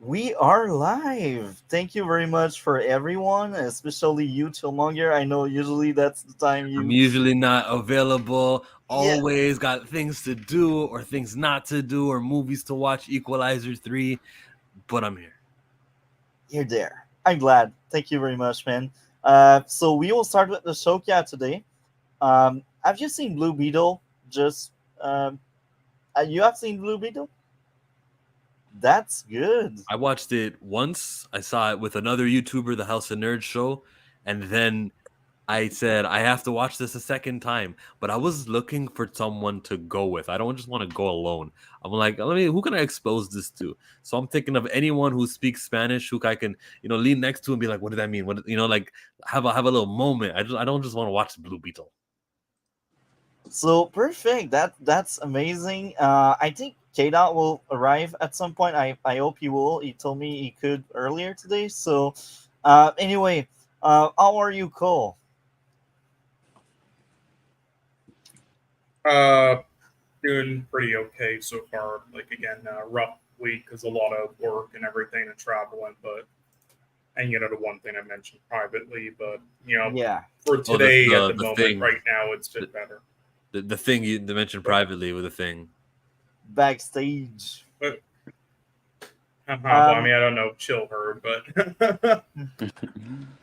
We are live. Thank you very much for everyone, especially you, Chillmonger. I know usually that's the time I'm you. usually not available, Yeah, always got things to do or things not to do or movies to watch, Equalizer 3, but I'm here. you're there. I'm glad. Thank you very much, man. So we will start with the Shokia today. Have you seen Blue Beetle? Just um, you have seen Blue Beetle? That's good. I watched it once. I saw it with another YouTuber, the House of Nerds show, and then I said I have to watch this a second time. But I was looking for someone to go with. I don't just want to go alone. I'm like, who can I expose this to? So I'm thinking of anyone who speaks Spanish who I can, lean next to and be like, what did that mean? What, like have a little moment. I don't just want to watch Blue Beetle. So perfect. That's amazing. I think Kdot will arrive at some point. I hope he will. He told me he could earlier today. So anyway, how are you, Cole? Uh, Doing pretty okay so far. Like again, rough week because a lot of work and everything and traveling. But and the one thing I mentioned privately, but Yeah, for Oh, the today at the the the moment, thing, right now, it's the, been better. the thing you mentioned But privately with the thing. backstage. but well, I Um, mean, I don't know, chill heard, but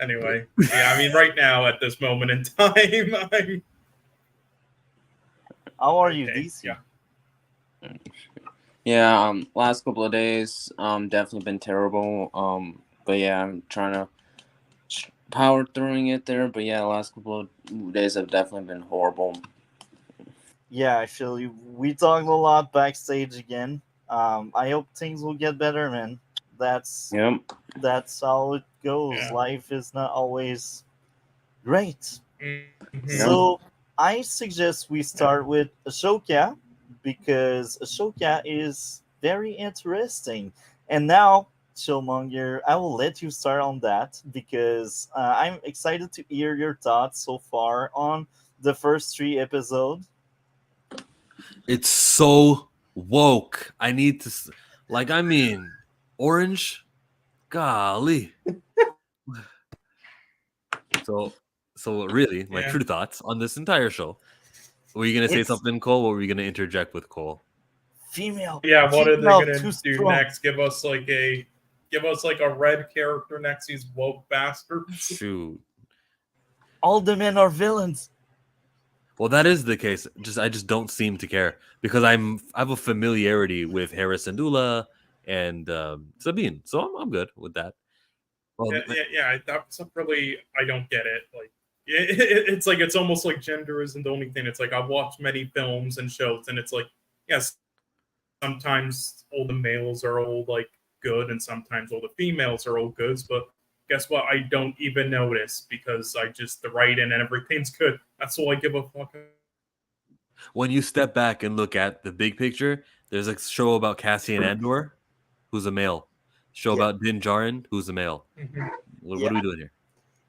anyway, yeah, I mean, right now at this moment in time, I'm how are you, okay. DC? Yeah. Yeah, last couple of days, definitely been terrible. But yeah, I'm trying to power through it there. But yeah, last couple of days have definitely been horrible. Yeah, I feel you. We talked a lot backstage again. I hope things will get better, man. That's Yep. that's how it goes. Yeah. Life is not always great. Mm-hmm. Yep. So I suggest we start with Ashoka because Ashoka is very interesting. And now, Chillmonger, I will let you start on that because I'm excited to hear your thoughts so far on the first three episodes. It's so woke. Orange. Golly. So, so really, my Yeah. true thoughts on this entire show. Were you gonna say It's something, Cole? What were you gonna interject with, Cole? Yeah, what are they female gonna too do strong. next? Give us like a red character next, these woke bastards. Shoot. All the men are villains. Well, that is the case. I just don't seem to care because I have a familiarity with Harris and Dula and Sabine, so I'm good with that. Well, Yeah. That's really I don't get it. Like it's like it's almost like gender isn't the only thing. It's like I've watched many films and shows, and it's like yes, sometimes all the males are all like good, and sometimes all the females are all goods. But guess what? I don't even notice because I just the writing and everything's good. That's all I give a fuck. when you step back and look at the big picture, there's a show about Cassian Andor, who's a male. Show Yeah, about Din Djarin, who's a male. Mhm. What yeah. are we doing here?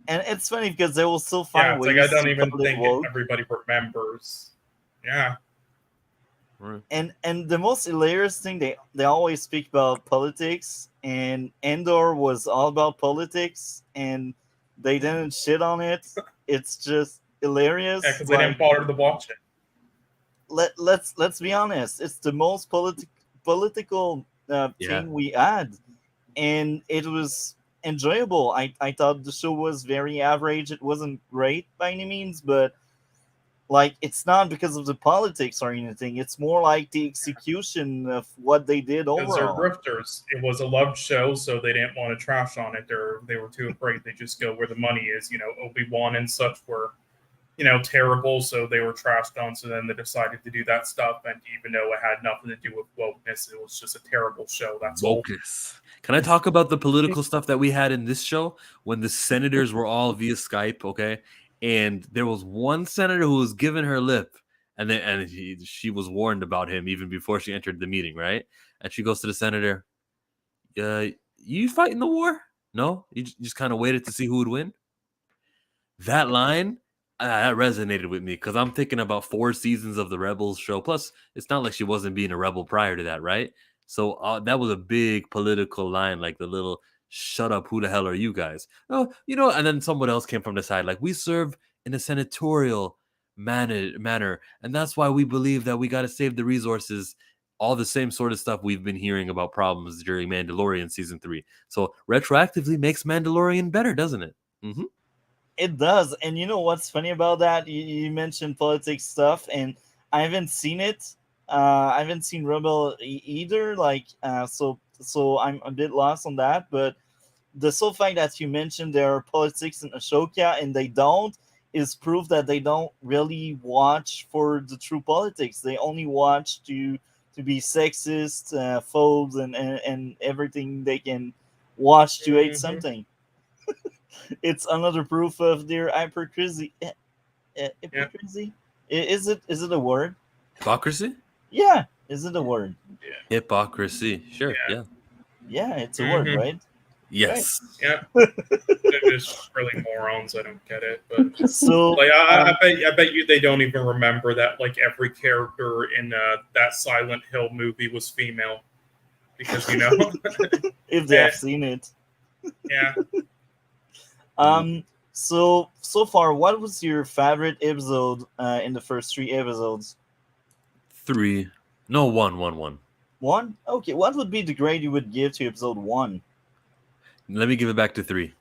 And it's funny because they will still Yeah, find it's like I ways don't to even call it think woke. everybody remembers. Yeah. Right. And the most hilarious thing, they always speak about politics, and Endor was all about politics, and they didn't shit on it. It's just Yeah, hilarious. because they Like didn't bother to watch it. let's be honest, it's the most political Yeah. thing we had, and it was enjoyable. I thought the show was very average. It wasn't great by any means, but like it's not because of the politics or anything. It's more like the execution of what they did Because they're overall. grifters. It was a loved show, so they didn't want to trash on it. They were too afraid. They just go where the money is. Obi-Wan and such were terrible, so they were trashed on. So then they decided to do that stuff, and even though it had nothing to do with wokeness, it was just a terrible show. That's all. Focus. Can I talk about the political stuff that we had in this show when the senators were all via Skype, okay? And there was one senator who was giving her lip, and she was warned about him even before she entered the meeting, right? And she goes to the senator, you fighting the war? No, you just kind of waited to see who would win. That line that resonated with me because I'm thinking about 4 seasons of the Rebels show. Plus, it's not like she wasn't being a rebel prior to that, right? So that was a big political line, like the little "shut up, who the hell are you guys?" Oh, and then someone else came from the side, like, we serve in a senatorial manner, and that's why we believe that we got to save the resources. All the same sort of stuff we've been hearing about problems during Mandalorian season 3. So retroactively makes Mandalorian better, doesn't it? Mm-hmm. It does. And you know what's funny about that? You mentioned politics stuff, and I haven't seen it. I haven't seen Rebel either. Like, so I'm a bit lost on that. But the sole fact that you mentioned there are politics in Ashoka and they don't is proof that they don't really watch for the true politics. They only watch to be sexist, phobes, and everything they can watch to hate something. It's another proof of their hypocrisy. Hypocrisy? Is it a word? Hypocrisy? Yeah, is it a word? Yeah. Hypocrisy. Sure. Yeah. Yeah, it's a word, right? Yes. Yeah. They're just really morons. I don't get it. But So, like, I bet you they don't even remember that like every character in that Silent Hill movie was female, because if they have seen it. yeah. So far, what was your favorite episode in the first 3 episodes? 3. No, 1. 1? Okay, what would be the grade you would give to episode 1? Let me give it back to 3.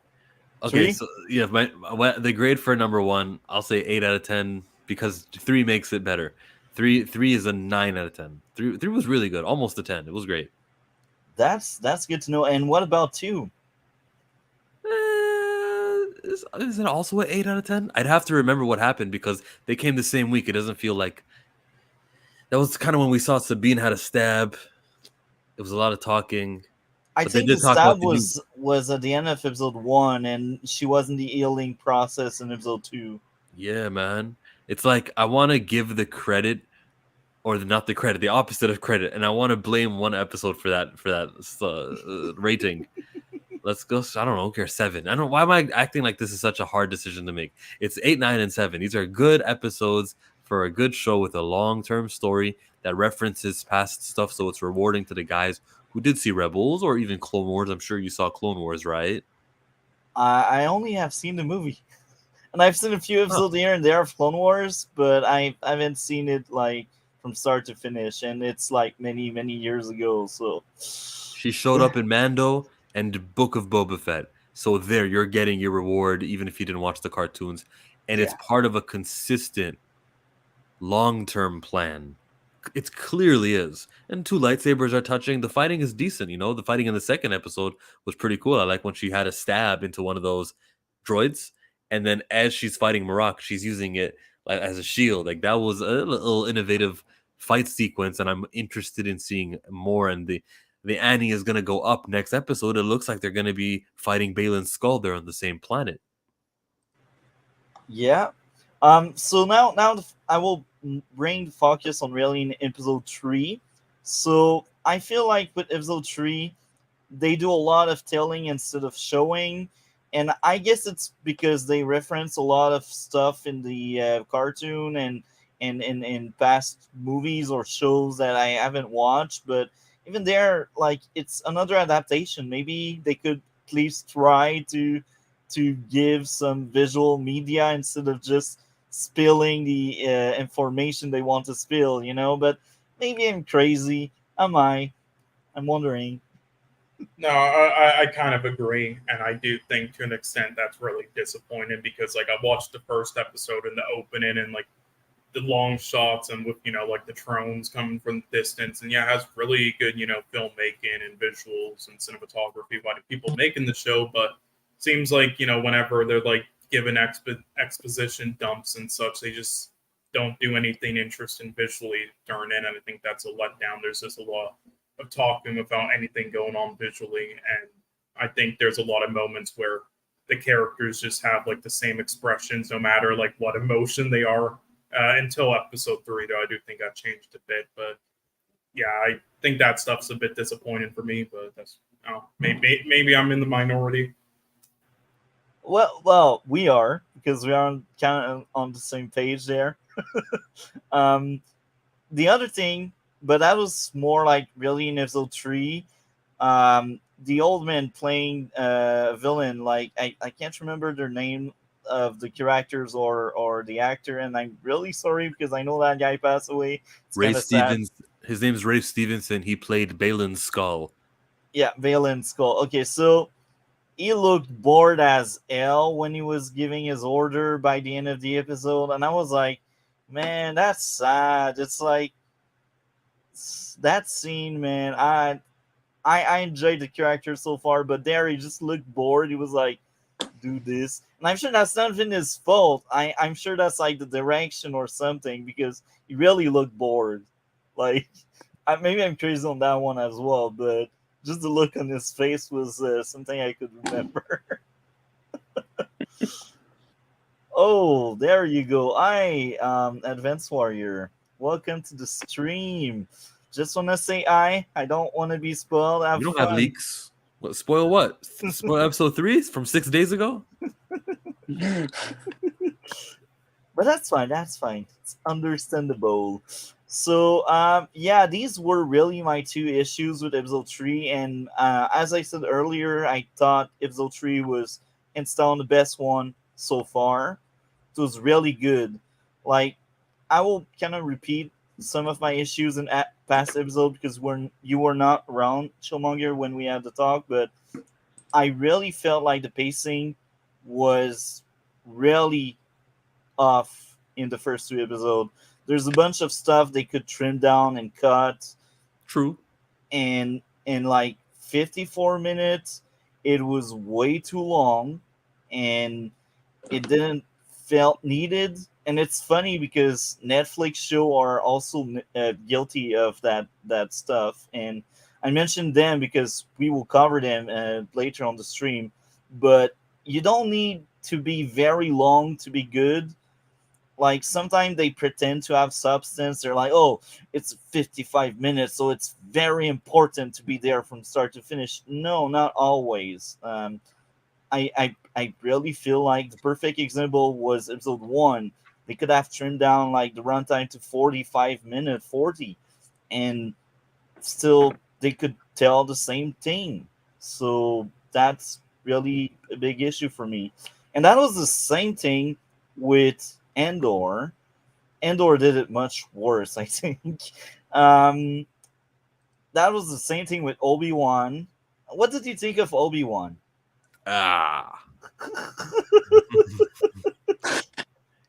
Okay, 3? so yeah, the grade for number 1, I'll say 8 out of 10 because 3 makes it better. 3 is a 9 out of 10. 3 was really good, almost a 10. It was great. That's good to know. And what about 2? Is it also an 8 out of 10? I'd have to remember what happened because they came the same week. It doesn't feel like that was kind of when we saw Sabine had a stab. It was a lot of talking. I But think they the did talk stab about was at the end of episode 1, and she was in the healing process in episode 2. Yeah, man. It's like I want to give the credit, or not the credit, the opposite of credit, and I want to blame one episode for that rating. Let's go. I don't know. 7. I don't know. Why am I acting like this is such a hard decision to make? It's 8, 9, and 7. These are good episodes for a good show with a long-term story that references past stuff, so it's rewarding to the guys who did see Rebels or even Clone Wars. I'm sure you saw Clone Wars, right? I only have seen the movie, and I've seen a few episodes here and there of Clone Wars, but I haven't seen it like from start to finish, and it's like many years ago. So she showed up in Mando and Book of Boba Fett. So there, you're getting your reward, even if you didn't watch the cartoons. And it's part of a consistent, long-term plan. It clearly is. And 2 lightsabers are touching. The fighting is decent, The fighting in the second episode was pretty cool. I like when she had a stab into one of those droids. And then as she's fighting Marok, she's using it like as a shield. Like that was a little innovative fight sequence. And I'm interested in seeing more. And the Annie is going to go up next episode. It looks like they're going to be fighting Balin's skull there on the same planet. Yeah. So now I will bring the focus on really in episode 3. So I feel like with episode 3, they do a lot of telling instead of showing. And I guess it's because they reference a lot of stuff in the cartoon and in past movies or shows that I haven't watched. But even there, like, it's another adaptation. Maybe they could at least try to give some visual media instead of just spilling the information they want to spill, But maybe I'm crazy. Am I? I'm wondering. No, I kind of agree, and I do think to an extent that's really disappointing because like I watched the first episode in the opening and like the long shots and with like the drones coming from the distance, and it has really good filmmaking and visuals and cinematography by the people making the show, but seems like whenever they're like given exposition dumps and such, they just don't do anything interesting visually during it, and I think that's a letdown. There's just a lot of talking without anything going on visually, and I think there's a lot of moments where the characters just have like the same expressions no matter like what emotion they are until episode 3, though I do think that changed a bit, but yeah, I think that stuff's a bit disappointing for me, but that's maybe I'm in the minority. Well, we are, because we are kind of on the same page there. The other thing but that was more like really in episode 3. The old man playing a villain, like I can't remember their name of the characters or the actor, and I'm really sorry because I know that guy passed away. It's Ray kind of sad. Stevens. His name's Ray Stevenson. He played Balin's skull. Yeah, Valen Skull. Okay, so he looked bored as hell when he was giving his order by the end of the episode, and I was like, man, that's sad. It's like that scene, man. I enjoyed the character so far, but there he just looked bored. He was like, do this, and I'm sure that's not even his fault. I'm sure that's like the direction or something because he really looked bored. Like, maybe I'm crazy on that one as well, but just the look on his face was something I could remember. Oh, there you go. Advanced Warrior. Welcome to the stream. Just want to say I don't want to be spoiled. Have You don't fun. have leaks. What, spoil what? Spoil episode 3 from 6 days ago? But that's fine. That's fine. It's understandable. So, yeah, these were really my two issues with episode 3. And as I said earlier, I thought episode 3 was hands down the best one so far. It was really good. Like, I will kind of repeat some of my issues in past episode because you were not around, Chillmonger, when we had the talk, but I really felt like the pacing was really off in the first two episodes. There's a bunch of stuff they could trim down and cut, True. and in like 54 minutes, it was way too long, and it didn't felt needed. And it's funny because Netflix show are also guilty of that stuff, and I mentioned them because we will cover them later on the stream. But you don't need to be very long to be good. Like sometimes they pretend to have substance. They're like, oh, it's 55 minutes, so it's very important to be there from start to finish. No, not always. I really feel like the perfect example was episode 1. They could have trimmed down like the runtime to 45 minutes, 40, and still they could tell the same thing. So that's really a big issue for me. And that was the same thing with Andor. Andor did it much worse, I think. Um, that was the same thing with Obi-Wan. What did you think of Obi-Wan? Ah.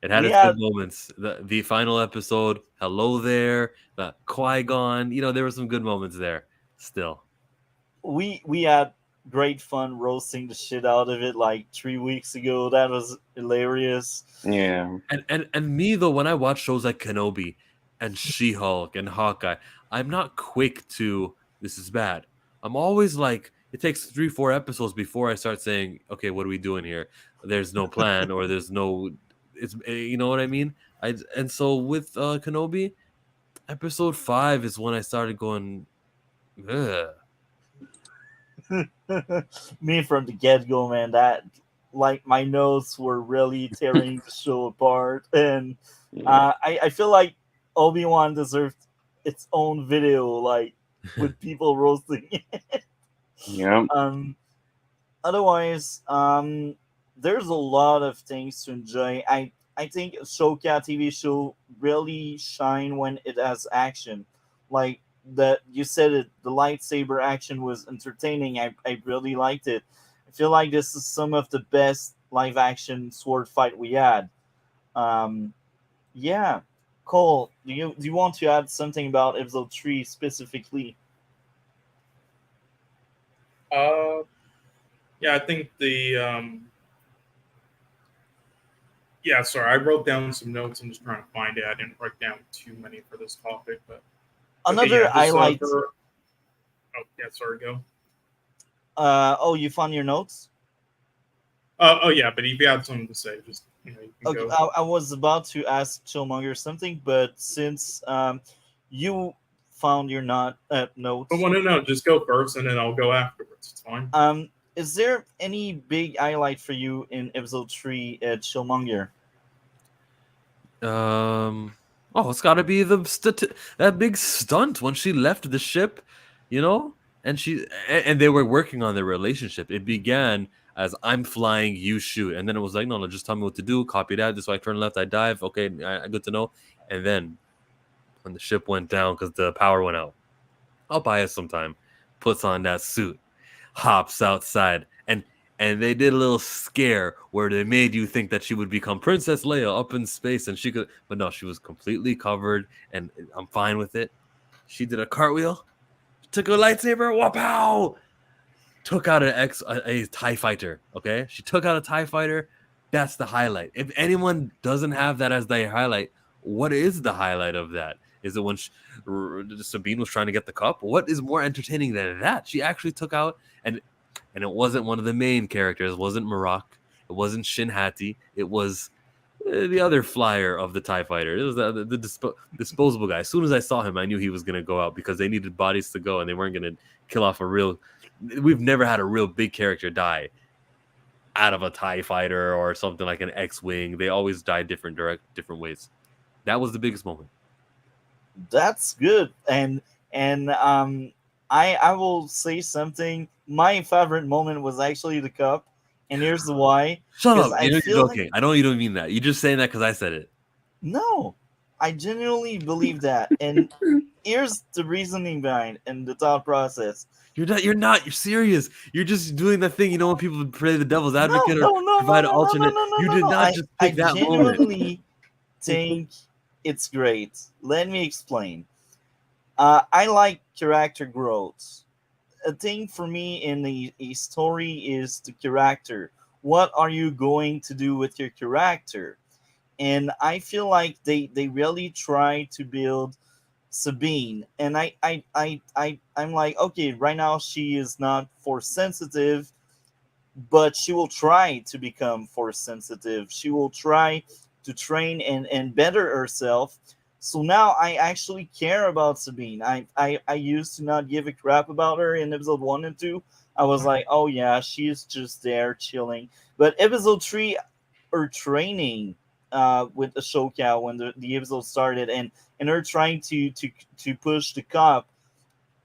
It had its Yeah. good moments. The final episode, hello there, the Qui-Gon, there were some good moments there still. We had great fun roasting the shit out of it like 3 weeks ago. That was hilarious. Yeah. And me though, when I watch shows like Kenobi and She-Hulk and Hawkeye, I'm not quick to this is bad. I'm always like, it takes 3-4 episodes before I start saying, okay, what are we doing here? There's no plan or there's no it's you know what I mean? And so with Kenobi, episode 5 is when I started going, ugh. Me from the get-go, man, that like my notes were really tearing the show apart, and I feel like Obi-Wan deserved its own video, like with people roasting it. Yeah. Otherwise, there's a lot of things to enjoy. I think Ahsoka TV show really shine when it has action, like that you said it. The lightsaber action was entertaining. I really liked it. I feel like this is some of the best live action sword fight we had. Yeah, Cole, do you want to add something about episode 3 specifically? Yeah, I think yeah, sorry, I wrote down some notes. I'm just trying to find it. I didn't write down too many for this topic, but Another highlight. oh yeah, sorry, go. Oh, you found your notes? Oh yeah, but if you had something to say, just you can Okay, go. I was about to ask Chillmonger something, but since you found your notes, I want to know. Just go first, and then I'll go afterwards. It's fine. Is there any big highlight for you in episode 3 at Chillmonger? Oh, it's got to be that big stunt when she left the ship, you know, and they were working on their relationship. It began as I'm flying, you shoot, and then it was like, no, just tell me what to do. Copy that. This way, I turn left, I dive. Okay, good to know. And then when the ship went down because the power went out, I'll buy it sometime. Puts on that suit, hops outside, and they did a little scare where they made you think that she would become Princess Leia up in space and she could, but no, she was completely covered, and I'm fine with it. She did a cartwheel, took a lightsaber, wapow, took out a TIE fighter. Okay, she took out a TIE fighter. That's the highlight. If anyone doesn't have that as their highlight, what is the highlight of that? Is it when Sabine was trying to get the cup? What is more entertaining than that? She actually took out, and it wasn't one of the main characters. It wasn't Marok. It wasn't Shin Hati. It was the other flyer of the TIE fighter. It was the disposable guy. As soon as I saw him, I knew he was going to go out because they needed bodies to go, and they weren't going to kill off a real... We've never had a real big character die out of a TIE fighter or something like an X-Wing. They always die different ways. That was the biggest moment. That's good. I will say something. My favorite moment was actually the cup, and here's the why. Shut up! I feel okay, I know you don't mean that. You're just saying that because I said it. No, I genuinely believe that, and here's the reasoning behind and the thought process. You're not. You're serious. You're just doing that thing. You know when people play the devil's advocate No, or provide an alternate. You did not I, just I pick that moment. genuinely think it's great. Let me explain. I like character growth. A thing for me in a story is the character. What are you going to do with your character? And I feel like they really try to build Sabine. And I'm like, okay, right now she is not force sensitive, but she will try to become force sensitive. She will try to train and better herself. So now I actually care about Sabine. I used to not give a crap about her in episode 1 and 2. I was like, oh yeah, she's just there chilling. But episode 3, her training with Ahsoka when the episode started, and her trying to push the cop,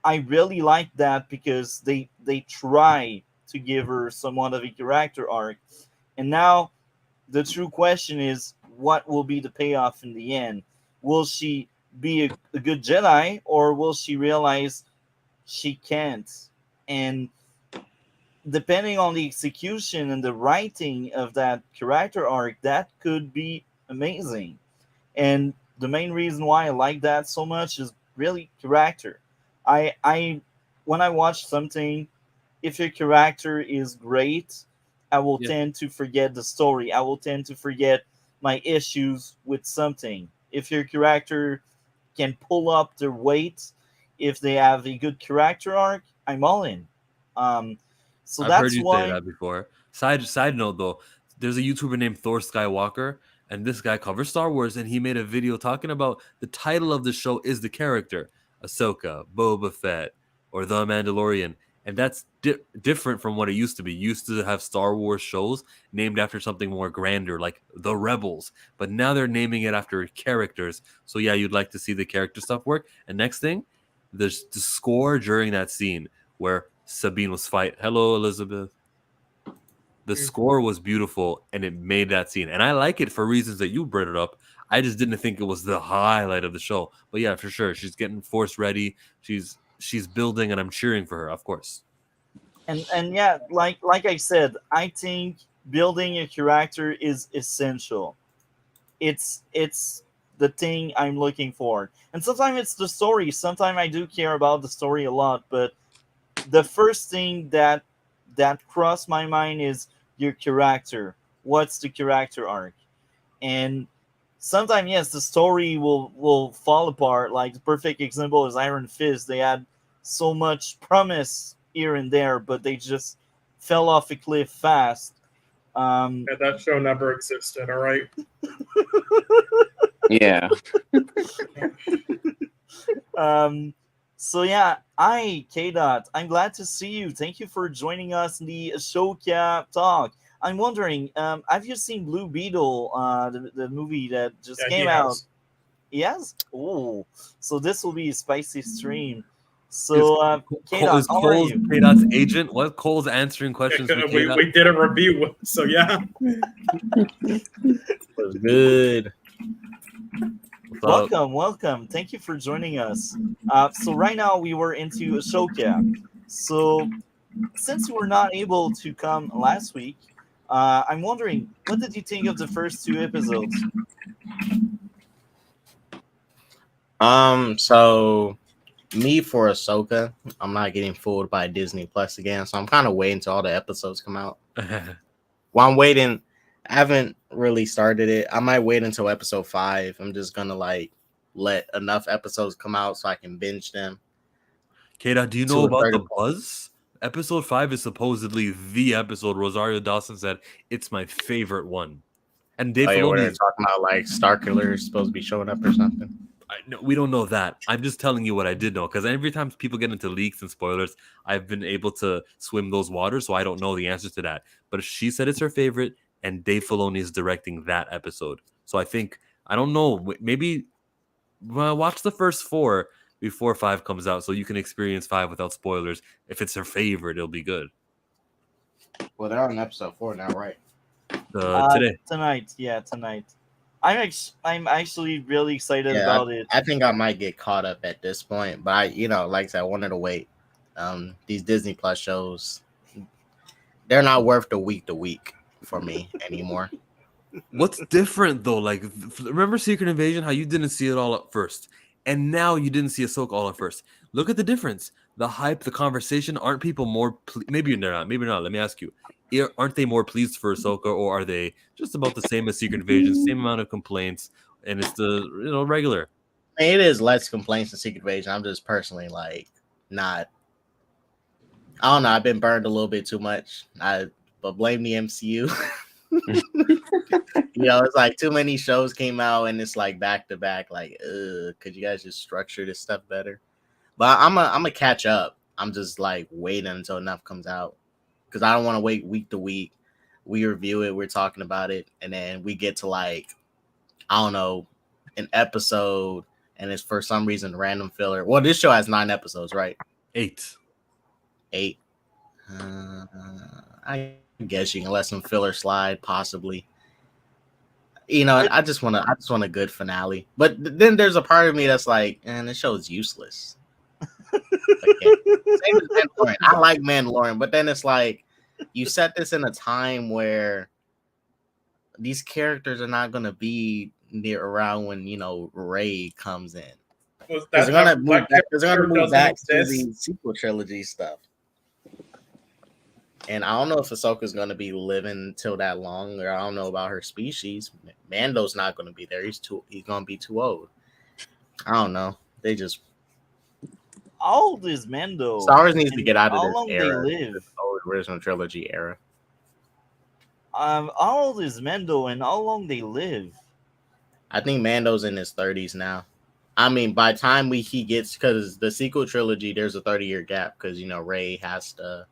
I really like that because they try to give her somewhat of a character arc. And now the true question is, what will be the payoff in the end? Will she be a good Jedi, or will she realize she can't? And depending on the execution and the writing of that character arc, that could be amazing. And the main reason why I like that so much is really character. I when I watch something, if your character is great, I will Yeah. tend to forget the story. I will tend to forget my issues with something. If your character can pull up their weight, if they have a good character arc, I'm all in. Um, so I've heard that's you say why. that before. Side note though, there's a YouTuber named Thor Skywalker, and this guy covers Star Wars, and he made a video talking about the title of the show is the character Ahsoka, Boba Fett, or The Mandalorian, and that's different from what it used to be. Used to have Star Wars shows named after something more grander, like the Rebels, but now they're naming it after characters. So yeah, you'd like to see the character stuff work. And next thing, there's the score during that scene where Sabine was fight. Hello, Elizabeth. The score was beautiful and it made that scene. And I like it for reasons that you brought it up. I just didn't think it was the highlight of the show. But yeah, for sure. She's getting force ready. She's building and I'm cheering for her, of course. And yeah, like I said, I think building a character is essential. It's the thing I'm looking for. And sometimes it's the story. Sometimes I do care about the story a lot, but the first thing that crossed my mind is your character. What's the character arc? And sometimes yes, the story will fall apart. Like the perfect example is Iron Fist. They had so much promise here and there, but they just fell off a cliff fast. Yeah, that show never existed. All right. Yeah. So yeah, Kdot, I'm glad to see you. Thank you for joining us in the Ahsoka talk. I'm wondering, have you seen Blue Beetle, the movie that just Yeah, came he out? has. Yes. Oh, so this will be a spicy stream. So, Kdot, Is how are Cole's you? Kdot's agent? What? Cole's answering questions for we, Kdot? we did a review, so yeah. Was good. What's up? Welcome. Thank you for joining us. So right now we were into Ashoka. So since you were not able to come last week, I'm wondering, what did you think of the first two episodes? So me for Ahsoka, I'm not getting fooled by Disney Plus again, so I'm kind of waiting till all the episodes come out. While I'm waiting, I haven't really started it. I might wait until episode 5. I'm just gonna like let enough episodes come out so I can binge them. Kdot, do you know about the buzz? Episode 5 is supposedly the episode. Rosario Dawson said it's my favorite one. And Dave Where Filoni they're talking about like Starkiller is supposed to be showing up or something. No, we don't know that. I'm just telling you what I did know, because every time people get into leaks and spoilers, I've been able to swim those waters, so I don't know the answer to that. But she said it's her favorite, and Dave Filoni is directing that episode. So I think, I don't know, maybe watch the first 4 before 5 comes out, so you can experience 5 without spoilers. If it's her favorite, it'll be good. Well, they're on episode 4 now, right? Today. Tonight. Yeah, tonight. I'm actually really excited about it. I think I might get caught up at this point, but I like I said, I wanted to wait. These Disney Plus shows, they're not worth the week to week for me anymore. What's different though? Like, remember Secret Invasion? How you didn't see it all at first, and now you didn't see Ahsoka all at first. Look at the difference. The hype, the conversation. Aren't people more? Maybe they're not. Maybe not. Let me ask you. Aren't they more pleased for Ahsoka, or are they just about the same as Secret Invasion? Same amount of complaints, and it's the regular. It is less complaints than Secret Invasion. I'm just personally like not. I don't know. I've been burned a little bit too much. But blame the MCU. It's like too many shows came out, and it's like back to back. Like, could you guys just structure this stuff better? But I'm a catch up. I'm just like waiting until enough comes out, because I don't want to wait week to week. We review it, we're talking about it, and then we get to like, I don't know, an episode, and it's for some reason random filler. Well, this show has 9 episodes, right? 8. I guess you can let some filler slide, possibly. I just want a good finale. But then there's a part of me that's like, this show is useless. Same as Mandalorian. I like Mandalorian, but then it's like you set this in a time where these characters are not going to be near around when Rey comes in. They're going to move back to the sequel trilogy stuff. And I don't know if Ahsoka's going to be living till that long, or I don't know about her species. Mando's not going to be there. He's going to be too old. I don't know. How old is Mando? Star Wars needs to get out of this long era. They live? This old original trilogy era. How old is Mando and how long they live? I think Mando's in his 30s now. I mean, by the time he gets, because the sequel trilogy, there's a 30-year gap because Rey has to.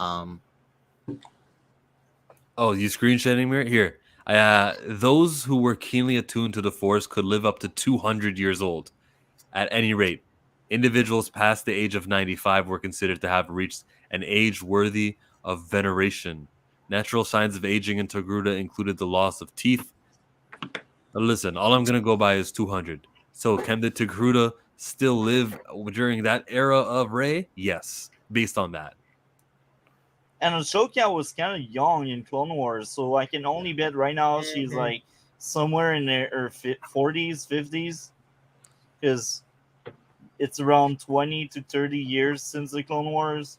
Oh, you screenshotting me here? Those who were keenly attuned to the Force could live up to 200 years old. At any rate, individuals past the age of 95 were considered to have reached an age worthy of veneration. Natural signs of aging in Togruta included the loss of teeth. But listen, all I'm going to go by is 200. So can the Togruta still live during that era of Rey? Yes, based on that. And Ahsoka was kind of young in Clone Wars, so I can only bet right now she's like somewhere in her 40s, 50s, because it's around 20 to 30 years since the Clone Wars.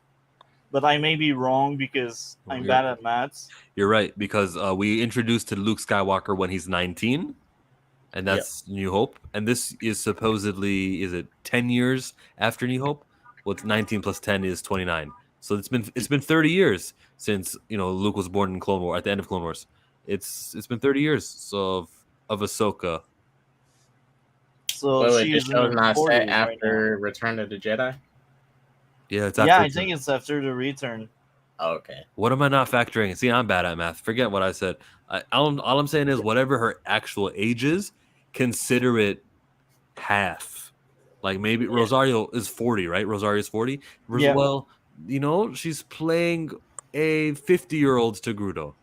But I may be wrong because I'm bad at maths. You're right, because we introduced to Luke Skywalker when he's 19, and that's New Hope. And this is supposedly, is it 10 years after New Hope? Well, it's 19 plus 10 is 29. So it's been 30 years since Luke was born in Clone Wars at the end of Clone Wars. It's been 30 years of Ahsoka. So this show's not set after Return of the Jedi. Yeah, it's after. Yeah, I think it's after the Return. Oh, okay. What am I not factoring? See, I'm bad at math. Forget what I said. All I'm saying is whatever her actual age is, consider it half. Like maybe Rosario is 40, right? Rosario's 40. Yeah. Well, she's playing a 50-year-old to Grudo.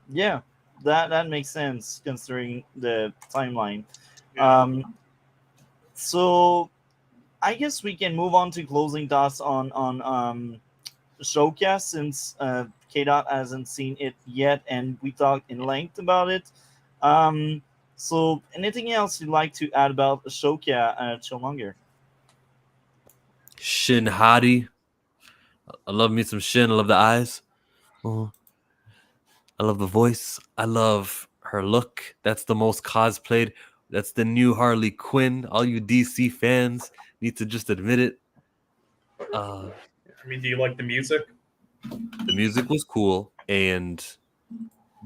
Yeah, that makes sense considering the timeline. Yeah. So I guess we can move on to closing thoughts on Showcast since Kdot hasn't seen it yet, and we talked in length about it. Um, so anything else you'd like to add about Ashoka, Chillmonger? Shin Hadi. I love me some Shin. I love the eyes. Oh, I love the voice. I love her look. That's the most cosplayed. That's the new Harley Quinn. All you DC fans need to just admit it. I mean, do you like the music? The music was cool, and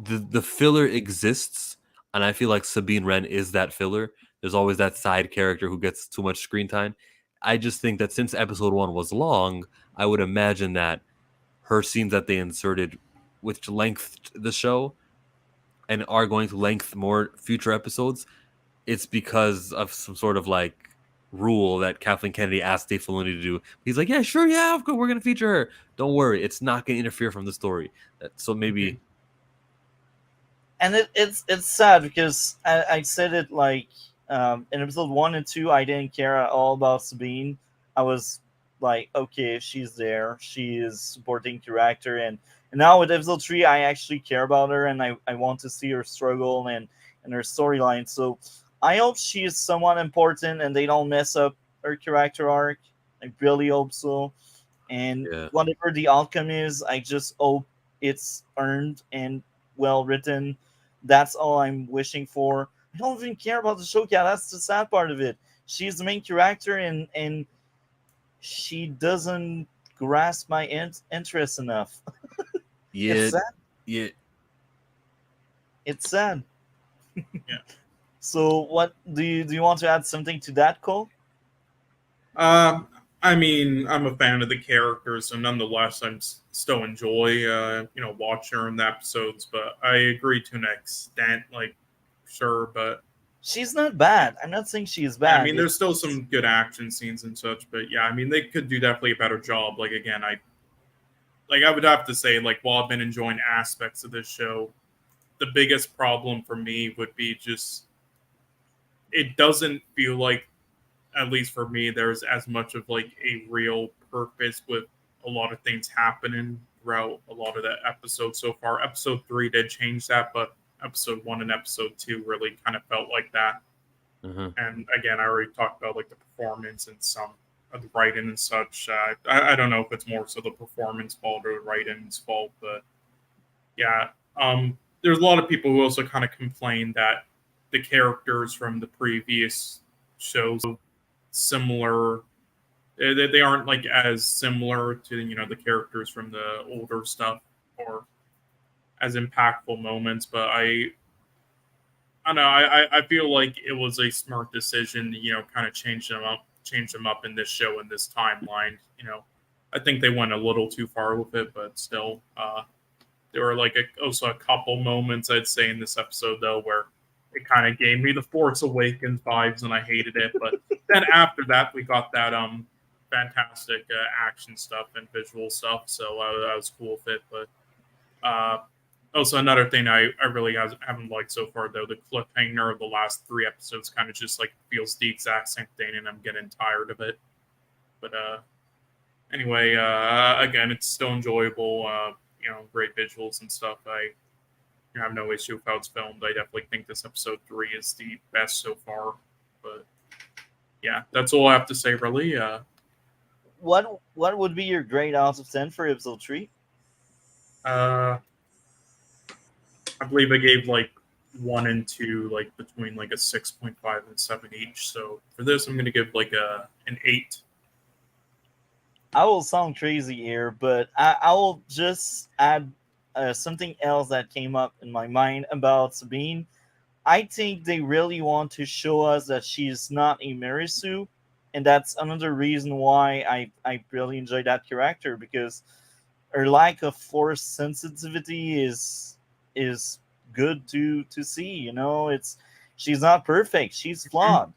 the filler exists, and I feel like Sabine Wren is that filler. There's always that side character who gets too much screen time. I just think that since episode 1 was long, I would imagine that her scenes that they inserted, which lengthened the show and are going to length more future episodes, it's because of some sort of like rule that Kathleen Kennedy asked Dave Filoni to do. He's like, yeah, sure, yeah, of course, we're gonna feature her. Don't worry, it's not gonna interfere from the story. So maybe, And it's sad because I said it like in episode 1 and 2, I didn't care at all about Sabine. I was like, okay, she's there, she is supporting character, and now with episode 3, I actually care about her, and I want to see her struggle and her storyline. So I hope she is somewhat important and they don't mess up her character arc. I really hope so. And yeah. whatever the outcome is, I just hope it's earned and well written. That's all I'm wishing for. I don't even care about the show cat. That's the sad part of it. She's the main character, and she doesn't grasp my interest enough. Yeah, It's sad. yeah. It's sad. Yeah. So, what do you want to add something to that, Cole? I mean, I'm a fan of the characters, and nonetheless, still enjoy, watching her in the episodes. But I agree to an extent, like, sure, but She's not bad. I'm not saying she is yeah, bad. I mean, there's still some good action scenes and such. But yeah, I mean, they could do definitely a better job. Like again, I would have to say, like, while I've been enjoying aspects of this show, the biggest problem for me would be just it doesn't feel like, at least for me, there's as much of like a real purpose with a lot of things happening throughout a lot of the episodes so far. Episode 3 did change that, but episode 1 and episode 2 really kind of felt like that. Uh-huh. And again, I already talked about like the performance and some of the writing and such. I don't know if it's more so the performance fault or the writing's fault, but yeah, there's a lot of people who also kind of complain that the characters from the previous shows are similar. They aren't like as similar to the characters from the older stuff or as impactful moments. But I don't know. I feel like it was a smart decision to kind of change them up in this show in this timeline. I think they went a little too far with it, but still, there were like also a couple moments I'd say in this episode though where it kind of gave me the Force Awakens vibes, and I hated it. But then after that, we got that fantastic action stuff and visual stuff, so I was cool with it. But also another thing I really haven't liked so far though, the cliffhanger of the last 3 episodes kind of just like feels the exact same thing, and I'm getting tired of it. But anyway, again, it's still enjoyable. Great visuals and stuff. I have no issue with how it's filmed. I definitely think this episode 3 is the best so far. But yeah, that's all I have to say, really. What would be your grade out of 10 for episode 3? I believe I gave like 1 and 2 like between like a 6.5 and 7 each. So for this, I'm gonna give like an 8. I will sound crazy here, but I will just add something else that came up in my mind about Sabine. I think they really want to show us that she's not a Marisu, and that's another reason why I really enjoy that character, because her lack of force sensitivity is good to see. It's She's not perfect. She's flawed.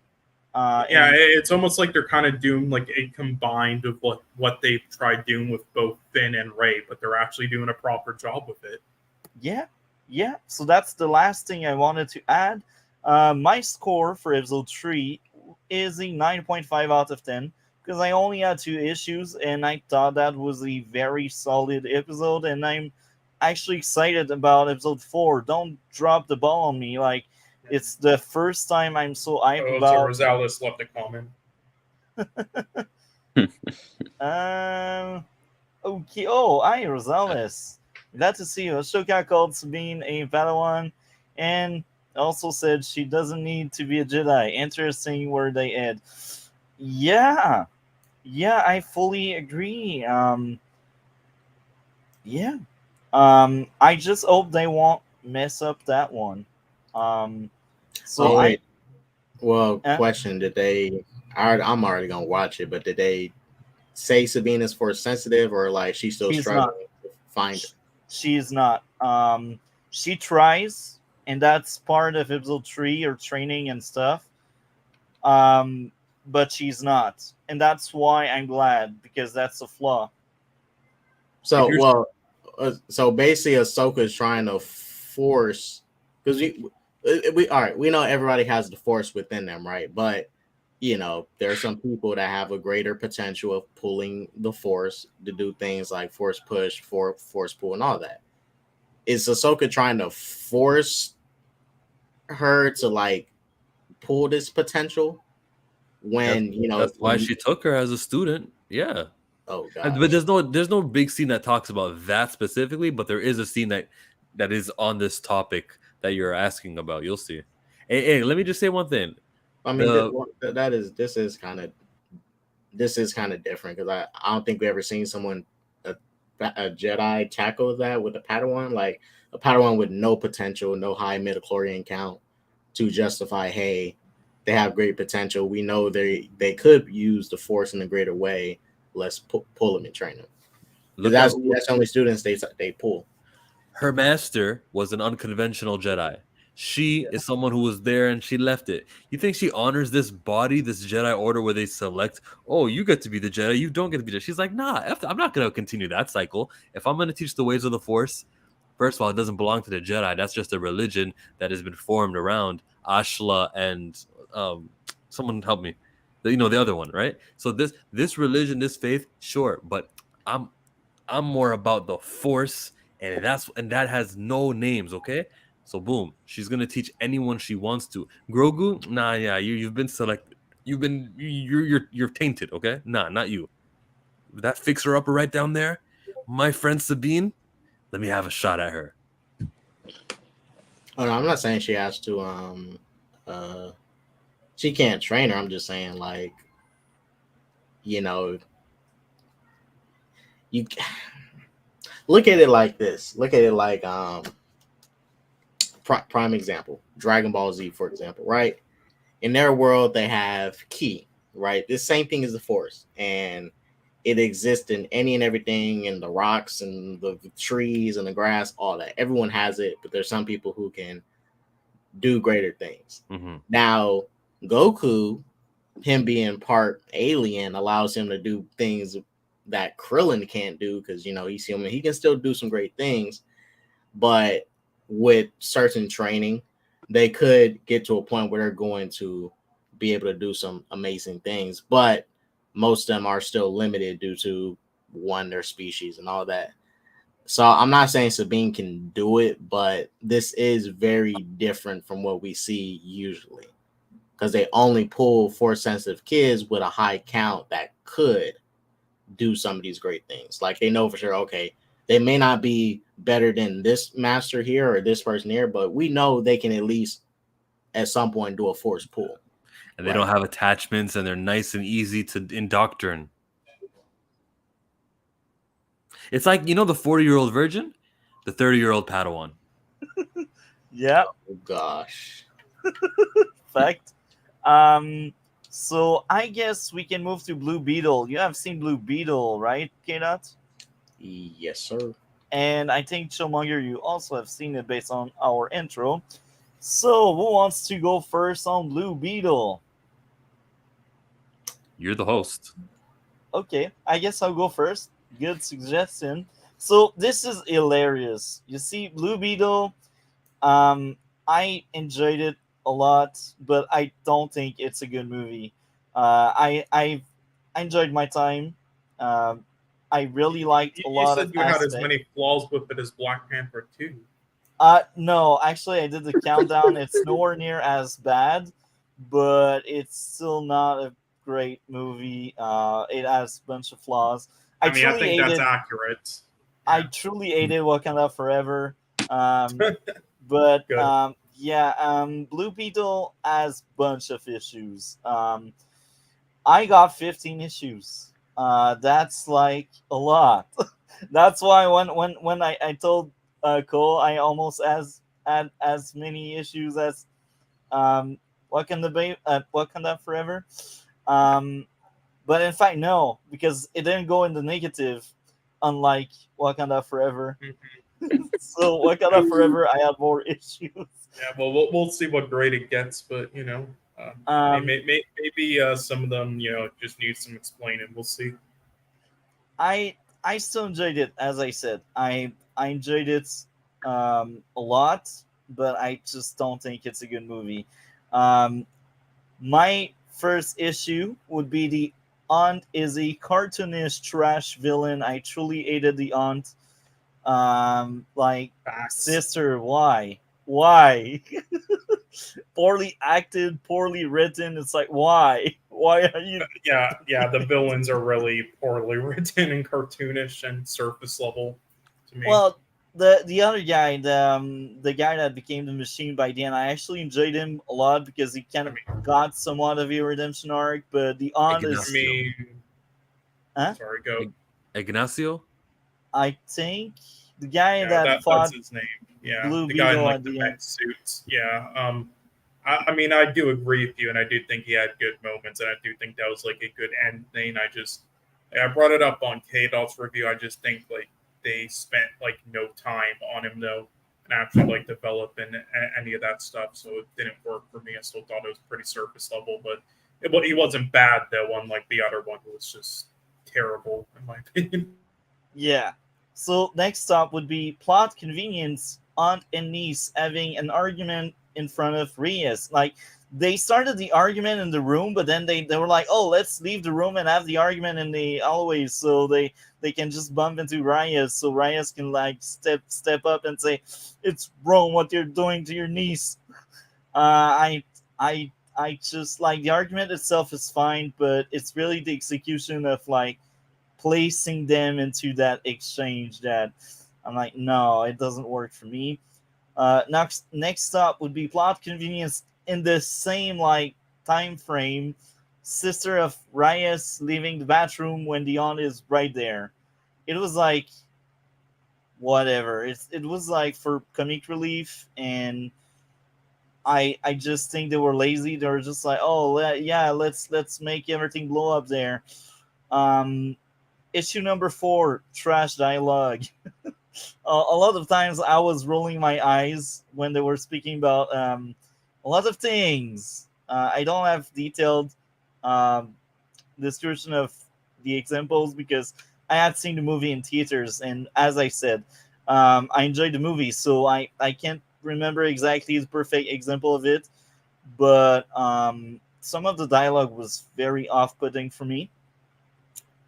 Yeah, and it's almost like they're kind of doing like a combined of what they've tried doing with both Finn and Rey, but they're actually doing a proper job with it. yeah. So that's the last thing I wanted to add. My score for episode 3 is a 9.5 out of 10 because I only had 2 issues and I thought that was a very solid episode, and I'm actually excited about episode 4. Don't drop the ball on me. Like, it's the first time I'm so hyped Oh, so about. Rosales left a comment. Okay. Oh, hi, Rosales. Glad to see you. Ahsoka called Sabine a Padawan and also said she doesn't need to be a Jedi. Interesting where they head. Yeah, I fully agree. Yeah. I just hope they won't mess up that one. So Oh wait, well, question: Did they? I'm already gonna watch it, but did they say Sabine is force sensitive, or like she's still struggling to find it? She's not. She tries, and that's part of episode 3, or training and stuff. But she's not, and that's why I'm glad, because that's a flaw. So so basically, Ahsoka is trying to force, because we all right. We know everybody has the force within them, right? But you know, there are some people that have a greater potential of pulling the force to do things like force push, force pull, and all that. Is Ahsoka trying to force her to like pull this potential when that's why she took her as a student? Yeah. Oh god. But there's no big scene that talks about that specifically, but there is a scene that is on this topic that you're asking about. You'll see. Hey, let me just say one thing. I mean, this is kind of different, because I don't think we ever seen someone a Jedi tackle that with a Padawan, like a Padawan with no potential, no high midichlorian count to justify, hey, they have great potential. We know they could use the Force in a greater way. Let's pull them and train them. That's the only students they pull. Her master was an unconventional Jedi. She is someone who was there and she left it. You think she honors this body, this Jedi order where they select, oh, you get to be the Jedi, you don't get to be the Jedi. She's like, nah, I'm not going to continue that cycle. If I'm going to teach the ways of the Force, first of all, it doesn't belong to the Jedi. That's just a religion that has been formed around Ashla and someone help me. The other one, right? So this religion, this faith, sure, but I'm more about the Force, and that has no names, okay? So boom, she's gonna teach anyone she wants to. Grogu, nah, yeah, you've been selected. You're tainted, okay? Nah, not you. That fixer upper right down there, my friend Sabine. Let me have a shot at her. Oh no, I'm not saying she has to. She can't train her. I'm just saying, like, you look at it like this. Look at it like prime example, Dragon Ball Z, for example, right? In their world, they have Ki, right? This same thing as the Force, and it exists in any and everything, in the rocks and the trees and the grass, all that. Everyone has it, but there's some people who can do greater things. Mm-hmm. Now, Goku, him being part alien, allows him to do things that Krillin can't do, because he's human. He can still do some great things, but with certain training, they could get to a point where they're going to be able to do some amazing things, but most of them are still limited due to their species and all that. So I'm not saying Sabine can do it, but this is very different from what we see usually, because they only pull Force sensitive kids with a high count that could do some of these great things. Like, they know for sure, okay, they may not be better than this master here or this person here, but we know they can at least at some point do a Force pull. And they don't have attachments, and they're nice and easy to indoctrinate. It's like, the 40-year-old virgin, the 30-year-old Padawan. Yeah. Oh gosh. Fact. So I guess we can move to Blue Beetle. You have seen Blue Beetle, right, Kdot? Yes, sir. And I think, Chillmonger, you also have seen it based on our intro. So, who wants to go first on Blue Beetle? You're the host. Okay, I guess I'll go first. Good suggestion. So, this is hilarious. You see, Blue Beetle, I enjoyed it a lot, but I don't think it's a good movie. I enjoyed my time. Um, I really liked a You lot of said you had as aspects. many flaws with it as Black Panther 2. No, actually, I did the countdown. It's nowhere near as bad, but it's still not a great movie. It has a bunch of flaws. I I mean, I truly think that's hated. accurate. I Yeah. truly hated Wakanda Forever. Um, but Good. yeah, Blue Beetle has bunch of issues. I got 15 issues. That's like a lot. That's why when I told Cole I almost had as many issues as um, Wakanda Forever. Um, but in fact, no, because it didn't go in the negative, unlike Wakanda Forever. So Wakanda Forever, I had more issues. Yeah, well, we'll see what grade it gets, but Um, maybe some of them just need some explaining. We'll see. I still enjoyed it, as I said. I enjoyed it a lot, but I just don't think it's a good movie. Um, my first issue would be the aunt is a cartoonish trash villain. I truly hated the aunt. Like Facts. sister, why? Why? Poorly acted, poorly written. It's like why? Why are you? Yeah. The villains are really poorly written and cartoonish and surface level to me. Well, the other guy, the guy that became the machine by the end, I actually enjoyed him a lot because he kind I of mean, got somewhat of a redemption arc. But the aunt I is, Ignacio. mean, huh? sorry, go. Ignacio? I think the guy Yeah, that that's fought his name. Yeah, Blue the guy in Beetle like at the the end. mech suits. Yeah. I mean, I do agree with you, and I do think he had good moments, and I do think that was like a good ending. I brought it up on Kdot's review. I just think like they spent like no time on him though, and actually like developing any of that stuff, so it didn't work for me. I still thought it was pretty surface level, but he wasn't bad though. Unlike the other one, who was just terrible in my opinion. Yeah. So next up would be plot convenience. Aunt and niece having an argument in front of Reyes. Like they started the argument in the room, but then they were like, "Oh, let's leave the room and have the argument in the hallways, so they can just bump into Reyes, so Reyes can like step up and say, "It's wrong what you're doing to your niece." I just like the argument itself is fine, but it's really the execution of like placing them into that exchange that I'm like, no, it doesn't work for me. Next up would be plot convenience in the same like time frame. Sister of Reyes leaving the bathroom when Dion is right there. It was like whatever. It was like for comic relief, and I just think they were lazy. They were just like, oh yeah, let's make everything blow up there. Um, issue number 4, trash dialogue. A lot of times I was rolling my eyes when they were speaking about a lot of things. I don't have detailed um, description of the examples because I had seen the movie in theaters, and as I said, I enjoyed the movie, so I can't remember exactly the perfect example of it, but some of the dialogue was very off-putting for me.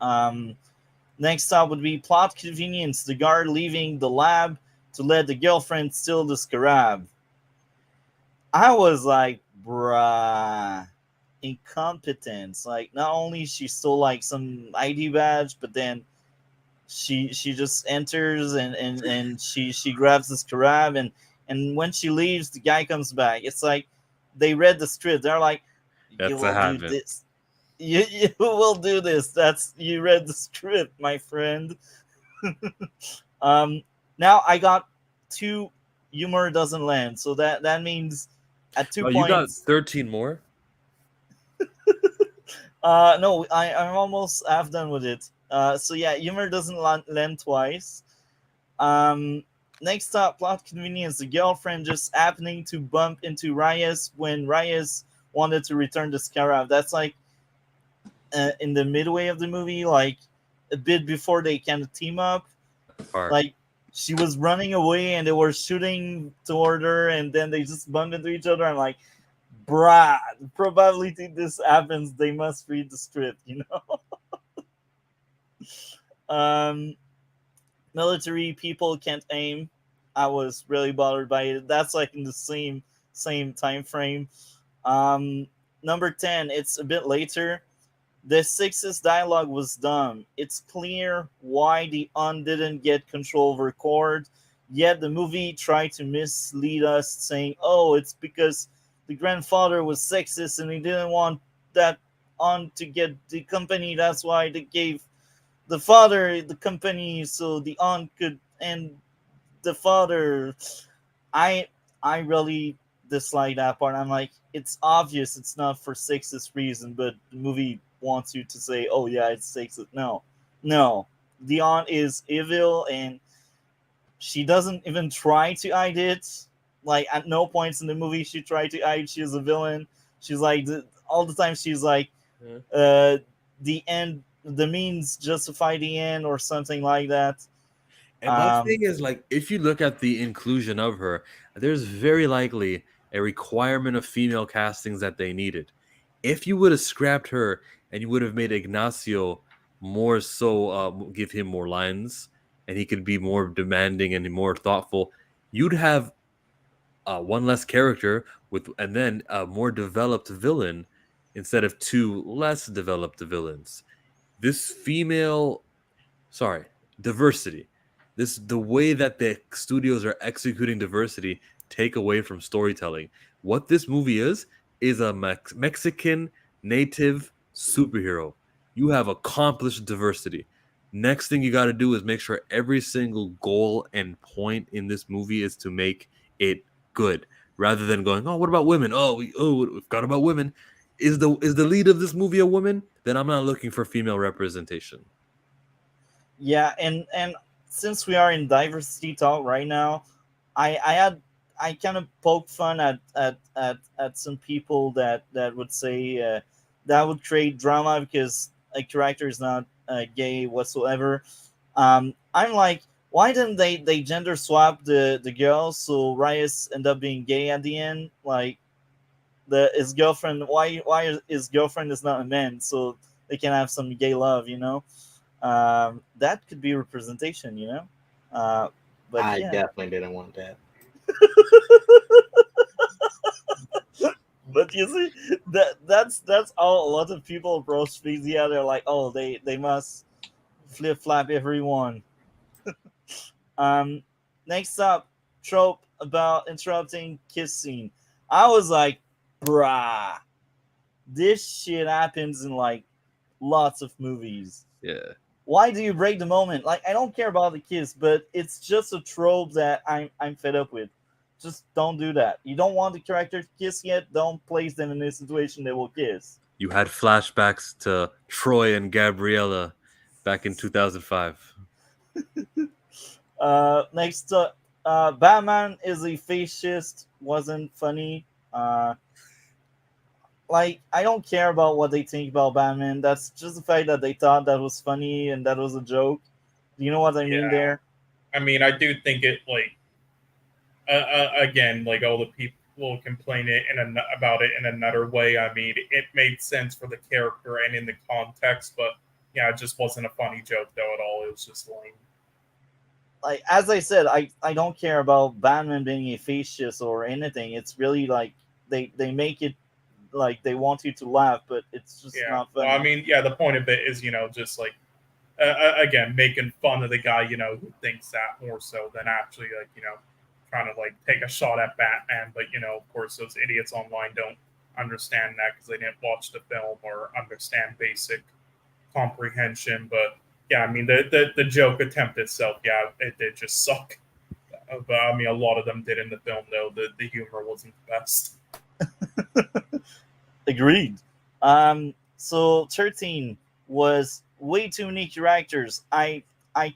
Um, Next up would be plot convenience. The guard leaving the lab to let the girlfriend steal the scarab. I was like, bruh, incompetence. Like, not only she stole like some ID badge, but then she just enters and she grabs the scarab and when she leaves, the guy comes back. It's like they read the script. They're like, you That's a will do habit. this. You will do this. That's you read the script, my friend. Um, now I got 2 humor doesn't land, so that means at 2 Oh, you got points. 13 more? No, I'm almost half done with it. So yeah, humor doesn't land twice. Um, Next up, plot convenience. The girlfriend just happening to bump into Reyes when Reyes wanted to return the Scarab. That's like in the midway of the movie, like a bit before they kind of team up. Part. Like she was running away and they were shooting toward her, and then they just bumped into each other. I'm like, bruh, the probability this happens, they must read the script, you know? Military people can't aim. I was really bothered by it. That's like in the same time frame. Number 10, it's a bit later. The six's dialogue was dumb. It's clear why the Un didn't get control over Cord, yet the movie tried to mislead us, saying, "Oh, it's because the grandfather was sexist and he didn't want that Un to get the company. That's why they gave the father the company so the Un could end the father." I I really dislike that part. I'm like, it's obvious it's not for sexist reason, but the movie wants you to say, "Oh yeah, it's sexist." No. The aunt is evil, and she doesn't even try to hide it. Like at no points in the movie she tried to hide she's a villain. She's like all the time. She's like, the end, the means justify the end, or something like that. And my thing is, like, if you look at the inclusion of her, there's very likely a requirement of female castings that they needed. If you would have scrapped her and you would have made Ignacio more so, give him more lines, and he could be more demanding and more thoughtful, you'd have one less character and then a more developed villain instead of two less developed villains. This diversity. The way that the studios are executing diversity take away from storytelling. What this movie is a Mexican native superhero. You have accomplished diversity. Next thing you got to do is make sure every single goal and point in this movie is to make it good, rather than going, "Oh, what about women? We forgot about women." Is the lead of this movie a woman? Then I'm not looking for female representation. Yeah, and since we are in diversity talk right now, I kind of poke fun at some people that would say that would create drama because a character is not gay whatsoever. I'm like, why didn't they gender swap the girls so Reyes end up being gay at the end? Like his girlfriend, why his girlfriend is not a man, so they can have some gay love, you know? That could be representation, you know. But I yeah. definitely didn't want that. But you see, that's how a lot of people approach things. Yeah, they're like, "Oh, they must flip flap everyone." Next up, trope about interrupting kiss scene. I was like, bruh, this shit happens in like lots of movies. Yeah. Why do you break the moment? Like, I don't care about the kiss, but it's just a trope that I'm fed up with. Just don't do that. You don't want the character to kiss yet, don't place them in a situation they will kiss. You had flashbacks to Troy and Gabriella back in 2005. Next up, Batman is a fascist. Wasn't funny. Like, I don't care about what they think about Batman. That's just the fact that they thought that was funny and that was a joke. Do you know what I mean there? I mean, I do think it, like, again, like, all the people complain about it in another way. I mean, it made sense for the character and in the context, but yeah, it just wasn't a funny joke though at all. It was just lame. Like, as I said, I don't care about Batman being a fascist or anything. It's really like they make it like they want you to laugh, but it's just not funny. Well, I mean, yeah, the point of it is, just like, again, making fun of the guy, who thinks that more so than actually, like, trying to, like, take a shot at Batman. But, of course, those idiots online don't understand that because they didn't watch the film or understand basic comprehension. But, yeah, I mean, the joke attempt itself, yeah, it did just suck. But, I mean, a lot of them did in the film, though. The humor wasn't the best. Agreed. So 13 was way too many characters. I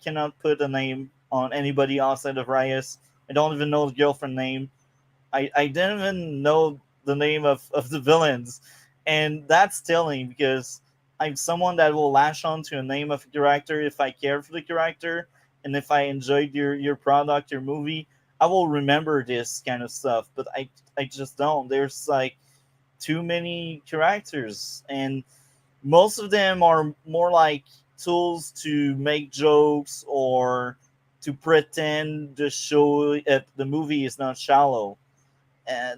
cannot put a name on anybody outside of Reyes. I don't even know the girlfriend name. I didn't even know the name of the villains. And that's telling because I'm someone that will lash on to a name of a character if I care for the character and if I enjoyed your product, your movie, I will remember this kind of stuff. But I just don't. There's like too many characters, and most of them are more like tools to make jokes or to pretend the show, the movie is not shallow.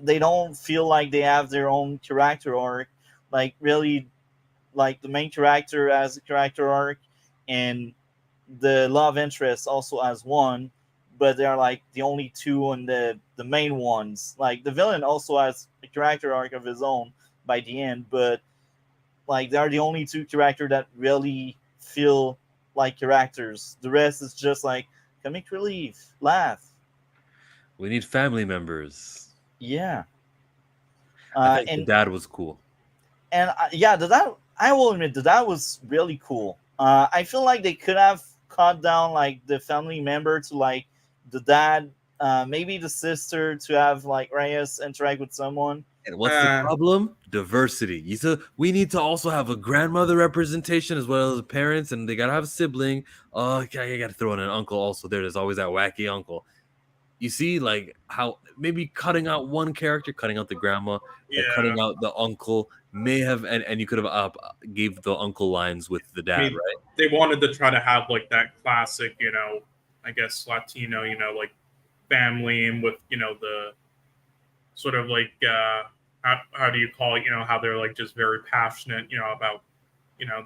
They don't feel like they have their own character arc, like really, like the main character has a character arc, and the love interest also has one, but they're like the only two and the main ones. Like the villain also has a character arc of his own by the end, but like they're the only two characters that really feel like characters. The rest is just like comic relief, laugh. We need family members. Yeah. I think the And dad was cool. yeah, that I will admit that was really cool. I feel like they could have cut down like the family member to like the dad, maybe the sister to have like Reyes interact with someone. And what's the problem? Diversity. We need to also have a grandmother representation as well as parents, and they gotta have a sibling. Oh, okay, I gotta throw in an uncle also. There's always that wacky uncle. You see, like how maybe cutting out one character, cutting out the grandma, Yeah. or cutting out the uncle may have, and you could have gave the uncle lines with the dad, I mean, right? They wanted to try to have like that classic, I guess Latino, like family, and with the sort of like how do you call it? How they're like just very passionate, about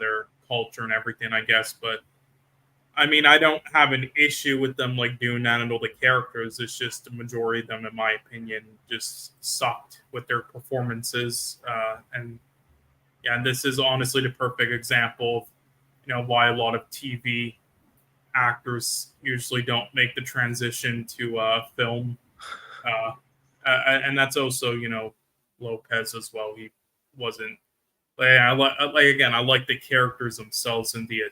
their culture and everything, I guess. But I mean, I don't have an issue with them like doing that and all the characters. It's just the majority of them, in my opinion, just sucked with their performances. And yeah, and this is honestly the perfect example of why a lot of TV actors usually don't make the transition to film. And that's also Lopez as well. He wasn't like again. I like the characters themselves and the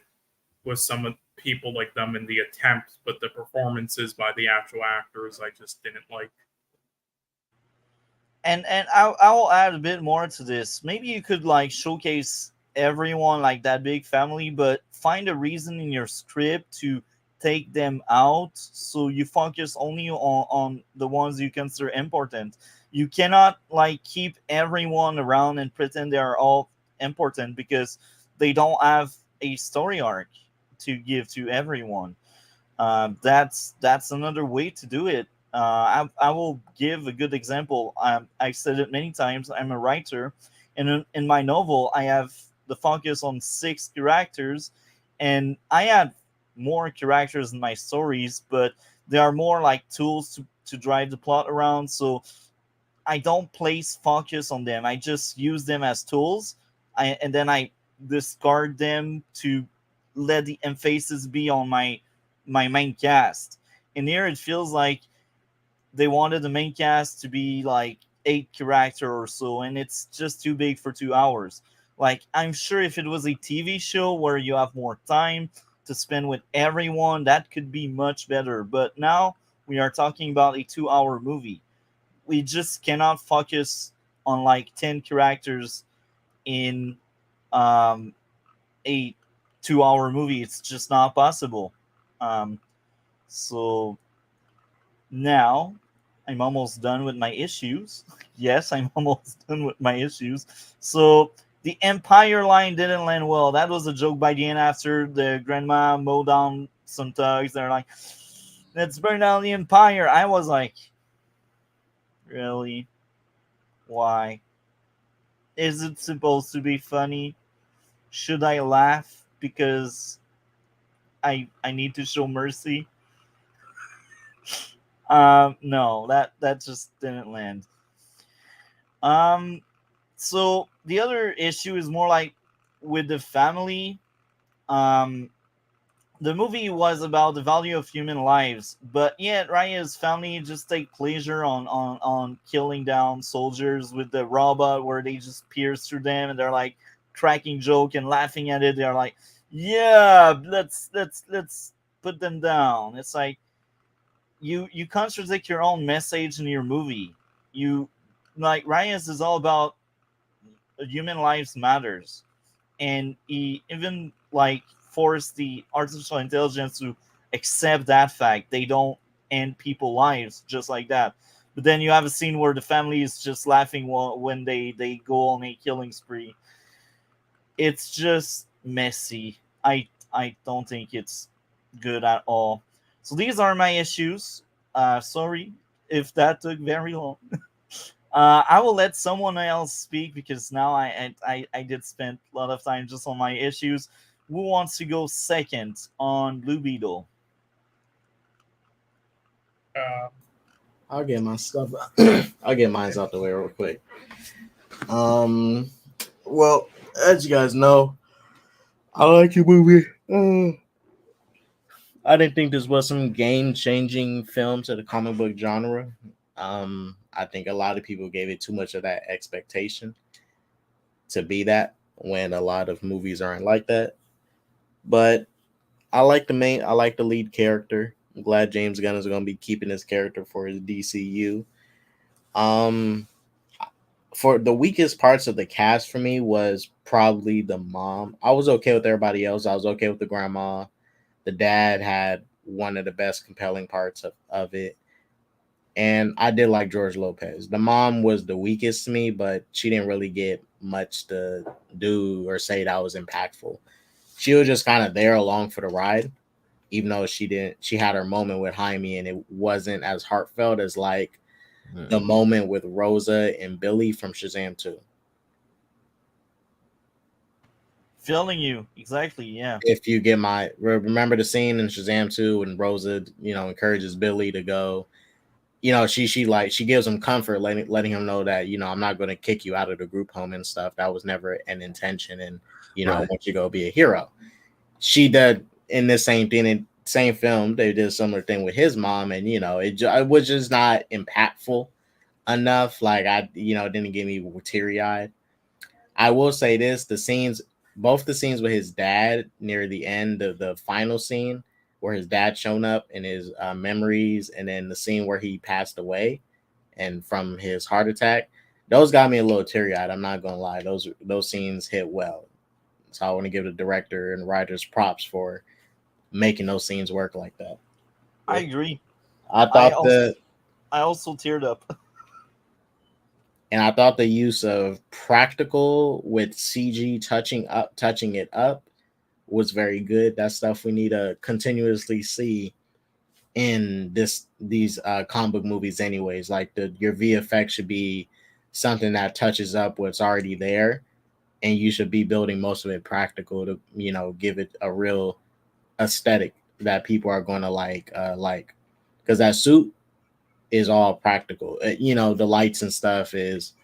with some of people like them in the attempt, but the performances by the actual actors I just didn't like. And I will add a bit more to this. Maybe you could like showcase everyone like that big family, but find a reason in your script to take them out so you focus only on the ones you consider important. You cannot like keep everyone around and pretend they are all important because they don't have a story arc to give to everyone. That's another way to do it. I will give a good example. I've said it many times. I'm a writer, and in my novel, I have the focus on 6 characters, and I have more characters in my stories, but they are more like tools to drive the plot around. So I don't place focus on them. I just use them as tools, and then I discard them to let the emphasis be on my main cast. And here it feels like they wanted the main cast to be like 8 character or so, and it's just too big for 2 hours. Like I'm sure if it was a TV show where you have more time to spend with everyone, that could be much better. But now we are talking about a 2-hour movie. We just cannot focus on like 10 characters in a 2-hour movie. It's just not possible. So now I'm almost done with my issues. Yes, I'm almost done with my issues. So the Empire line didn't land well. That was a joke by the end after the grandma mowed down some thugs. They're like, let's burn down the Empire. I was like, really? Why? Is it supposed to be funny? Should I laugh because I need to show mercy? No, that just didn't land. So the other issue is more like with the family. Um, the movie was about the value of human lives, but yet Raya's family just take pleasure on killing down soldiers with the robot where they just pierce through them and they're like cracking joke and laughing at it. They're like, yeah, let's put them down. It's like you contradict your own message in your movie. You like Ryan's is all about human lives matters, and he even like forced the artificial intelligence to accept that fact. They don't end people lives just like that. But then you have a scene where the family is just laughing when they go on a killing spree. It's just messy. I don't think it's good at all. So these are my issues. Sorry if that took very long. I will let someone else speak because now I did spend a lot of time just on my issues. Who wants to go second on Blue Beetle? Uh, I'll get my stuff. I'll get mine out the way real quick. Well, as you guys know, I like your movie. I didn't think this was some game-changing film to the comic book genre. I think a lot of people gave it too much of that expectation to be that when a lot of movies aren't like that. But I like the lead character. I'm glad James Gunn is going to be keeping his character for his DCU. For the weakest parts of the cast for me was probably the mom. I was okay with everybody else. I was okay with the grandma. The dad had one of the best compelling parts of it. And I did like George Lopez. The mom was the weakest to me, but she didn't really get much to do or say that was impactful. She was just kind of there along for the ride, even though she had her moment with Jaime and it wasn't as heartfelt as like the moment with Rosa and Billy from Shazam 2. Feeling you exactly, yeah. If you get remember the scene in Shazam 2 when Rosa, encourages Billy to go. She gives him comfort, letting him know that, I'm not going to kick you out of the group home and stuff. That was never an intention. And, I want you to go be a hero. She did in this same thing, in same film. They did a similar thing with his mom. And, it was just not impactful enough. Like it didn't get me teary eyed. I will say this, both the scenes with his dad near the end of the final scene, where his dad shown up in his memories, and then the scene where he passed away and from his heart attack, those got me a little teary-eyed. I'm not gonna lie, those scenes hit well. So I want to give the director and writers props for making those scenes work like that. I agree. I also teared up. And I thought the use of practical with CG touching it up was very good. That's stuff we need to continuously see in these comic book movies anyways. Like your VFX should be something that touches up what's already there, and you should be building most of it practical to give it a real aesthetic that people are going to like because that suit is all practical. The lights and stuff is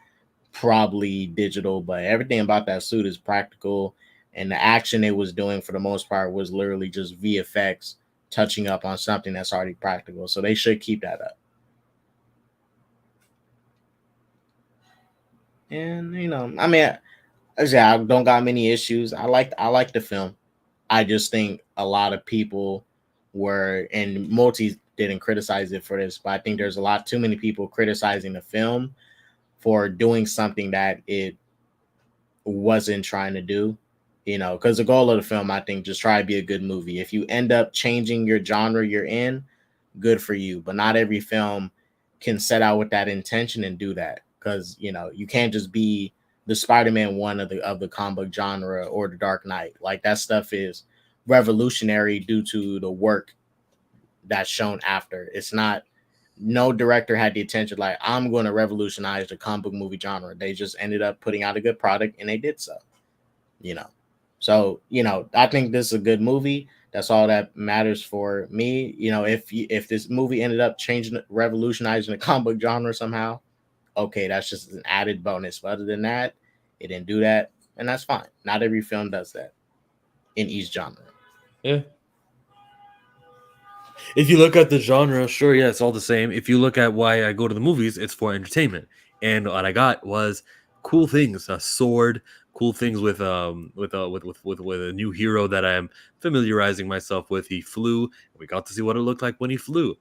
probably digital, but everything about that suit is practical. And the action it was doing for the most part was literally just VFX touching up on something that's already practical. So they should keep that up. And I don't got many issues. I like the film. I just think a lot of people and multi didn't criticize it for this, but I think there's a lot too many people criticizing the film for doing something that it wasn't trying to do. Because the goal of the film, I think, just try to be a good movie. If you end up changing your genre you're in, good for you. But not every film can set out with that intention and do that. Because, you can't just be the Spider-Man one of the comic book genre or the Dark Knight. Like, that stuff is revolutionary due to the work that's shown after. It's not, no director had the intention, like, I'm going to revolutionize the comic book movie genre. They just ended up putting out a good product, and they did so. So, I think this is a good movie. That's all that matters for me. If this movie ended up revolutionizing the comic book genre somehow, okay, that's just an added bonus. But other than that, it didn't do that, and that's fine. Not every film does that in each genre. Yeah. If you look at the genre, sure, yeah, it's all the same. If you look at why I go to the movies, it's for entertainment. And what I got was cool things, a sword, cool things with a new hero that I am familiarizing myself with. He flew, and we got to see what it looked like when he flew.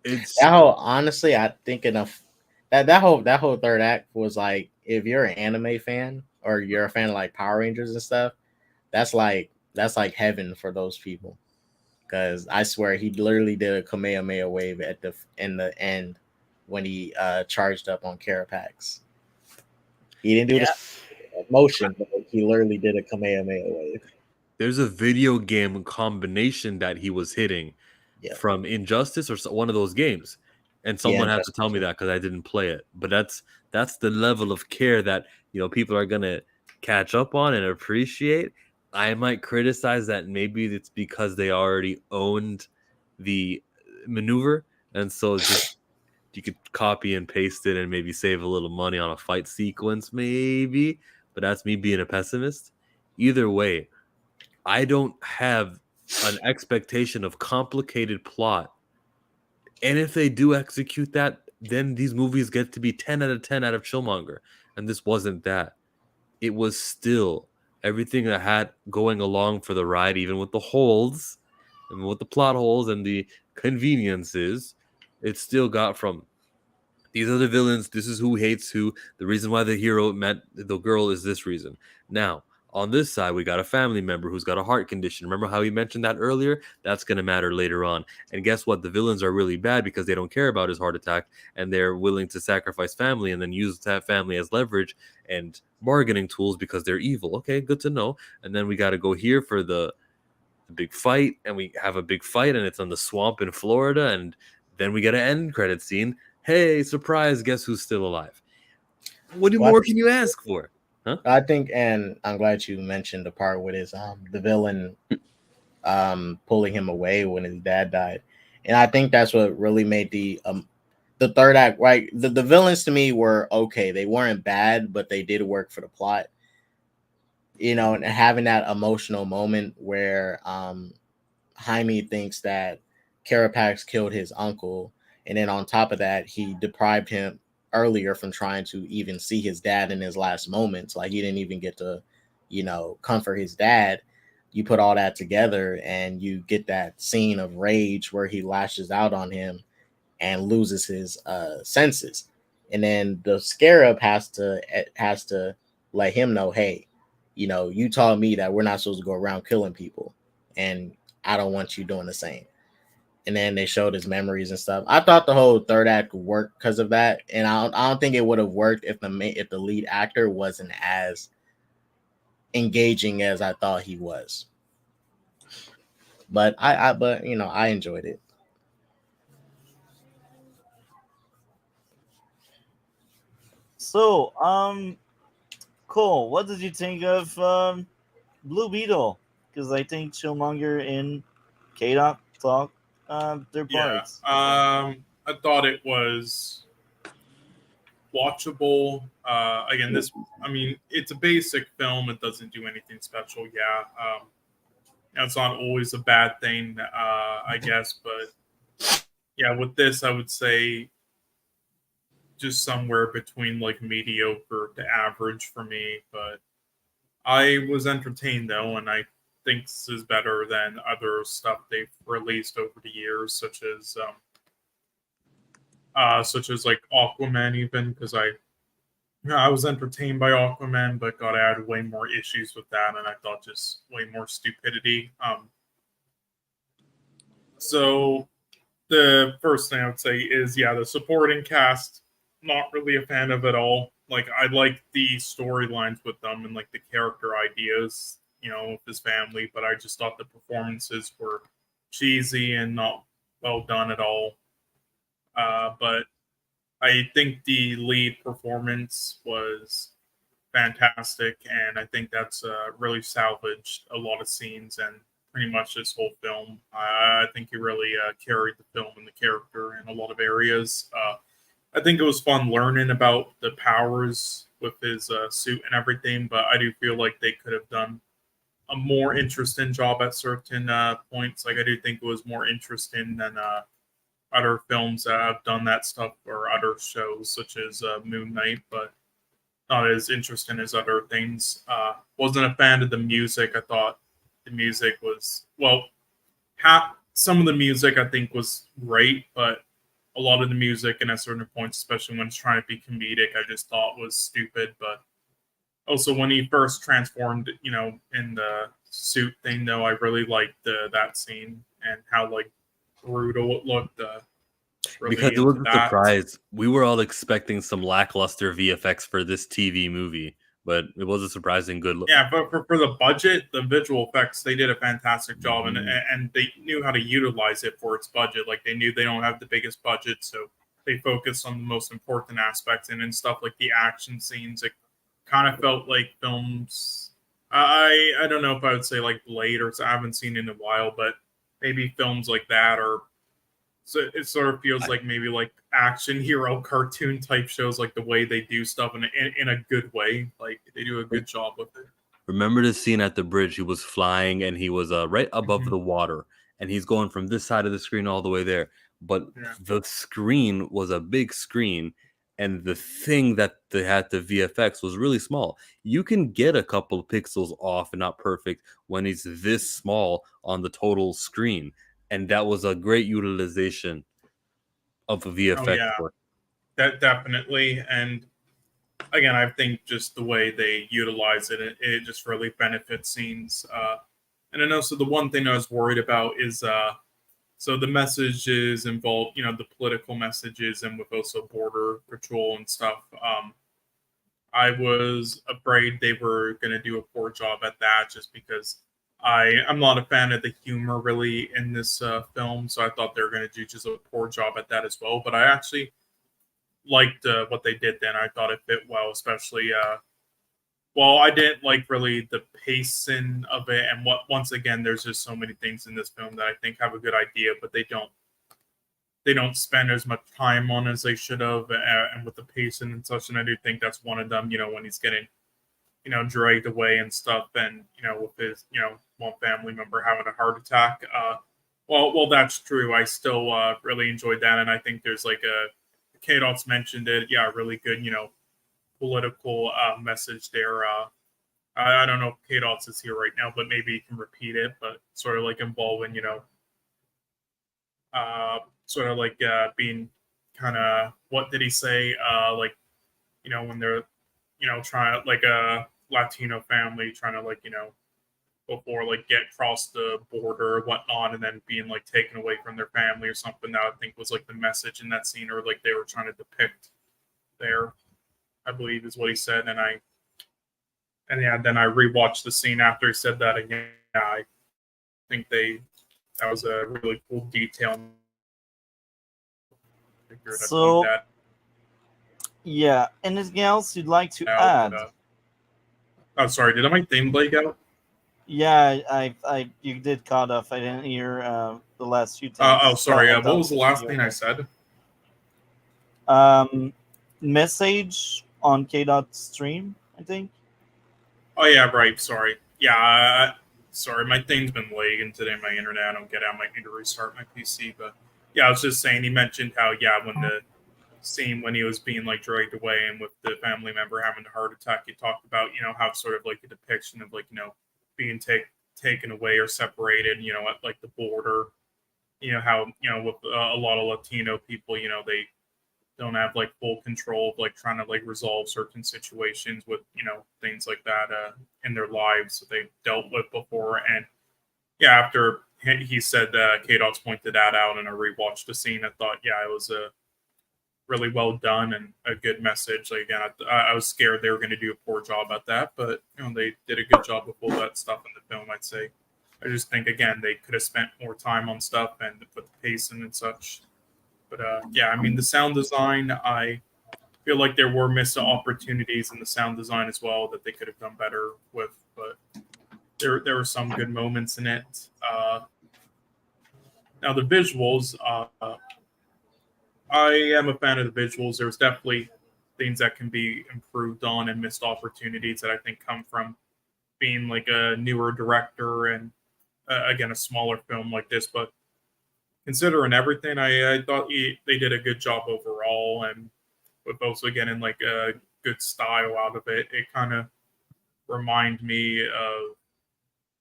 It's That whole honestly, I think enough that whole third act was like, if you're an anime fan or you're a fan of like Power Rangers and stuff, that's like heaven for those people. Because I swear he literally did a Kamehameha wave in the end when he charged up on Carapax. He didn't do Yeah. the motion, but he literally did a Kamehameha wave. there's a video game combination that he was hitting Yeah. from Injustice or one of those games, and someone had to tell me that because I didn't play it. But that's the level of care that people are gonna catch up on and appreciate. I might criticize that maybe it's because they already owned the maneuver, and so just you could copy and paste it and maybe save a little money on a fight sequence, maybe. But that's me being a pessimist. Either way, I don't have an expectation of complicated plot. And if they do execute that, then these movies get to be 10 out of 10 out of Chillmonger. And this wasn't that. It was still everything that had going along for the ride, even with the holes and with the plot holes and the conveniences. It still got from these are the villains. This is who hates who. The reason why the hero met the girl is this reason. Now, on this side, we got a family member who's got a heart condition. Remember how he mentioned that earlier? That's going to matter later on. And guess what? The villains are really bad because they don't care about his heart attack and they're willing to sacrifice family and then use that family as leverage and bargaining tools because they're evil. Okay, good to know. And then we got to go here for the big fight, and we have a big fight, and it's on the swamp in Florida, and then we get an end credit scene. Hey, surprise, guess who's still alive? What more can you ask for? Huh? I think, and I'm glad you mentioned the part with his the villain pulling him away when his dad died. And I think that's what really made the third act right. The villains to me were okay. They weren't bad, but they did work for the plot. And having that emotional moment where Jaime thinks that Carapax killed his uncle, and then on top of that, he deprived him earlier from trying to even see his dad in his last moments. Like he didn't even get to, comfort his dad. You put all that together and you get that scene of rage where he lashes out on him and loses his senses. And then the Scarab has to let him know, hey, you told me that we're not supposed to go around killing people, and I don't want you doing the same. And then they showed his memories and stuff. I thought the whole third act would work because of that, and I don't think it would have worked if the lead actor wasn't as engaging as I thought he was. But I enjoyed it. So, Cole, what did you think of Blue Beetle? Because I think Chillmonger and Kdot talk their parts. I thought it was watchable. Again, it's a basic film. It doesn't do anything special. That's not always a bad thing, I guess. But yeah, with this, I would say just somewhere between like mediocre to average for me. But I was entertained though, and I think this is better than other stuff they've released over the years, such as like Aquaman, even because I was entertained by Aquaman, but got added way more issues with that, and I thought just way more stupidity. So the first thing I would say is, the supporting cast, not really a fan of at all. Like, I like the storylines with them and like the character ideas, with his family, but I just thought the performances were cheesy and not well done at all. But I think the lead performance was fantastic, and I think that's really salvaged a lot of scenes and pretty much this whole film. I think he really carried the film and the character in a lot of areas. I think it was fun learning about the powers with his suit and everything, but I do feel like they could have done a more interesting job at certain points. Like, I do think it was more interesting than other films that have done that stuff or other shows such as Moon Knight. But not as interesting as other things. Wasn't a fan of the music. I thought the music was, well, some of the music I think was great, but a lot of the music and at certain points, especially when it's trying to be comedic, I just thought was stupid. But also when he first transformed, in the suit thing, though, I really liked that scene and how like brutal it looked. Because Really it was into a that. surprise. We were all expecting some lackluster VFX for this TV movie, but it was a surprising good look. Yeah, but for the budget, the visual effects, they did a fantastic job, Mhm. and they knew how to utilize it for its budget. Like they knew they don't have the biggest budget, so they focused on the most important aspects, and in stuff like the action scenes, it kind of felt like films. I don't know if I would say like Blade, or I haven't seen it in a while, but maybe films like that, or so it sort of feels like maybe like action hero cartoon type shows, like the way they do stuff in a good way. Like they do a good job with it. Remember the scene at the bridge? He was flying and he was right above Mhm. the water, and he's going from this side of the screen all the way there. But Yeah. the screen was a big screen, and the thing that they had the VFX was really small. You can get a couple of pixels off and not perfect when he's this small on the total screen, and that was a great utilization of the Oh VFX yeah, work. that definitely. And again, I think just the way they utilize it just really benefits scenes. And then also the one thing I was worried about is so the messages involved, the political messages, and with also border patrol and stuff. I was afraid they were going to do a poor job at that, just because I'm not a fan of the humor really in this film, so I thought they were going to do just a poor job at that as well. But I actually liked what they did then. I thought it fit well, especially. Well, I didn't like really the pacing of it, and once again, there's just so many things in this film that I think have a good idea, but they don't spend as much time on as they should have, and with the pacing and such. And I do think that's one of them. When he's getting dragged away and stuff, and with his one family member having a heart attack. Well, that's true. I still really enjoyed that, and I think there's like a Kdot's mentioned it. Yeah, really good. Political message there. I don't know if Kdot's is here right now, but maybe he can repeat it. But sort of like involving sort of like being kind of, what did he say? Like when they're trying, like a Latino family trying to, like before like get across the border or whatnot, and then being like taken away from their family or something. That I think was like the message in that scene, or like they were trying to depict there, I believe is what he said. And yeah, then I rewatched the scene after he said that again. Yeah, I think that was a really cool detail. So, yeah, anything else you'd like to add? Oh, sorry, did my thing break out? Yeah, you did cut off. I didn't hear the last few things. Oh, sorry. But What was the last thing I said? Message on Kdot stream, I think. Oh yeah, right. Sorry. Yeah, sorry. My thing's been lagging today. My internet. I don't get it. I might need to restart my PC. But yeah, I was just saying. He mentioned how when the scene when he was being like dragged away and with the family member having a heart attack, he talked about how sort of like a depiction of like being taken away or separated. At like the border. How with a lot of Latino people, they don't have like full control of like trying to like resolve certain situations with things like that in their lives that they've dealt with before. And yeah, after he said Kdot's pointed that out, and I rewatched the scene, I thought it was a really well done and a good message. Like again, I was scared they were going to do a poor job at that, but they did a good job with all that stuff in the film, I'd say. I just think again they could have spent more time on stuff and with the pacing and such. But yeah, I mean, the sound design, I feel like there were missed opportunities in the sound design as well that they could have done better with. But there were some good moments in it. Now, the visuals, I am a fan of the visuals. There's definitely things that can be improved on and missed opportunities that I think come from being like a newer director and, again, a smaller film like this. But considering everything, I thought they did a good job overall, and with also getting like a good style out of it. It kind of remind me of.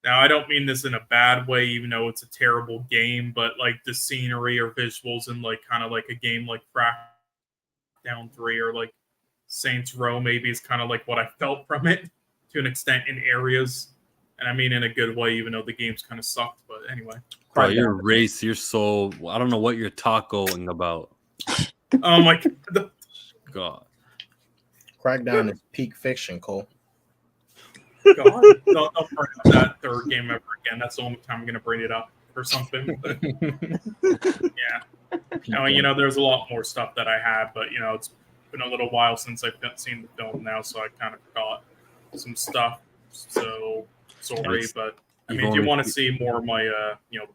Now, I don't mean this in a bad way, even though it's a terrible game, but like the scenery or visuals in like kind of like a game like Crackdown 3 or like Saints Row maybe is kind of like what I felt from it to an extent in areas. And I mean in a good way, even though the game's kind of sucked. But anyway. Bro, you're race. You're so. I don't know what you're tacoing about. Oh my God. Crackdown is peak fiction, Cole. God. Don't bring up that third game ever again. That's the only time I'm going to bring it up or something. But, yeah. I mean, there's a lot more stuff that I had, but, it's been a little while since I've seen the film now, so I kind of forgot some stuff. So, sorry, but, I mean, if you want to see more of my,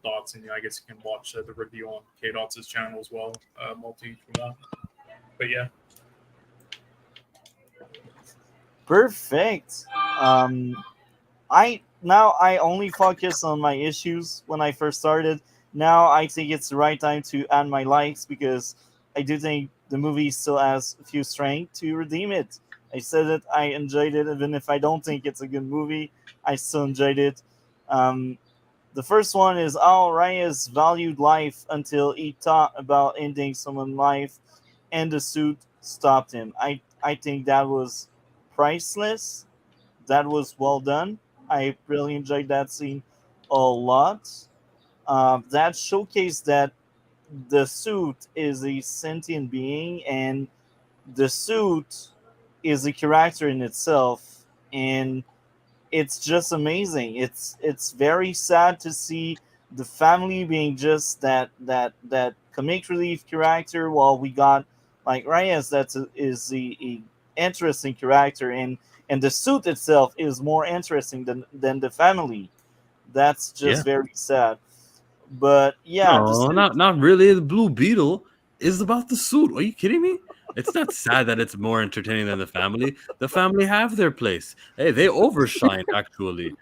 thoughts, and I guess you can watch the review on Kdot's channel as well, multi from that. But, yeah. Perfect. I only focus on my issues when I first started. Now I think it's the right time to add my likes because I do think the movie still has a few strengths to redeem it. I said it, I enjoyed it, even if I don't think it's a good movie, I still enjoyed it. The first one is Reyes valued life until he thought about ending someone's life, and the suit stopped him. I think that was priceless. That was well done. I really enjoyed that scene a lot. That showcased that the suit is a sentient being, and the suit is a character in itself, and it's just amazing. It's very sad to see the family being just that comic relief character, while we got like Reyes is the interesting character, and the suit itself is more interesting than the family. That's just very sad. But yeah, no, not really. The Blue Beetle is about the suit. Are you kidding me? It's not sad that it's more entertaining than the family. The family have their place. Hey, they overshine actually.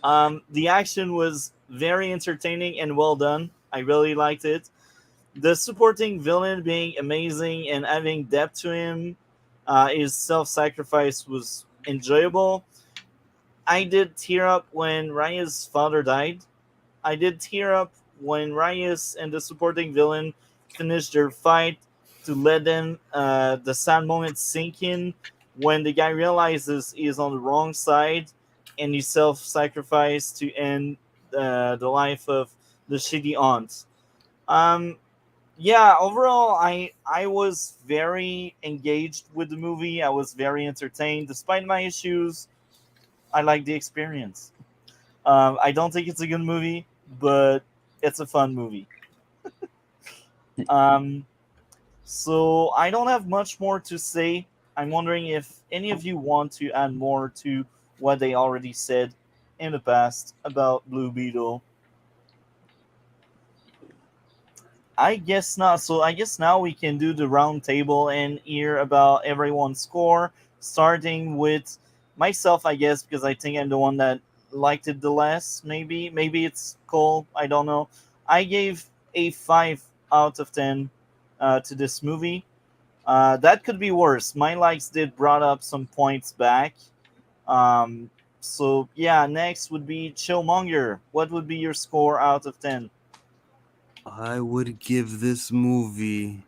The action was very entertaining and well done. I really liked it. The supporting villain being amazing and having depth to him, his self-sacrifice was enjoyable. I did tear up when Reyes' father died. I did tear up when Reyes and the supporting villain finished their fight to let them the sad moment sink in when the guy realizes he is on the wrong side and he self-sacrificed to end the life of the shitty aunt. Yeah, overall, I was very engaged with the movie. I was very entertained. Despite my issues, I like the experience. I don't think it's a good movie, but it's a fun movie. So I don't have much more to say. I'm wondering if any of you want to add more to what they already said in the past about Blue Beetle. I guess not. So I guess now we can do the round table and hear about everyone's score, starting with myself, I guess, because I think I'm the one that liked it the less. Maybe it's Cole. I don't know. I gave a 5 out of 10 to this movie. That could be worse. My likes did brought up some points back. So yeah, next would be Chillmonger. What would be your score out of 10? I would give this movie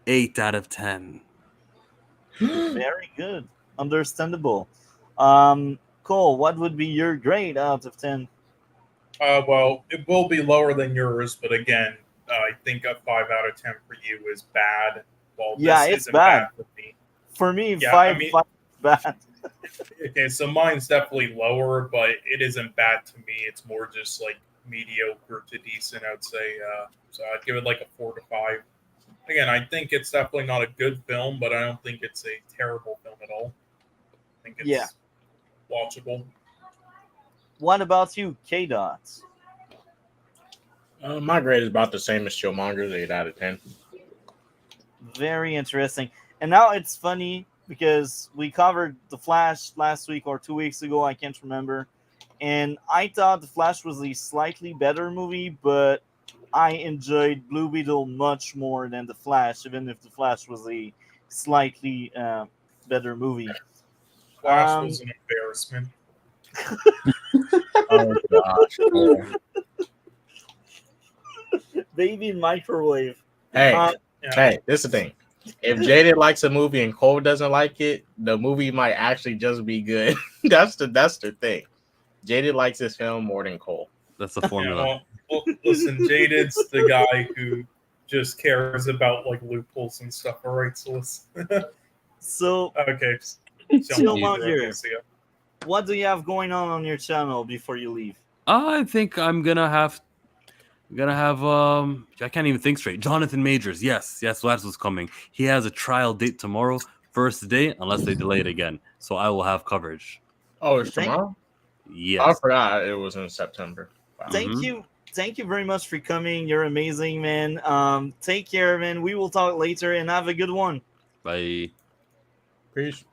8 out of 10. Very good. Understandable. Cole, what would be your grade out of 10? Well, it will be lower than yours, but again, I think a 5 out of 10 for you is bad. Well, Yeah, this it's isn't bad. for me. For me, Yeah, 5 I mean- is bad. Okay, so mine's definitely lower, but it isn't bad to me. It's more just like mediocre to decent, I would say. So I'd give it like a 4 to 5. Again, I think it's definitely not a good film, but I don't think it's a terrible film at all. I think it's watchable. What about you, Kdot? My grade is about the same as Chillmonger's, 8 out of 10. Very interesting. And now it's funny because we covered The Flash last week or 2 weeks ago, I can't remember. And I thought The Flash was a slightly better movie, but I enjoyed Blue Beetle much more than The Flash, even if The Flash was a slightly better movie. Flash was an embarrassment. Oh gosh. Cole. Baby microwave. Hey, Uh, Yeah. hey, this is the thing. If Jaden likes a movie and Cole doesn't like it, the movie might actually just be good. that's the thing. Jaden likes this film more than Cole. That's the Yeah, formula. well, listen, Jaded's the guy who just cares about like loopholes and stuff. All right, so let's. so, Okay. Chillmonger, what do you have going on your channel before you leave? I think I'm gonna have I can't even think straight. Jonathan Majors, yes, that's what's coming. He has a trial date tomorrow, first day, unless they delay it again. So I will have coverage. Oh, it's Thank- tomorrow? I Yes. forgot it was in September. Wow. Thank you very much for coming. You're amazing, man. Take care, man. We will talk later and have a good one. Bye. Peace.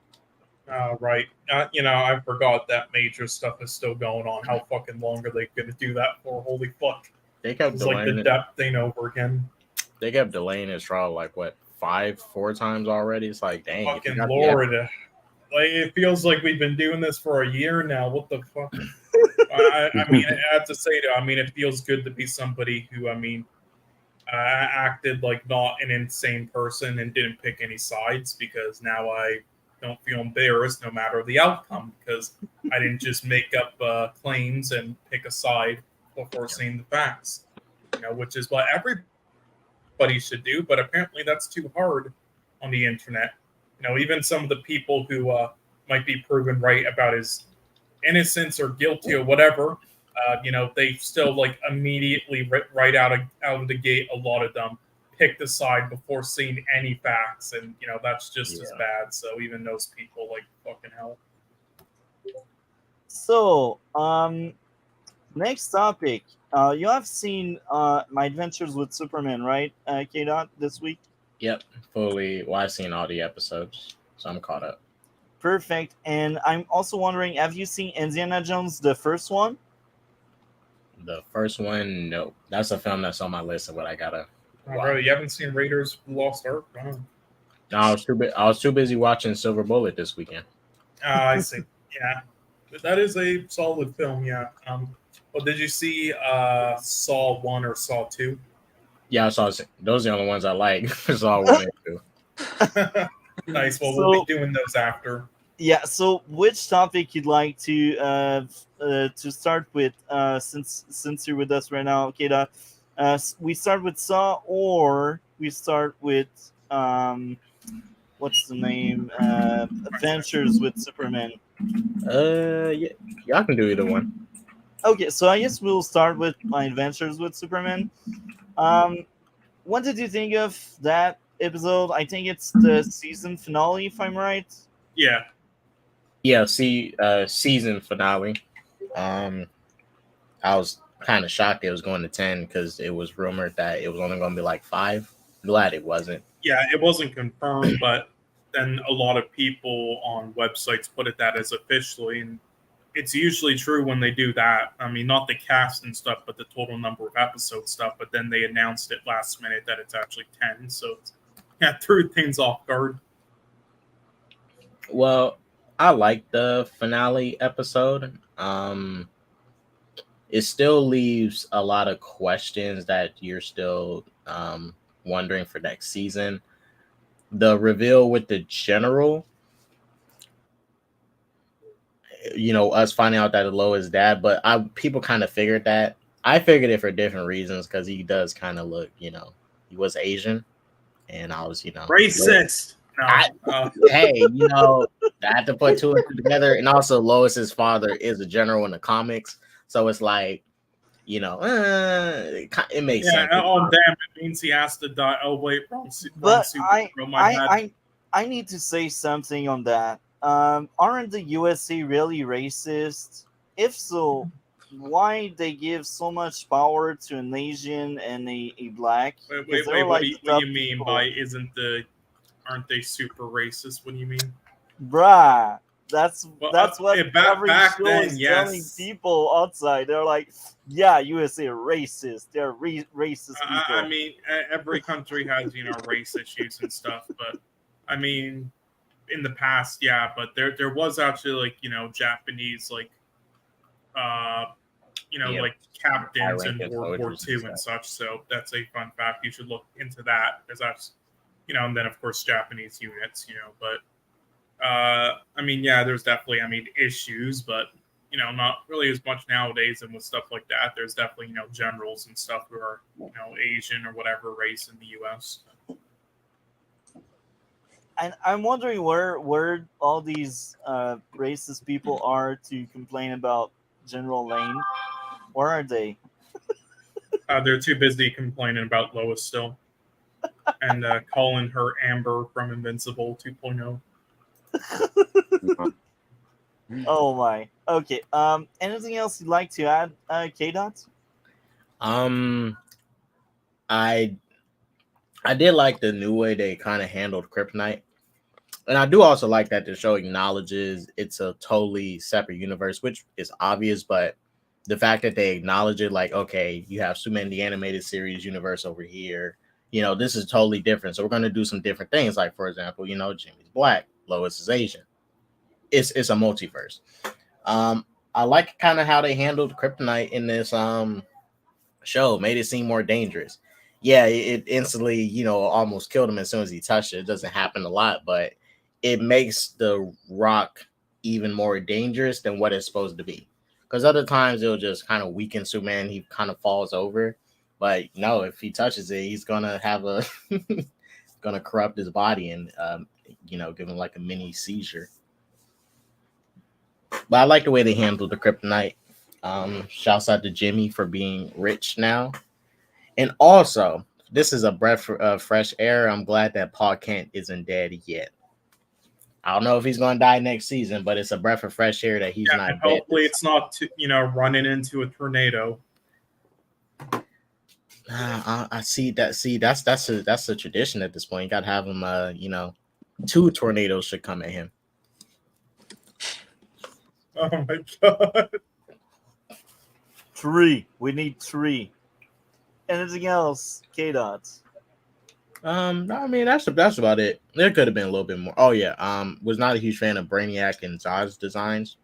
Right. I forgot that major stuff is still going on. How fucking long are they going to do that for? Holy fuck. They kept It's like delaying the it. depth thing over again. They kept delaying his trial like what, 4 times already? It's like, dang. if you Fucking got the Lord. Like, it feels like we've been doing this for a year now. What the fuck? I mean, I have to say, though, I mean, it feels good to be somebody who, acted like not an insane person and didn't pick any sides, because now I don't feel embarrassed no matter the outcome, because I didn't just make up claims and pick a side before seeing the facts, which is what everybody should do. But apparently that's too hard on the internet. Even some of the people who might be proven right about his innocence or guilty or whatever, they still like immediately right out of the gate. A lot of them pick the side before seeing any facts, and that's just as bad. So even those people, like, fucking hell. So, next topic. You have seen My Adventures with Superman, right, Kdot, this week? Yep, fully. Well, I've seen all the episodes, so I'm caught up. Perfect. And I'm also wondering, have you seen Indiana Jones, the first one? The first one, no. That's a film that's on my list of what I gotta watch. Bro, you haven't seen Raiders of the Lost Ark? Oh. No, I was too busy watching Silver Bullet this weekend. I see. Yeah, but that is a solid film. Yeah. Well, did you see Saw 1 or Saw 2? Yeah, I saw those are the only ones I like. Saw 1 and 2. Nice. Well, we'll be doing those after. Yeah. So, which topic you'd like to start with? Since you're with us right now, Kdot, we start with Saw, or we start with what's the name? Adventures with Superman. Yeah, y'all can do either one. Okay, so I guess we'll start with My Adventures with Superman. What did you think of that episode? I think it's the season finale, if I'm right. Yeah. Yeah, season finale. I was kind of shocked it was going to 10 because it was rumored that it was only going to be like 5. Glad it wasn't. Yeah, it wasn't confirmed, but then a lot of people on websites put it that as officially, and it's usually true when they do that. I mean, not the cast and stuff, but the total number of episode stuff. But then they announced it last minute that it's actually 10, so it threw things off guard. Well, I like the finale episode. It still leaves a lot of questions that you're still wondering for next season. The reveal with the general, us finding out that Alo is dad, but people kind of figured that. I figured it for different reasons because he does kind of look, he was Asian, and I was, Racist. Hey, I had to put 2 and 2 together, and also Lois's father is a general in the comics, so it's like, it makes sense. Oh damn! It means he has to die. Oh wait, wrong But Supergirl, my bad. I need to say something on that. Aren't the USA really racist? If so, why they give so much power to an Asian and a black? Wait, what do you mean by aren't they super racist? What do you mean? Bruh, That's Well, that's what every back show then, is telling yes. people outside. They're like, yeah, USA racist. They're racist people. I mean, every country has race issues and stuff, but I mean, in the past, yeah, but there was actually like Japanese like uh Yeah, like captains in high-ranking World War soldiers and II and stuff. such. So that's a fun fact. You should look into that because that's and then of course Japanese units, but I mean, yeah, there's definitely issues, but not really as much nowadays. And with stuff like that, there's definitely generals and stuff who are Asian or whatever race in the U.S. And I'm wondering where all these racist people are to complain about General Lane. Where are they? They're too busy complaining about Lois still and calling her Amber from Invincible 2.0. Oh my. Okay. Anything else you'd like to add, Kdot? I I did like the new way they kind of handled Kryptonite. And I do also like that the show acknowledges it's a totally separate universe, which is obvious, but the fact that they acknowledge it, like, okay, you have Superman the animated series universe over here, this is totally different. So we're going to do some different things. Like, for example, Jimmy's black, Lois is Asian. It's a multiverse. I like kind of how they handled Kryptonite in this show, made it seem more dangerous. Yeah, it instantly, almost killed him as soon as he touched it. It doesn't happen a lot, but it makes the rock even more dangerous than what it's supposed to be. Because other times it'll just kind of weaken Superman. He kind of falls over. But no, if he touches it, he's gonna have a gonna corrupt his body and give him like a mini seizure. But I like the way they handled the Kryptonite. Shouts out to Jimmy for being rich now. And also, this is a breath of fresh air. I'm glad that Paul Kent isn't dead yet. I don't know if he's going to die next season, but it's a breath of fresh air that he's not and dead. hopefully it's not running into a tornado. I see that. See, that's a tradition at this point. You got to have him. 2 tornadoes should come at him. Oh my god. 3. We need 3. Anything else, Kdot? I mean that's about it. There could have been a little bit more. Oh yeah. Was not a huge fan of Brainiac and Zod's designs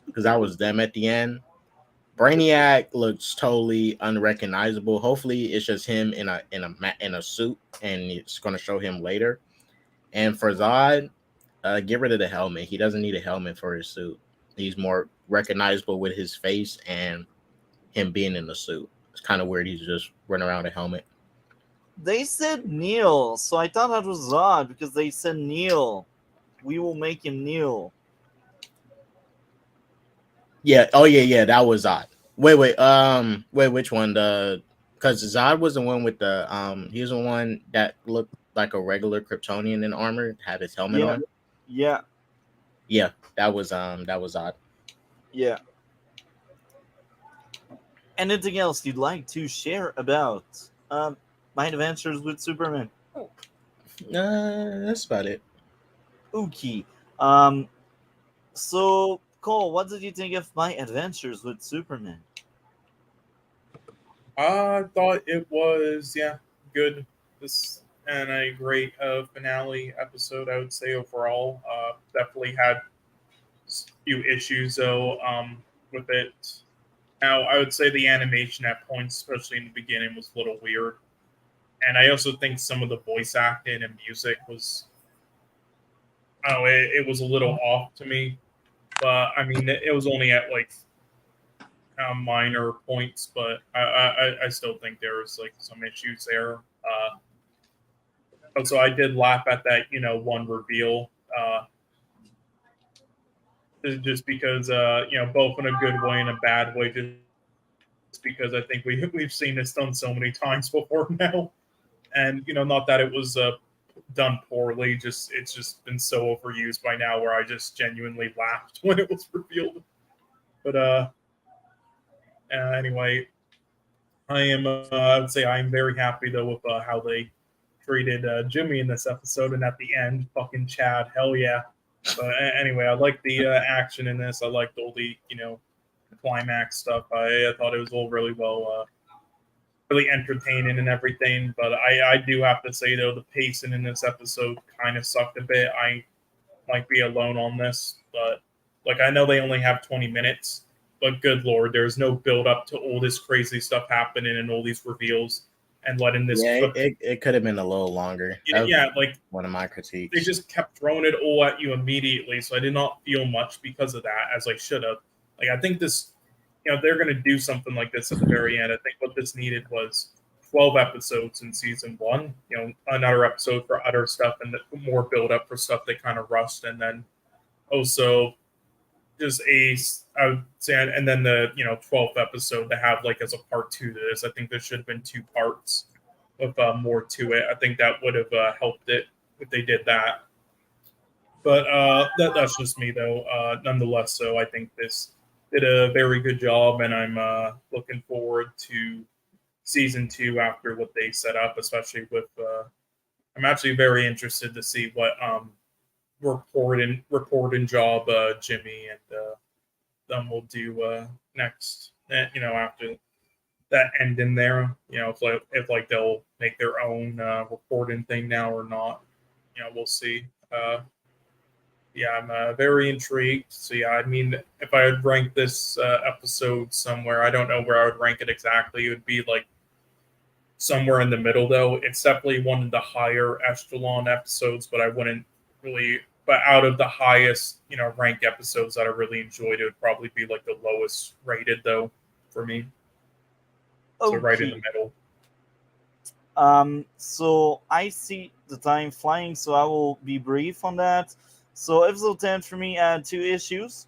because that was them at the end. Brainiac looks totally unrecognizable. Hopefully, it's just him in a suit, and it's going to show him later. And for Zod, get rid of the helmet. He doesn't need a helmet for his suit. He's more recognizable with his face and him being in the suit. It's kind of weird. He's just running around with a helmet. They said Neil, so I thought that was odd because they said Neil. We will make him Neil. Yeah. Oh yeah. That was Zod. Wait. Which one? Because Zod was the one with the he was the one that looked like a regular Kryptonian in armor, had his helmet on. Yeah. Yeah. That was Zod. Yeah. Anything else you'd like to share about my adventures with Superman? That's about it. Okay. So Cole, what did you think of my adventures with Superman? I thought it was good. This and a great finale episode, I would say overall. Definitely had a few issues though with it. Now I would say the animation at points, especially in the beginning, was a little weird. And I also think some of the voice acting and music was it was a little off to me. But I mean it was only at like minor points, but I still think there was like some issues there. So I did laugh at that, one reveal, just because, both in a good way and a bad way, just because I think we've seen this done so many times before now, and not that it was done poorly, it's just been so overused by now where I just genuinely laughed when it was revealed. But anyway, I would say I am very happy though with how they treated Jimmy in this episode, and at the end, fucking Chad, hell yeah. But anyway, I like the action in this. I liked all the climax stuff. I thought it was all really well, really entertaining and everything. But I do have to say though, the pacing in this episode kind of sucked a bit. I might be alone on this, but like I know they only have 20 minutes, but good lord, there's no build up to all this crazy stuff happening and all these reveals and letting this. Yeah, it could have been a little longer. Yeah, like one of my critiques. They just kept throwing it all at you immediately, so I did not feel much because of that, as I should have. Like I think this, they're going to do something like this at the very end. I think what this needed was 12 episodes in season 1. Another episode for other stuff and more build up for stuff they kind of rushed, and then also just I would say, and then the 12th episode to have like as a part 2 to this. I think there should have been 2 parts with more to it. I think that would have helped it if they did that. But that's just me though. Nonetheless, so I think this did a very good job, and I'm looking forward to season 2 after what they set up, especially with. I'm actually very interested to see what reporting job Jimmy and them will do next. After that end in there, if they'll make their own reporting thing now or not. We'll see. I'm very intrigued. So yeah, I mean, if I would rank this episode somewhere, I don't know where I would rank it exactly. It would be like somewhere in the middle, though. It's definitely one of the higher echelon episodes, but I wouldn't really. But out of the highest, rank episodes that I really enjoyed, it would probably be like the lowest rated, though, for me. So right in the middle. So I see the time flying, so I will be brief on that. So episode 10 for me had 2 issues.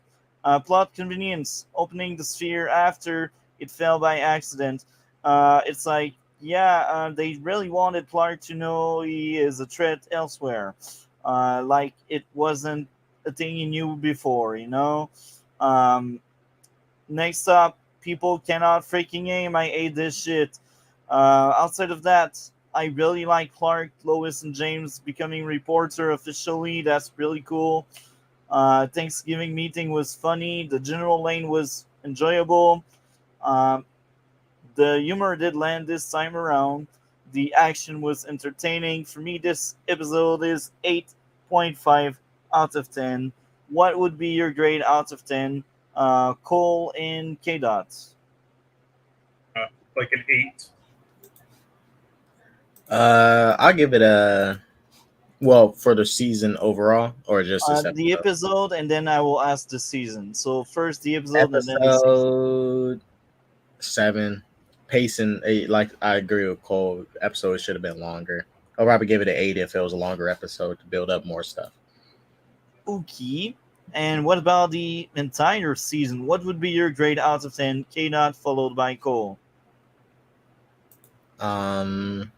Plot convenience, opening the sphere after it fell by accident. It's like, they really wanted Clark to know he is a threat elsewhere. Like it wasn't a thing he knew before, Next up, people cannot freaking aim. I hate this shit. Outside of that, I really like Clark, Lois, and James becoming reporter officially. That's really cool. Thanksgiving meeting was funny. The general lane was enjoyable. The humor did land this time around. The action was entertaining. For me, this episode is 8.5 out of 10. What would be your grade out of 10? Cole and Kdot. Like an 8. I'll give it for the season overall, or just this episode? The episode, and then I will ask the season. So first the episode, and then the episode 7. Pacing, like I agree with Cole. Episode should have been longer. I'll probably give it an 8 if it was a longer episode to build up more stuff. Okay. And what about the entire season? What would be your grade out of 10? Kdot followed by Cole. 9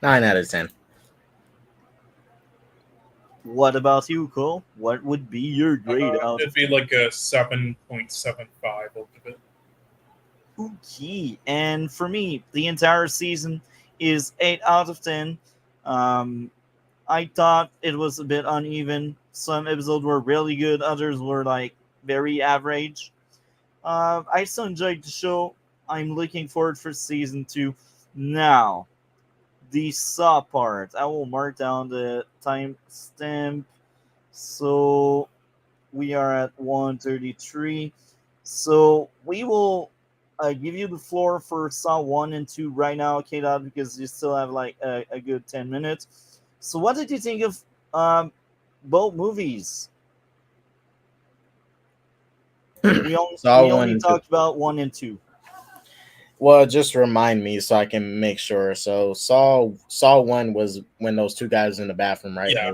out of 10. What about you, Cole? What would be your grade out? It'd be like a 7.75. I'll give it. Okay. And for me, the entire season is 8 out of 10. I thought it was a bit uneven. Some episodes were really good, others were like very average. I still enjoyed the show. I'm looking forward for season 2. Now, the SAW part. I will mark down the timestamp. So we are at 1:33. So we will give you the floor for SAW 1 and 2 right now, Kdot, because you still have like a good 10 minutes. So what did you think of both movies? We only talked about 1 and 2. Well, just remind me so I can make sure. So SAW 1 was when those 2 guys in the bathroom, right? Yeah.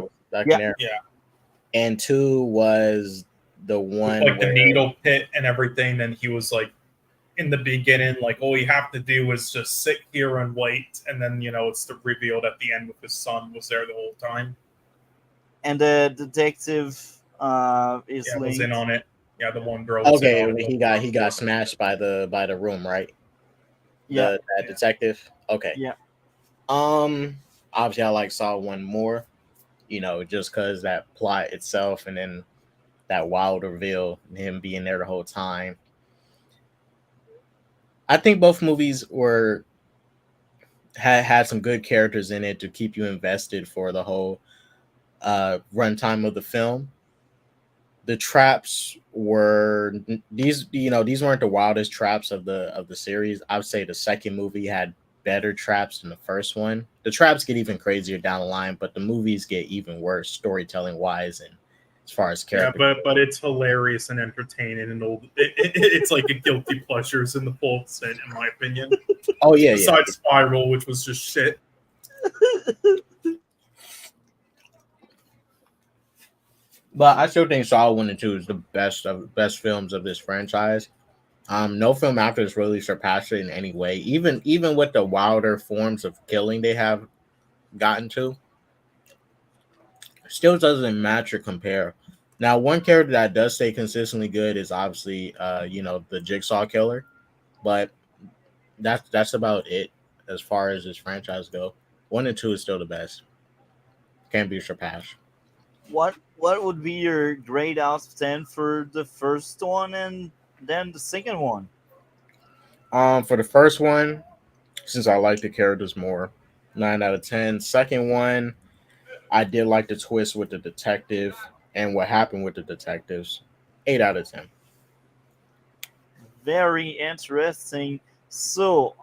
And 2 was the one like the needle pit and everything, and he was like in the beginning, like all you have to do is just sit here and wait, and then it's revealed at the end with his son was there the whole time. And the detective was in on it. Yeah, the one girl. Okay, he got smashed by the room, right? Yeah, that detective. Okay. Yeah. Obviously, I like SAW 1 more. just because that plot itself, and then that wild reveal, and him being there the whole time. I think both movies had some good characters in it to keep you invested for the whole runtime of the film. The traps were these weren't the wildest traps of the series. I would say the second movie had better traps than the first one. The traps get even crazier down the line, but the movies get even worse storytelling wise and as far as Yeah, character. but it's hilarious and entertaining and it's like a guilty pleasures in the full extent, in my opinion. Oh yeah, yeah. Besides Spiral, which was just shit. But I still think Saw 1 and 2 is the best films of this franchise. No film after this really surpassed it in any way. Even with the wilder forms of killing they have gotten to, still doesn't match or compare. Now, one character that does stay consistently good is obviously the Jigsaw killer, but that's about it as far as this franchise go. 1 and 2 is still the best. Can't be surpassed. What would be your grade out of 10 for the first one and then the second one? For the first one, since I like the characters more, 9 out of 10. Second one, I did like the twist with the detective and what happened with the detectives. 8 out of 10. Very interesting. So,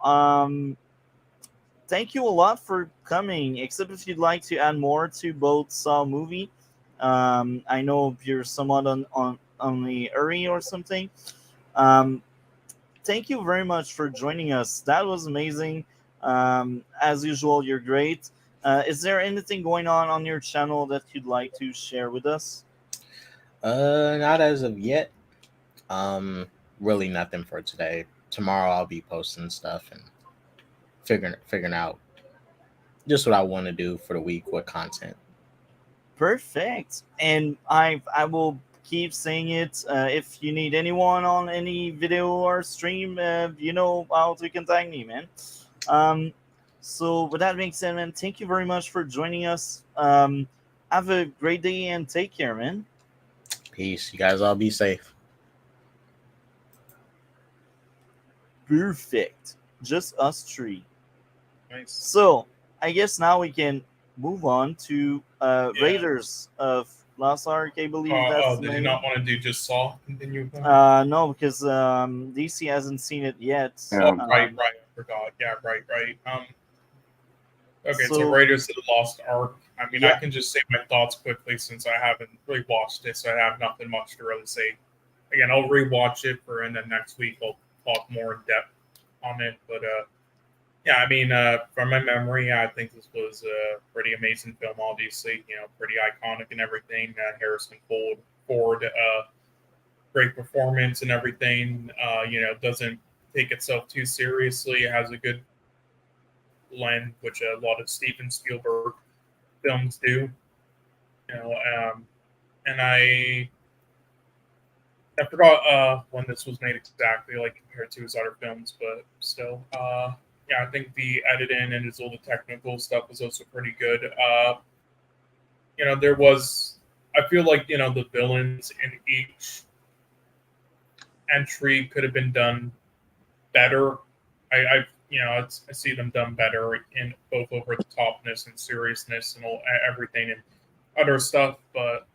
thank you a lot for coming. Except if you'd like to add more to both Saw movie. I know you're somewhat on the hurry or something. Um, Thank you very much for joining us. That was amazing. As usual, you're great. Is there anything going on your channel that you'd like to share with us? Not as of yet. Um, Really nothing for today. Tomorrow I'll be posting stuff and figuring out just what I want to do for the week, what content. Perfect. And I will keep saying it. If you need anyone on any video or stream, you know how to contact me, man. Um, so with that being said, man, thank you very much for joining us. Have a great day and take care, man. Peace. You guys all be safe. Perfect. Just us three. Nice. So I guess now we can move on to Yeah. Raiders of Lost Ark. I believe that's the Did you name. not want to do just Saw? Continue with that? No, because DC hasn't seen it yet. Yeah. Right. I forgot. Yeah, right. Okay, so So- Raiders of the Lost Ark. I mean, Yeah. I can just say my thoughts quickly since I haven't really watched it, so I have nothing much to really say. Again, I'll rewatch it and then next week I'll talk more in depth on it. But yeah, I mean, from my memory, I think this was a pretty amazing film. Obviously, pretty iconic and everything. Harrison Ford, great performance and everything. Doesn't take itself too seriously. It has a good blend, which a lot of Steven Spielberg films do. And I forgot when this was made exactly, like compared to his other films, but still, yeah, I think the editing and all the technical stuff was also pretty good. I feel like the villains in each entry could have been done better. I see them done better in both over the topness and seriousness and everything and other stuff. But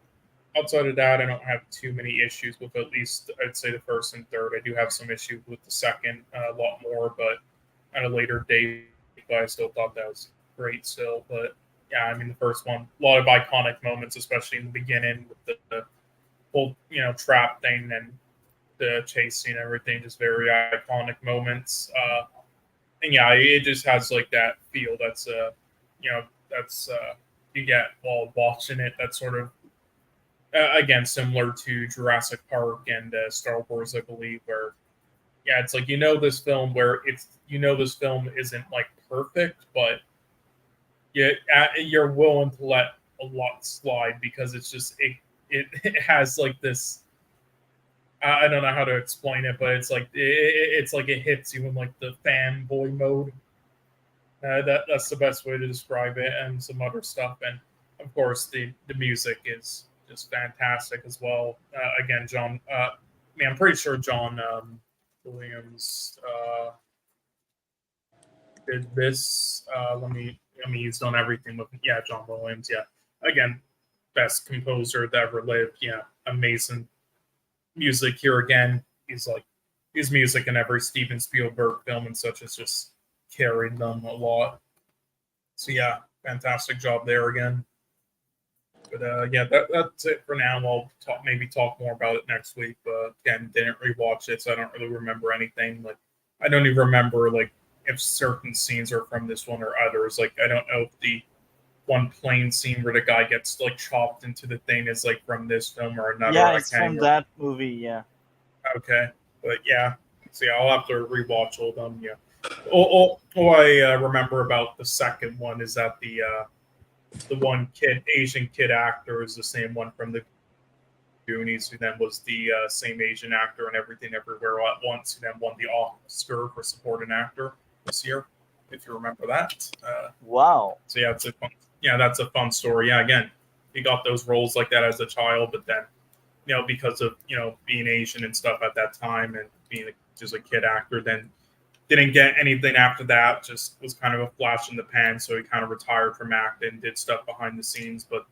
outside of that, I don't have too many issues with at least I'd say the first and third. I do have some issues with the second a lot more, but at a later date. But I still thought that was great still. But yeah, I mean the first one, a lot of iconic moments, especially in the beginning with the whole trap thing and the chase scene, everything, just very iconic moments. And yeah, it just has like that feel that's you get while watching it. That's sort of again similar to Jurassic Park and Star Wars, I believe, where yeah, it's like this film where this film isn't like perfect, but you're willing to let a lot slide because it's just it has like this. I don't know how to explain it, but it's like it hits you in like the fanboy mode. That's the best way to describe it, and some other stuff. And of course, the music is just fantastic as well. Again, John, I'm pretty sure John Williams did this. Let me use on everything with John Williams. Yeah, again, best composer that ever lived. Yeah, amazing music here again. He's like his music in every Steven Spielberg film and such has just carried them a lot. So yeah, fantastic job there again. But that's it for now. I'll maybe talk more about it next week. But again, didn't rewatch it, so I don't really remember anything. Like I don't even remember like if certain scenes are from this one or others. Like I don't know if the one plane scene where the guy gets like chopped into the thing is like from this film or another. Yeah, it's from that movie. Yeah. Okay, but yeah, so yeah, I'll have to rewatch all of them. Yeah. All I remember about the second one is that the one Asian kid actor is the same one from the Goonies, who then was the same Asian actor in Everything Everywhere All at Once, who then won the Oscar for supporting actor this year, if you remember that. Wow. So that's a fun story. Yeah, again, he got those roles like that as a child, but then because of being Asian and stuff at that time and being just a kid actor, then didn't get anything after that. Just was kind of a flash in the pan. So he kind of retired from acting, did stuff behind the scenes. But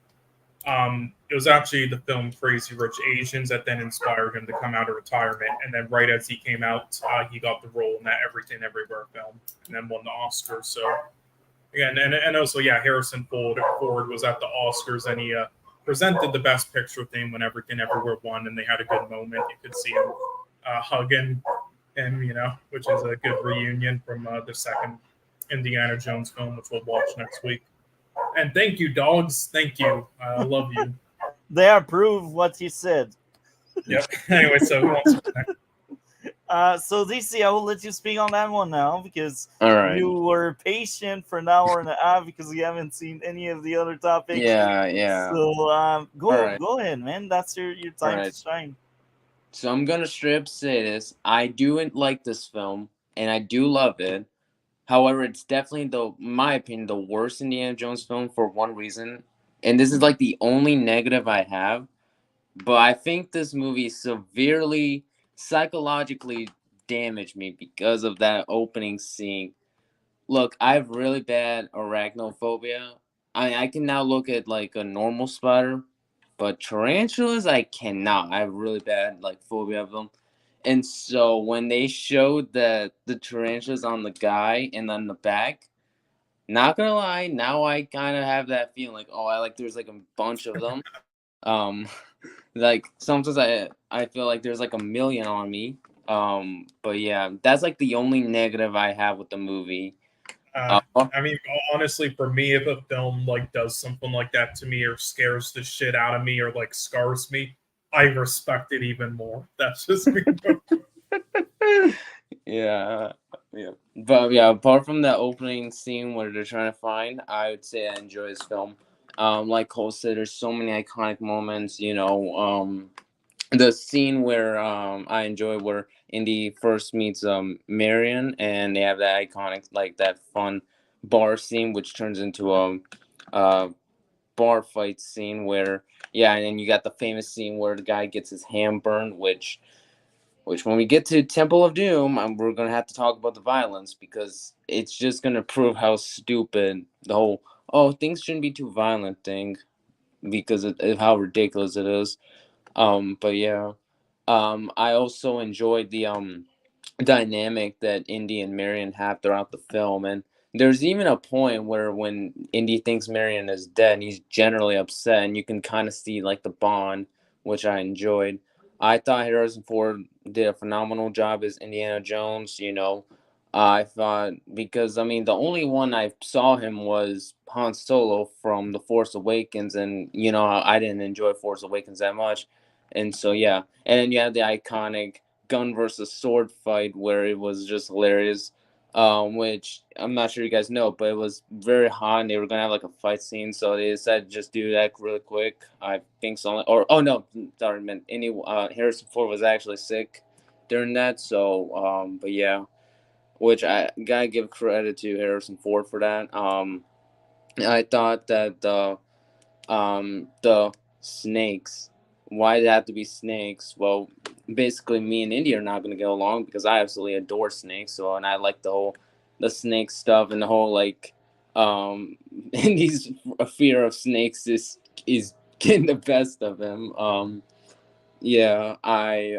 it was actually the film Crazy Rich Asians that then inspired him to come out of retirement. And then right as he came out, he got the role in that Everything Everywhere film and then won the Oscar. So again, and also Harrison Ford was at the Oscars and he presented the Best Picture theme when Everything Everywhere won, and they had a good moment. You could see him hugging him, which is a good reunion from the second Indiana Jones film, which we'll watch next week. And thank you, dogs. Thank you. I love you. They approve what he said. Yep. Anyway, so who wants to connect? So DC, I will let you speak on that one now because All right. you were patient for an hour and a half because you haven't seen any of the other topics. Yeah. So go right. go ahead, man. That's your time right. to shine. So I'm gonna straight up say this: I do like this film, and I do love it. However, it's definitely, in my opinion, the worst Indiana Jones film for one reason, and this is like the only negative I have. But I think this movie severely psychologically damaged me because of that opening scene. Look, I have really bad arachnophobia. I can now look at like a normal spider, but tarantulas I cannot. I have really bad like phobia of them. And so when they showed the tarantulas on the guy and on the back, not gonna lie, now I kind of have that feeling like, oh, I like there's like a bunch of them. Like sometimes I feel like there's like a million on me. But yeah, that's like the only negative I have with the movie. I mean, honestly, for me, if a film like does something like that to me or scares the shit out of me or like scars me, I respect it even more. That's just me. yeah. But yeah, apart from that opening scene where they're trying to find, I would say I enjoy this film. Like Cole said, there's so many iconic moments. The scene where I enjoy where Indy first meets Marion, and they have that iconic, like that fun bar scene, which turns into a bar fight scene where and then you got the famous scene where the guy gets his hand burned, which when we get to Temple of Doom, we're gonna have to talk about the violence because it's just gonna prove how stupid the whole things shouldn't be too violent thing because of how ridiculous it is. But yeah, I also enjoyed the dynamic that Indy and Marion have throughout the film, and there's even a point where when Indy thinks Marion is dead, he's generally upset, and you can kind of see like the bond, which I enjoyed. I thought Harrison Ford did a phenomenal job as Indiana Jones. I thought because I mean the only one I saw him was Han Solo from The Force Awakens, and I didn't enjoy Force Awakens that much. And so and then you have the iconic gun versus sword fight where it was just hilarious, which I'm not sure you guys know, but it was very hot and they were gonna have like a fight scene, so they decided to just do that really quick. I think so. Or no, sorry, meant Harrison Ford was actually sick during that, so but yeah, which I gotta give credit to Harrison Ford for that. I thought that The snakes. Why did it have to be snakes? Well, basically, me and Indy are not going to get along because I absolutely adore snakes. So, and I like the snake stuff and the whole like, Indy's fear of snakes is getting the best of him. Yeah, I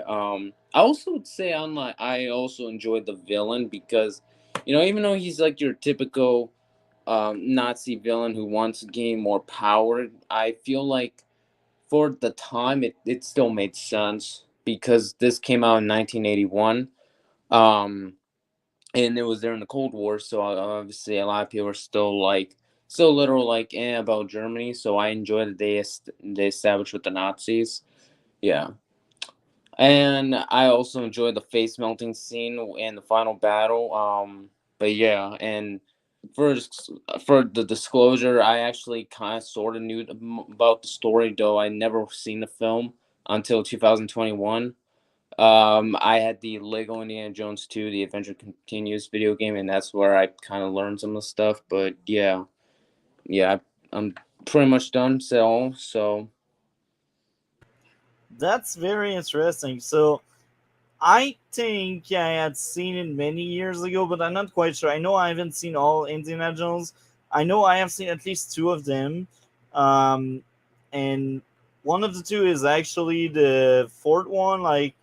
also would say I also enjoyed the villain because, even though he's like your typical Nazi villain who wants to gain more power, I feel like for the time it still made sense because this came out in 1981, um, and it was during the Cold War, so obviously a lot of people are still like so little like about Germany. So I enjoyed that they established with the Nazis. Yeah. And I also enjoyed the face melting scene in the final battle. But yeah, and for for the disclosure, I actually kind of sort of knew about the story, though I never seen the film until 2021. I had the Lego Indiana Jones 2, The Adventure Continues video game, and that's where I kind of learned some of the stuff. But yeah, I'm pretty much done. So That's very interesting. So I think I had seen it many years ago, but I'm not quite sure. I know I haven't seen all Indiana Jones. I know I have seen at least two of them, um, and one of the two is actually the fourth one, like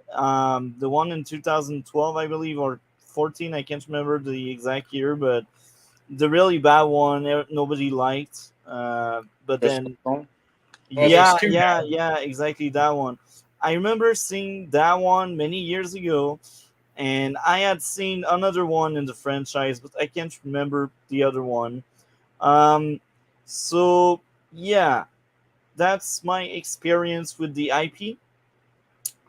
the one in 2012, I believe, or 14. I can't remember the exact year, but the really bad one nobody liked. But Crystal then Skull? Well, there's yeah, two yeah, now. yeah, exactly that one. I remember seeing that one many years ago, and I had seen another one in the franchise, but I can't remember the other one. Um, so yeah, that's my experience with the IP.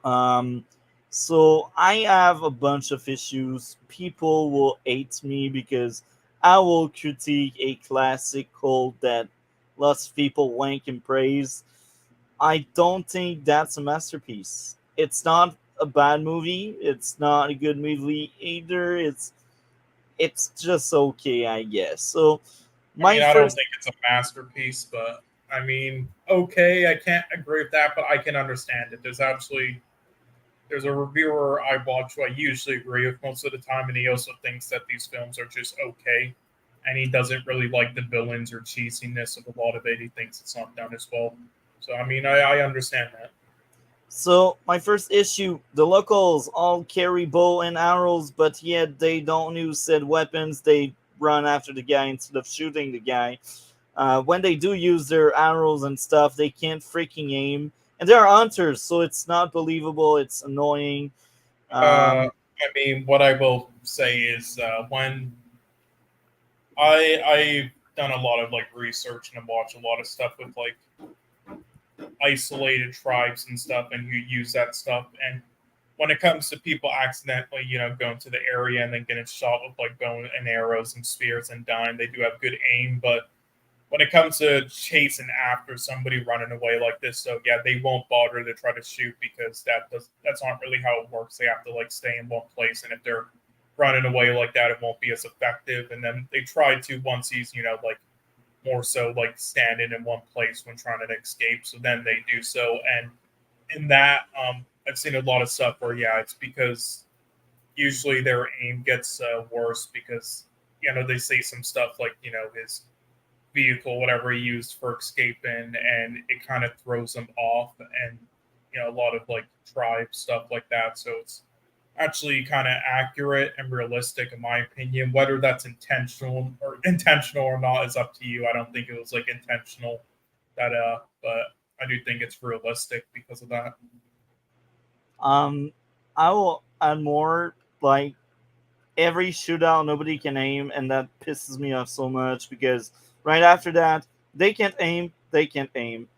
Um, so I have a bunch of issues. People will hate me because I will critique a classic cult that lots of people wank and praise. I don't think that's a masterpiece. It's not a bad movie. It's not a good movie either. It's just okay, I guess. So I my mean, I don't first think it's a masterpiece, but I mean, okay, I can't agree with that, but I can understand it. There's a reviewer I watch who I usually agree with most of the time, and he also thinks that these films are just okay, and he doesn't really like the villains or cheesiness of a lot of it. He thinks it's not done as well. So I mean, I understand that. my first issue, the locals all carry bow and arrows, but yet they don't use said weapons. They run after the guy instead of shooting the guy. When they do use their arrows and stuff, they can't freaking aim, and they're hunters, so it's not believable. It's annoying. Um, I mean, what I will say is when I've done a lot of like research and I've watched a lot of stuff with like isolated tribes and stuff, and you use that stuff. And when it comes to people accidentally, going to the area and then getting shot with like bow and arrows and spears and dying, they do have good aim. But when it comes to chasing after somebody running away like this, so yeah, they won't bother to try to shoot because that's not really how it works. They have to like stay in one place, and if they're running away like that, it won't be as effective. And then they try to once he's like more so like standing in one place when trying to escape. So then they do so, and in that, I've seen a lot of stuff where yeah, it's because usually their aim gets worse because they say some stuff like his vehicle, whatever he used for escaping, and it kind of throws them off, and a lot of like tribe stuff like that. So it's actually kind of accurate and realistic in my opinion. Whether that's intentional or not is up to you. I don't think it was like intentional but I do think it's realistic because of that. um, I will add more. Like every shootout, nobody can aim, and that pisses me off so much because right after that, they can't aim. They can't aim.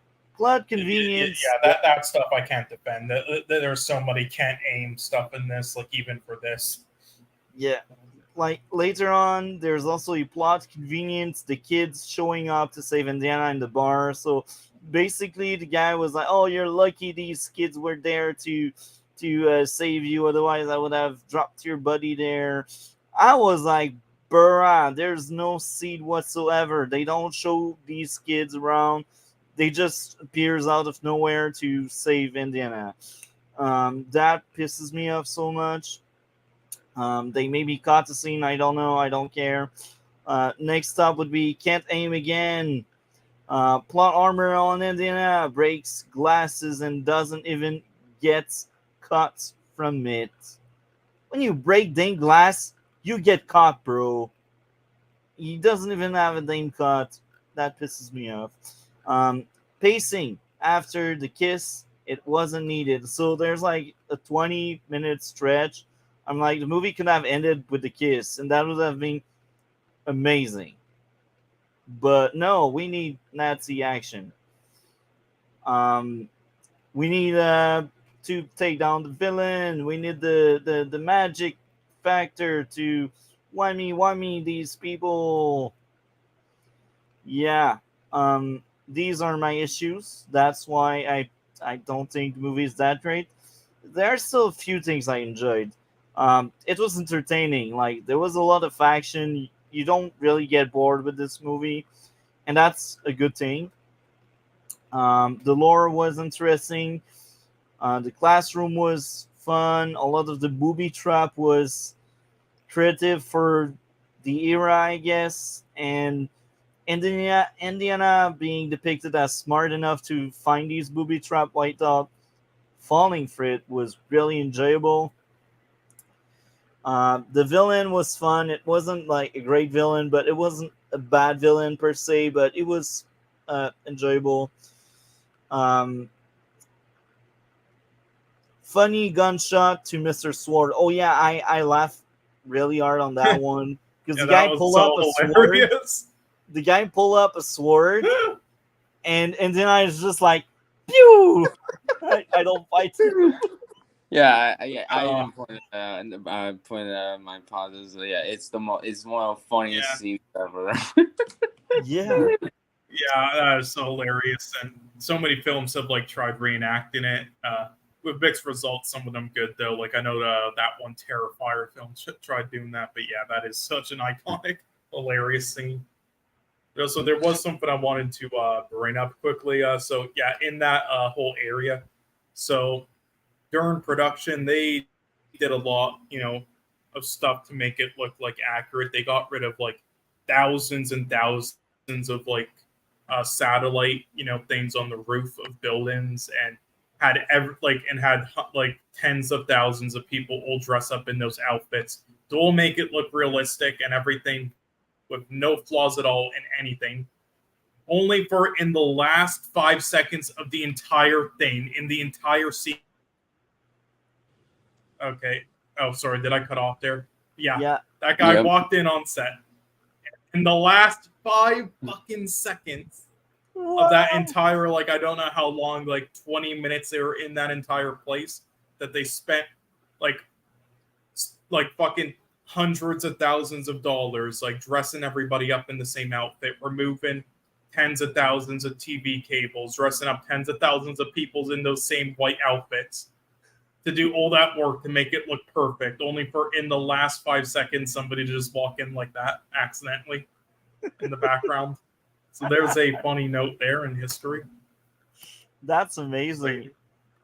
Plot convenience. Yeah, that stuff I can't defend. There's so many can't aim stuff in this, like even for this. Yeah. Like later on, there's also a plot convenience. The kids showing up to save Indiana in the bar. So basically, the guy was like, "Oh, you're lucky these kids were there to save you. Otherwise, I would have dropped your buddy there." I was like, bruh, there's no seed whatsoever. They don't show these kids around. They just appears out of nowhere to save Indiana. That pisses me off so much. They maybe caught the scene. I don't know. I don't care. Next up would be can't aim again. Plot armor on Indiana breaks glasses and doesn't even get cut from it. When you break dang glass, you get caught, bro. He doesn't even have a dang cut. That pisses me off. Pacing after the kiss, it wasn't needed. So there's like a 20-minute stretch. I'm like, the movie could have ended with the kiss, and that would have been amazing. But no, we need Nazi action. Um, we need to take down the villain. We need the magic factor to whammy these people. Yeah. These are my issues. That's why I don't think the movie is that great. There are still a few things I enjoyed. It was entertaining. Like there was a lot of action. You don't really get bored with this movie, and that's a good thing. The lore was interesting. The classroom was fun. A lot of the booby trap was creative for the era, I guess. And Indiana being depicted as smart enough to find these booby trap without falling for it was really enjoyable. The villain was fun. It wasn't like a great villain, but it wasn't a bad villain per se, but it was enjoyable. Um, Funny gunshot to Mr. Sword. Oh yeah, I laughed really hard on that one because Yeah, the that guy was pulled so up a sword. hilarious. The guy pulled up a sword, and then I was just like, pew! I don't fight. Yeah, I Uh, even pointed out my pauses. Yeah, it's one of the funniest Yeah. scenes ever. Yeah, Yeah, that is so hilarious, and so many films have like tried reenacting it with mixed results. Some of them good though. Like I know that one Terrifier film tried doing that, but yeah, that is such an iconic, hilarious scene. So there was something I wanted to bring up quickly. So yeah, in that whole area, so during production they did a lot, of stuff to make it look like accurate. They got rid of like thousands and thousands of like satellite, things on the roof of buildings, and had like tens of thousands of people all dress up in those outfits to all make it look realistic and everything with no flaws at all in anything. Only for in the last 5 seconds of the entire thing, in the entire scene. Okay. Oh, sorry. Did I cut off there? Yeah. yeah. That guy Yep. walked in on set. In the last 5 fucking seconds of that entire, like, I don't know how long, like 20 minutes they were in that entire place that they spent, like fucking hundreds of thousands of dollars, like dressing everybody up in the same outfit, removing tens of thousands of TV cables, dressing up tens of thousands of people in those same white outfits to do all that work to make it look perfect, only for in the last 5 seconds somebody to just walk in like that accidentally in the background. So there's a funny note there in history. That's amazing. Like,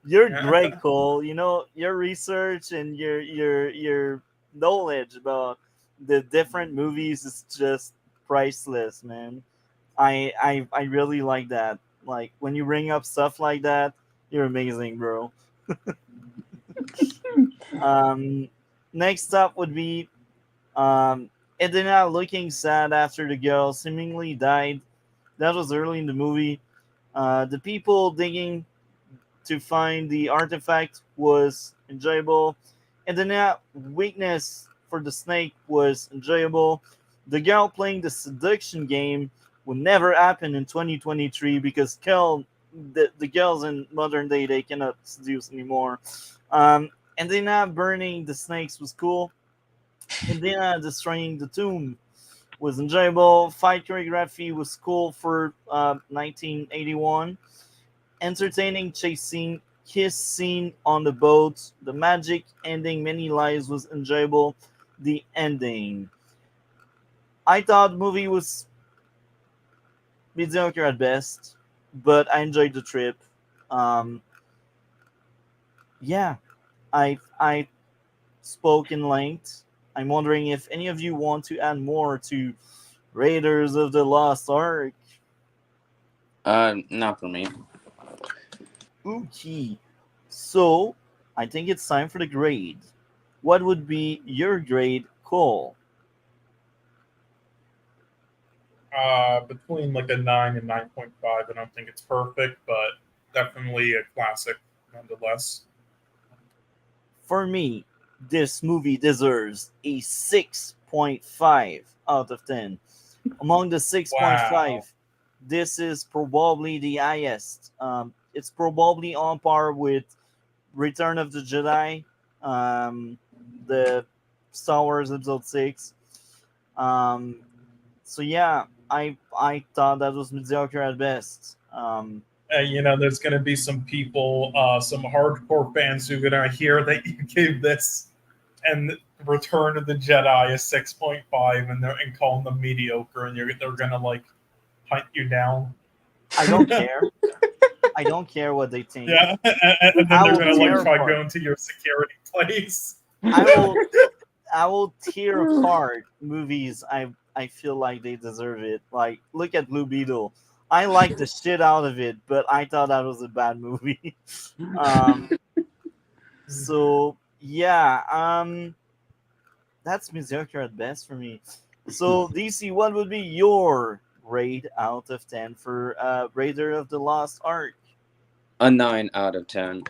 You're yeah. great, Cole. You know your research and your knowledge about the different movies is just priceless, man. I really like that. Like when you bring up stuff like that, you're amazing, bro. um, Next up would be Edina looking sad after the girl seemingly died. That was early in the movie. The people digging to find the artifact was enjoyable. And the weakness for the snake was enjoyable. The girl playing the seduction game would never happen in 2023 because the girls in modern day they cannot seduce anymore. And then burning the snakes was cool. And then destroying the tomb was enjoyable. Fight choreography was cool for 1981. Entertaining chase scene, kiss scene on the boat. The magic ending, many lives was enjoyable. The ending. I thought the movie was mediocre at best, but I enjoyed the trip. Um, yeah, I spoke in length. I'm wondering if any of you want to add more to Raiders of the Lost Ark. Not for me. Okay, so I think it's time for the grade. What would be your grade, Cole? Between like a 9 and 9.5. I don't think it's perfect, but definitely a classic nonetheless. For me, this movie deserves a 6.5 out of 10. Among the Wow. 6.5, this is probably the highest. It's probably on par with Return of the Jedi, the Star Wars Episode 6. Um, so yeah, I thought that was mediocre at best. There's going to be some people, some hardcore fans who are going to hear that you gave this and Return of the Jedi a 6.5 and calling them mediocre, and they're going to like hunt you down. I don't care. I don't care what they think. Yeah, and then I they're will going to like tear try apart. going to your security place. I will tear apart movies. I feel like they deserve it. Like look at Blue Beetle. I like the shit out of it, but I thought that was a bad movie. um, so yeah, that's mediocre at best for me. So DC, what would be your rate out of 10 for Raider of the Lost Ark? A 9 out of 10.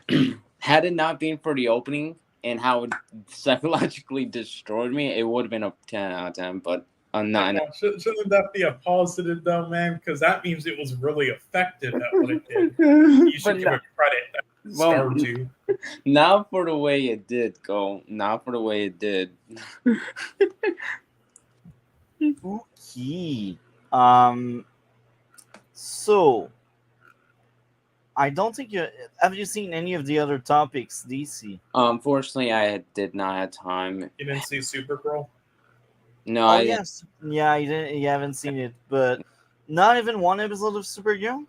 Had it not been for the opening and how it psychologically destroyed me, it would have been a 10 out of 10. But a 9. Shouldn't that be a positive though, man? Because that means it was really effective at what it did. You should give it credit that it starred you. Not for the way it did, go. Not for the way it did. Okay. So I don't think you have you seen any of the other topics, DC? Unfortunately, I did not have time. You didn't see Supergirl? No, Oh yes, yeah, you haven't seen it, but not even one episode of Supergirl.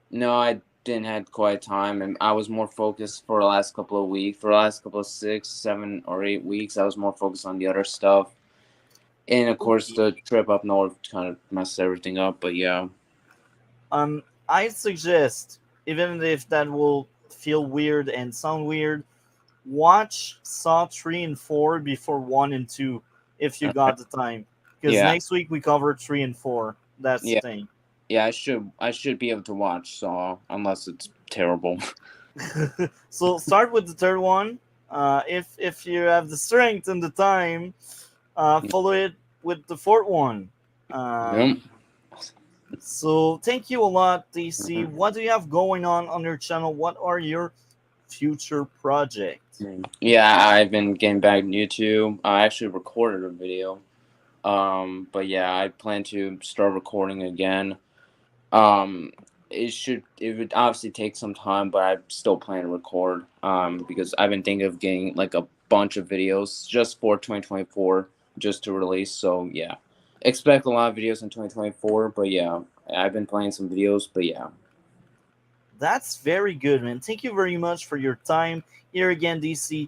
No, I didn't have quite time, and I was more focused for the last couple of weeks. For the last couple of 6, 7, or 8 weeks, I was more focused on the other stuff. And of course, the trip up north kind of messed everything up. But yeah. I suggest, even if that will feel weird and sound weird, watch Saw 3 and 4 before 1 and 2 if you got the time. Because next week we cover 3 and 4. That's the thing. Yeah, I should be able to watch Saw unless it's terrible. So start with the third one. If you have the strength and the time, follow it with the fourth one. So thank you a lot, DC. What do you have going on your channel? What are your future projects? Yeah, I've been getting back to YouTube. I actually recorded a video. But yeah, I plan to start recording again. It would obviously take some time, but I still plan to record. Because I've been thinking of getting like a bunch of videos just for 2024 just to release. So yeah. Expect a lot of videos in 2024, but yeah, I've been playing some videos, but yeah. That's very good, man. Thank you very much for your time. Here again, DC,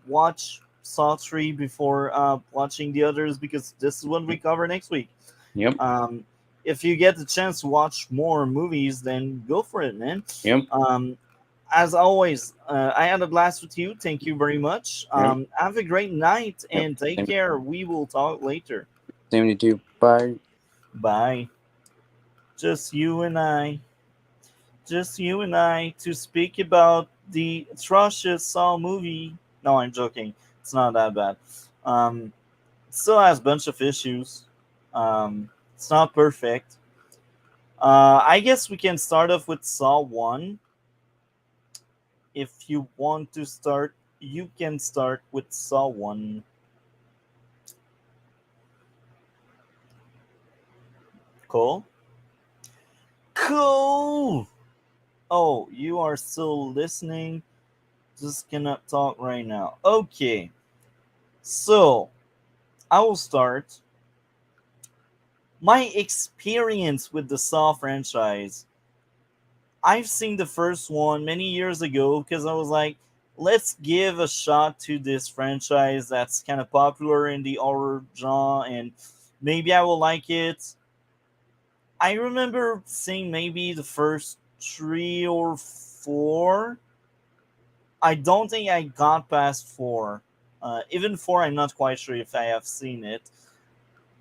watch Saw 3 before watching the others because this is what we cover next week. Yep. If you get the chance to watch more movies, then go for it, man. Yep. As always, I had a blast with you. Thank you very much. Have a great night and take care. We will talk later. Same to you. Bye. Bye. Just you and I to speak about the atrocious Saw movie. No, I'm joking. It's not that bad. It still has a bunch of issues. It's not perfect. I guess we can start off with Saw 1. If you want to start, you can start with Saw 1. Cool. Oh, you are still listening? Just cannot talk right now. Okay. So, I will start. My experience with the Saw franchise, I've seen the first one many years ago because I was like, let's give a shot to this franchise that's kind of popular in the horror genre and maybe I will like it. I remember seeing maybe the first three or four. I don't think I got past four. Even four, I'm not quite sure if I have seen it.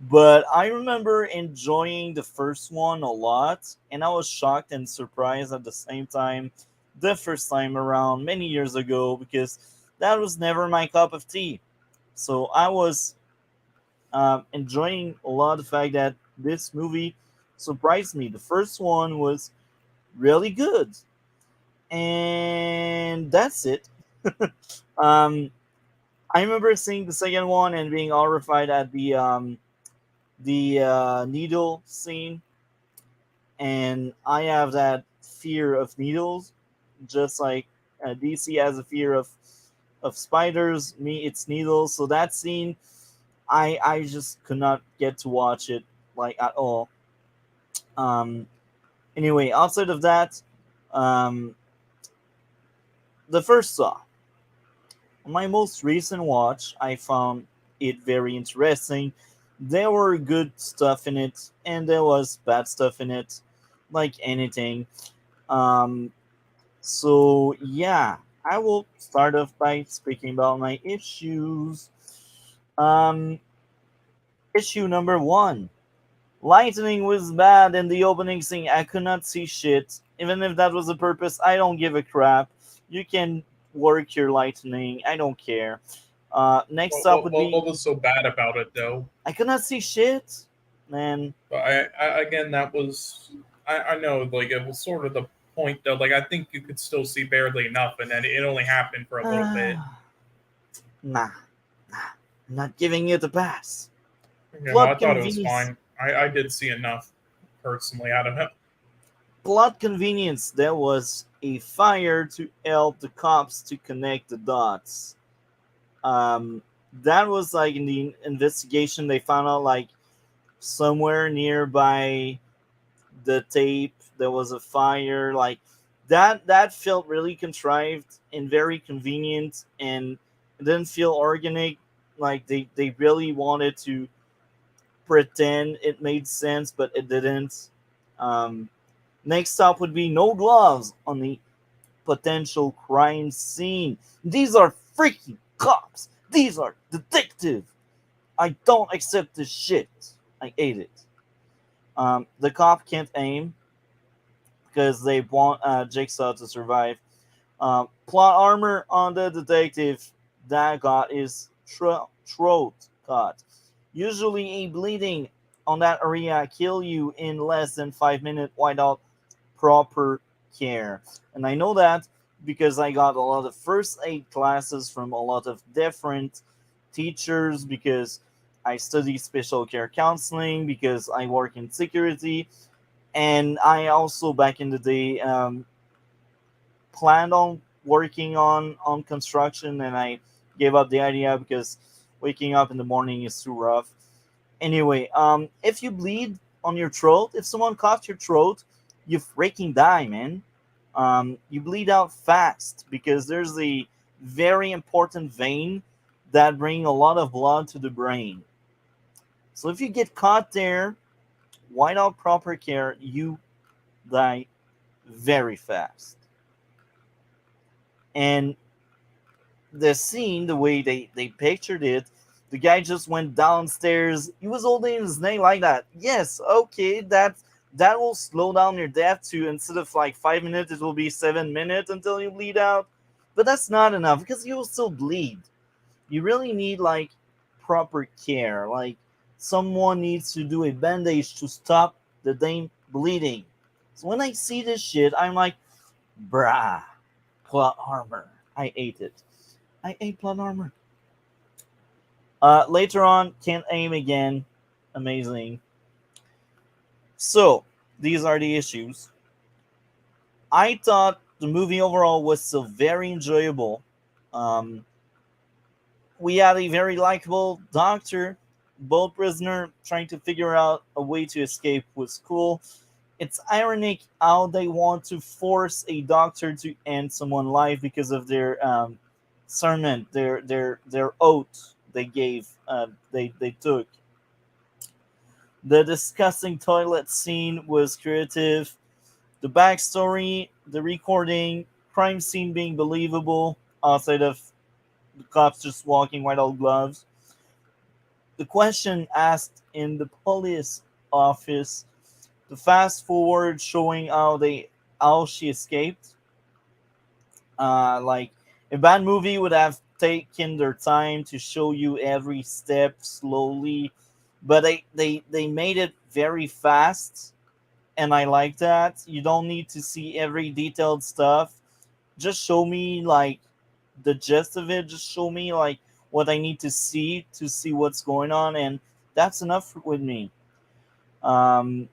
But I remember enjoying the first one a lot, and I was shocked and surprised at the same time the first time around many years ago because that was never my cup of tea. So I was enjoying a lot the fact that this movie surprised me. The first one was really good, and that's it. um, I remember seeing the second one and being horrified at the needle scene, and I have that fear of needles, just like DC has a fear of spiders. Me, it's needles. So that scene, I just could not get to watch it like at all. Um, anyway, outside of that, um, the first Saw, my most recent watch, I found it very interesting. There were good stuff in it, and there was bad stuff in it, like anything. Um, so yeah, I will start off by speaking about my issues. Um, issue number one: lightning was bad in the opening scene. I could not see shit. Even if that was the purpose, I don't give a crap. You can work your lightning. I don't care. Next up would be What was so bad about it, though? I could not see shit, man. But I again, that was I know, like it was sort of the point though. Like I think you could still see barely enough, and then it only happened for a little bit. Nah, I'm not giving it a pass. You know, Plot I thought it was convenience. fine. I did see enough personally out of it. Plot convenience. There was a fire to help the cops to connect the dots. Um, that was like in the investigation they found out like somewhere nearby the tape there was a fire like that felt really contrived and very convenient and it didn't feel organic like they really wanted to pretend it made sense but it didn't. um, Next up would be no gloves on the potential crime scene. These are freaking cops. These are detectives. I don't accept this shit. I hate it. The cop can't aim because they want Jigsaw to survive. Plot armor on the detective that got his throat cut. Usually, a bleeding on that area kill you in less than 5 minutes without proper care. And I know that because I got a lot of first aid classes from a lot of different teachers because I study special care counseling because I work in security and I also back in the day planned on working on construction and I gave up the idea because waking up in the morning is too rough. Anyway, if you bleed on your throat, if someone cuts your throat, you freaking die, man. You bleed out fast because there's a very important vein that bring a lot of blood to the brain. So if you get caught there without proper care, you die very fast. And the scene, the way they pictured it, the guy just went downstairs. He was holding his name like that. Yes, okay, that will slow down your death to instead of like 5 minutes, it will be 7 minutes until you bleed out. But that's not enough because you will still bleed. You really need like proper care. Like someone needs to do a bandage to stop the damn bleeding. So when I see this shit, I'm like, brah, plot armor. I ate it. I ate plot armor. Later on, can't aim again. Amazing. So, these are the issues. I thought the movie overall was still very enjoyable. Um, we had a very likable doctor both prisoner trying to figure out a way to escape was cool. It's ironic how they want to force a doctor to end someone's life because of their sermon, their oath they gave, they took. The disgusting toilet scene was creative. The backstory, the recording, crime scene being believable outside of the cops just walking without gloves. The question asked in the police office, the fast forward showing how she escaped. Like a bad movie would have taken their time to show you every step slowly, but they made it very fast, and I like that. You don't need to see every detailed stuff. Just show me like the gist of it. Just show me like what I need to see what's going on, and that's enough with me. Um,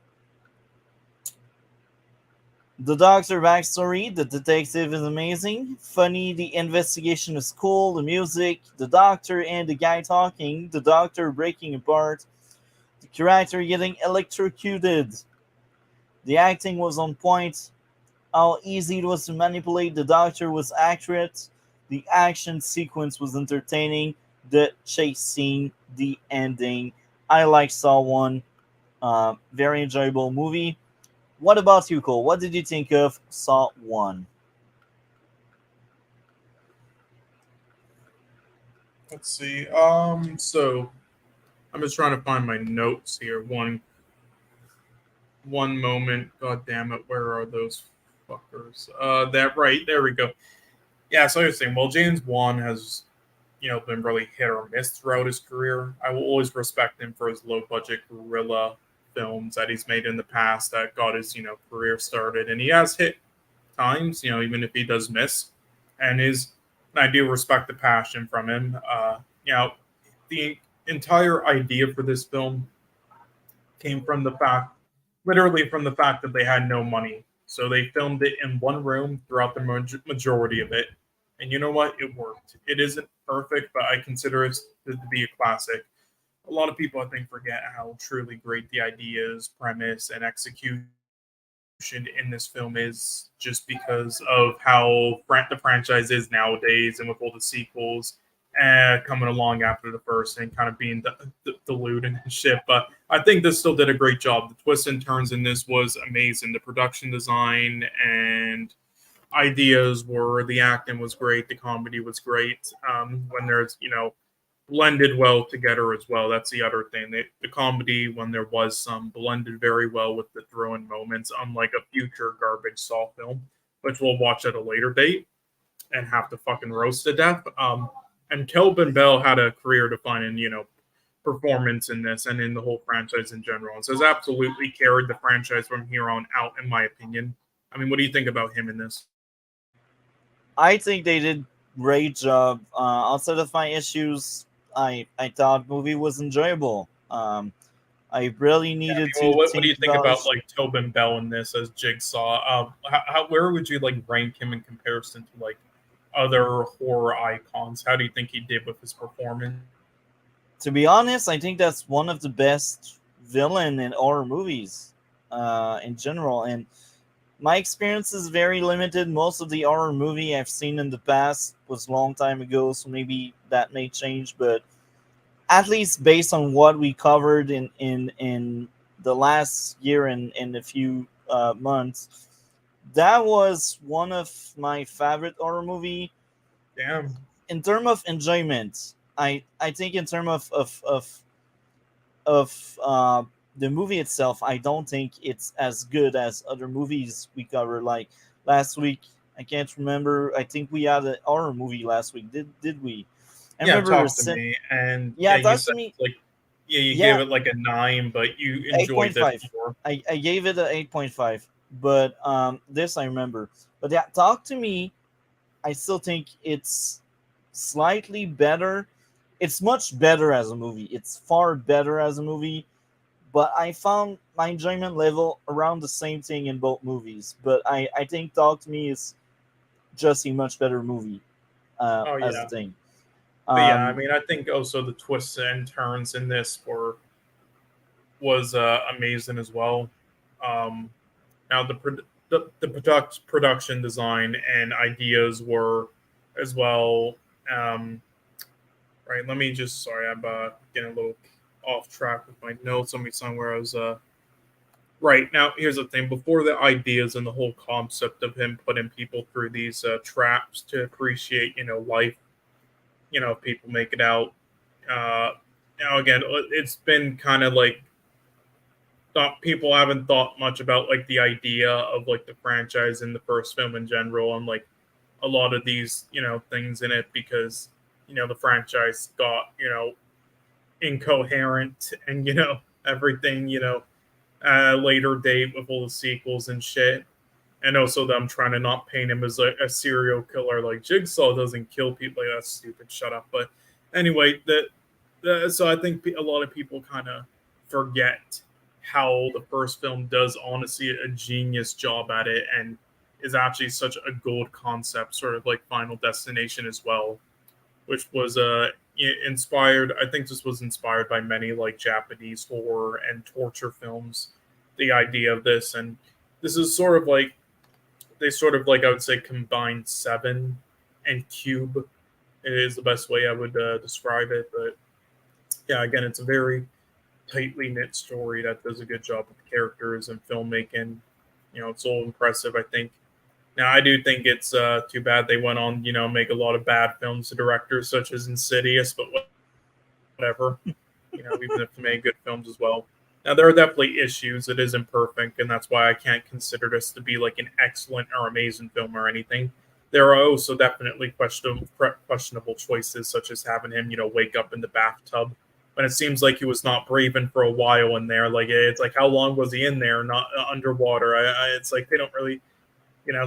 the doctor backstory, the detective is amazing. Funny, the investigation is cool. The music, the doctor and the guy talking, the doctor breaking apart, the character getting electrocuted. The acting was on point. How easy it was to manipulate the doctor was accurate. The action sequence was entertaining. The chase scene, the ending. I like Saw 1. Very enjoyable movie. What about you, Cole? What did you think of Saw 1? Let's see. So I'm just trying to find my notes here. One moment. God damn it, where are those fuckers? That right, there we go. Yeah, so I was saying, well, James Wan has, been really hit or miss throughout his career. I will always respect him for his low budget guerrilla films that he's made in the past that got his, career started. And he has hit times, even if he does miss. I do respect the passion from him. The entire idea for this film came from literally from the fact that they had no money. So they filmed it in one room throughout the majority of it. And you know what? It worked. It isn't perfect, but I consider it to be a classic. A lot of people, I think, forget how truly great the ideas, premise, and execution in this film is just because of how the franchise is nowadays and with all the sequels coming along after the first and kind of being diluted and shit. But I think this still did a great job. The twists and turns in this was amazing. The production design and the acting was great. The comedy was great. When there's, blended well together as well. That's the other thing. The comedy, when there was some, blended very well with the throw-in moments, unlike a future garbage Saw film, which we'll watch at a later date and have to fucking roast to death. And Kelvin Bell had a career-defining, performance in this and in the whole franchise in general. And so has absolutely carried the franchise from here on out, in my opinion. I mean, what do you think about him in this? I think they did great job. Outside of my issues, I thought movie was enjoyable. I really needed to. What do you think about like Tobin Bell in this as Jigsaw? Where would you like rank him in comparison to like other horror icons? How do you think he did with his performance? To be honest, I think that's one of the best villain in horror movies, in general. And my experience is very limited. Most of the horror movie I've seen in the past was a long time ago, so maybe that may change. But at least based on what we covered in the last year and in a few months, that was one of my favorite horror movie. Damn. In terms of enjoyment, I think in terms of the movie itself, I don't think it's as good as other movies we covered. Like last week, I can't remember. I think we had a horror movie last week. Did we? I remember talk to me, and yeah, you said, me. Like, you gave it like a 9, but you enjoyed it more. I gave it an 8.5, but this I remember. But yeah, talk to me. I still think it's slightly better. It's much better as a movie. It's far better as a movie. But I found my enjoyment level around the same thing in both movies. But I think Talk to Me is just a much better movie as a thing. But yeah, I Um, mean, I think also the twists and turns in this was amazing as well. Um, Now production design and ideas were as well. Um, right, let me just sorry, I'm getting a little off track with my notes. Let me somewhere I was right now. Here's the thing: before the ideas and the whole concept of him putting people through these traps to appreciate, life. If people make it out. Uh, Now again, it's been kind of like thought people haven't thought much about like the idea of like the franchise in the first film in general and like a lot of these things in it because the franchise got incoherent and everything later date with all the sequels and shit, and also them trying to not paint him as a serial killer. Like Jigsaw doesn't kill people. Like, that's stupid, shut up. But anyway, so I think a lot of people kind of forget how the first film does honestly a genius job at it and is actually such a gold concept, sort of like Final Destination as well, which was inspired. I think this was inspired by many like Japanese horror and torture films. The idea of this, and this is sort of like they sort of like I would say combined Seven and Cube is the best way I would describe it. But yeah, again, it's a very tightly knit story that does a good job with characters and filmmaking. It's all impressive. I think. Now, I do think it's too bad they went on, make a lot of bad films to directors such as Insidious, but whatever. Even if they made good films as well. Now, there are definitely issues. It isn't perfect, and that's why I can't consider this to be like an excellent or amazing film or anything. There are also definitely questionable choices, such as having him, wake up in the bathtub when it seems like he was not breathing for a while in there. Like, it's like, how long was he in there, not underwater? It's like they don't really,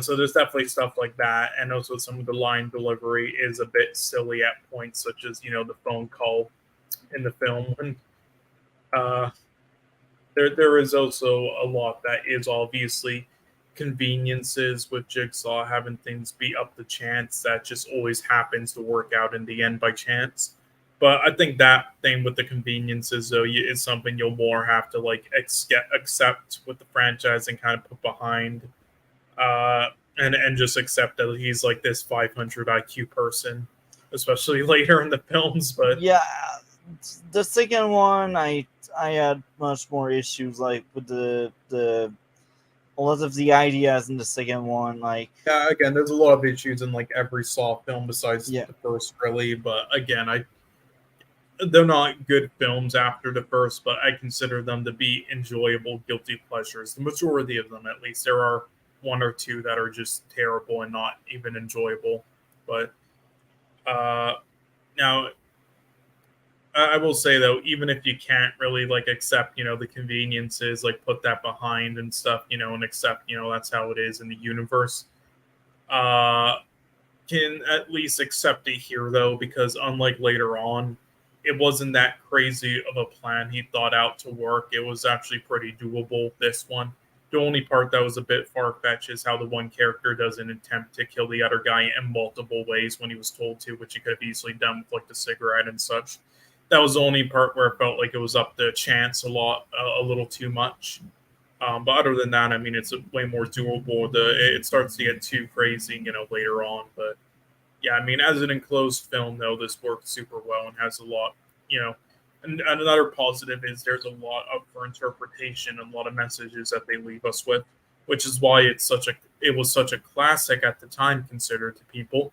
so there's definitely stuff like that. And also some of the line delivery is a bit silly at points, such as, the phone call in the film. And uh, there is also a lot that is obviously conveniences with Jigsaw having things be up to chance that just always happens to work out in the end by chance. But I think that thing with the conveniences though is something you'll more have to like accept with the franchise and kind of put behind, uh, and just accept that he's like this 500 IQ person, especially later in the films. But yeah, the second one, I had much more issues like with the a lot of the ideas in the second one, like yeah, again, there's a lot of issues in like every Saw film besides yeah, the first, really. But again, they're not good films after the first, but I consider them to be enjoyable guilty pleasures. The majority of them, at least. There are one or two that are just terrible and not even enjoyable. But uh, now, I will say though, even if you can't really like accept, the conveniences, like put that behind and stuff, and accept, that's how it is in the universe. Uh, can at least accept it here though, because unlike later on, it wasn't that crazy of a plan he thought out to work. It was actually pretty doable. This one, the only part that was a bit far fetched is how the one character does an attempt to kill the other guy in multiple ways when he was told to, which he could have easily done with like the cigarette and such. That was the only part where it felt like it was up to chance a little too much. But other than that, I mean, it's way more doable. It starts to get too crazy, later on. But yeah, I mean, as an enclosed film, though, this works super well and has a lot, you know. And another positive is there's a lot up for interpretation and a lot of messages that they leave us with, which is why it was such a classic at the time considered to people,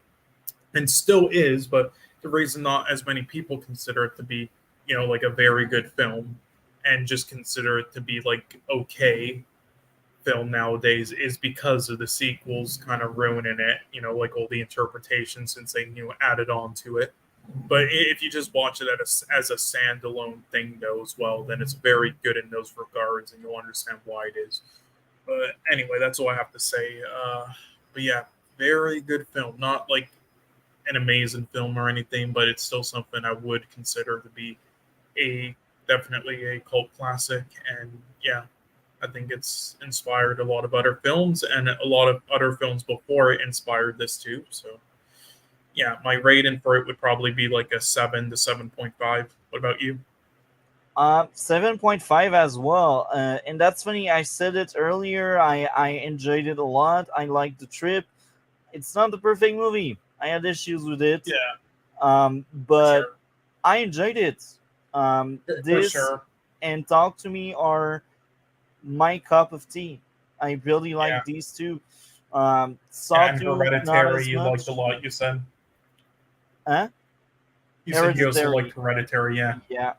and still is. But the reason not as many people consider it to be, like a very good film, and just consider it to be like okay film nowadays is because of the sequels kind of ruining it, like all the interpretations since they added on to it. But if you just watch it as a standalone thing, though, as well, then it's very good in those regards, and you'll understand why it is. But anyway, that's all I have to say. But yeah, very good film. Not like an amazing film or anything, but it's still something I would consider to be a definitely a cult classic. And yeah, I think it's inspired a lot of other films, and a lot of other films before it inspired this too. So yeah, my rating for it would probably be like a 7 to 7.5. What about you? 7.5 as well. And that's funny. I said it earlier. I enjoyed it a lot. I liked the trip. It's not the perfect movie. I had issues with it. Yeah, for But sure. I enjoyed it. For This sure. and Talk to Me are my cup of tea. I really Yeah. like these two. Saw And 2, not Hereditary, as you liked a much. lot, you said. Huh? You said you also liked Hereditary. Hereditary, yeah. Yeah.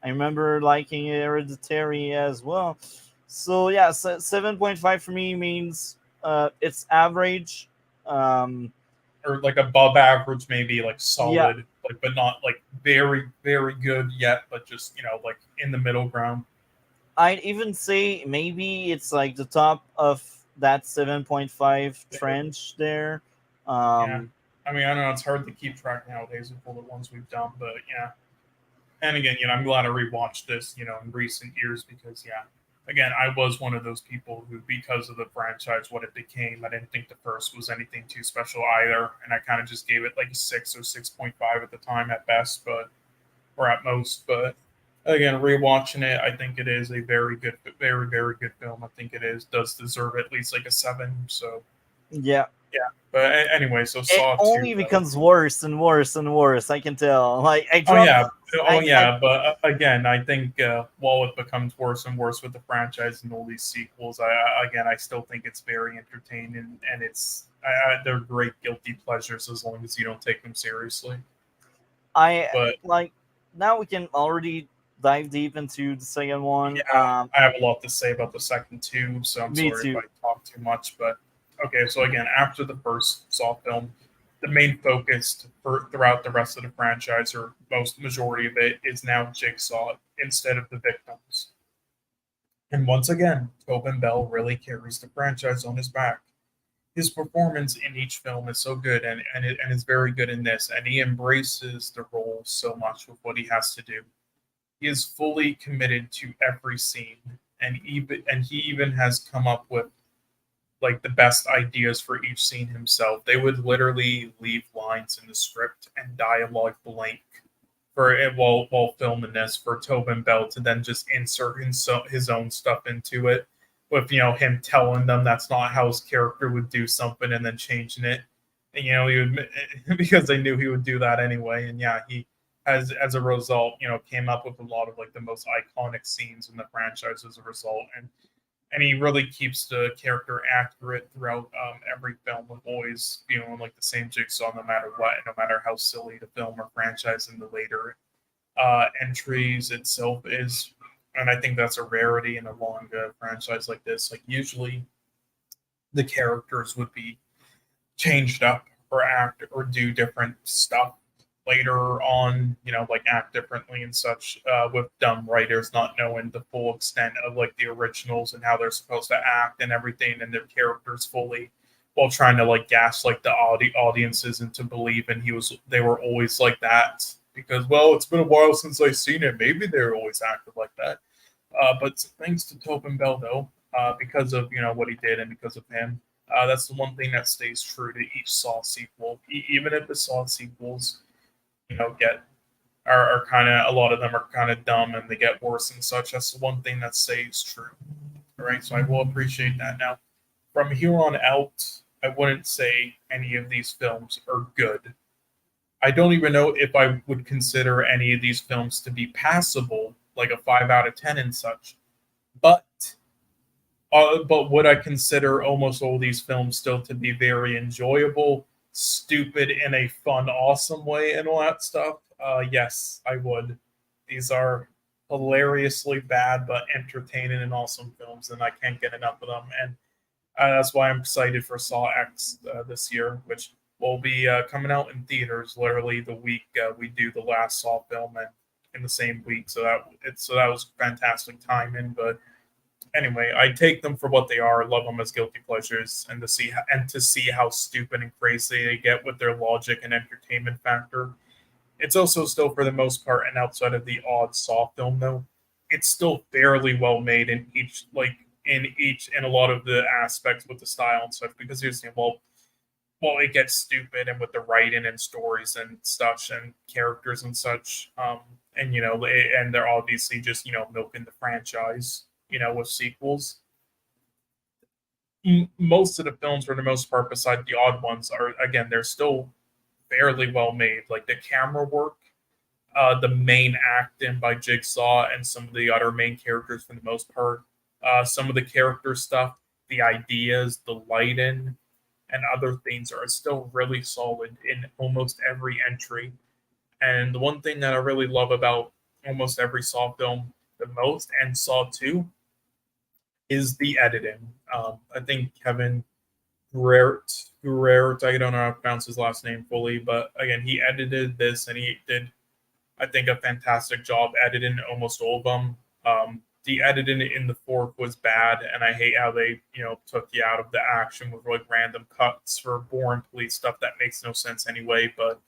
I remember liking Hereditary as well. So yeah, 7.5 for me means it's average. Um, Or like above average, maybe like yeah, solid, like but not like very, very good yet, but just like in the middle ground. I'd even say maybe it's like the top of that 7.5 trench there. Yeah. Um, I mean, I don't know, it's hard to keep track nowadays of all the ones we've done, but yeah. And again, I'm glad I rewatched this, in recent years because, yeah, again, I was one of those people who, because of the franchise, what it became, I didn't think the first was anything too special either, and I kind of just gave it like a 6 or 6.5 at the time at best, or at most. But again, rewatching it, I think it is a very good, very, very good film. I think it does deserve at least like a 7. So yeah, yeah. But anyway, so it Saw 2 only though. becomes worse and worse and worse. I can tell. Like I Oh dropped. yeah, oh I yeah, but again, I think while it becomes worse and worse with the franchise and all these sequels, I still think it's very entertaining, and they're great guilty pleasures as long as you don't take them seriously. I But like now we can already dive deep into the second one. yeah, I have a lot to say about the second two, so I'm Me sorry if too. I talk too much. But okay, so again, after the first Saw film, the main focus throughout the rest of the franchise, or most majority of it, is now Jigsaw instead of the victims. And once again, Tobin Bell really carries the franchise on his back. His performance in each film is so good, and is very good in this, and he embraces the role so much with what he has to do. He is fully committed to every scene, and he even has come up with like the best ideas for each scene himself. They would literally leave lines in the script and dialogue blank for it while filming this for Tobin Bell to then just insert his own stuff into it, with him telling them that's not how his character would do something and then changing it. And he would because they knew he would do that anyway. And yeah, he has, as a result, came up with a lot of like the most iconic scenes in the franchise as a result. And he really keeps the character accurate throughout every film, with always feeling like the same Jigsaw no matter what, no matter how silly the film or franchise in the later entries itself is. And I think that's a rarity in a long franchise like this. Like usually the characters would be changed up or act or do different stuff later on, like act differently and such, with dumb writers not knowing the full extent of like the originals and how they're supposed to act and everything and their characters fully, while trying to like gaslight the audiences into believing they were always like that because, well, it's been a while since I've seen it. Maybe they're always acted like that. But thanks to Tobin Bell, though, because of what he did and because of him, that's the one thing that stays true to each Saw sequel. Even if the Saw sequels, get are kind of, a lot of them are kind of dumb and they get worse and such. That's the one thing that stays true. All right, so I will appreciate that. Now, from here on out, I wouldn't say any of these films are good. I don't even know if I would consider any of these films to be passable, like a 5 out of 10 and such. But would I consider almost all these films still to be very enjoyable, stupid in a fun, awesome way, and all that stuff? Yes, I would. These are hilariously bad but entertaining and awesome films, and I can't get enough of them. And that's why I'm excited for Saw X this year, which will be coming out in theaters literally the week we do the last Saw film, and in the same week. So that was fantastic timing. But anyway, I take them for what they are. Love them as guilty pleasures, and to see how stupid and crazy they get with their logic and entertainment factor. It's also still, for the most part, and outside of the odd Saw film, though, it's still fairly well made in a lot of the aspects with the style and stuff. Because here's the thing, well, well, it gets stupid, and with the writing and stories and stuff and characters and such, and and they're obviously just milking the franchise, with sequels. Most of the films, for the most part, beside the odd ones, are again they're still fairly well made. Like the camera work, the main acting by Jigsaw, and some of the other main characters for the most part. Some of the character stuff, the ideas, the lighting, and other things are still really solid in almost every entry. And the one thing that I really love about almost every Saw film the most, and Saw 2, is the editing. I think Kevin Guerrero, I don't know how to pronounce his last name fully, but again, he edited this and he did, I think, a fantastic job editing almost all of them. The editing in the fourth was bad, and I hate how they, took you out of the action with like random cuts for boring police stuff that makes no sense anyway. But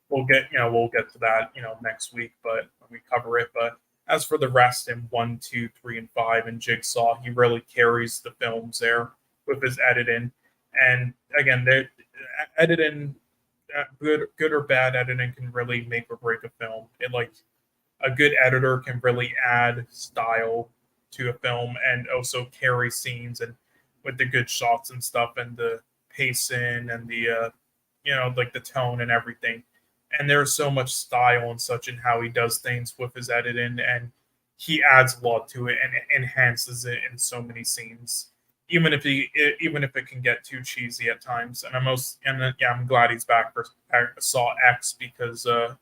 we'll get to that, next week, but when we cover it. But as for the rest in 1, 2, 3, and 5 and Jigsaw, he really carries the films there with his editing. And again, the editing, good or bad editing, can really make or break a film. A good editor can really add style to a film and also carry scenes, and with the good shots and stuff and the pacing and the like the tone and everything. And there's so much style and such in how he does things with his editing, and he adds a lot to it and enhances it in so many scenes. Even if it can get too cheesy at times. And I'm glad he's back for Saw X, because the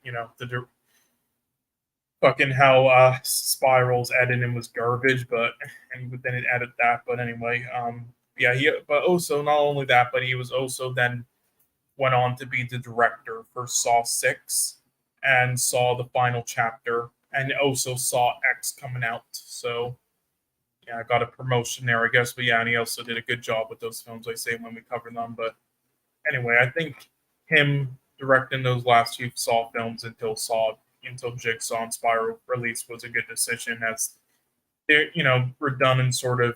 fucking how Spiral's editing was garbage, and then it edit that. But anyway, but also not only that, but he was also then went on to be the director for Saw 6 and Saw the final chapter, and also Saw X coming out. So yeah, I got a promotion there, I guess. But yeah, and he also did a good job with those films, I say, when we cover them. But anyway, I think him directing those last few Saw films until Jigsaw and Spiral release was a good decision, as they're, redundant sort of.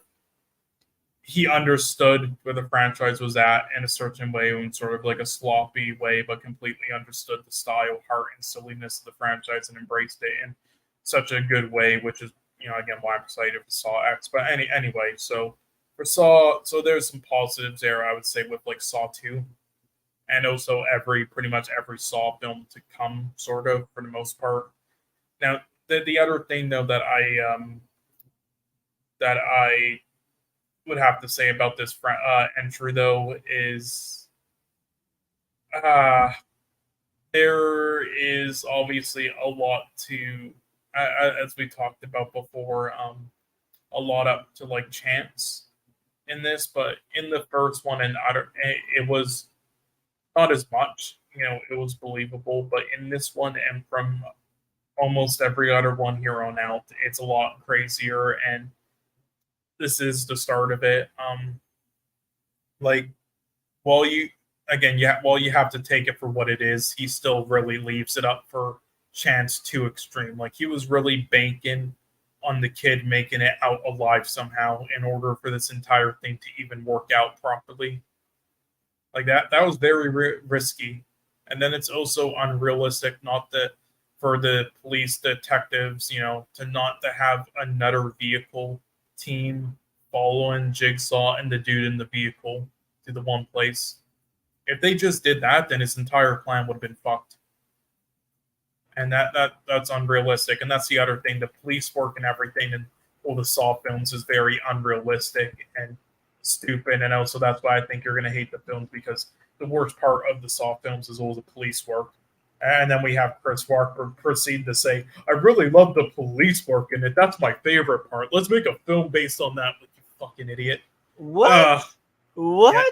He understood where the franchise was at in a certain way, in sort of like a sloppy way, but completely understood the style, heart, and silliness of the franchise and embraced it in such a good way, which is, again, why I'm excited for Saw X. But anyway, so for Saw, so there's some positives there, I would say, with like Saw 2, and also pretty much every Saw film to come, sort of, for the most part. Now, the other thing though that I would have to say about this entry though is there is obviously a lot to, as we talked about before, a lot up to like chance in this, but in the first one it was not as much, it was believable, but in this one and from almost every other one here on out, it's a lot crazier, and this is the start of it. Like, while you have to take it for what it is, he still really leaves it up for chance too extreme. Like, he was really banking on the kid making it out alive somehow in order for this entire thing to even work out properly. Like that was very risky. And then it's also unrealistic for the police detectives, to not to have another vehicle team following Jigsaw and the dude in the vehicle to the one place. If they just did that, then his entire plan would have been fucked. And that's unrealistic. And that's the other thing. The police work and everything in all the Saw films is very unrealistic and stupid. And also that's why I think you're going to hate the films, because the worst part of the Saw films is all the police work. And then we have Chris Walker proceed to say, I really love the police work in it. That's my favorite part. Let's make a film based on that, you fucking idiot. What? What?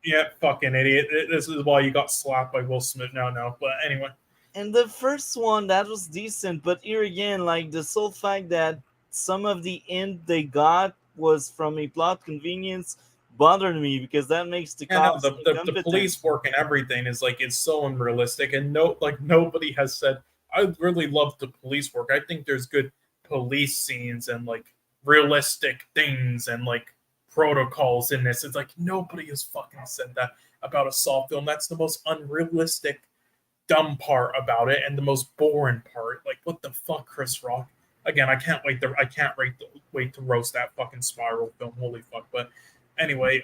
Yeah, fucking idiot. This is why you got slapped by Will Smith. No. But anyway. And the first one, that was decent. But here again, like the sole fact that some of the end they got was from a plot convenience bothered me, because that makes the cops the police work and everything is like, it's so unrealistic, and nobody has said I really love the police work. I think there's good police scenes and like realistic things and like protocols in this. It's like nobody has fucking said that. about a Saw film. That's the most unrealistic, dumb part about it, and the most boring part. Like, what the fuck, Chris Rock? Again, I can't wait to roast that fucking Spiral film. Holy fuck! But anyway,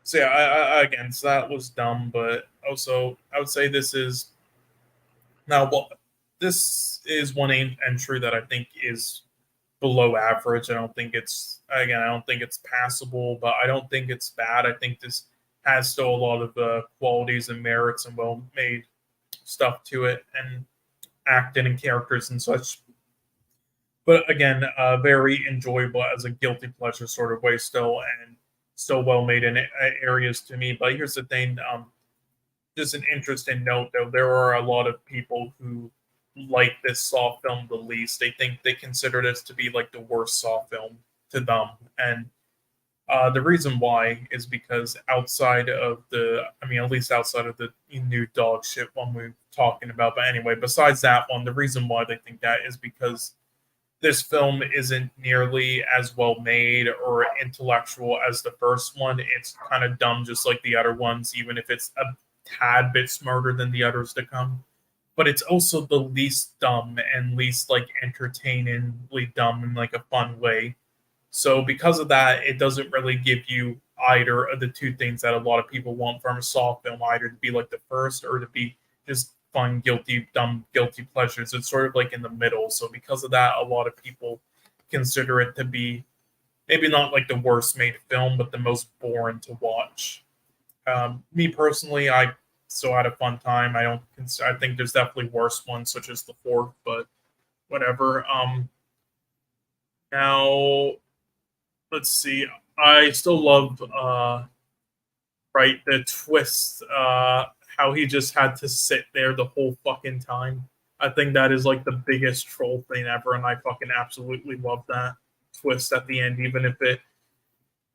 so yeah, again, so that was dumb. But also, I would say this is now. Well, this is one entry that I think is below average. I don't think it's passable, but I don't think it's bad. I think this has still a lot of qualities and merits and well made stuff to it, and acting and characters and such. But again, very enjoyable as a guilty pleasure sort of way still, and still well made in areas to me. But here's the thing, just an interesting note though, there are a lot of people who like this Saw film the least. They consider this to be like the worst Saw film to them, and the reason why is because outside of at least outside of the new dog shit one we're talking about, but anyway, besides that one, the reason why they think that is because this film isn't nearly as well made or intellectual as the first one. It's kind of dumb, just like the other ones, even if it's a tad bit smarter than the others to come. But it's also the least dumb and least like entertainingly dumb in like a fun way. So because of that, it doesn't really give you either of the two things that a lot of people want from a Saw film, either to be like the first or to be just fun, dumb, guilty pleasures. It's sort of like in the middle. So because of that, a lot of people consider it to be maybe not like the worst made film, but the most boring to watch. Me personally, I still had a fun time. I think there's definitely worse ones, such as the fourth, but whatever. Now, let's see. I still love the twist, how he just had to sit there the whole fucking time. I think that is like the biggest troll thing ever, and I fucking absolutely love that twist at the end, even if it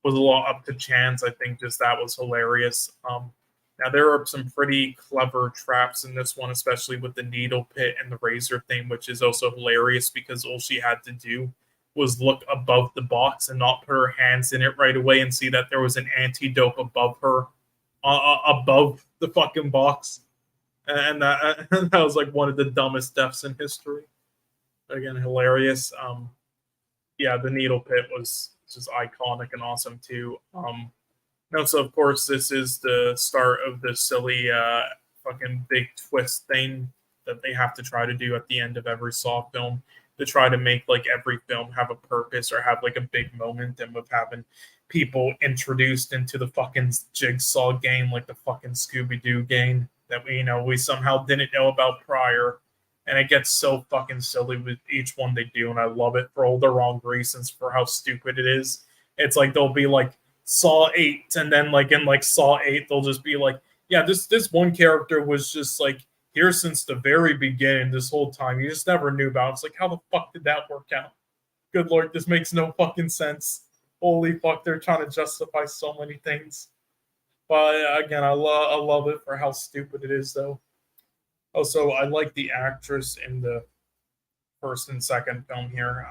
was a lot up to chance. I think just that was hilarious. Now there are some pretty clever traps in this one, especially with the needle pit and the razor thing, which is also hilarious because all she had to do was look above the box and not put her hands in it right away and see that there was an antidote above her, above the fucking box. And that was like one of the dumbest deaths in history. Again, hilarious. Yeah, the needle pit was just iconic and awesome too. So of course this is the start of the silly fucking big twist thing that they have to try to do at the end of every Saw film, to try to make like every film have a purpose or have like a big moment, and with having people introduced into the fucking Jigsaw game, like the fucking Scooby-Doo game that we somehow didn't know about prior. And it gets so fucking silly with each one they do, and I love it for all the wrong reasons for how stupid it is. It's like they'll be like Saw 8, and then like in like Saw 8 they'll just be like, yeah, this one character was just like here since the very beginning, this whole time. You just never knew about it. It's like, how the fuck did that work out? Good Lord, this makes no fucking sense. Holy fuck, they're trying to justify so many things. But again, I love it for how stupid it is, though. Also, I like the actress in the first and second film here.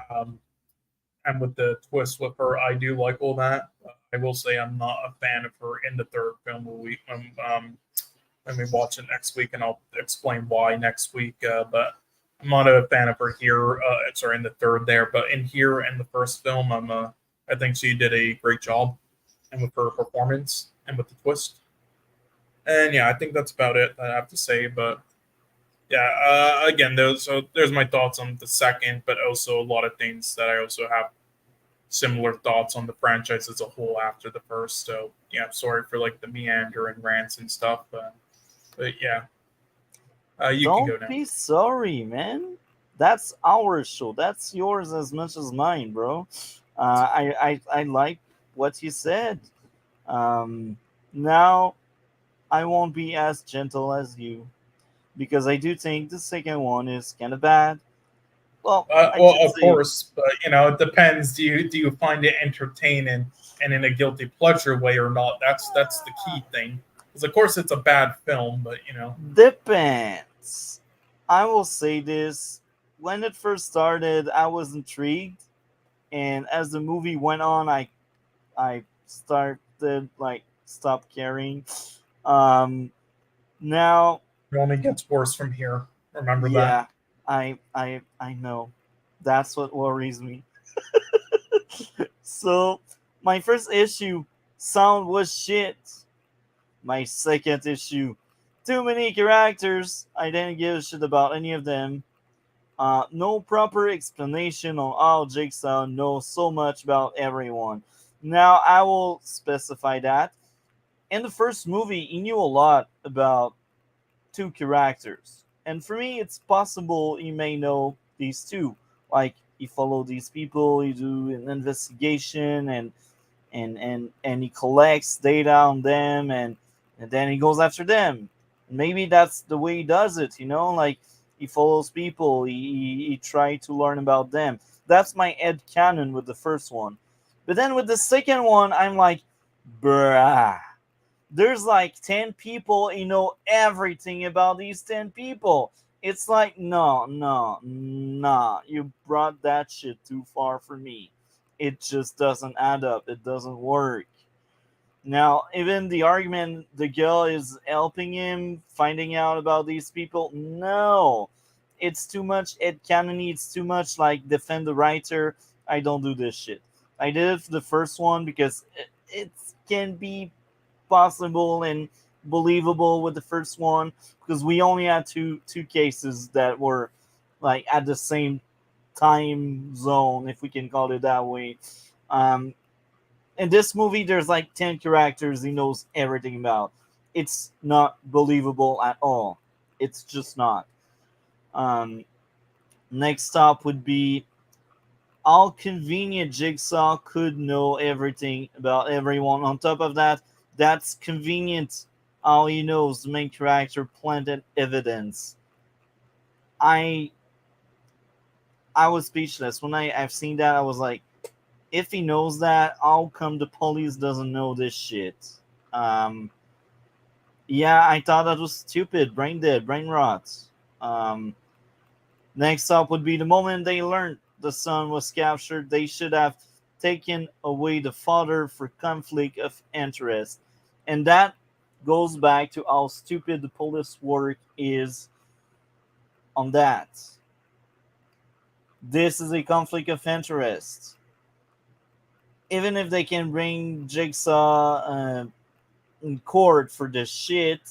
And with the twist with her, I do like all that. I will say I'm not a fan of her in the third film. When we watch it next week, and I'll explain why next week. But I'm not a fan of her here. In the third there, but in here in the first film, I think she did a great job, and with her performance and with the twist. And yeah, I think that's about it that I have to say. But yeah, again, there's my thoughts on the second, but also a lot of things that I also have similar thoughts on the franchise as a whole after the first. So yeah, I'm sorry for like the meander and rants and stuff, but yeah, you can go now. Don't be sorry, man. That's our show. That's yours as much as mine, bro. I like what you said. Now I won't be as gentle as you, because I do think the second one is kind of bad. Well, of course, but it depends. Do you find it entertaining and in a guilty pleasure way or not? That's the key thing. Because of course it's a bad film, but depends. I will say this: when it first started, I was intrigued, and as the movie went on, I started like stop caring. Now, It only gets worse from here. Remember yeah, I know. That's what worries me. So, my first issue, sound was shit. My second issue, too many characters. I didn't give a shit about any of them. No proper explanation on how Jigsaw knows so much about everyone. Now, I will specify that. In the first movie, he knew a lot about two characters. And for me, it's possible he may know these two. Like, he followed these people, he do an investigation, and he collects data on them, and then he goes after them. Maybe that's the way he does it, like he follows people, he try to learn about them. That's my head canon with the first one. But then with the second one, I'm like, bruh, there's like 10 people, everything about these 10 people. It's like, no, no, nah, you brought that shit too far for me. It just doesn't add up. It doesn't work. Now, even the argument the girl is helping him finding out about these people, no. It's too much headcanony. It's too much like defend the writer. I don't do this shit. I did it for the first one because it can be possible and believable with the first one because we only had two cases that were like at the same time zone, if we can call it that way. In this movie, there's like 10 characters he knows everything about. It's not believable at all. It's just not. Um, Next stop would be how convenient Jigsaw could know everything about everyone. On top of that, that's convenient how he knows the main character planted evidence. I was speechless. When I've seen that, I was like, if he knows that, how come the police doesn't know this shit? Yeah, I thought that was stupid. Brain dead, brain rot. Um, Next up would be the moment they learned the son was captured. They should have taken away the father for conflict of interest. And that goes back to how stupid the police work is on that. This is a conflict of interest. Even if they can bring Jigsaw in court for this shit,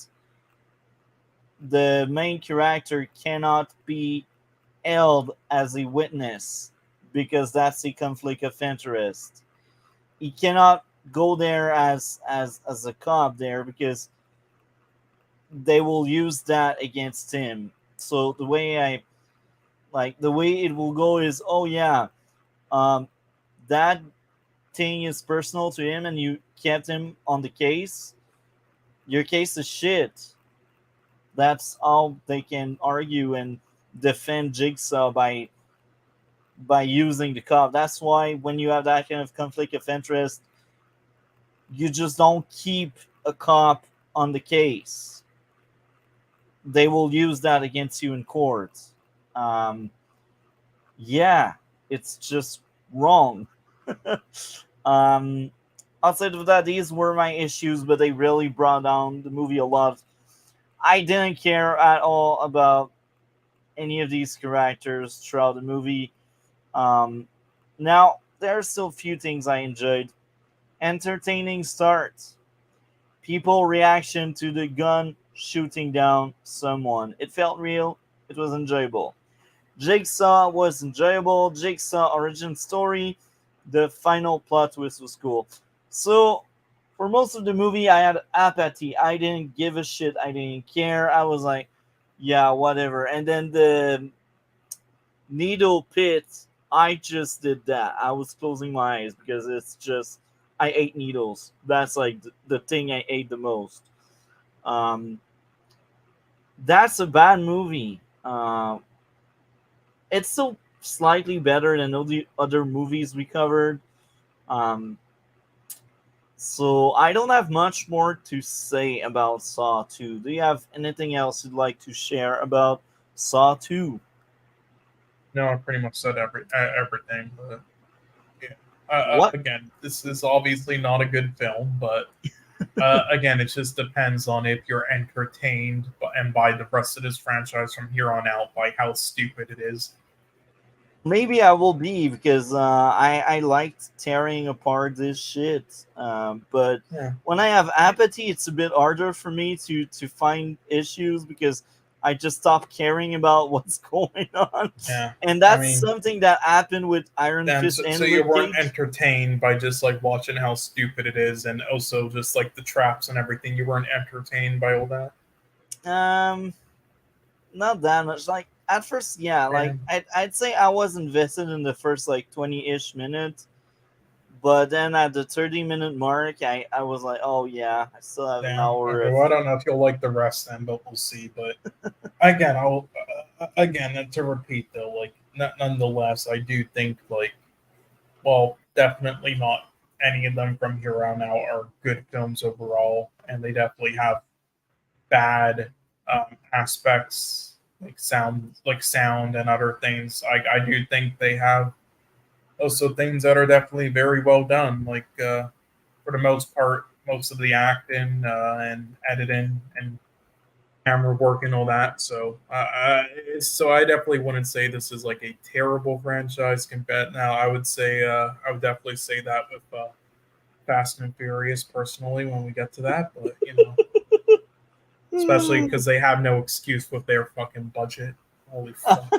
the main character cannot be held as a witness because that's a conflict of interest. He cannot go there as a cop there because they will use that against him. So the way it will go is, oh yeah, that thing is personal to him and you kept him on the case. Your case is shit. That's all they can argue and defend Jigsaw by using the cop. That's why when you have that kind of conflict of interest, you just don't keep a cop on the case. They will use that against you in court. Yeah, it's just wrong. Outside of that, these were my issues, but they really brought down the movie a lot. I didn't care at all about any of these characters throughout the movie. Now, there are still a few things I enjoyed. Entertaining start. People reaction to the gun shooting down someone. It felt real. It was enjoyable. Jigsaw was enjoyable. Jigsaw origin story. The final plot twist was cool. So, for most of the movie, I had apathy. I didn't give a shit. I didn't care. I was like, yeah, whatever. And then the needle pit, I just did that. I was closing my eyes because it's just, I ate needles. That's like the thing I ate the most. That's a bad movie. It's still slightly better than all the other movies we covered. So I don't have much more to say about Saw 2. Do you have anything else you'd like to share about Saw 2? No, I pretty much said everything. But yeah, What? again, this is obviously not a good film, but Again, it just depends on if you're entertained and by the rest of this franchise from here on out by how stupid it is. Maybe I will be because I liked tearing apart this shit. But Yeah. when I have apathy, it's a bit harder for me to find issues because I just stop caring about what's going on. Yeah. And that's I mean, something that happened with Iron Then, Fist so, and so you Luke weren't Cage. entertained by just like watching how stupid it is, and also just like the traps and everything. You weren't entertained by all that. Not that much. Like at first, yeah. Like I'd say I was invested in the first like 20-ish minutes, but then at the 30-minute mark, I was like, oh yeah, I still have an Damn. hour Okay, of. well, I don't know if you'll like the rest then, but we'll see. But again, again to repeat though, like nonetheless, I do think like, well, definitely not any of them from here on out are good films overall, and they definitely have bad aspects like sound and other things. I do think they have also things that are definitely very well done. Like for the most part, most of the acting and editing and camera work and all that. So I definitely wouldn't say this is like a terrible franchise compared. Now I would say I would definitely say that with Fast and Furious personally when we get to that, but especially because they have no excuse with their fucking budget. Holy fuck!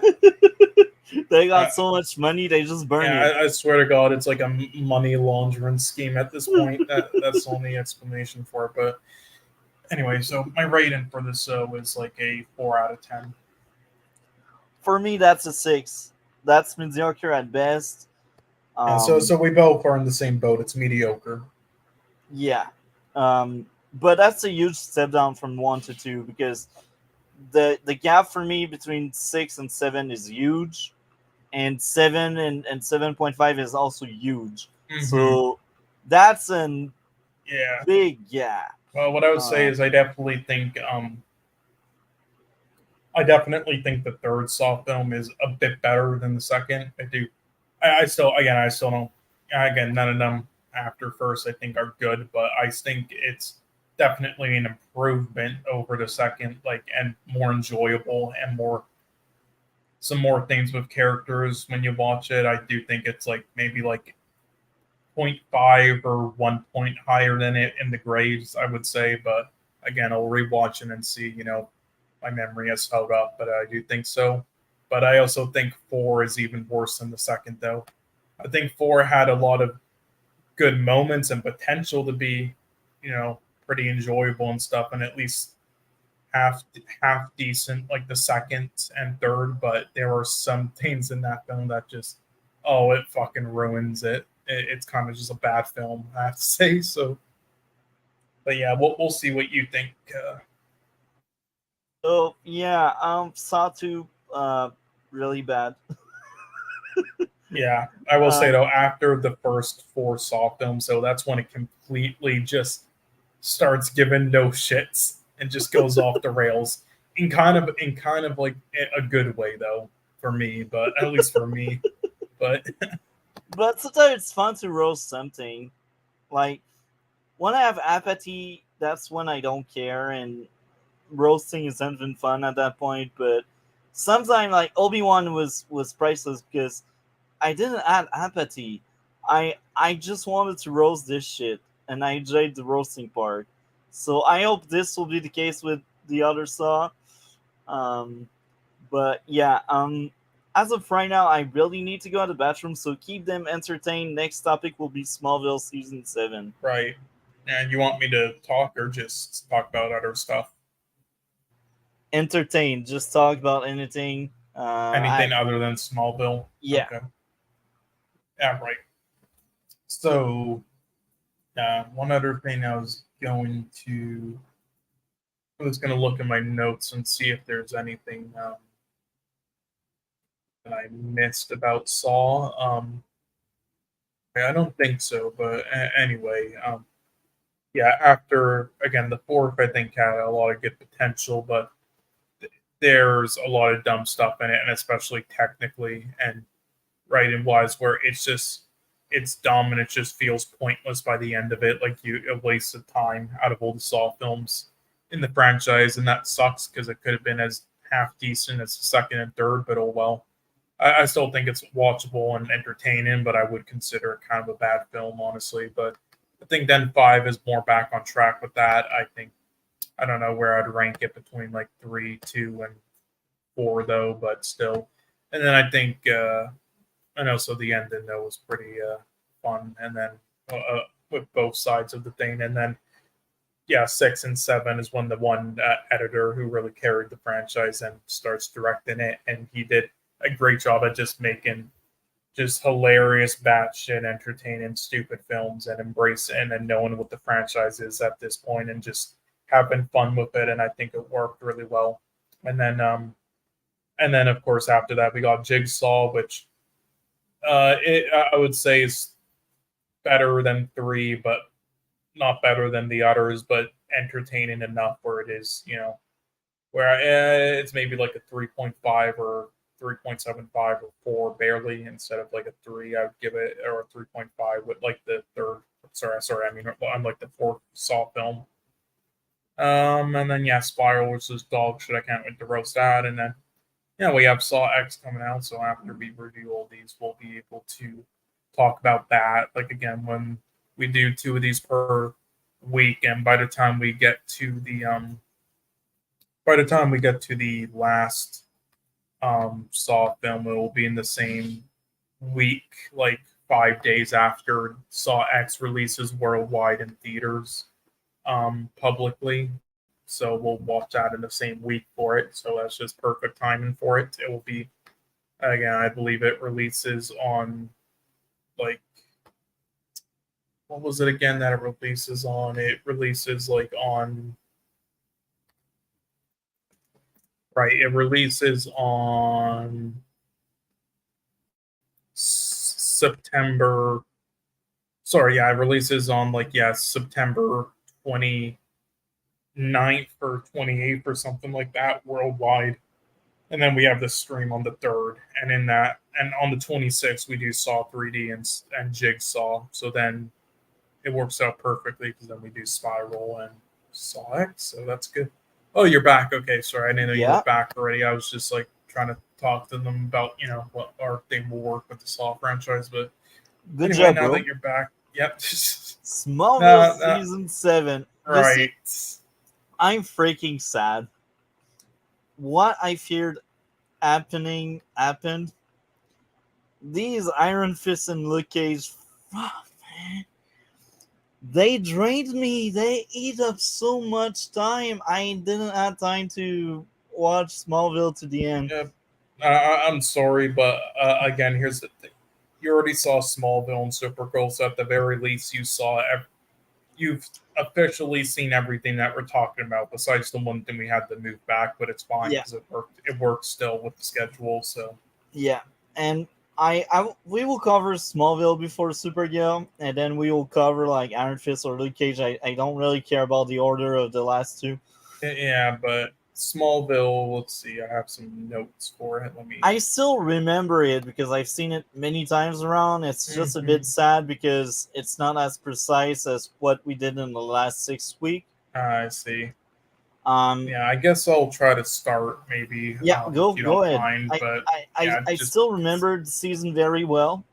They got so much money, they just burn it. I swear to God, it's like a money laundering scheme at this point. That's the only explanation for it. But anyway, so my rating for this was like a 4 out of 10. For me, that's a 6. That's mediocre at best. So we both are in the same boat. It's mediocre. Yeah. But that's a huge step down from 1 to 2 because the gap for me between 6 and 7 is huge, and 7 and 7.5 is also huge. Mm-hmm. So that's a big gap. Well, what I would say is I definitely think the third Saw film is a bit better than the second. I do. I still don't. Again, none of them after first I think are good, but I think it's definitely an improvement over the second, like, and more enjoyable and some more things with characters when you watch it. I do think it's like maybe like 0.5 or 1 point higher than it in the grades, I would say. But again, I'll rewatch it and see, my memory has held up, but I do think so. But I also think 4 is even worse than the second, though. I think 4 had a lot of good moments and potential to be, pretty enjoyable and stuff, and at least half decent like the second and third. But there were some things in that film that just, it fucking ruins it. It's kind of just a bad film, I have to say. So, but yeah, we'll see what you think. So yeah, Saw 2, really bad. Yeah, I will say though, after the first 4 Saw films, so that's when it completely just starts giving no shits and just goes off the rails in kind of like a good way though for me, but at least for me. But sometimes it's fun to roast something. Like when I have apathy, that's when I don't care, and roasting isn't even fun at that point. But sometimes, like Obi-Wan was priceless because I didn't add apathy. I just wanted to roast this shit, and I enjoyed the roasting part. So I hope this will be the case with the other Saw. But yeah, as of right now, I really need to go to the bathroom, so keep them entertained. Next topic will be Smallville Season 7. Right. And you want me to talk or just talk about other stuff? Entertained. Just talk about anything. Anything other than Smallville? Yeah. Okay. Yeah, right. So, one other thing I was going to look in my notes and see if there's anything that I missed about Saw. I don't think so, but anyway, yeah. After again, the fourth I think had a lot of good potential, but there's a lot of dumb stuff in it, and especially technically and writing wise, where it's just it's dumb and it just feels pointless by the end of it. Like a waste of time out of all the Saw films in the franchise, and that sucks because it could have been as half decent as the second and third. But oh well. I still think it's watchable and entertaining, but I would consider it kind of a bad film, honestly. But I think then 5 is more back on track with that. I think I don't know where I'd rank it between like 3, 2, and 4 though, but still. And then I think and also the ending though was pretty fun. And then with both sides of the thing, and then 6 and 7 is when the one editor who really carried the franchise and starts directing it, and he did a great job at just making just hilarious, batshit, entertaining, stupid films and embracing and knowing what the franchise is at this point and just having fun with it. And I think it worked really well. And then of course after that we got Jigsaw, which I would say is better than 3, but not better than the others, but entertaining enough where it is, where it's maybe like a 3.5 or 3.75 or 4 barely instead of like a 3. I would give it, or a 3.5 with like the third. Sorry. I mean, I'm like the 4th Saw film. And then Spiral, which is dog shit. I can't wait to roast that. And then we have Saw X coming out. So after we review all these, we'll be able to talk about that. Like again, when we do 2 of these per week, and by the time we get to the last Saw film, it will be in the same week, like 5 days after Saw X releases worldwide in theaters publicly. So we'll watch that in the same week for it. So that's just perfect timing for it. It will be, again, I believe it releases on like, what was it again that it releases on? It releases like on, right, it releases on September. Sorry, it releases on September 29th or 28th or something like that worldwide. And then we have the stream on the 3rd. And in that, and on the 26th, we do Saw 3D and Jigsaw. So then it works out perfectly because then we do Spiral and Saw X. So that's good. Oh, you're back. Okay, sorry. I didn't know you were back already. I was just like trying to talk to them about, what our thing will work with the Saw franchise. But Good anyway, job, now bro. that you're back. Yep. Smallville season 7. Right. Listen, I'm freaking sad. What I feared happened. These Iron Fist and Luke Cage, fuck, man. They drained me. They eat up so much time. I didn't have time to watch Smallville to the end. I'm sorry, but again, here's the thing. You already saw Smallville and Supergirl, so at the very least, you've officially seen everything that we're talking about, besides the one thing we had to move back, but it's fine because it works still with the schedule. So yeah, and we will cover Smallville before Supergirl, and then we will cover like Iron Fist or Luke Cage. I don't really care about the order of the last 2. Yeah, but Smallville, let's see, I have some notes for it. I still remember it because I've seen it many times around. It's just a bit sad because it's not as precise as what we did in the last 6 weeks. I see. I guess I'll try to start maybe. Yeah, go ahead. Mind, I still remember the season very well.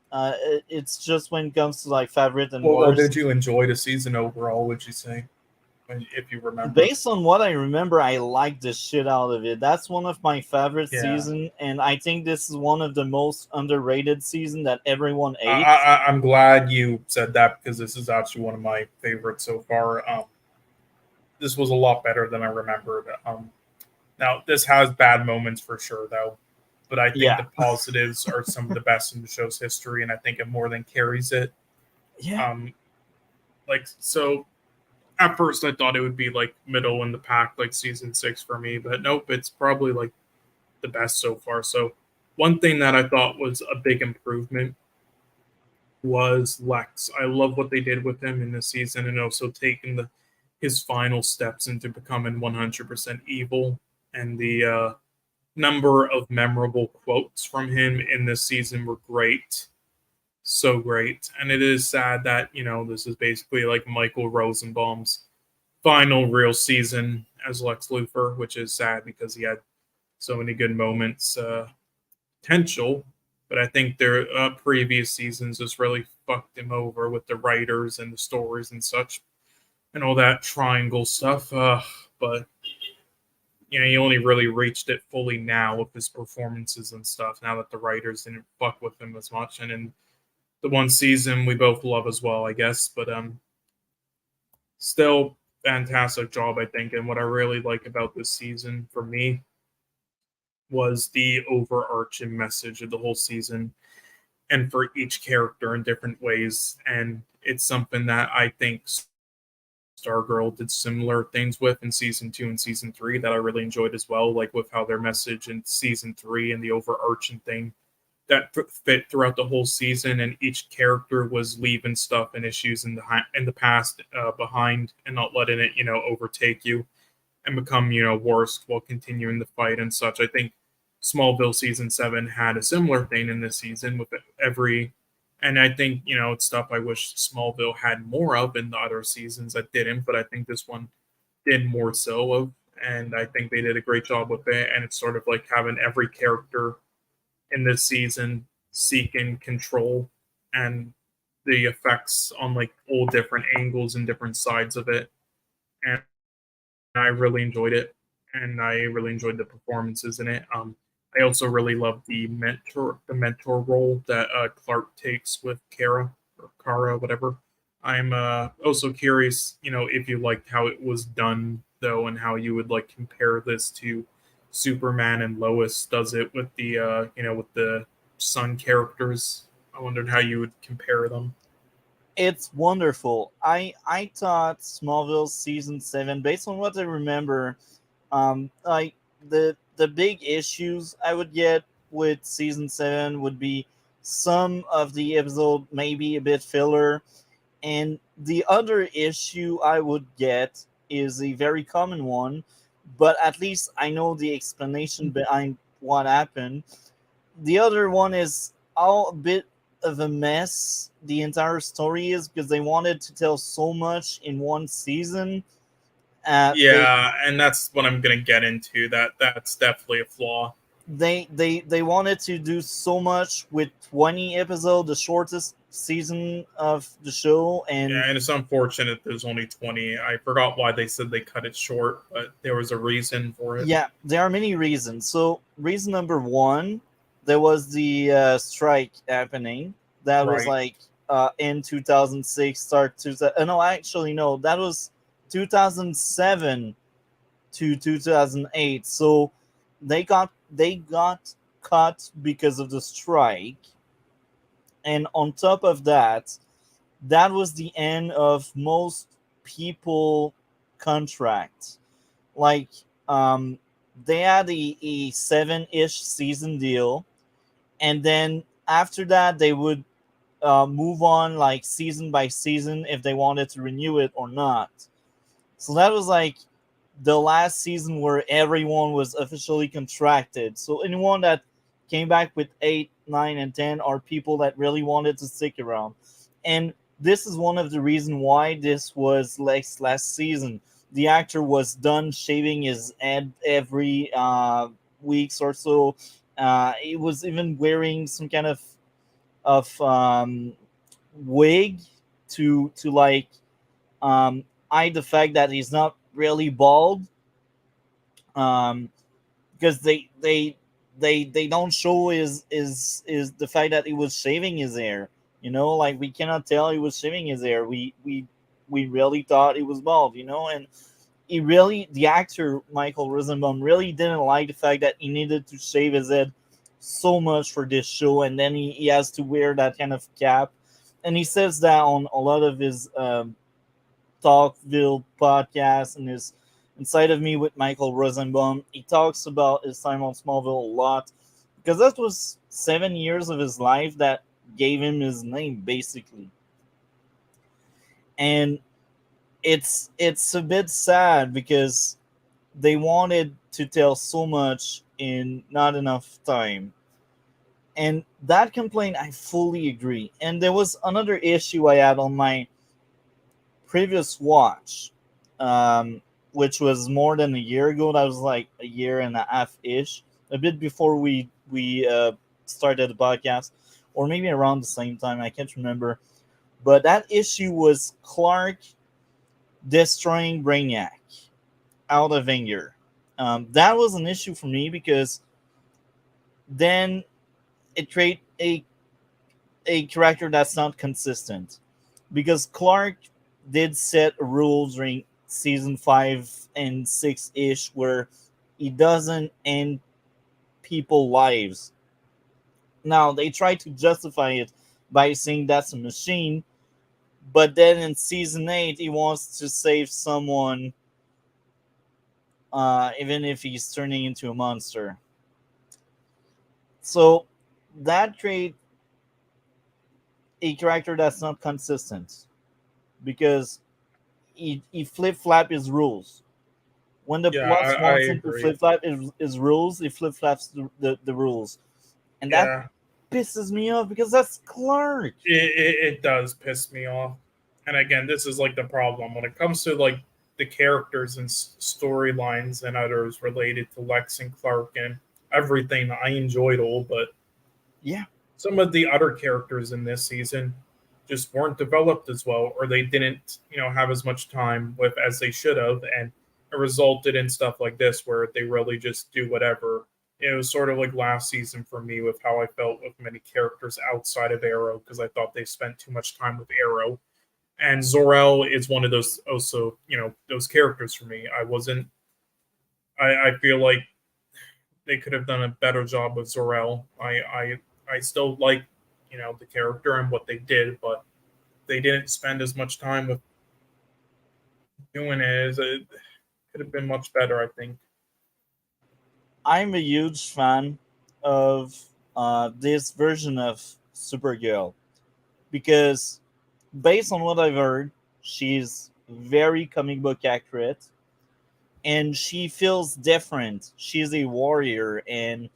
It's just when it comes to like favorite and well, worst. Did you enjoy the season overall? Would you say, if you remember? Based on what I remember, I liked the shit out of it. That's one of my favorite seasons, and I think this is one of the most underrated seasons that everyone ate. I'm glad you said that because this is actually one of my favorites so far. This was a lot better than I remembered. Now, this has bad moments for sure, though. But I think the positives are some of the best in the show's history, and I think it more than carries it. Yeah. So at first I thought it would be like middle in the pack, like season 6 for me, but nope, it's probably like the best so far. So one thing that I thought was a big improvement was Lex. I love what they did with him in this season, and also taking his final steps into becoming 100% evil, and the number of memorable quotes from him in this season were great. so great. And it is sad that, this is basically like Michael Rosenbaum's final real season as Lex Luthor, which is sad because he had so many good moments, potential. But I think their previous seasons just really fucked him over with the writers and the stories and such, and all that triangle stuff. But he only really reached it fully now with his performances and stuff. Now that the writers didn't fuck with him as much, and in the one season we both love as well, I guess. But still fantastic job, I think. And what I really like about this season for me was the overarching message of the whole season, and for each character in different ways. And it's something that I think Stargirl did similar things with in season 2 and season 3 that I really enjoyed as well, like with how their message in season 3 and the overarching thing that fit throughout the whole season, and each character was leaving stuff and issues in the past behind, and not letting it overtake you and become worse while continuing the fight and such. I think Smallville season 7 had a similar thing in this season with and I think it's stuff I wish Smallville had more of in the other seasons that didn't, but I think this one did more so of, and I think they did a great job with it. And it's sort of like having every character in this season seeking control and the effects on like all different angles and different sides of it. And I really enjoyed it, and I really enjoyed the performances in it. I also really love the mentor role that Clark takes with Kara, whatever. I'm also curious, if you liked how it was done though, and how you would like compare this to Superman and Lois does it with the with the Sun characters. I wondered how you would compare them. It's wonderful. I thought Smallville season 7, based on what I remember, like the big issues I would get with season 7 would be some of the episode maybe a bit filler, and the other issue I would get is a very common one, but at least I know the explanation behind what happened. The other one is all a bit of a mess. The entire story is because they wanted to tell so much in one season. And that's what I'm gonna get into. That's definitely a flaw. They wanted to do so much with 20 episodes, the shortest season of the show, and it's unfortunate there's only 20. I forgot why they said they cut it short, but there was a reason for it. Yeah, there are many reasons. So reason number one, there was the strike happening. That was like in 2006, start 2000. No, actually no, that was 2007 to 2008. So they got cut because of the strike, and on top of that, that was the end of most people contracts. Like they had a 7-ish season deal, and then after that they would move on like season by season if they wanted to renew it or not. So that was like the last season where everyone was officially contracted. So anyone that came back with 8, 9, and 10 are people that really wanted to stick around. And this is one of the reasons why this was last season. The actor was done shaving his head every weeks or so. He was even wearing some kind of wig to like hide the fact that he's not really bald, because they don't show is the fact that he was shaving his hair. Like we cannot tell he was shaving his hair. We really thought he was bald. And the actor Michael Rosenbaum really didn't like the fact that he needed to shave his head so much for this show, and then he has to wear that kind of cap. And he says that on a lot of his Talkville podcast and his Inside of Me with Michael Rosenbaum. He talks about his time on Smallville a lot, because that was 7 years of his life that gave him his name, basically. And it's a bit sad because they wanted to tell so much in not enough time. And that complaint, I fully agree. And there was another issue I had on my previous watch, um, which was more than a year ago. That was like a year and a half ish, a bit before we started the podcast, or maybe around the same time. I can't remember. But that issue was Clark destroying Brainiac out of anger. That was an issue for me because then it created a character that's not consistent. Because Clark did set rules during season 5 and 6 ish where he doesn't end people lives. Now they try to justify it by saying that's a machine, but then in season 8 he wants to save someone, even if he's turning into a monster. So that creates a character that's not consistent because he flip flap his rules. When the Yeah, boss I wants him to agree. flip flap his rules, he flip flaps the rules, and that Yeah, pisses me off because that's Clark. it does piss me off. And again, this is like the problem when it comes to like the characters and storylines and others related to Lex and Clark and everything. I enjoyed all, but Yeah, some of the other characters in this season just weren't developed as well, or they didn't, have as much time with as they should have, and it resulted in stuff like this where they really just do whatever. It was sort of like last season for me with how I felt with many characters outside of Arrow because I thought they spent too much time with Arrow. And Zor-El is one of those also, those characters for me. I feel like they could have done a better job with Zor-El. I still like, the character and what they did, but they didn't spend as much time with doing it as it could have been much better, I think. I'm a huge fan of this version of Supergirl because, based on what I've heard, she's very comic book accurate and she feels different. She's a warrior and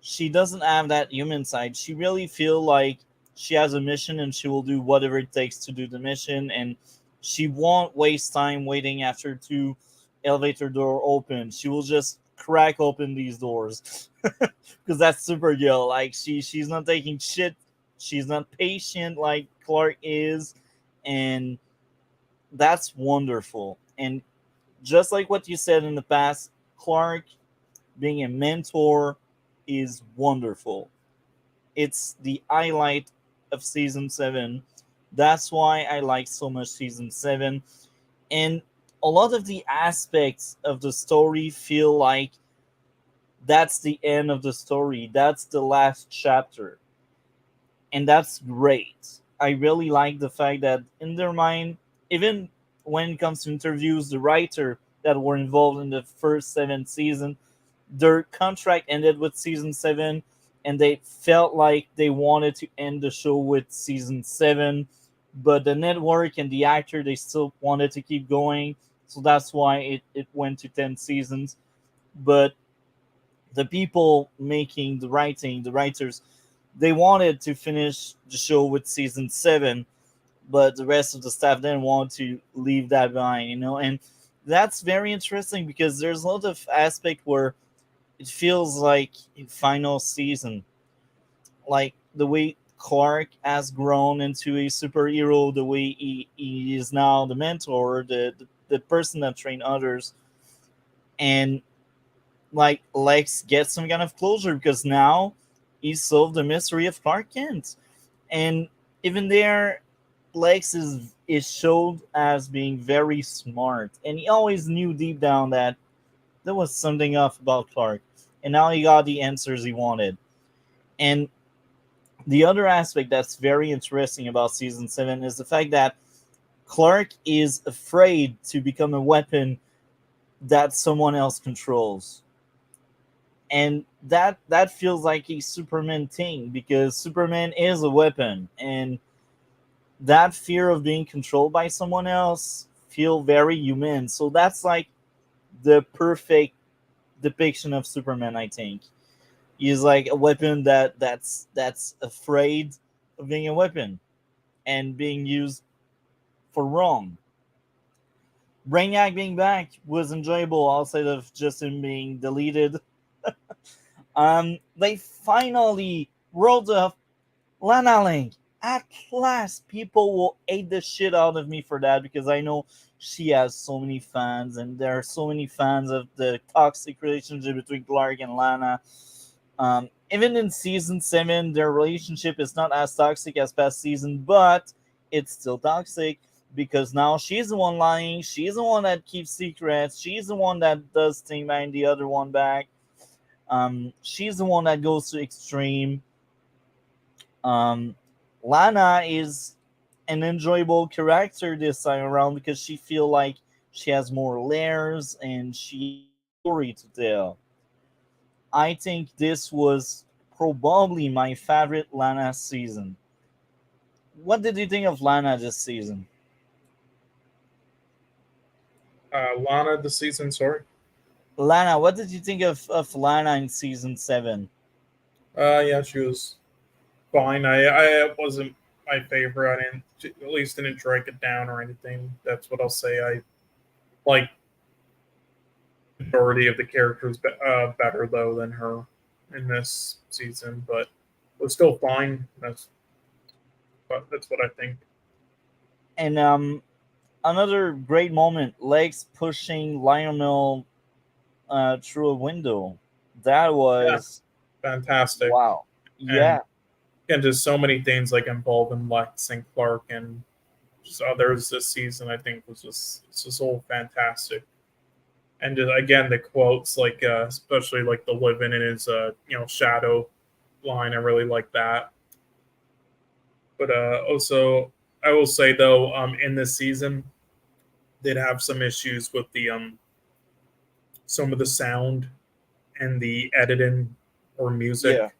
she doesn't have that human side. She really feel like she has a mission and she will do whatever it takes to do the mission, and she won't waste time waiting after two elevator door open. She will just crack open these doors because that's Supergirl. Like she's not taking shit. She's not patient like Clark is, and that's wonderful. And just like what you said in the past, Clark being a mentor is wonderful. It's the highlight of season 7. That's why I like so much season 7. And a lot of the aspects of the story feel like that's the end of the story. That's the last chapter. And that's great. I really like the fact that in their mind, even when it comes to interviews, the writer that were involved in the first 7 seasons, their contract ended with season 7 and they felt like they wanted to end the show with season 7, but the network and the actor, they still wanted to keep going, so that's why it went to 10 seasons. But the people making the writing, the writers, they wanted to finish the show with season 7, but the rest of the staff didn't want to leave that behind. And that's very interesting because there's a lot of aspect where it feels like a final season, like the way Clark has grown into a superhero, the way he is now the mentor, the person that trained others, and like Lex gets some kind of closure because now he solved the mystery of Clark Kent. And even there, Lex is showed as being very smart, and he always knew deep down that there was something off about Clark, and now he got the answers he wanted. And the other aspect that's very interesting about season 7 is the fact that Clark is afraid to become a weapon that someone else controls. And that feels like a Superman thing because Superman is a weapon, and that fear of being controlled by someone else feel very human. So that's like the perfect depiction of Superman, I think. He's like a weapon that's afraid of being a weapon and being used for wrong. Brainiac being back was enjoyable outside of just him being deleted. They finally rolled up Lana Lang. At last, people will hate the shit out of me for that because I know she has so many fans, and there are so many fans of the toxic relationship between Clark and Lana. Even in season 7, their relationship is not as toxic as past season, but it's still toxic because now she's the one lying. She's the one that keeps secrets. She's the one that does things behind the other one back. She's the one that goes to extreme. Um, Lana is an enjoyable character this time around because she feel like she has more layers and she has a story to tell. I think this was probably my favorite Lana season. What did you think of Lana this season? Lana the season, sorry. Lana, what did you think of Lana in season 7? Yeah, she was fine. I wasn't my favorite. I didn't, at least didn't drag it down or anything. That's what I'll say. I like majority of the characters better though than her in this season, but it was still fine. That's what I think. And another great moment, Legs pushing Lionel through a window. That Yeah, was fantastic. wow. And Yeah, again, just so many things like involving Lex and Clark and just others this season. I think was just it's just all fantastic. And just, again, the quotes like especially like the living in his shadow line. I really like that. But also, I will say though, in this season, did have some issues with the some of the sound and the editing or yeah. music.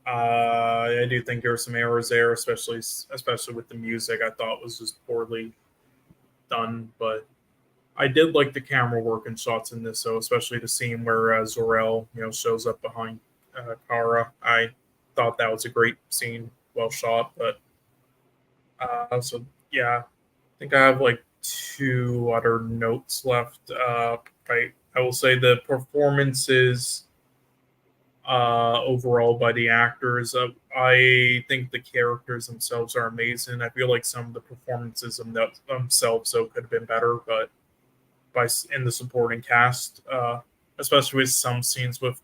I do think there were some errors there, especially with the music. I thought was just poorly done, but I did like the camera work and shots in this, so especially the scene where Zor-El, shows up behind Kara. I thought that was a great scene, well shot. But so yeah, I think I have like two other notes left. I will say the performances overall by the actors. I think the characters themselves are amazing. I feel like some of the performances themselves though could have been better, but in the supporting cast, especially with some scenes with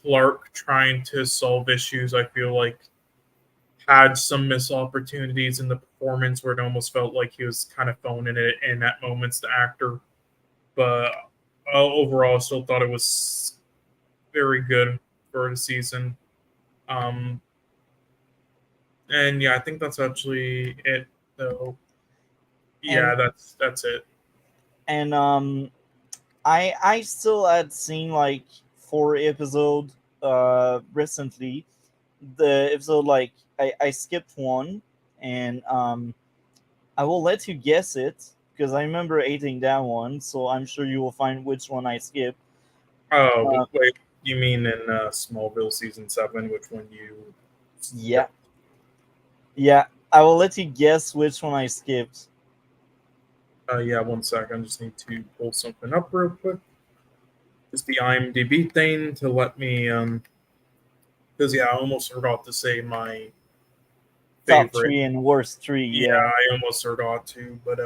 Clark trying to solve issues, I feel like had some missed opportunities in the performance where it almost felt like he was kind of phoning it in at moments, the actor. But overall, I still thought it was very good for the season. Um, and yeah, I think that's actually it. Though, And yeah, that's it. and I still had seen like 4 episode recently. The episode like I skipped one, and I will let you guess it because I remember hating that one, so I'm sure you will find which one I skipped. Oh, Uh, wait, you mean in Smallville season 7? Which one you yeah, skipped? yeah. I will let you guess which one I skipped. Yeah, one sec. I just need to pull something up real quick. Just the IMDb thing to let me because yeah, I almost forgot to say my Top favorite. 3 and worst 3. Yeah, Yeah. I almost forgot to, but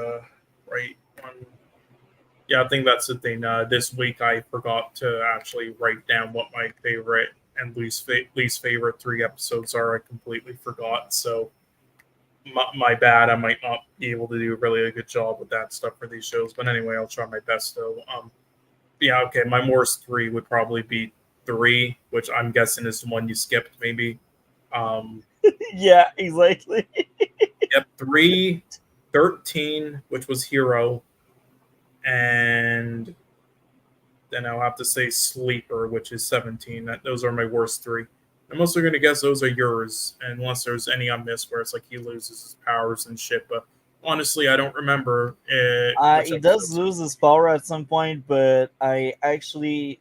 right on. Yeah, I think that's the thing. This week I forgot to actually write down what my favorite and least favorite 3 episodes are. I completely forgot. So my bad. I might not be able to do really a good job with that stuff for these shows. But anyway, I'll try my best though. Yeah, okay. My worst 3 would probably be 3, which I'm guessing is the one you skipped, maybe. Um, Yeah, exactly. yep, 3, 13, which was Hero, and then I'll have to say Sleeper, which is 17. Those are my worst 3. I'm also going to guess those are yours, unless there's any I missed where it's like he loses his powers and shit. But honestly, I don't remember which He does episodes. lose his power at some point, but I actually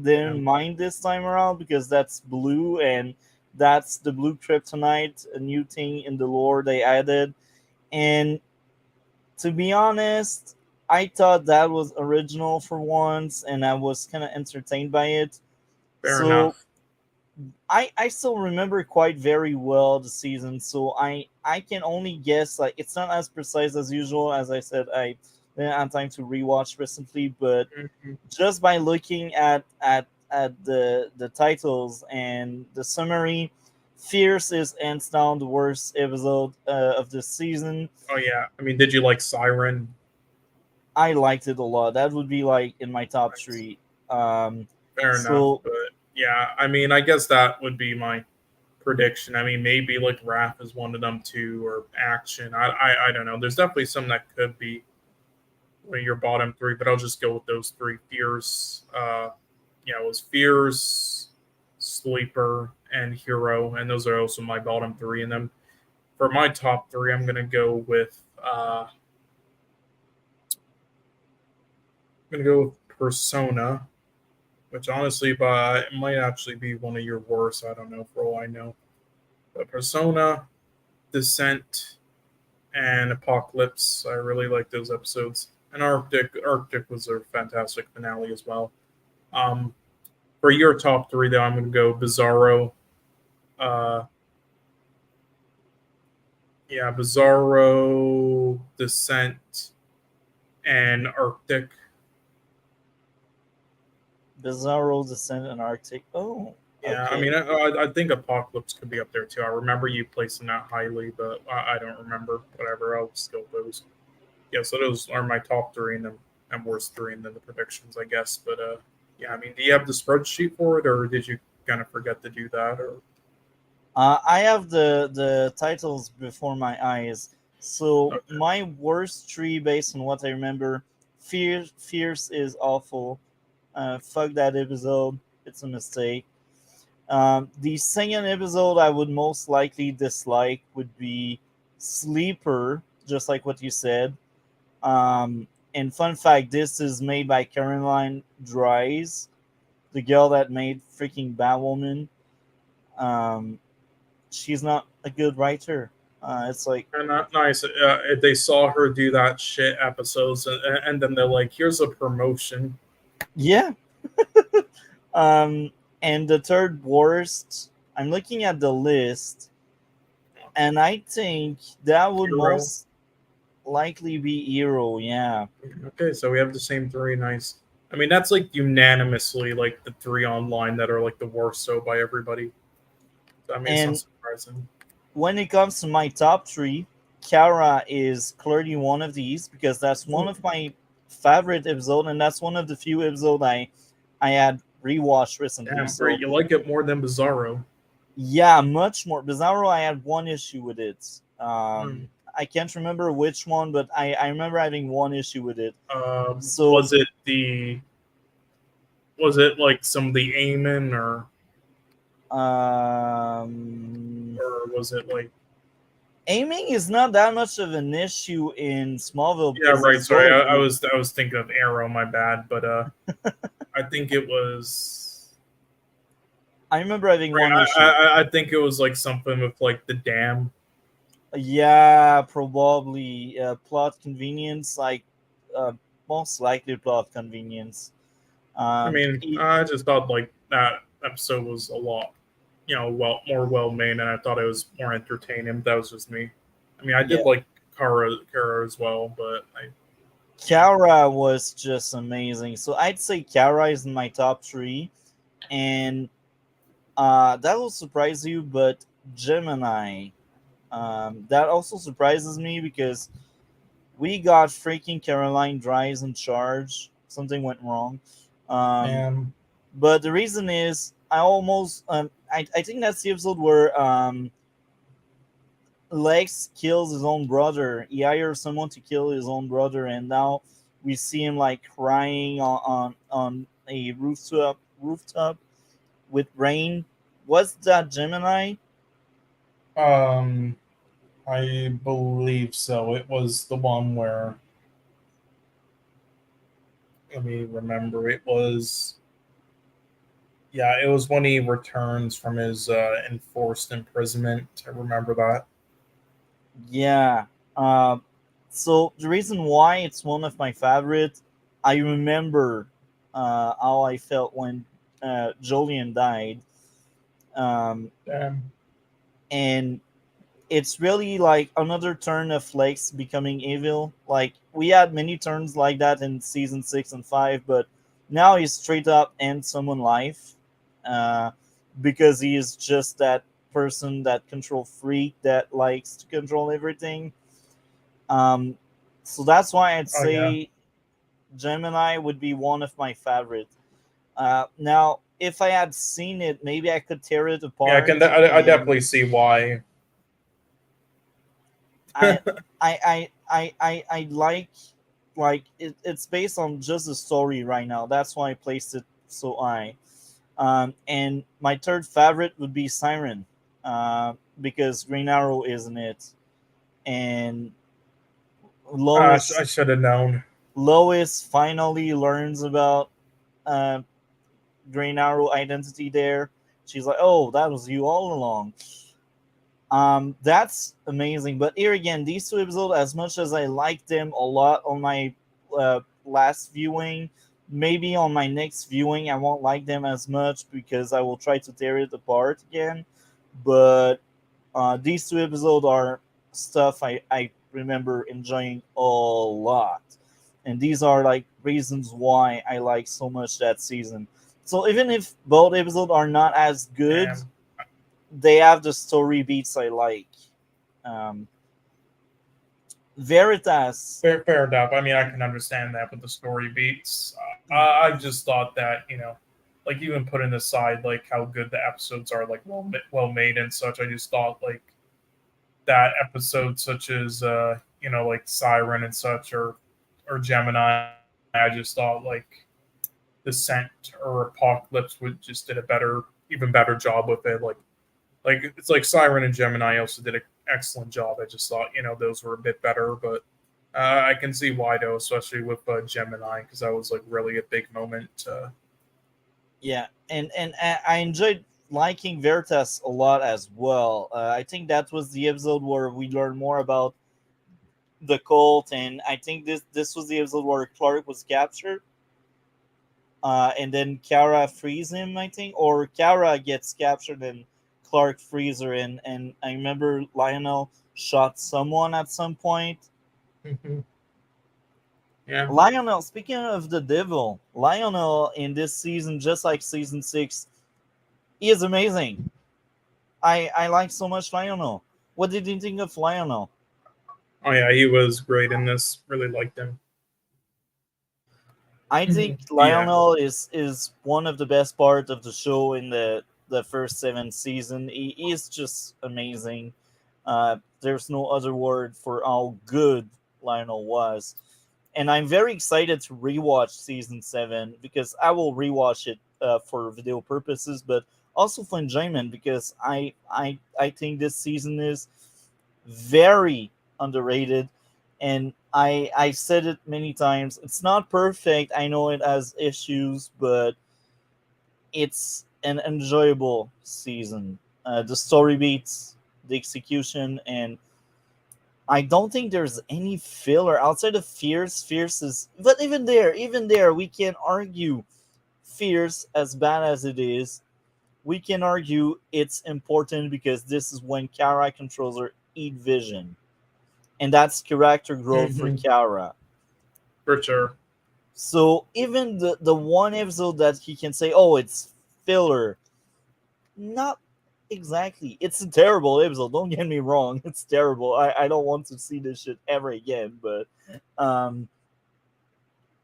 didn't mind this time around because that's blue and that's the blue kryptonite, a new thing in the lore they added. And to be honest, I thought that was original for once, and I was kind of entertained by it. Fair So enough. I still remember quite very well the season, so I can only guess. Like, it's not as precise as usual. As I said, I didn't have time to rewatch recently, but Mhm. just by looking at the titles and the summary, Fierce is hands down the worst episode of the season. Oh yeah. I mean, did you like Siren? I liked it a lot. That would be like in my top Nice. three. Um, Fair enough. so But yeah, I mean, I guess that would be my prediction. I mean, maybe like Wrath is one of them too, or Action. I don't know. There's definitely some that could be one of your bottom three, but I'll just go with those three. Fierce, it was Fierce, Sleeper, and Hero, and those are also my bottom three. And then for my top three, I'm gonna go with Persona, which honestly, but it might actually be one of your worst. I don't know for all I know. But Persona, Descent, and Apocalypse, I really like those episodes. And Arctic was a fantastic finale as well. Um, for your top three, though, I'm going to go Bizarro. Uh, Bizarro, Descent, and Arctic. Bizarro, Descent, and Arctic. Oh, Yeah, I okay. mean, I think Apocalypse could be up there too. I remember you placing that highly, but I don't remember. Whatever, I'll just go with those. Yeah, so those are my top three and worst three, and then the predictions, I guess. But yeah, I mean, do you have the spreadsheet for it, or did you kind of forget to do that? Or I have the titles before my eyes. So okay, my worst three, based on what I remember, Fierce is awful. Fuck that episode. It's a mistake. The second episode I would most likely dislike would be Sleeper, just like what you said. And fun fact, this is made by Caroline Dries, the girl that made freaking Batwoman. Um, she's not a good writer. It's like, and that nice. If they saw her do that shit episodes, and then they're like, "Here's a promotion." yeah. um, and the third worst, I'm looking at the list, and I think that would Hero. most likely be Hero. Yeah. Okay, so we have the same three. Nice. I mean, that's like unanimously like the three online that are like the worst. So by everybody. So, I mean, it's not And surprising. when it comes to my top three, Kara is clearly one of these because that's one Ooh, of my favorite episodes, and that's one of the few episodes I had rewatched recently. damn, great. So You like it more than Bizarro. yeah, much more. Bizarro, I had one issue with it. Hmm. I can't remember which one, but I remember having one issue with it. So Was it was it like some of the Amen um, or was it like aiming is not that much of an issue in Smallville yeah, because right, his sorry, goal I is was thinking of Arrow, my bad, but I think it was I remember having right, one issue. I think it was like something with like the dam. Yeah, probably plot convenience, like uh, most likely plot convenience. I mean, It, I just thought like that episode was a lot, more well made, and I thought it was more entertaining. That was just me. I mean, I yeah, did like Kara as well, but yeah. Kara was just amazing. So I'd say Kara is in my top three, and that will surprise you, but Gemini. That also surprises me because we got freaking Caroline Dries in charge. Something went wrong. Um, And but the reason is I almost I think that's the episode where Lex kills his own brother. He hires someone to kill his own brother, and now we see him like crying on a rooftop with rain. Was that Gemini? um, I believe so. It was the one where let me remember. It was Yeah, it was when he returns from his enforced imprisonment. I remember that. Yeah. Um, so the reason why it's one of my favorites, I remember how I felt when Jolien died, um, Damn. and it's really like another turn of Lex becoming evil. Like we had many turns like that in season 6 and 5, but now he's straight up ends someone's life, uh, because he is just that person, that control freak that likes to control everything. Um, so that's why I'd Oh yeah. say Gemini would be one of my favorites. Now, if I had seen it, maybe I could tear it Yeah, I apart, can. I and definitely see why. I I like it, it's based on just the story right now. That's why I placed it so high. And my third favorite would be Siren, because Green Arrow is in it, and I Lois should have known. Lois finally learns about uh, Green Arrow identity there. She's like, "Oh, that was you all along." That's amazing. But here again, these two episodes, as much as I liked them a lot on my last viewing, maybe on my next viewing I won't like them as much because I will try to tear it apart again. But these two episodes are stuff I remember enjoying a lot. And these are like reasons why I like so much that season. So even if both episodes are not as good, Damn. they have the story beats I like. Um, Veritas, Fair enough. I mean, I can understand that with the story beats. I just thought that like even putting aside like how good the episodes are, like well made and such. I just thought like that episode, such as like Siren and such, or Gemini. I just thought like Descent or Apocalypse would just did a even better job with it. Like it's like Siren and Gemini also did an excellent job. I just thought those were a bit better, but I can see why though, especially with Gemini, because that was like really a big moment. yeah, and I enjoyed liking Veritas a lot as well. I think that was the episode where we learned more about the cult, and I think this was the episode where Clark was captured, and then Kara frees him. I think, or Kara gets captured and Clark frees her, and I remember Lionel shot someone at some point. Yeah. Lionel, speaking of the devil, Lionel in this season, just like season 6, he is amazing. I like so much Lionel. What did you think of Lionel? Oh yeah, he was great in this. Really liked him. I think Yeah. Lionel is one of the best parts of the show in the first 7 season. He is just amazing. There's no other word for how good Lionel was. And I'm very excited to rewatch season 7 because I will rewatch it for video purposes, but also for enjoyment because I think this season is very underrated. And I said it many times. It's not perfect. I know it has issues, but it's an enjoyable season. The story beats, the execution, and I don't think there's any filler outside of Fierce. Fierce is, but even there, we can argue Fierce, as bad as it is, we can argue it's important because this is when Kara controls her Eat Vision, and that's character growth for Kara. For sure. So even the one episode that he can say, "Oh, it's filler," not exactly. It's a terrible episode. Don't get me wrong. It's terrible. I don't want to see this shit ever again. But um,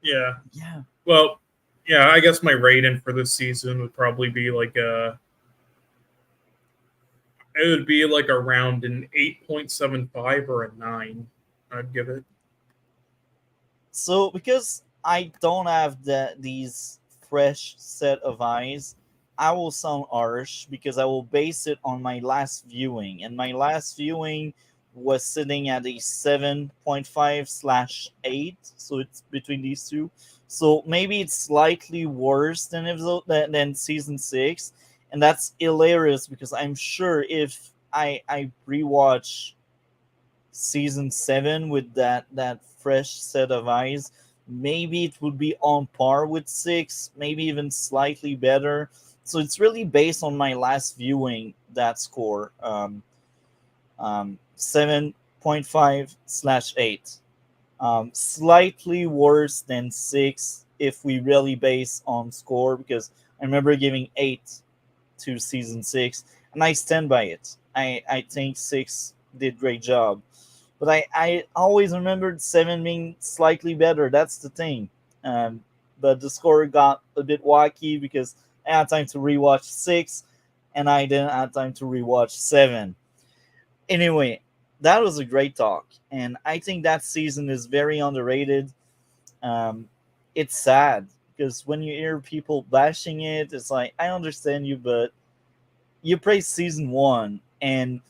Yeah. yeah. Well, yeah. I guess my rating for this season would probably be like it would be like around an 8.75 or a 9. I'd give it. So because I don't have these fresh set of eyes, I will sound harsh because I will base it on my last viewing, and my last viewing was sitting at a 7.5/8, so it's between these two. So maybe it's slightly worse than season 6, and that's hilarious because I'm sure if I rewatch season 7 with that fresh set of eyes, maybe it would be on par with 6, maybe even slightly better. So it's really based on my last viewing, that score. 7.5/8. Slightly worse than 6 if we really base on score, because I remember giving 8 to season 6, and I stand by it. I think 6 did great job, but I always remembered 7 being slightly better. That's the thing. But the score got a bit wacky because I had time to rewatch 6, and I didn't have time to rewatch 7. Anyway, that was a great talk, and I think that season is very underrated. Um, it's sad because when you hear people bashing it, it's like, I understand you, but you praise season 1, and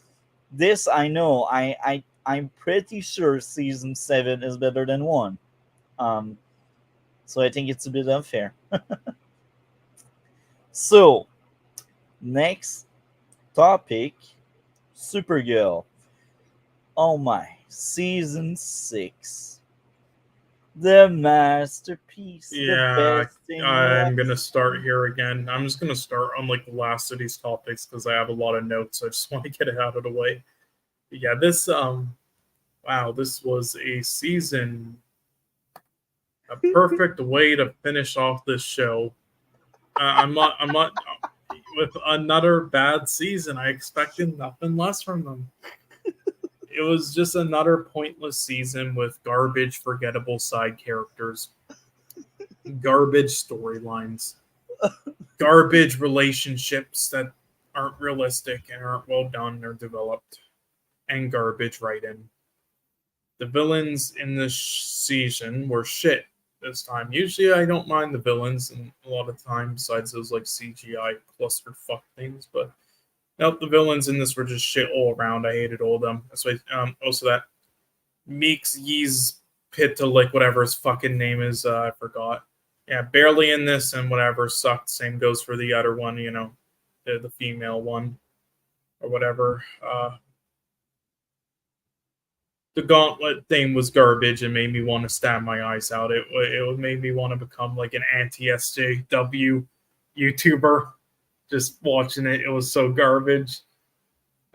this I know. I'm pretty sure season 7 is better than 1. Um, so I think it's a bit unfair. So next topic, Supergirl. Oh my, season 6. The masterpiece. The Yeah, best thing I'm yet. gonna start here again. I'm just gonna start on like the last of these topics because I have a lot of notes. I just want to get it out of the way. Yeah, this wow, this was a season, a perfect way to finish off this show. I'm not with another bad season. I expected nothing less from them. It was just another pointless season with garbage, forgettable side characters, garbage storylines, garbage relationships that aren't realistic and aren't well done or developed, and garbage writing. The villains in this season were shit this time. Usually I don't mind the villains and a lot of time besides those like CGI clusterfuck things, but nope, the villains in this were just shit all around. I hated all of them. That's why also that Meeks Yee's pit to like whatever his fucking name is, I forgot. Yeah, barely in this and whatever sucked. Same goes for the other one, you know, the female one or whatever. The gauntlet thing was garbage and made me want to stab my eyes out. It made me want to become like an anti-SJW YouTuber. Just watching it, it was so garbage.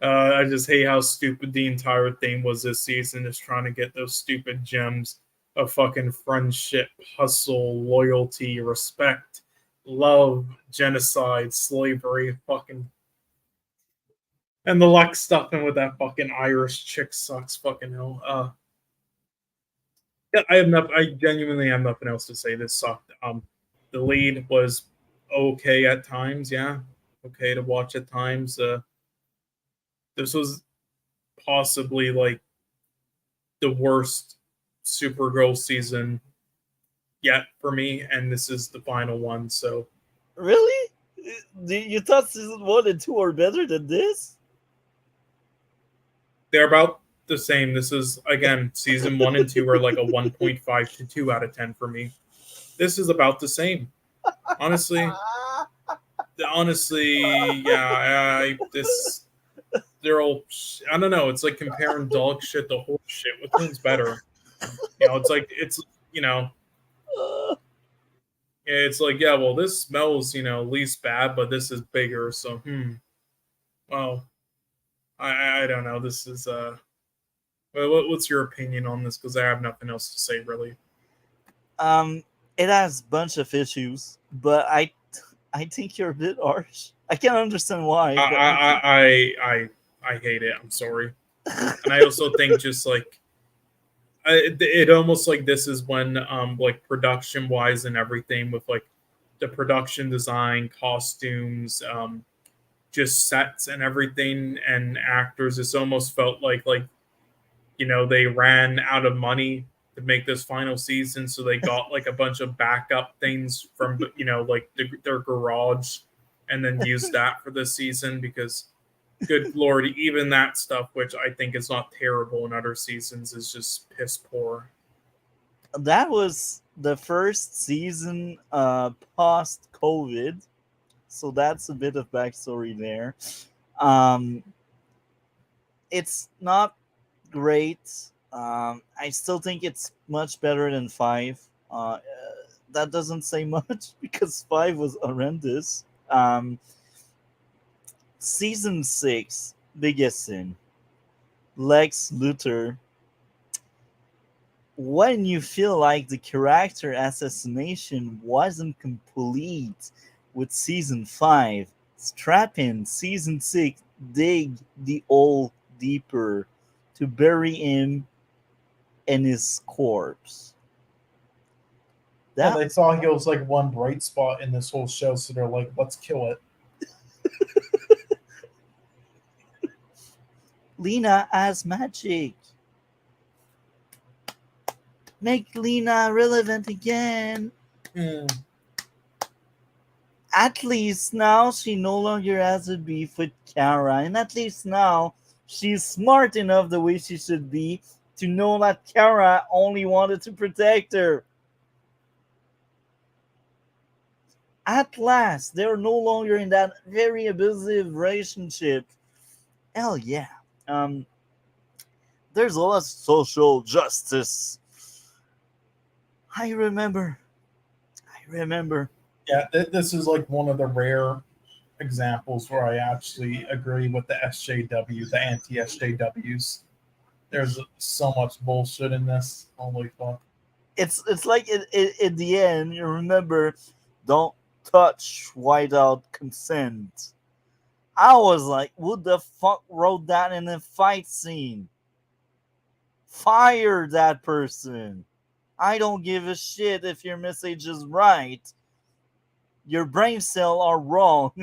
I just hate how stupid the entire thing was this season, just trying to get those stupid gems of fucking friendship, hustle, loyalty, respect, love, genocide, slavery, fucking. And the luck stuffing with that fucking Irish chick sucks, fucking hell. Yeah, I genuinely have nothing else to say. This sucked. The lead was okay at times, yeah, okay to watch at times. This was possibly like the worst Supergirl season yet for me, and this is the final one. So Really? You thought season 1 and 2 are better than this? they're about the same. This is again season 1 and 2 are like a 1.5 to 2 out of 10 for me. This is about the same. Honestly, yeah. They're all. I don't know. It's like comparing dog shit to horse shit. Which one's better? You know, it's like, yeah, well, this smells, least bad, but this is bigger. So, well, I don't know. This is what's your opinion on this? Because I have nothing else to say really. It has a bunch of issues, but I think you're a bit harsh. I can't understand why. I hate it. I'm sorry, and I also think just like it almost like this is when like production wise and everything with like the production design, costumes, just sets and everything and actors. It's almost felt like they ran out of money to make this final season, so they got like a bunch of backup things from like their garage, and then used that for this season because good lord, even that stuff, which I think is not terrible in other seasons, is just piss poor. That was the first season post COVID, so that's a bit of backstory there. Um, it's not great. I still think it's much better than five. That doesn't say much because five was horrendous. Season six, biggest sin. Lex Luthor. When you feel like the character assassination wasn't complete with season five, strap in season six, dig the hole deeper to bury him and his corpse. Yeah, That they saw he was like one bright spot in this whole show, so they're like, let's kill it. Lena has magic. Make Lena relevant again. At least now she no longer has a beef with Kara, and at least now she's smart enough the way she should be to know that Kara only wanted to protect her. At last, they're no longer in that very abusive relationship. Hell yeah. There's a lot of social justice. I remember. Yeah, this is like one of the rare examples where I actually agree with the SJW, the anti-SJWs. There's so much bullshit in this. Holy fuck. It's like in the end, you remember, don't touch without consent. I was like, who the fuck wrote that in a fight scene? Fire that person. I don't give a shit if your message is right. Your brain cells are wrong.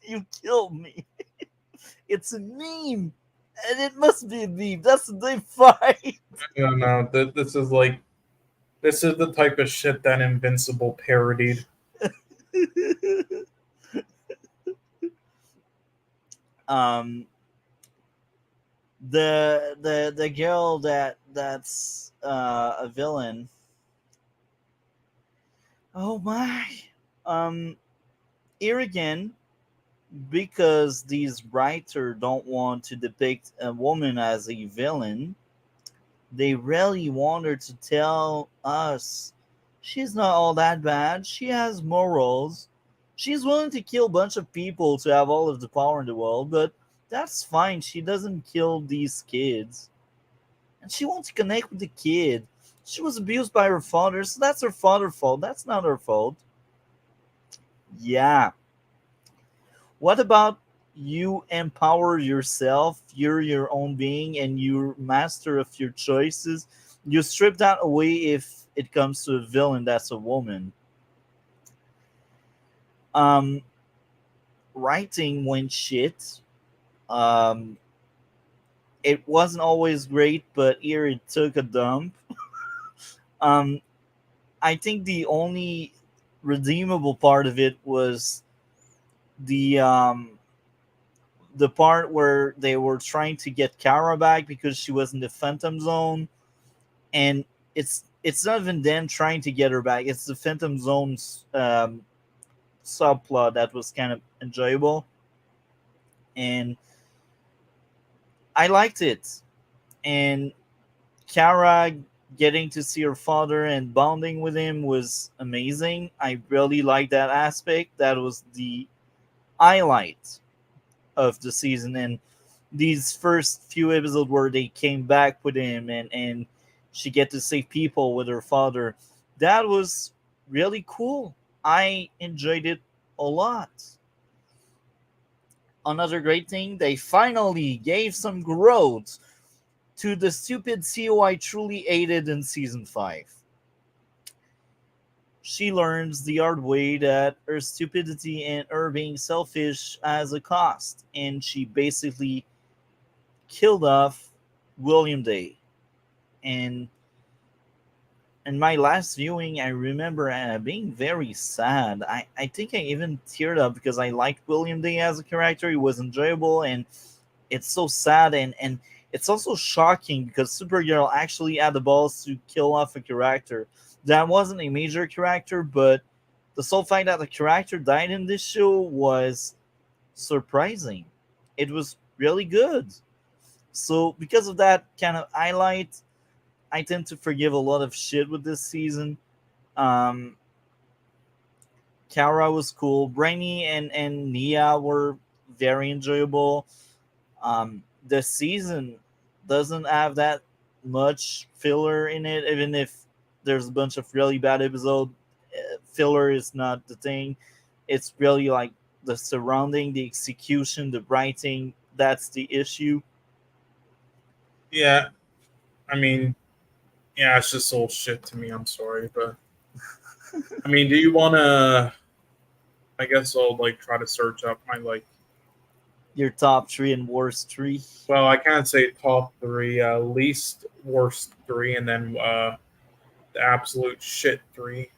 You killed me. It's a meme. And it must be a meme. That's the they fight. No, this is the type of shit that Invincible parodied. The girl that's a villain. Oh my. Here again, because these writers don't want to depict a woman as a villain, they really want her to tell us she's not all that bad. She has morals. She's willing to kill a bunch of people to have all of the power in the world, but that's fine. She doesn't kill these kids. And she wants to connect with the kid. She was abused by her father, so that's her father's fault. That's not her fault. Yeah. What about you empower yourself? You're your own being and you're master of your choices. You strip that away if it comes to a villain that's a woman. Writing went shit. It wasn't always great, but here it took a dump. I think the only redeemable part of it was the part where they were trying to get Kara back because she was in the Phantom Zone, and it's not even them trying to get her back. It's the Phantom Zone's subplot that was kind of enjoyable, and I liked it. And Kara getting to see her father and bonding with him was amazing. I really liked that aspect. That was the highlight of the season. And these first few episodes where they came back with him and she get to save people with her father, that was really cool. I enjoyed it a lot. Another great thing, they finally gave some growth to the stupid CO I truly hated in season 5. She learns the hard way that her stupidity and her being selfish has a cost, and she basically killed off William Day. And in my last viewing, I remember being very sad. I think I even teared up because I liked William Day as a character. He was enjoyable, and it's so sad, and it's also shocking because Supergirl actually had the balls to kill off a character that wasn't a major character, but the sole fact that the character died in this show was surprising. It was really good. So because of that kind of highlight, I tend to forgive a lot of shit with this season. Um, Kara was cool. Brainy and Nia were very enjoyable. The season doesn't have that much filler in it, even if there's a bunch of really bad episodes. Filler is not the thing. It's really like the surrounding, the execution, the writing. That's the issue. Yeah, I mean, yeah, it's just old shit to me. I'm sorry, but I mean, do you want to? I guess I'll like try to search up my like. Your top three and worst three. Well, I can't say top three, least worst three, and then the absolute shit three.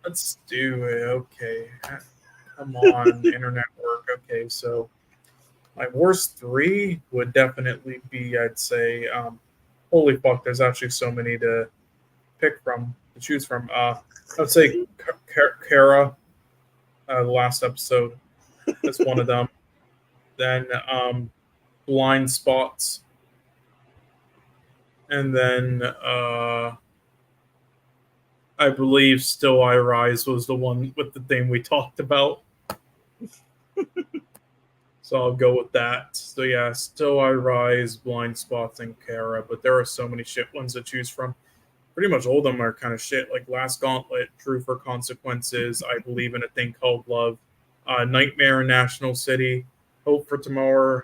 Let's do it. Okay, come on, internet work. Okay, so my worst three would definitely be, I'd say, holy fuck, there's actually so many to pick from, to choose from. I'd say Kara, the last episode. That's one of them. Then Blind Spots. And then I believe Still I Rise was the one with the thing we talked about. So I'll go with that. So yeah, Still I Rise, Blind Spots, and Kara. But there are so many shit ones to choose from. Pretty much all of them are kind of shit. Like Last Gauntlet, True for Consequences, I Believe in a Thing Called Love, Nightmare in National City, Hope for Tomorrow,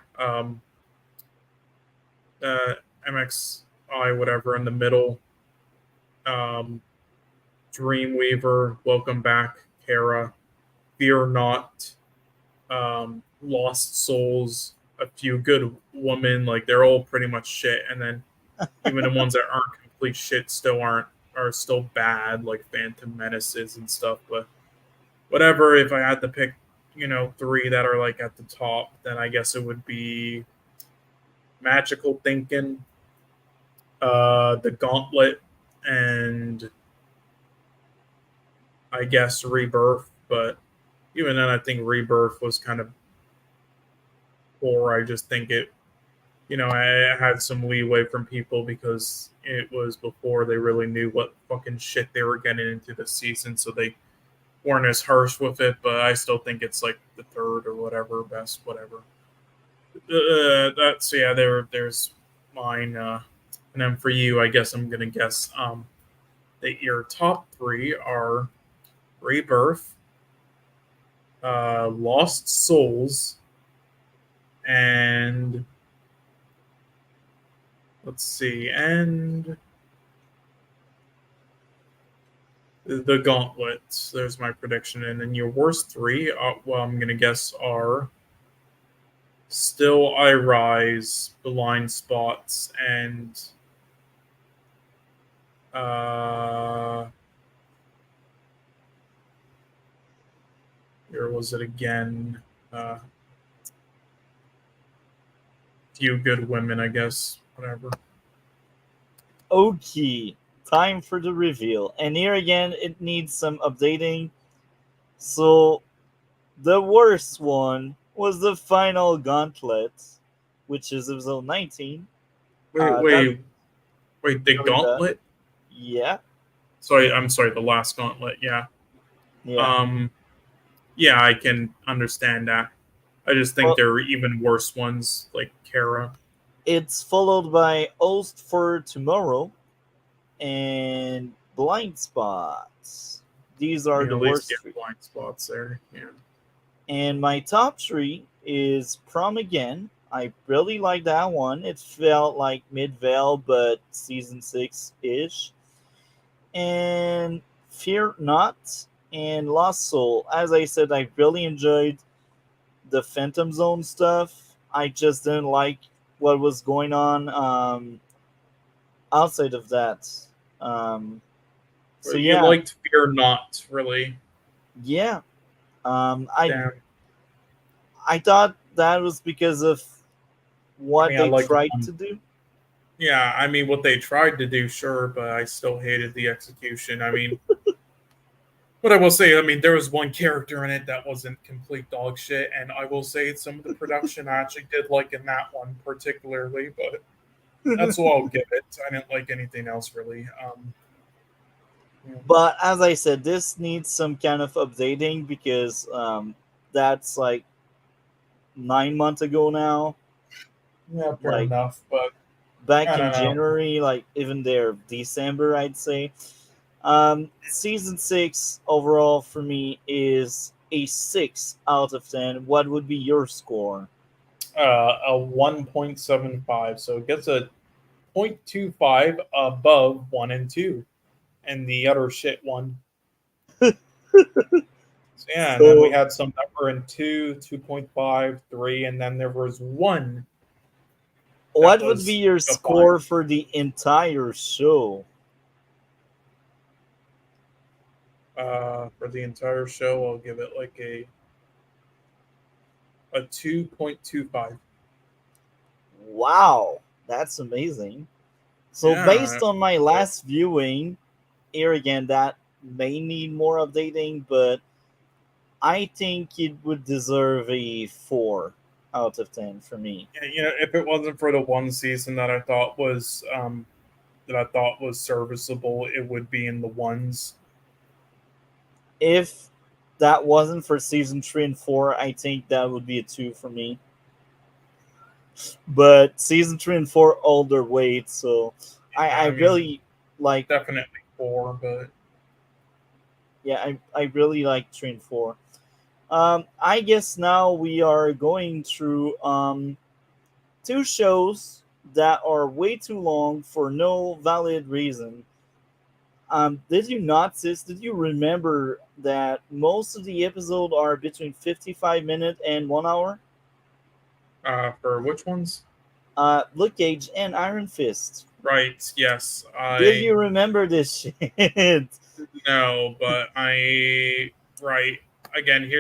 MXI, whatever, in the middle, Dreamweaver, Welcome Back, Kara, Fear Not, Lost Souls, A Few Good Women. Like they're all pretty much shit, and then even the ones that aren't complete shit are still bad, like Phantom Menaces and stuff. But whatever, if I had to pick, three that are like at the top, then I guess it would be Magical Thinking, The Gauntlet, and I guess Rebirth. But even then, I think Rebirth was kind of poor. I just think I had some leeway from people because it was before they really knew what fucking shit they were getting into this season, so they weren't as harsh with it. But I still think it's like the third or whatever best, whatever. That's there's mine. And then for you, I guess I'm gonna guess that your top three are Rebirth, Lost Souls, and let's see, and The Gauntlet. There's my prediction. And then your worst three, I'm gonna guess are Still I Rise, Blind Spots, and here was it again? Few Good Women, I guess. Whatever. Okay, time for the reveal. And here again, it needs some updating. So, the worst one was the final gauntlet, which is episode 19. Wait, the Sorry, Gauntlet? Yeah, I'm sorry, the last Gauntlet, yeah. yeah. Yeah, I can understand that. I just think Well, there are even worse ones, like Kara. it's followed by Host for Tomorrow and Blind Spots. These I are mean, the at least worst get three. blind spots there. Yeah. And my top three is Prom Again. I really like that one. It felt like Midvale, but season 6 ish. And Fear Not and Lost Soul. As I said, I really enjoyed the Phantom Zone stuff. I just didn't like what was going on outside of that. So You yeah, liked Fear Not, really. yeah. I Damn. I thought that was because of I what mean, I they liked tried one. to do. Yeah, I mean, what they tried to do, sure, but I still hated the execution. I mean, but I will say, I mean, there was one character in it that wasn't complete dog shit, and I will say some of the production I actually did like in that one particularly, but that's all I'll give it. I didn't like anything else really. Yeah. But as I said, this needs some kind of updating because that's like 9 months ago now. Yeah, fair Like enough. But back I in don't know. January, like even there December, I'd say. Season 6 overall for me is a 6 out of 10. What would be your score? A 1.75, so it gets a 0.25 above 1 and 2, and the other shit one. So, yeah, and then we So, had some that were in 2, 2.5, 3, and then there was one that what would be was your a 5. score for the entire show? For the entire show, I'll give it like a 2.25. Wow, that's amazing. So, Yeah, based on my last viewing, here again, that may need more updating, but I think it would deserve a 4 out of 10 for me. you know, if it wasn't for the one season that I thought was serviceable, it would be in the ones. If that wasn't for season 3 and 4, I think that would be a 2 for me. But season 3 and 4 hold their weight, so I I mean, really like. definitely 4, but Yeah, I really like 3 and 4. I guess now we are going through two shows that are way too long for no valid reason. Did you notice? Did you remember that most of the episode are between 55 minutes and 1 hour? for which ones? Luke Cage and Iron Fist. Right. Yes. Did I you remember this shit? know, but right again.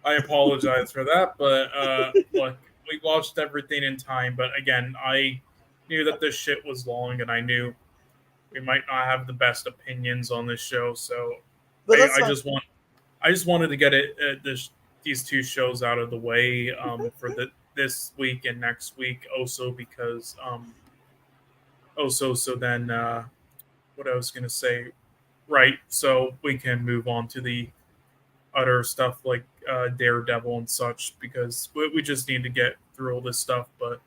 I apologize for that, but look, we watched everything in time. But again, I knew that this shit was long, and I knew we might not have the best opinions on this show. So But that's I fine. I just wanted to get these two shows out of the way for this week and next week also because so then what I was gonna say, right? So we can move on to the other stuff like Daredevil and such because we just need to get through all this stuff. But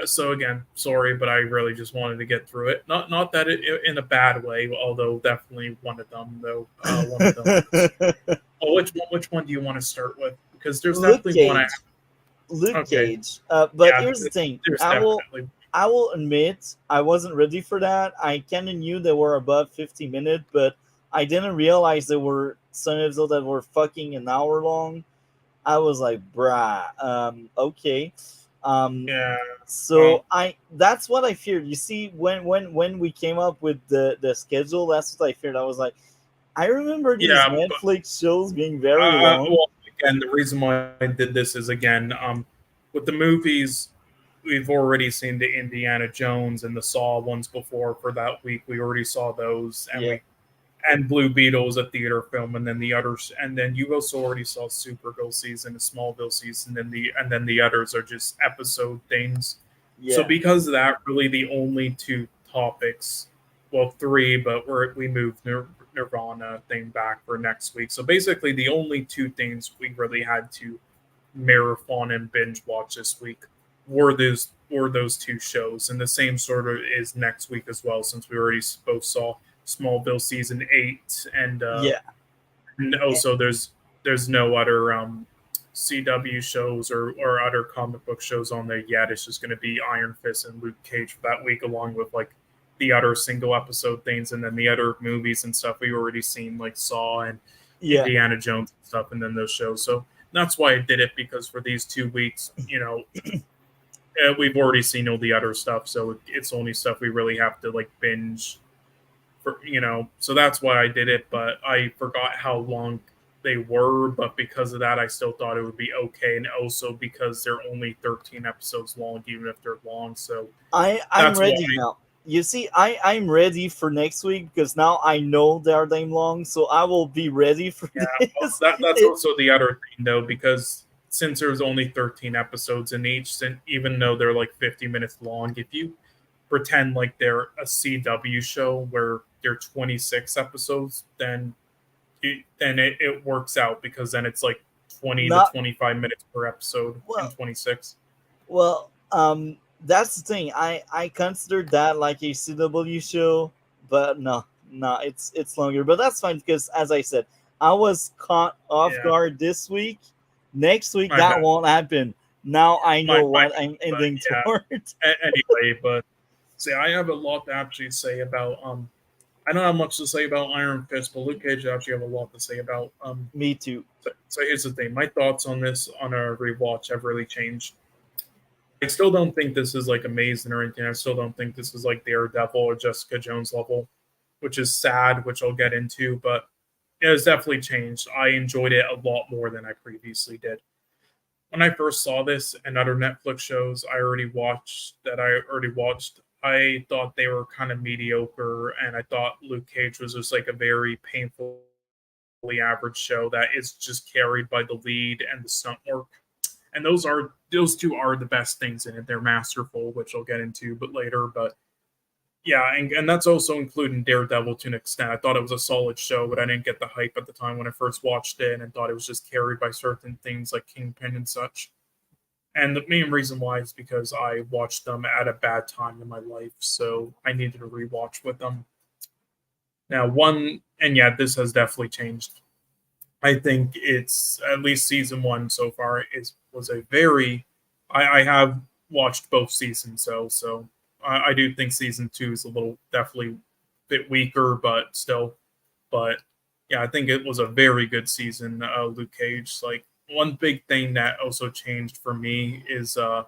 so again, sorry, but I really just wanted to get through it. Not that it in a bad way, although definitely one of them though. One of them. Oh, which one do you want to start with? Because there's Luke definitely one. Cage. Luke Okay, Cage. But yeah, here's the thing. there's I will definitely. I will admit I wasn't ready for that. I kind of knew they were above 50 minutes, but I didn't realize there were some episodes that were fucking an hour long. I was like, bruh, okay. Yeah. So I that's what I feared. You see, when we came up with the schedule, that's what I feared. I was like, I remember these Yeah. Netflix shows being very long. Well, again, the reason why I did this is again, with the movies, we've already seen the Indiana Jones and the Saw ones before for that week. We already saw those, and Yeah. and Blue Beetle is a theater film, and then the others, and then you also already saw Supergirl season, the Smallville season, and then the others are just episode things. So Yeah. because of that, really the only two topics, well, three, but we moved Nirvana thing back for next week. So basically, the only two things we really had to marathon and binge watch this week were those two shows, and the same sort of is next week as well, since we already both saw Smallville season 8, and Yeah. also there's no other CW shows or other comic book shows on there yet. It's just going to be Iron Fist and Luke Cage for that week, along with like the other single episode things, and then the other movies and stuff we've already seen, like Saw and Yeah. Indiana Jones and stuff, and then those shows. So that's why I did it, because for these 2 weeks, you know, we've already seen all the other stuff, so it's only stuff we really have to like binge for, so that's why I did it. But I forgot how long they were, but because of that I still thought it would be okay, and also because they're only 13 episodes long, even if they're long. So I'm that's ready why. now. You see, I'm ready for next week because now I know they are damn long, so I will be ready for Yeah, well, this. that's also the other thing, though, because since there's only 13 episodes in each, and even though they're like 50 minutes long, if you pretend like they're a CW show where they're 26 episodes, then it works out, because then it's like 20 to Not 25 minutes per episode in well. 26. Well, that's the thing. I consider that like a CW show, but no, it's longer. But that's fine because, as I said, I was caught off Yeah, guard this week. Next week my that bad. won't happen. Now I My know what I'm but ending yeah. toward. Anyway, but see, I have a lot to actually say about I don't have much to say about Iron Fist, but Luke Cage I actually have a lot to say about. Me too. So here's the thing: my thoughts on this on a rewatch have really changed. I still don't think this is like amazing or anything. I still don't think this is like Daredevil or Jessica Jones level, which is sad, which I'll get into. But it has definitely changed. I enjoyed it a lot more than I previously did. When I first saw this and other Netflix shows I already watched, I thought they were kind of mediocre, and I thought Luke Cage was just like a very painfully average show that is just carried by the lead and the stunt work. And those two are the best things in it. They're masterful, which I'll get into but later. But yeah, and that's also including Daredevil to an extent. I thought it was a solid show, but I didn't get the hype at the time when I first watched it, and thought it was just carried by certain things like Kingpin and such. And the main reason why is because I watched them at a bad time in my life, so I needed to rewatch with them. Now, this has definitely changed. I think it's at least season one so far was a very. I have watched both seasons, so I do think season two is a little definitely bit weaker, but still. But yeah, I think it was a very good season. Luke Cage. Like, one big thing that also changed for me is now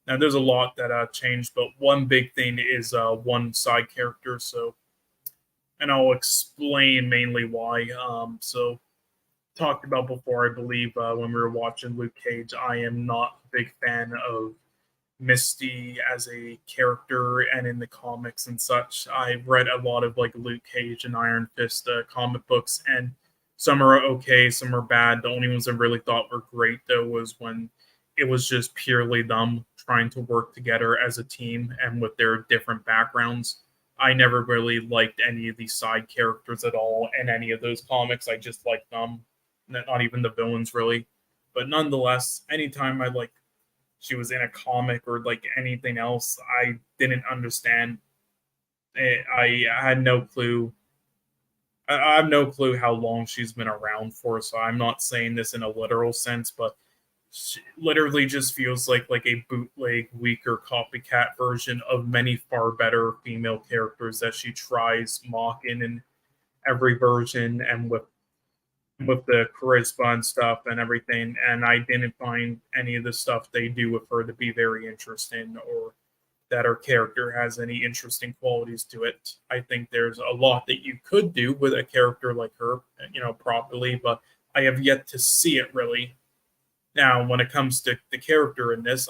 there's a lot that changed, but one big thing is one side character. So, and I'll explain mainly why. So talked about before, I believe, when we were watching Luke Cage, I am not a big fan of Misty as a character and in the comics and such. I've read a lot of like Luke Cage and Iron Fist comic books, and some are okay, some are bad. The only ones I really thought were great, though, was when it was just purely them trying to work together as a team and with their different backgrounds. I never really liked any of these side characters at all in any of those comics. I just liked them, not even the villains really. But nonetheless, anytime she was in a comic or like anything else, I didn't understand. I had no clue. I have no clue how long she's been around for, so I'm not saying this in a literal sense, but she literally just feels like a bootleg, weaker copycat version of many far better female characters that she tries mocking in every version, and with the charisma and stuff and everything. And I didn't find any of the stuff they do with her to be very interesting, or that her character has any interesting qualities to it. I think there's a lot that you could do with a character like her, properly, but I have yet to see it really. Now, when it comes to the character in this,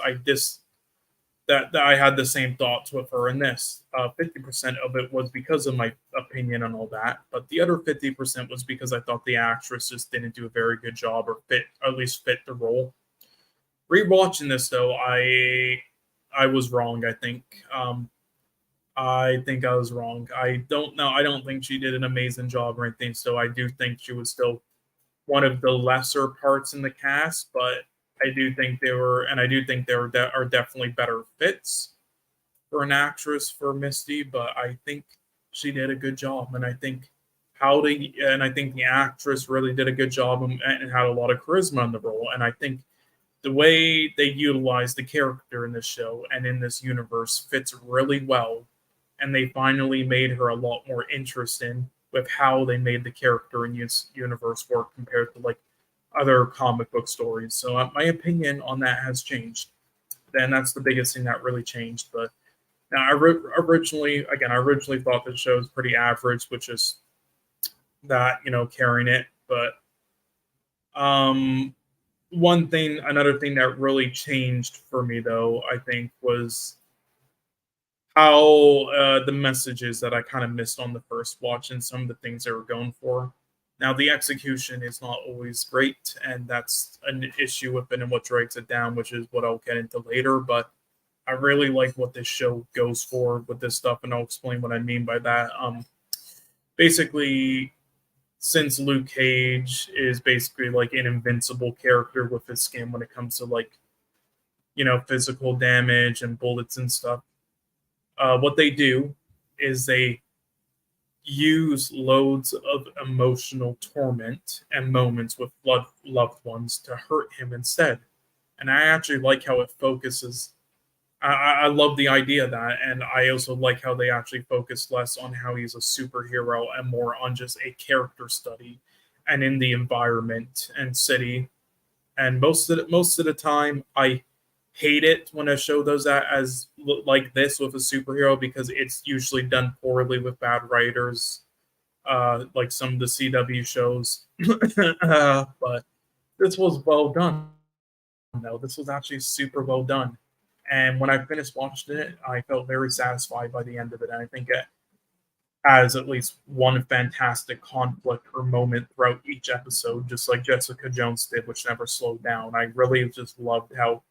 that I had the same thoughts with her in this. 50% of it was because of my opinion and all that, but the other 50% was because I thought the actress just didn't do a very good job, or at least fit the role. Rewatching this though, I was wrong. I think I was wrong. I don't know. I don't think she did an amazing job or anything. So I do think she was still one of the lesser parts in the cast, but I do think I do think there are definitely better fits for an actress for Misty. But I think she did a good job, and I think the actress really did a good job and had a lot of charisma in the role. And I think the way they utilize the character in this show and in this universe fits really well. And they finally made her a lot more interesting with how they made the character in this universe work compared to like other comic book stories. So my opinion on that has changed. then that's the biggest thing that really changed. But now, I originally thought the show was pretty average, which is that, carrying it. But another thing that really changed for me, though, I think, was how the messages that I kind of missed on the first watch and some of the things they were going for. Now, the execution is not always great, and that's an issue with it and what drags it down, which is what I'll get into later. But I really like what this show goes for with this stuff, and I'll explain what I mean by that. Basically, since Luke Cage is basically like an invincible character with his skin when it comes to like, physical damage and bullets and stuff, what they do is they use loads of emotional torment and moments with loved ones to hurt him instead. And I actually like how it focuses. I love the idea of that, and I also like how they actually focus less on how he's a superhero and more on just a character study and in the environment and city. And most of the time, I hate it when a show does that as like this with a superhero, because it's usually done poorly with bad writers, like some of the CW shows. But this was well done. No, this was actually super well done. And when I finished watching it, I felt very satisfied by the end of it. And I think it has at least one fantastic conflict or moment throughout each episode, just like Jessica Jones did, which never slowed down. I really just loved how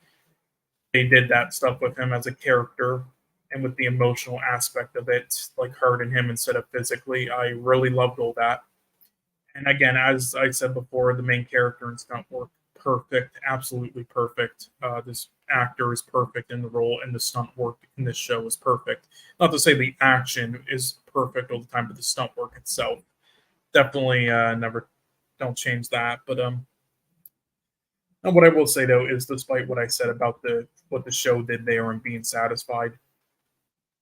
they did that stuff with him as a character and with the emotional aspect of it, like hurting him instead of physically. I really loved all that. And again, as I said before, the main character and stunt work, perfect, absolutely perfect. This actor is perfect in the role, and the stunt work in this show is perfect. Not to say the action is perfect all the time, but the stunt work itself definitely never, don't change that. But and what I will say though is, despite what I said about what the show did there and being satisfied,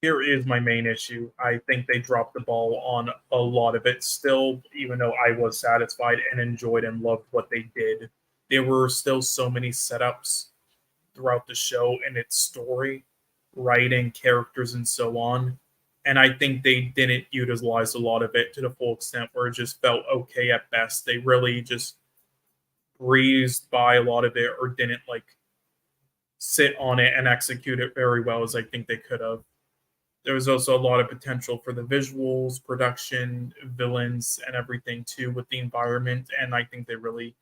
here is my main issue. I think they dropped the ball on a lot of it still, even though I was satisfied and enjoyed and loved what they did. There were still so many setups throughout the show and its story, writing, characters, and so on. And I think they didn't utilize a lot of it to the full extent, where it just felt okay at best. They really just breezed by a lot of it, or didn't like sit on it and execute it very well as I think they could have. There was also a lot of potential for the visuals, production, villains, and everything too with the environment. And I think they really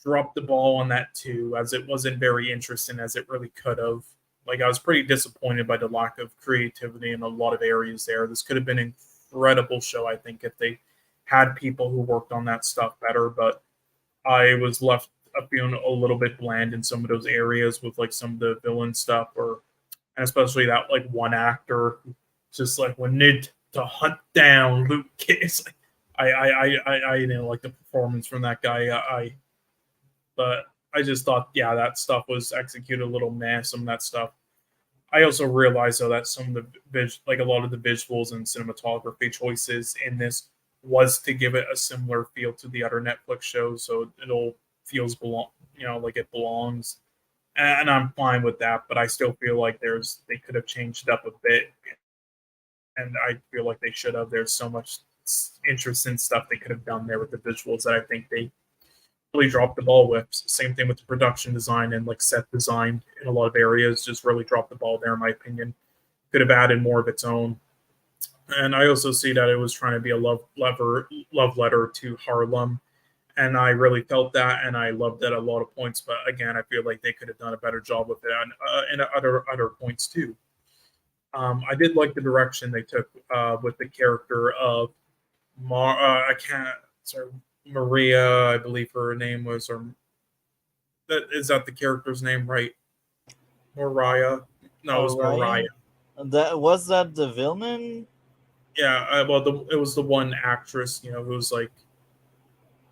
dropped the ball on that too, as it wasn't very interesting as it really could have. Like, I was pretty disappointed by the lack of creativity in a lot of areas there. This could have been an incredible show, I think, if they had people who worked on that stuff better. But I was left feeling a little bit bland in some of those areas with like some of the villain stuff, and especially that like one actor just like, we need to hunt down Luke Cage. Like, I didn't like the performance from that guy. But I just thought, yeah, that stuff was executed a little meh, some of that stuff. I also realized though that some of the like a lot of the visuals and cinematography choices in this was to give it a similar feel to the other Netflix shows, so it all feels like it belongs. And I'm fine with that, but I still feel like they could have changed it up a bit, and I feel like they should have. There's so much interesting stuff they could have done there with the visuals that I think they really dropped the ball with. Same thing with the production design and like set design in a lot of areas. Just really dropped the ball there, in my opinion. Could have added more of its own. And I also see that it was trying to be a love letter to Harlem, and I really felt that, and I loved that at a lot of points. But again, I feel like they could have done a better job with it and other points too. I did like the direction they took with the character of Maria, I believe her name was, or is that the character's name, right? Mariah? No, it was Mariah. That the villain? Yeah, well, it was the one actress, who was like,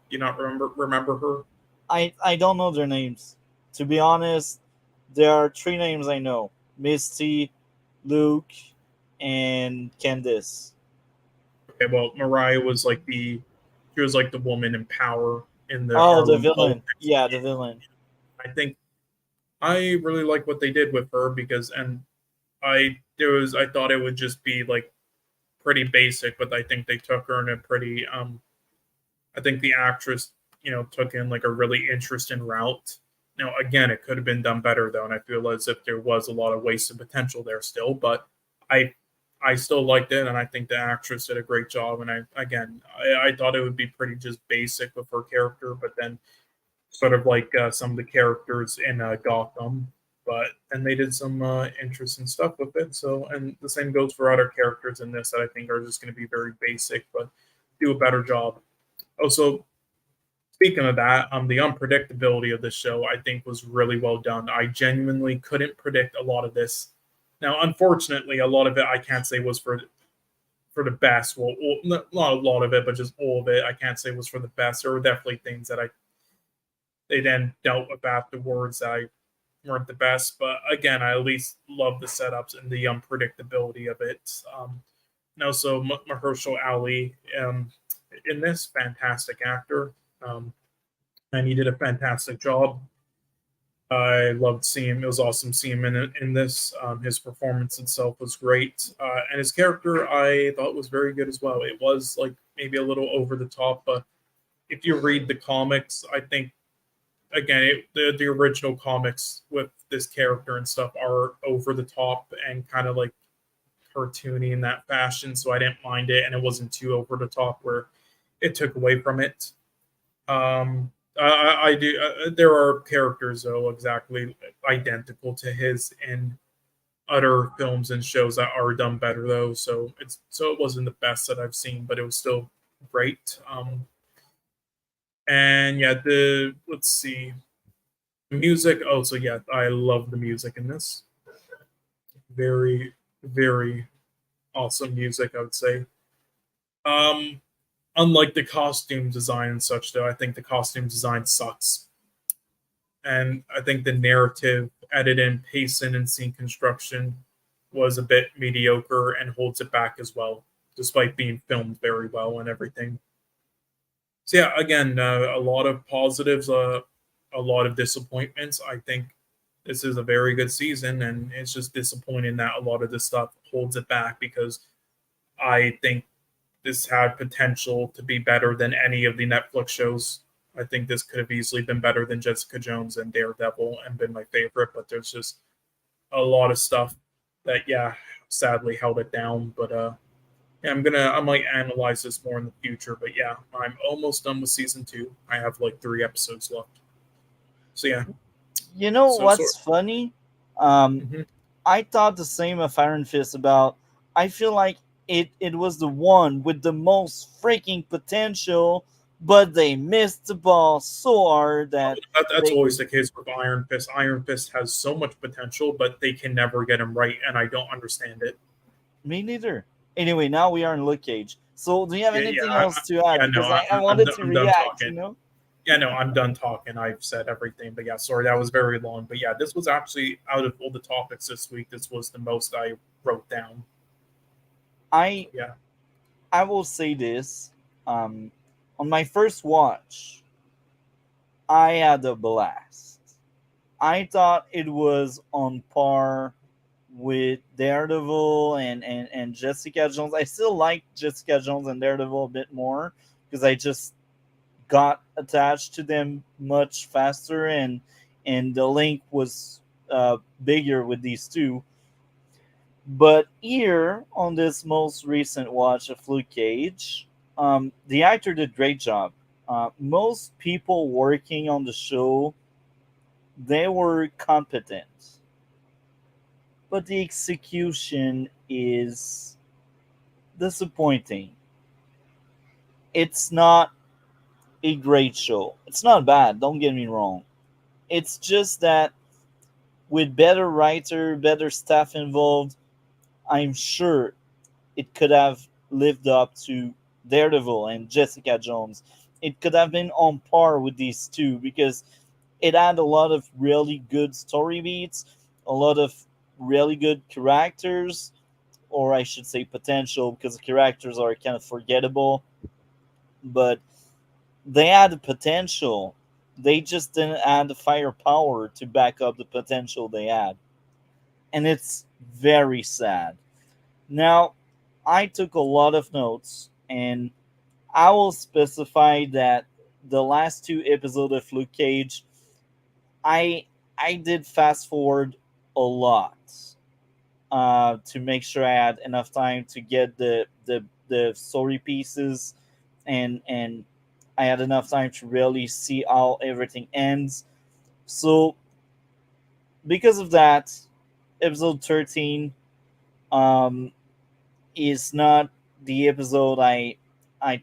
you not remember her? I don't know their names. To be honest, there are 3 names I know: Misty, Luke, and Candice. Okay, well, Mariah was like she was like the woman in power in the the villain. Yeah, the villain. I think I really like what they did with her because, and I thought it would just be like pretty basic, but I think they took her in a pretty I think the actress, took in like a really interesting route. Now, again, it could have been done better though, and I feel as if there was a lot of wasted potential there still. But I, I still liked it, and I think the actress did a great job. And I thought it would be pretty just basic with her character, but then sort of like some of the characters in Gotham. But and they did some interesting stuff with it. So, and the same goes for other characters in this that I think are just going to be very basic, but do a better job. Also, speaking of that, the unpredictability of this show I think was really well done. I genuinely couldn't predict a lot of this. Now, unfortunately, a lot of it I can't say was for the best. Well, not a lot of it, but just all of it. I can't say was for the best. There were definitely things that they then dealt with afterwards that I weren't the best. But again, I at least love the setups and the unpredictability of it. And also Mahershala Ali in this, fantastic actor. And he did a fantastic job. I loved seeing him. It was awesome seeing him in this. His performance itself was great. And his character, I thought, was very good as well. It was like maybe a little over the top, but if you read the comics, I think, again, the original comics with this character and stuff are over the top and kind of like cartoony in that fashion. So I didn't mind it, and it wasn't too over the top where it took away from it. I do. There are characters though exactly identical to his in other films and shows that are done better though. So it wasn't the best that I've seen, but it was still great. And yeah, let's see, music. Oh, so yeah, I love the music in this. Very, very awesome music, I would say. Unlike the costume design and such, though, I think the costume design sucks. And I think the narrative, editing, pacing, and scene construction was a bit mediocre and holds it back as well, despite being filmed very well and everything. So yeah, again, a lot of positives, a lot of disappointments. I think this is a very good season, and it's just disappointing that a lot of this stuff holds it back because I think this had potential to be better than any of the Netflix shows. I think this could have easily been better than Jessica Jones and Daredevil and been my favorite, but there's just a lot of stuff that, yeah, sadly held it down. But yeah, I might analyze this more in the future. But yeah, I'm almost done with season 2. I have like 3 episodes left. So yeah. You know what's funny? I thought the same of Iron Fist about. I feel like it was the one with the most freaking potential, but they missed the ball so hard that's always the case with Iron Fist. Iron Fist has so much potential, but they can never get him right, and I don't understand it. Me neither. Anyway, now we are in Luke Cage. So do you have anything else to add? Yeah, because I wanted to react, Yeah, no, I'm done talking. I've said everything. But yeah, sorry, that was very long. But yeah, this was actually, out of all the topics this week, this was the most I wrote down. I will say this. On my first watch, I had a blast. I thought it was on par with Daredevil and Jessica Jones. I still like Jessica Jones and Daredevil a bit more because I just got attached to them much faster, and the link was bigger with these two. But here on this most recent watch of Luke Cage, the actor did a great job. Most people working on the show, they were competent, but the execution is disappointing. It's not a great show. It's not bad, don't get me wrong. It's just that with better writer, better staff involved, I'm sure it could have lived up to Daredevil and Jessica Jones. It could have been on par with these two because it had a lot of really good story beats, a lot of really good characters, or I should say potential, because the characters are kind of forgettable. But they had the potential, They just didn't add the firepower to back up the potential they had. And it's very sad. Now, I took a lot of notes, and I will specify that the last two episodes of Luke Cage, I I did fast forward a lot to make sure I had enough time to get the story pieces, and I had enough time to really see how everything ends. So because of that, episode 13 um, is not the episode I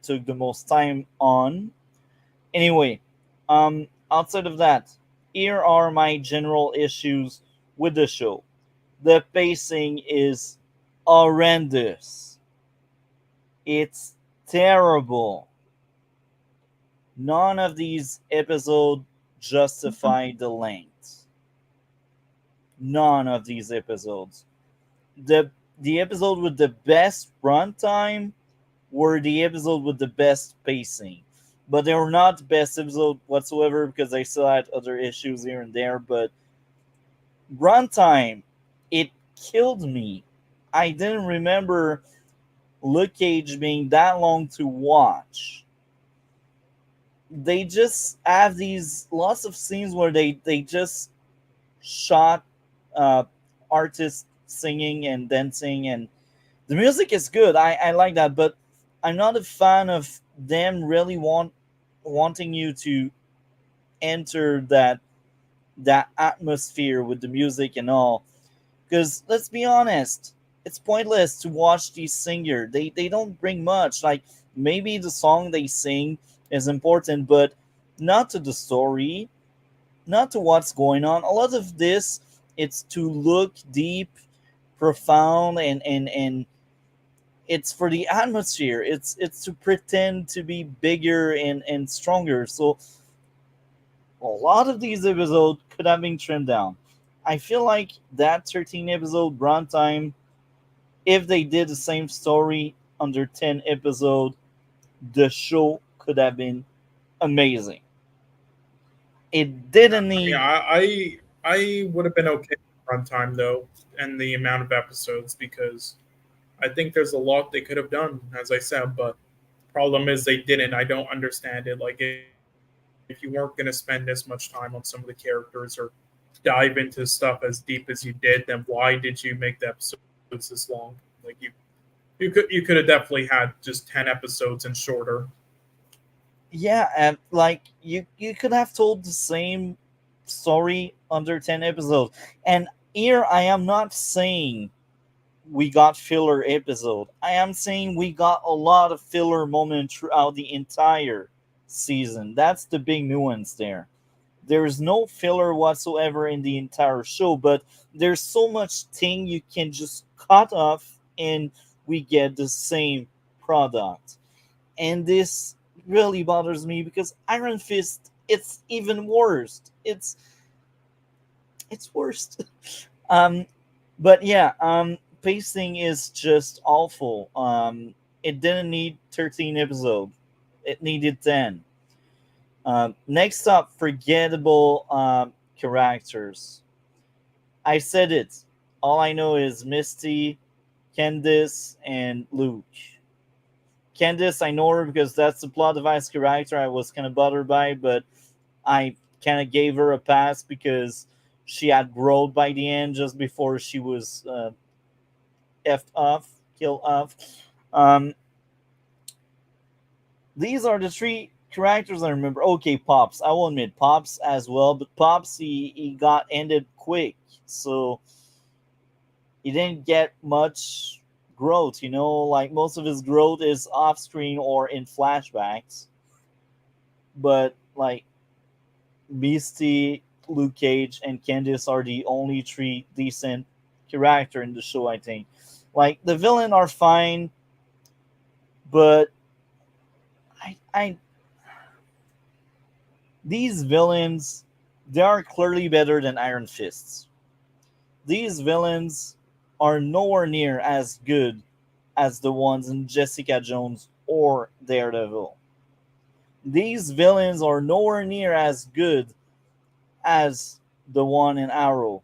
took the most time on. Anyway, outside of that, here are my general issues with the show. The pacing is horrendous. It's terrible. None of these episodes justify the length. None of these episodes. The the episode with the best runtime were the episode with the best pacing. But they were not the best episode whatsoever because they still had other issues here and there. But runtime, it killed me. I didn't remember Luke Cage being that long to watch. They just have these lots of scenes where they just shot uh, artists singing and dancing, and the music is good. I like that, but I'm not a fan of them really wanting you to enter that atmosphere with the music and all. Because let's be honest, it's pointless to watch these singers. They don't bring much. Like maybe the song they sing is important, but not to the story, not to what's going on. A lot of this, it's to look deep, profound, and it's for the atmosphere. It's to pretend to be bigger and stronger. So a lot of these episodes could have been trimmed down. I feel like that 13 episode runtime, if they did the same story under 10 episode, the show could have been amazing. It didn't need. Yeah, I would have been okay with runtime though, and the amount of episodes because I think there's a lot they could have done, as I said, but problem is they didn't. I don't understand it. Like if you weren't going to spend this much time on some of the characters or dive into stuff as deep as you did, then why did you make the episodes this long? Like you could have definitely had just 10 episodes and shorter. Yeah, and like you could have told the same story under 10 episodes. And here I am not saying we got filler episode. I am saying we got a lot of filler moments throughout the entire season. That's the big nuance there. There is no filler whatsoever in the entire show, but there's so much thing you can just cut off and we get the same product. And this really bothers me because Iron Fist, it's even worse. It's worst. um but yeah, pacing is just awful. It didn't need 13 episodes. It needed 10. Next up, forgettable characters. I said it. All I know is Misty, Candice, and Luke. Candice, I know her because that's the plot device character I was kind of bothered by, but I kind of gave her a pass because she had growth by the end just before she was effed off, killed off. Um, these are the three characters I remember. Okay, Pops. I will admit Pops as well, but Pops he got ended quick, so he didn't get much growth. Like most of his growth is off screen or in flashbacks. But like Misty, Luke Cage, and Candice are the only three decent character in the show. I think. Like the villain are fine, but I these villains, they are clearly better than Iron Fists. These villains are nowhere near as good as the ones in Jessica Jones or Daredevil. These villains are nowhere near as good as the one in Arrow.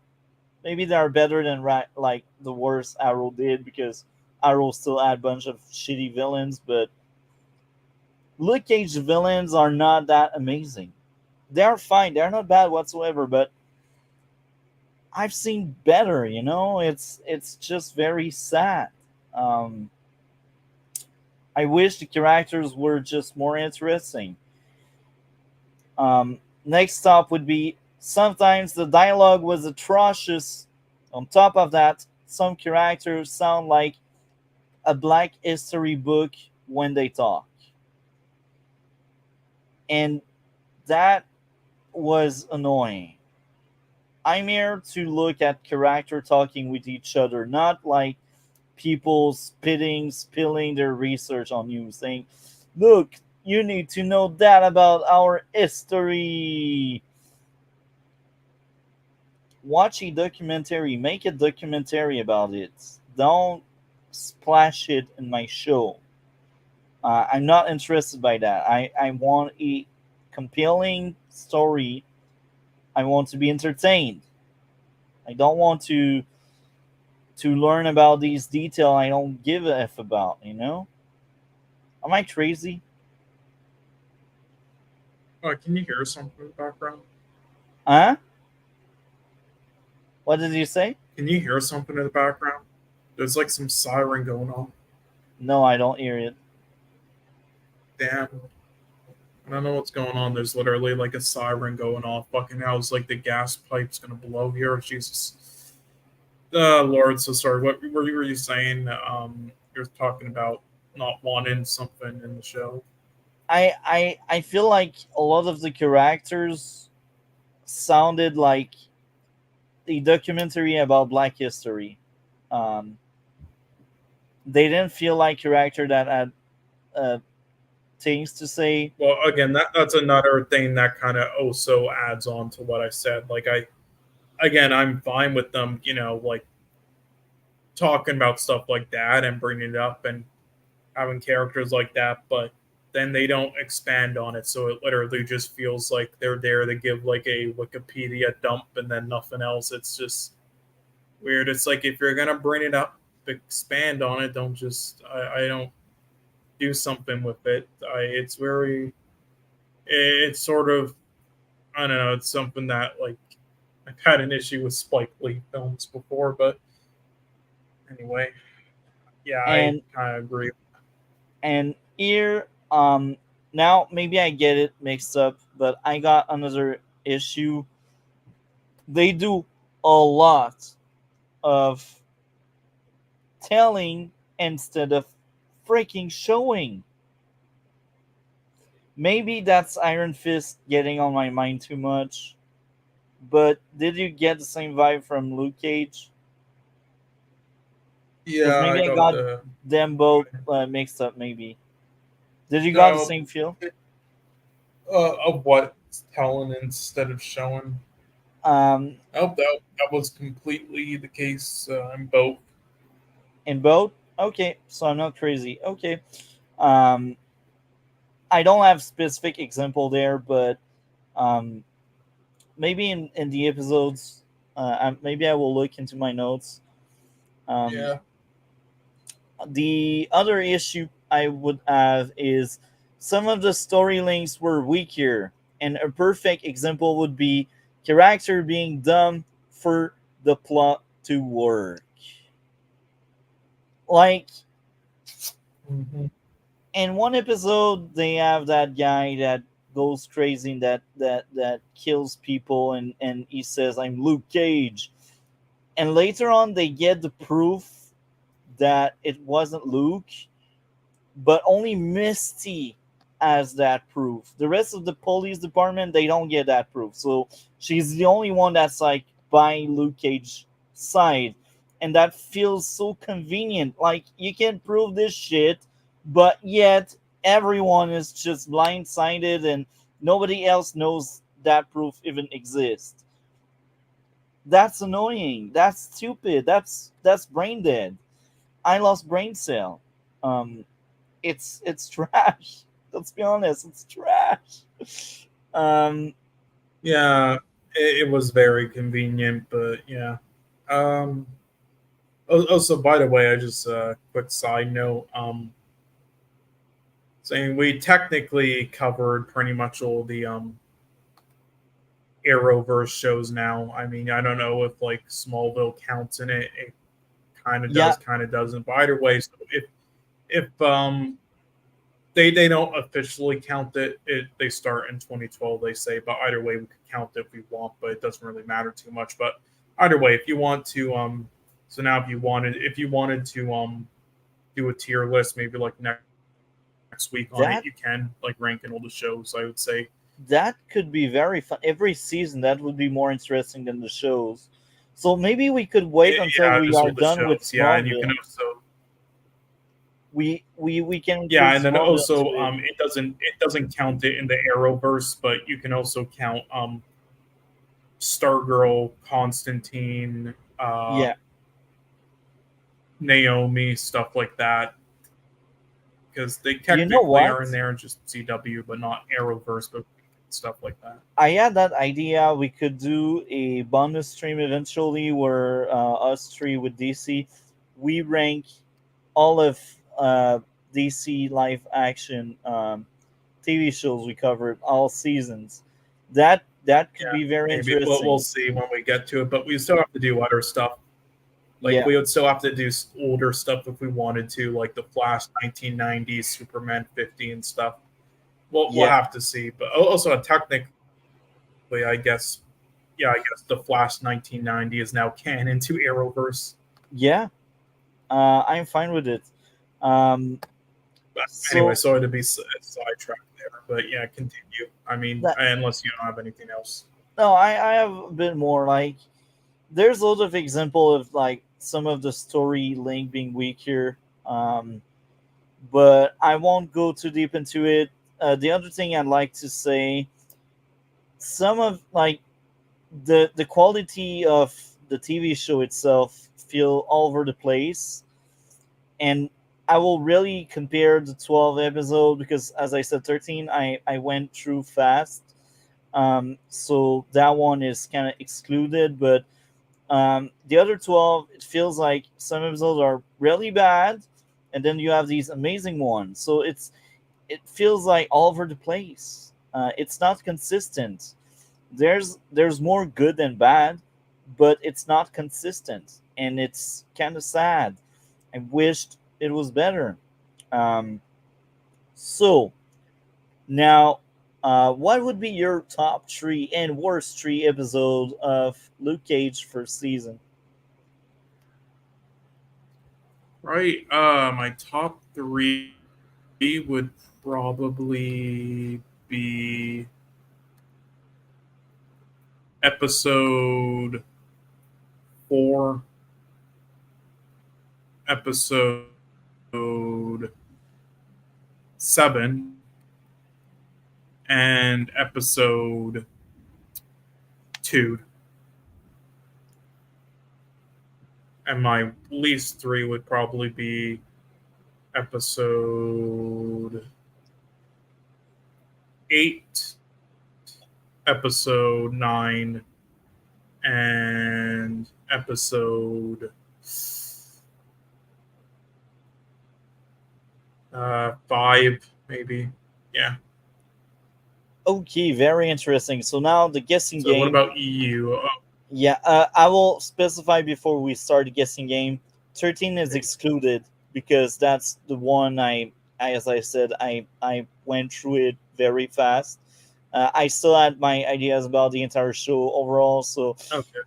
Maybe they are better than like the worst Arrow did, because Arrow still had a bunch of shitty villains, but Luke Cage villains are not that amazing. They are fine. They're not bad whatsoever, but I've seen better. It's just very sad. Um, I wish the characters were just more interesting. Next stop would be, sometimes the dialogue was atrocious. On top of that, some characters sound like a Black History book when they talk. And that was annoying. I'm here to look at character talking with each other, not like people spilling their research on you, saying, "Look, you need to know that about our history." Watch a documentary, make a documentary about it. Don't splash it in my show. I'm not interested by that. I want a compelling story. I want to be entertained. I don't want to learn about these details I don't give a f about. Am I crazy? Can you hear something in the background? Huh? What did you say? Can you hear something in the background? There's like some siren going on. No, I don't hear it. Damn. I don't know what's going on. There's literally like a siren going off. Fucking hell's like the gas pipe's gonna blow here. Jesus. Lord, so sorry. What were you saying? You're talking about not wanting something in the show. I feel like a lot of the characters sounded like a documentary about Black history. Um, they didn't feel like character that had things to say. Well, again, that's another thing that kind of also adds on to what I said. Like I'm fine with them, like talking about stuff like that and bringing it up and having characters like that, but then they don't expand on it, so it literally just feels like they're there to give like a Wikipedia dump and then nothing else. It's just weird. It's like, if you're gonna bring it up, expand on it. Don't just I don't do something with it. It's sort of, I don't know. It's something that, like, I've had an issue with Spike Lee films before, but anyway, yeah, I And kind of agree. and here, now maybe I get it mixed up, but I got another issue. They do a lot of telling instead of freaking showing. Maybe that's Iron Fist getting on my mind too much. But did you get the same vibe from Luke Cage? Because Yeah, maybe I I got got the them both mixed up. Maybe. Did you got the no same feel? of what telling instead of showing. Um, I hope that was completely the case in both. in both. Okay, so I'm not crazy. Okay. Um, I don't have specific example there, but um, maybe in the episodes, maybe I will look into my notes. Um, Yeah, The other issue I would have is some of the story links were weaker, and a perfect example would be character being dumb for the plot to work. Like, hmm in one episode, they have that guy that goes crazy and that kills people, and he says, "I'm Luke Cage," and later on they get the proof that it wasn't Luke, but only Misty has that proof. The rest of the police department, they don't get that proof. So she's the only one that's like by Luke Cage's side. And that feels so convenient. Like, you can prove this shit, but yet everyone is just blindsided and nobody else knows that proof even exists. That's annoying. That's stupid. That's brain dead. I lost brain cell. Um, it's trash. Let's be honest, it's trash. Yeah, it was very convenient, but yeah. Also, by the way, I just quick side note. Saying we technically covered pretty much all the Arrowverse shows now. I mean, I don't know if like Smallville counts in it. It kind of Yeah, does, kind of doesn't. But either way, so if they don't officially count it, they start in 2012. They say, but either way, we could count it if we want, but it doesn't really matter too much. But either way, if you want to so now if you wanted to do a tier list, maybe like next week on it, that you can like ranking all the shows. I would say. that could be very fun. Every season, that would be more interesting than the shows. So maybe we could wait until Yeah, we just are all the done with shows. Yeah, and you can Smallville. also We can include yeah, and then Smallville also into it. it doesn't count it in the Arrowverse, but you can also count Stargirl, Constantine, Yeah, Naomi, stuff like that, because they you know technically what? are in there in just CW, but not Arrowverse, but stuff like that. I had that idea. We could do a bonus stream eventually where us three with DC, we rank all of DC live action TV shows we covered all seasons. That could Yeah, be very maybe we'll interesting. see when we get to it, but we still have to do other stuff. Like Yeah, we would still have to do older stuff if we wanted to, like the Flash 1990s, Superman 50 and stuff. We'll yeah, have to see. But also technically, I guess I guess the Flash 1990 is now canon to Arrowverse. yeah. I'm fine with it. But anyway, So sorry to be sidetracked there, but yeah, continue. I mean, that unless you don't have anything else. no, I have a bit more. Like there's a lot of example of like some of the story link being weaker. But I won't go too deep into it. The other thing I'd like to say, some of like the quality of the TV show itself feel all over the place, and I will really compare the 12 episode because as I said 13 I went through fast, so that one is kind of excluded, but the other 12 it feels like some episodes are really bad and then you have these amazing ones, so it feels like all over the place. It's not consistent. There's more good than bad, but it's not consistent, and it's kind of sad. I wished it was better. Um, so now, what would be your top three and worst three episode of Luke Cage first season? Right. My top three would probably be episode 4, episode 7, and episode 2. And my least 3 would probably be episode 8, episode 9, and episode 5, maybe. Yeah. Okay, very interesting. So now the guessing So what game. about you? Yeah, I will specify before we start the guessing game. 13 is excluded because that's the one as I said, I went through it very fast. I still had my ideas about the entire show overall, so Okay.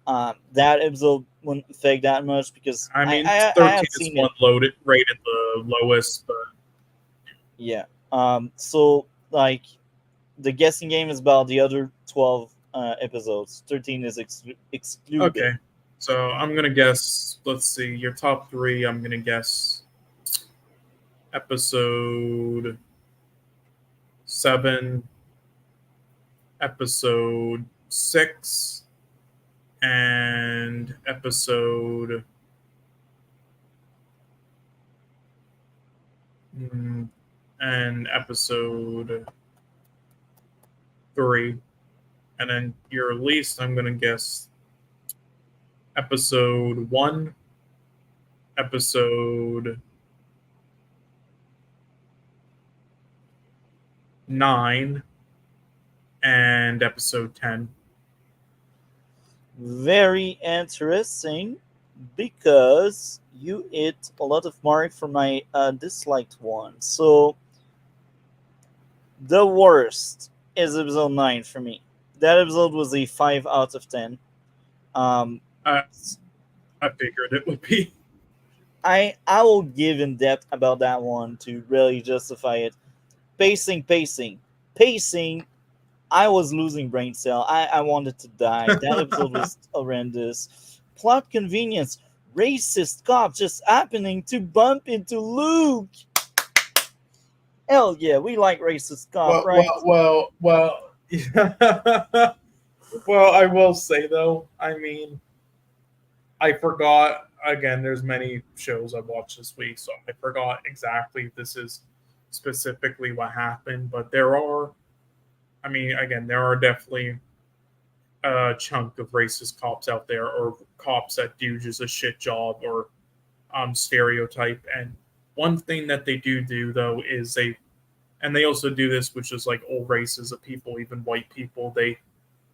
that episode wouldn't affect that much because I mean, I 13 had is seen it. one loaded rated the lowest, but Yeah. So like the guessing game is about the other 12 episodes. 13 is excluded. okay. So I'm gonna guess. Let's see. Your top 3. I'm gonna guess episode 7, episode 6, and episode and episode 3. And then your least, I'm going to guess episode 1, episode 9, and episode 10. Very interesting, because you hit a lot of mark for my disliked one. So the worst is episode 9 for me. That episode was a 5 out of 10. I figured it would be. I will give in depth about that one to really justify it. Pacing. I was losing brain cell. I wanted to die. That episode was horrendous. Plot convenience. Racist cop just happening to bump into Luke. Hell yeah, we like racist cop, right? Well. Well, I will say though, I mean, I forgot. Again, there's many shows I watched this week, so I forgot exactly if this is specifically what happened. But there are, I mean, again, there are definitely a chunk of racist cops out there, or cops that do just a shit job, or stereotype. And one thing that they do though is they also do this, which is like all races of people, even white people. They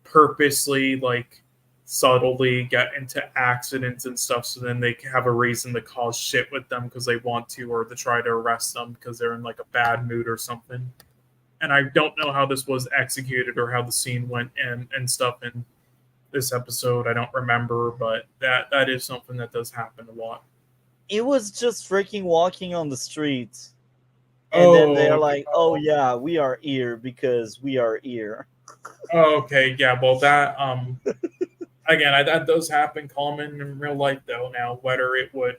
purposely like subtly get into accidents and stuff, so then they have a reason to cause shit with them because they want to, or to try to arrest them because they're in like a bad mood or something. And I don't know how this was executed or how the scene went and stuff in this episode. I don't remember, but that is something that does happen a lot. It was just freaking walking on the street. And then they're like, oh yeah, we are here because we are here. Oh, okay, yeah, well that again, that does happen common in real life though. Now, whether it would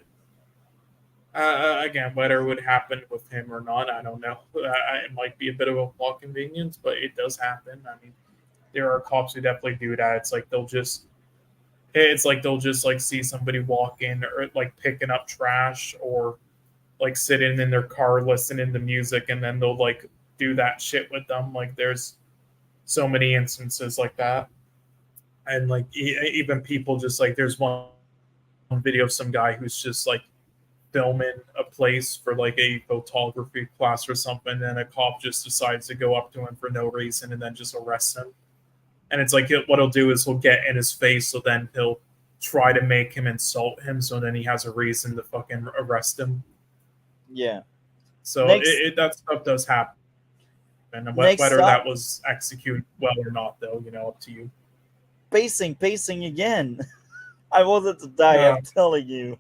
whether it would happen with him or not, I don't know. It might be a bit of a plot convenience, but it does happen. I mean, there are cops who definitely do that. It's like they'll just like see somebody walk in, or like picking up trash, or like sitting in their car listening to music, and then they'll like do that shit with them. Like there's so many instances like that. And like even people just like, there's one video of some guy who's just like filming a place for like a photography class or something, and a cop just decides to go up to him for no reason and then just arrest him. And it's like, what he'll do is he'll get in his face, so then he'll try to make him insult him, so then he has a reason to fucking arrest him. Yeah. So that stuff does happen. And whether that was executed well or not, though, up to you. Pacing again. I wanted to die, I'm telling you.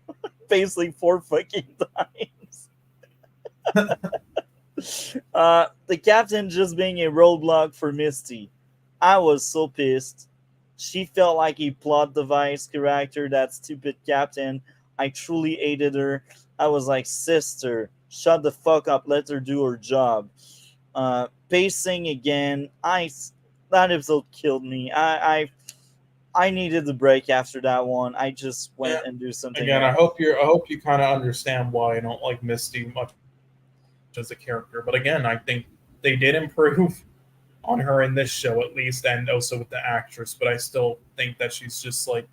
Pacing 4 fucking times. The captain just being a roadblock for Misty. I was so pissed. She felt like a plot device character, that stupid captain. I truly hated her. I was like, sister, shut the fuck up, let her do her job. Pacing again. That episode killed me. I needed the break after that one. I just went and do something again. else. I hope you kind of understand why I don't like Misty much as a character. But again, I think they did improve on her in this show, at least, and also with the actress. But I still think that she's just like,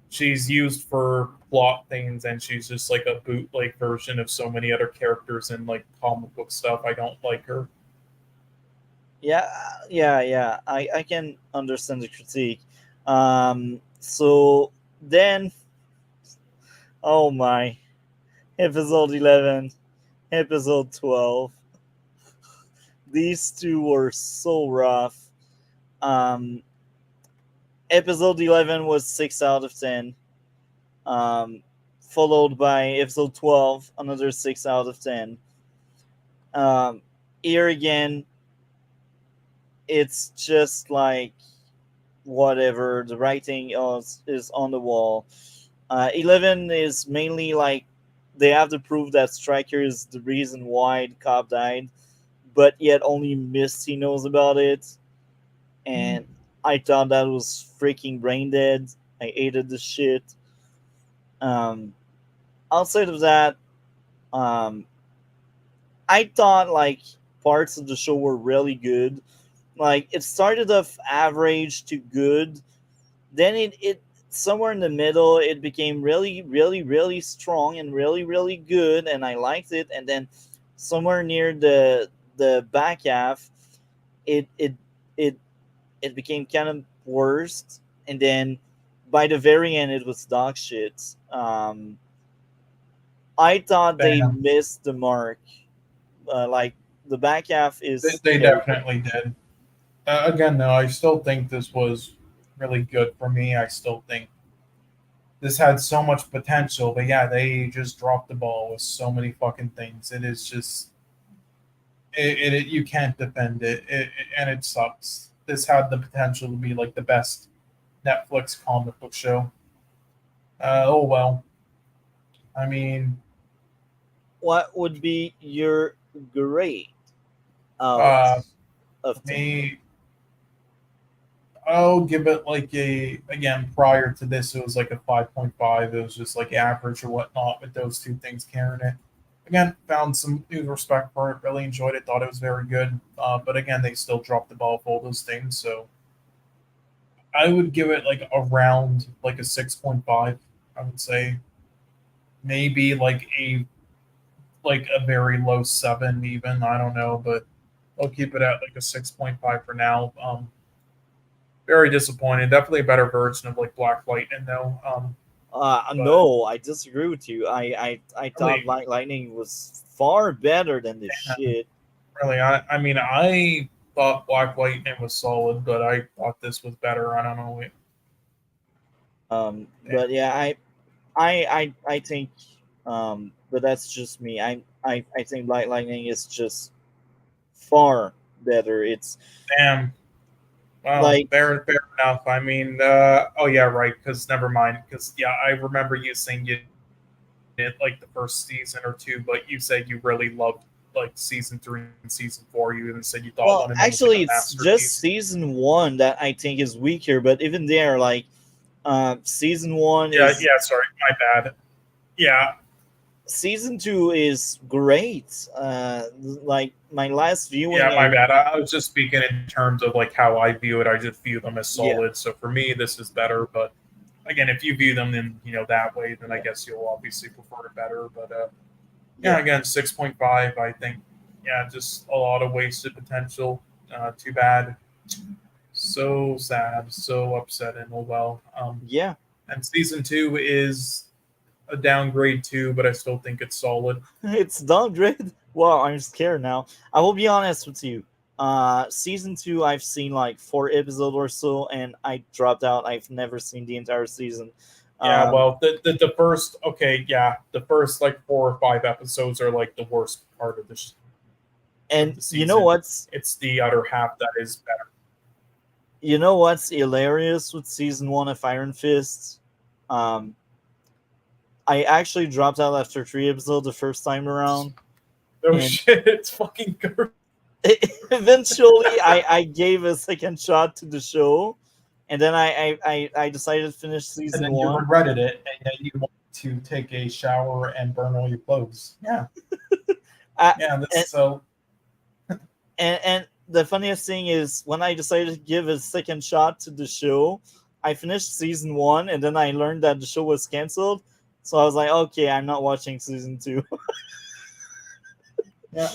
she's used for plot things, and she's just like a bootleg version of so many other characters in like comic book stuff. I don't like her. Yeah. I can understand the critique. So then, oh my, episode 11, episode 12. These two were so rough. Episode 11 was 6 out of 10. Followed by episode 12, another 6 out of 10. Here again, it's just like whatever. The writing is on the wall. 11 is mainly like they have to prove that Stryker is the reason why the cop died, but yet only Misty knows about it. And I thought that was freaking brain dead. I hated the shit. Outside of that, I thought like parts of the show were really good. Like it started off average to good, then it somewhere in the middle it became really really really strong and really really good, and I liked it. And then somewhere near the back half, it it it it became kind of worst, and then by the very end it was dog shit. I thought they Damn. missed the mark. Like the back half is They terrible. definitely did. Again, though, I still think this was really good for me. I still think this had so much potential, but yeah, they just dropped the ball with so many fucking things. It is just you can't defend and it sucks. This had the potential to be like the best Netflix comic book show. Oh well. I mean, What would be your grade out uh, of 10? me, I'll give it like a again. Prior to this, it was like a 5.5. It was just like average or whatnot with those two things carrying it. Again, found some new respect for it. Really enjoyed it. Thought it was very good. But again, they still dropped the ball with all those things. So I would give it like around like a 6.5. I would say maybe like a very low seven even. I don't know, but I'll keep it at like a 6.5 for now. Very disappointed. Definitely a better version of like Black Lightning though. But No, I disagree with you. I thought really, Black Lightning was far better than this shit. really, I mean, I thought Black Lightning was solid, but I thought this was better. I don't know. But yeah, I think, but that's just me. I think Black Lightning is just far better. It's Damn. Well, like, fair enough. I mean, oh yeah, right. Because never mind. Because yeah, I remember you saying you did like the first season or two, but you said you really loved like season 3 and season 4. You even said you thought well, one of them was like actually, a it's just masterpiece. season one that I think is weaker. But even there, like, season one Yeah, is yeah. Sorry, my bad. Yeah, season two is great. Like my last yeah, viewing, my bad. I was just speaking in terms of like how I view it. I just view them as yeah, solid. So for me, this is better. But again, if you view them in that way, then I yeah, guess you'll obviously prefer it better. But yeah, yeah. again, 6.5. I think yeah, just a lot of wasted potential. Too bad. So sad. So upsetting. Oh well. Yeah. And season 2 is a downgrade too, but I still think it's solid. It's downgrade. Wow, I'm scared now. I will be honest with you. Season two, I've seen like 4 episodes or so, and I dropped out. I've never seen the entire season. Yeah, Um, well, the first okay, yeah, the first like 4 or 5 episodes are like the worst part of of and the you know season. what's It's the other half that is better. hilarious with season one of Iron Fist? Um, I actually dropped out after 3 episodes the first time around, Oh and shit, it's fucking good. eventually I gave a second shot to the show, and then I decided to finish And season then you one. regretted it, and then you want to take a shower and burn all your clothes. Yeah, I, yeah. and, That's so. and the funniest thing is when I decided to give a second shot to the show, I finished season one, and then I learned that the show was canceled. So I was like, okay, I'm not watching season two. Yeah,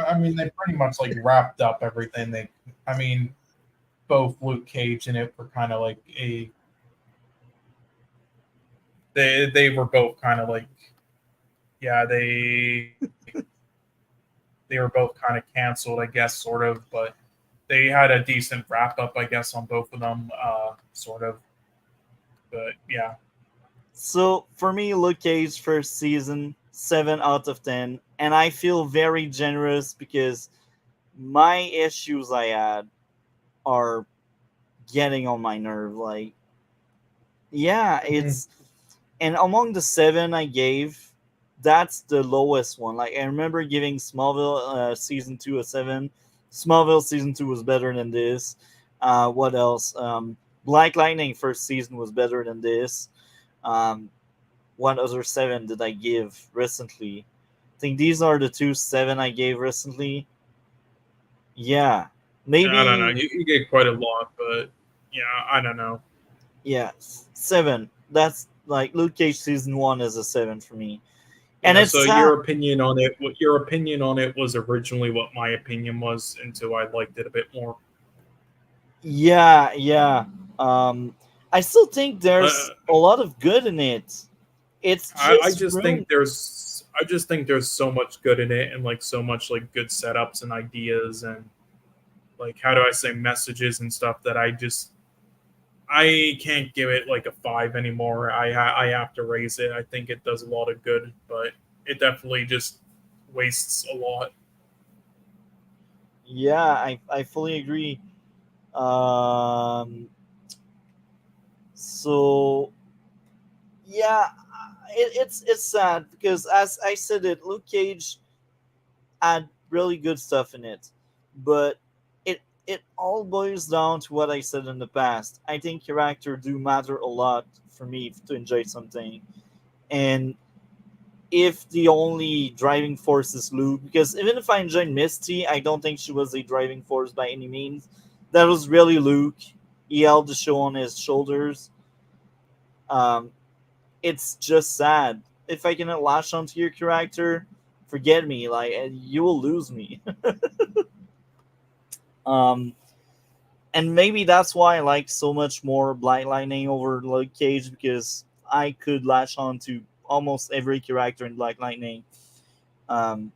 I mean, they pretty much like wrapped up everything. I mean, both Luke Cage and it were kind of like they were both kind of like yeah they were both kind of canceled, I guess, sort of, but they had a decent wrap up, I guess, on both of them, sort of. But yeah, So for me, Luke Cage first season, 7 out of 10, and I feel very generous because my issues I had are getting on my nerve. Like, yeah, Mhm. it's and among the seven I gave, that's the lowest one. Like I remember giving Smallville season two a 7. Smallville season two was better than this. What else? Black Lightning first season was better than this. Um, what other seven did I give recently? think these are the 2 7 I gave recently. Yeah, maybe. I don't know. You get quite a lot, but yeah, I don't know. Yeah, 7. That's like Luke Cage season 1 is a 7 for me, and Yeah, it's so sad. your opinion on it, what your opinion on it was originally what my opinion was until I liked it a bit more. Yeah. I still think there's a lot of good in it. It's I just just ruined. think there's so much good in it and like so much like good setups and ideas and like how do I say messages and stuff that I can't give it like a 5 anymore. I have to raise it. I think it does a lot of good, but it definitely just wastes a lot. Yeah, I fully agree. Um, so yeah, it's sad because as I said it, Luke Cage had really good stuff in it, but it all boils down to what I said in the past. I think character do matter a lot for me to enjoy something, and if the only driving force is Luke, because even if I enjoyed Misty, I don't think she was a driving force by any means. That was really Luke. He held the show on his shoulders. Um, it's just sad. If I cannot latch onto your character, forget me. Like you will lose me. um, and maybe that's why I like so much more Black Lightning over Luke Cage because I could latch on to almost every character in Black Lightning. Um,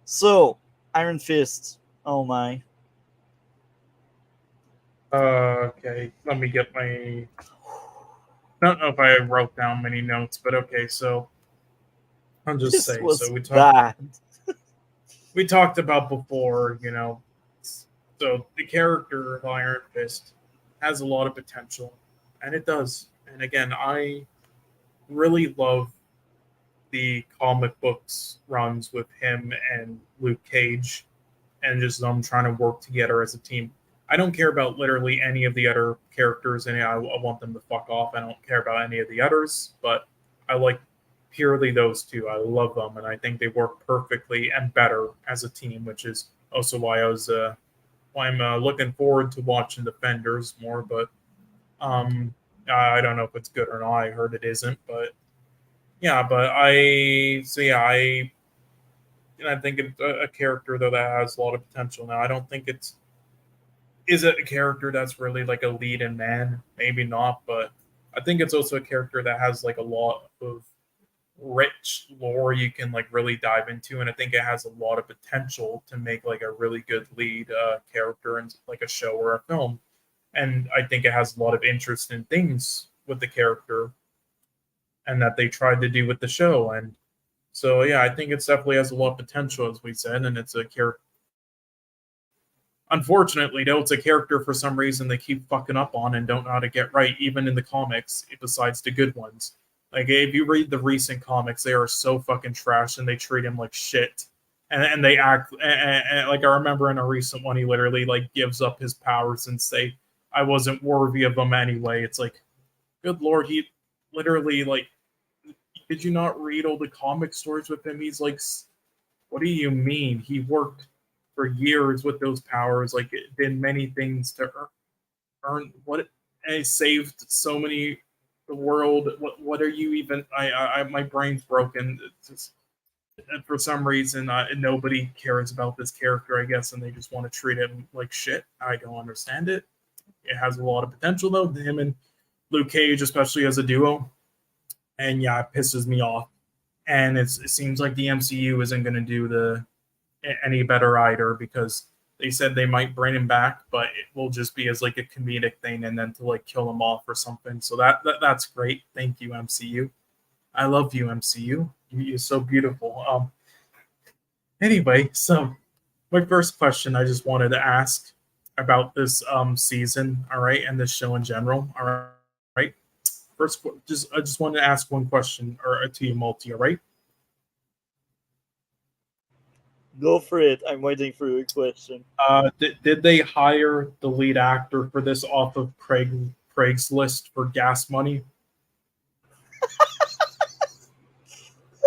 so Iron Fist. Oh my. Okay, let me get my. I don't know if I wrote down many notes, but okay. So I'll just This say. was So bad. we talked about before. You know, so the character of Iron Fist has a lot of potential, and it does. And again, I really love the comic books runs with him and Luke Cage, and just them trying to work together as a team. I don't care about literally any of the other characters in it. I want them to fuck off. I don't care about any of the others, but I like purely those two. I love them, and I think they work perfectly and better as a team, which is also why I'm looking forward to watching Defenders more. But I don't know if it's good or not. I heard it isn't, but yeah. But I think it's a character though that has a lot of potential. Now I don't think it's is it a character that's really like a lead in man? Maybe not, but I think it's also a character that has like a lot of rich lore you can like really dive into, and I think it has a lot of potential to make like a really good lead character in like a show or a film. And I think it has a lot of interesting things with the character and that they tried to do with the show. And so yeah, I think it definitely has a lot of potential, as we said, and it's a character. Unfortunately, though, it's a character for some reason they keep fucking up on and don't know how to get right, even in the comics, besides the good ones. Like, if you read the recent comics, they are so fucking trash and they treat him like shit. And they act, and like, I remember in a recent one, he literally, like, gives up his powers and say, I wasn't worthy of them anyway. It's like, good lord, he literally, like, did you not read all the comic stories with him? He's like, what do you mean? He worked for years with those powers, like it did many things to earn what, and he saved so many the world. What are you even? I my brain's broken. It's just, and for some reason, nobody cares about this character, I guess, and they just want to treat him like shit. I don't understand it. It has a lot of potential though. Him and Luke Cage, especially as a duo, and yeah, it pisses me off. And it seems like the MCU isn't going to do any better either, because they said they might bring him back, but it will just be as like a comedic thing and then to like kill him off or something. So that's great. Thank you, MCU. I love you, MCU. You're so beautiful. Anyway, so my first question I just wanted to ask about this season, all right, and this show in general, all right. First, I just wanted to ask one question or to you, Multi, all right? Go for it. I'm waiting for your question. Did they hire the lead actor for this off of Craigslist for gas money?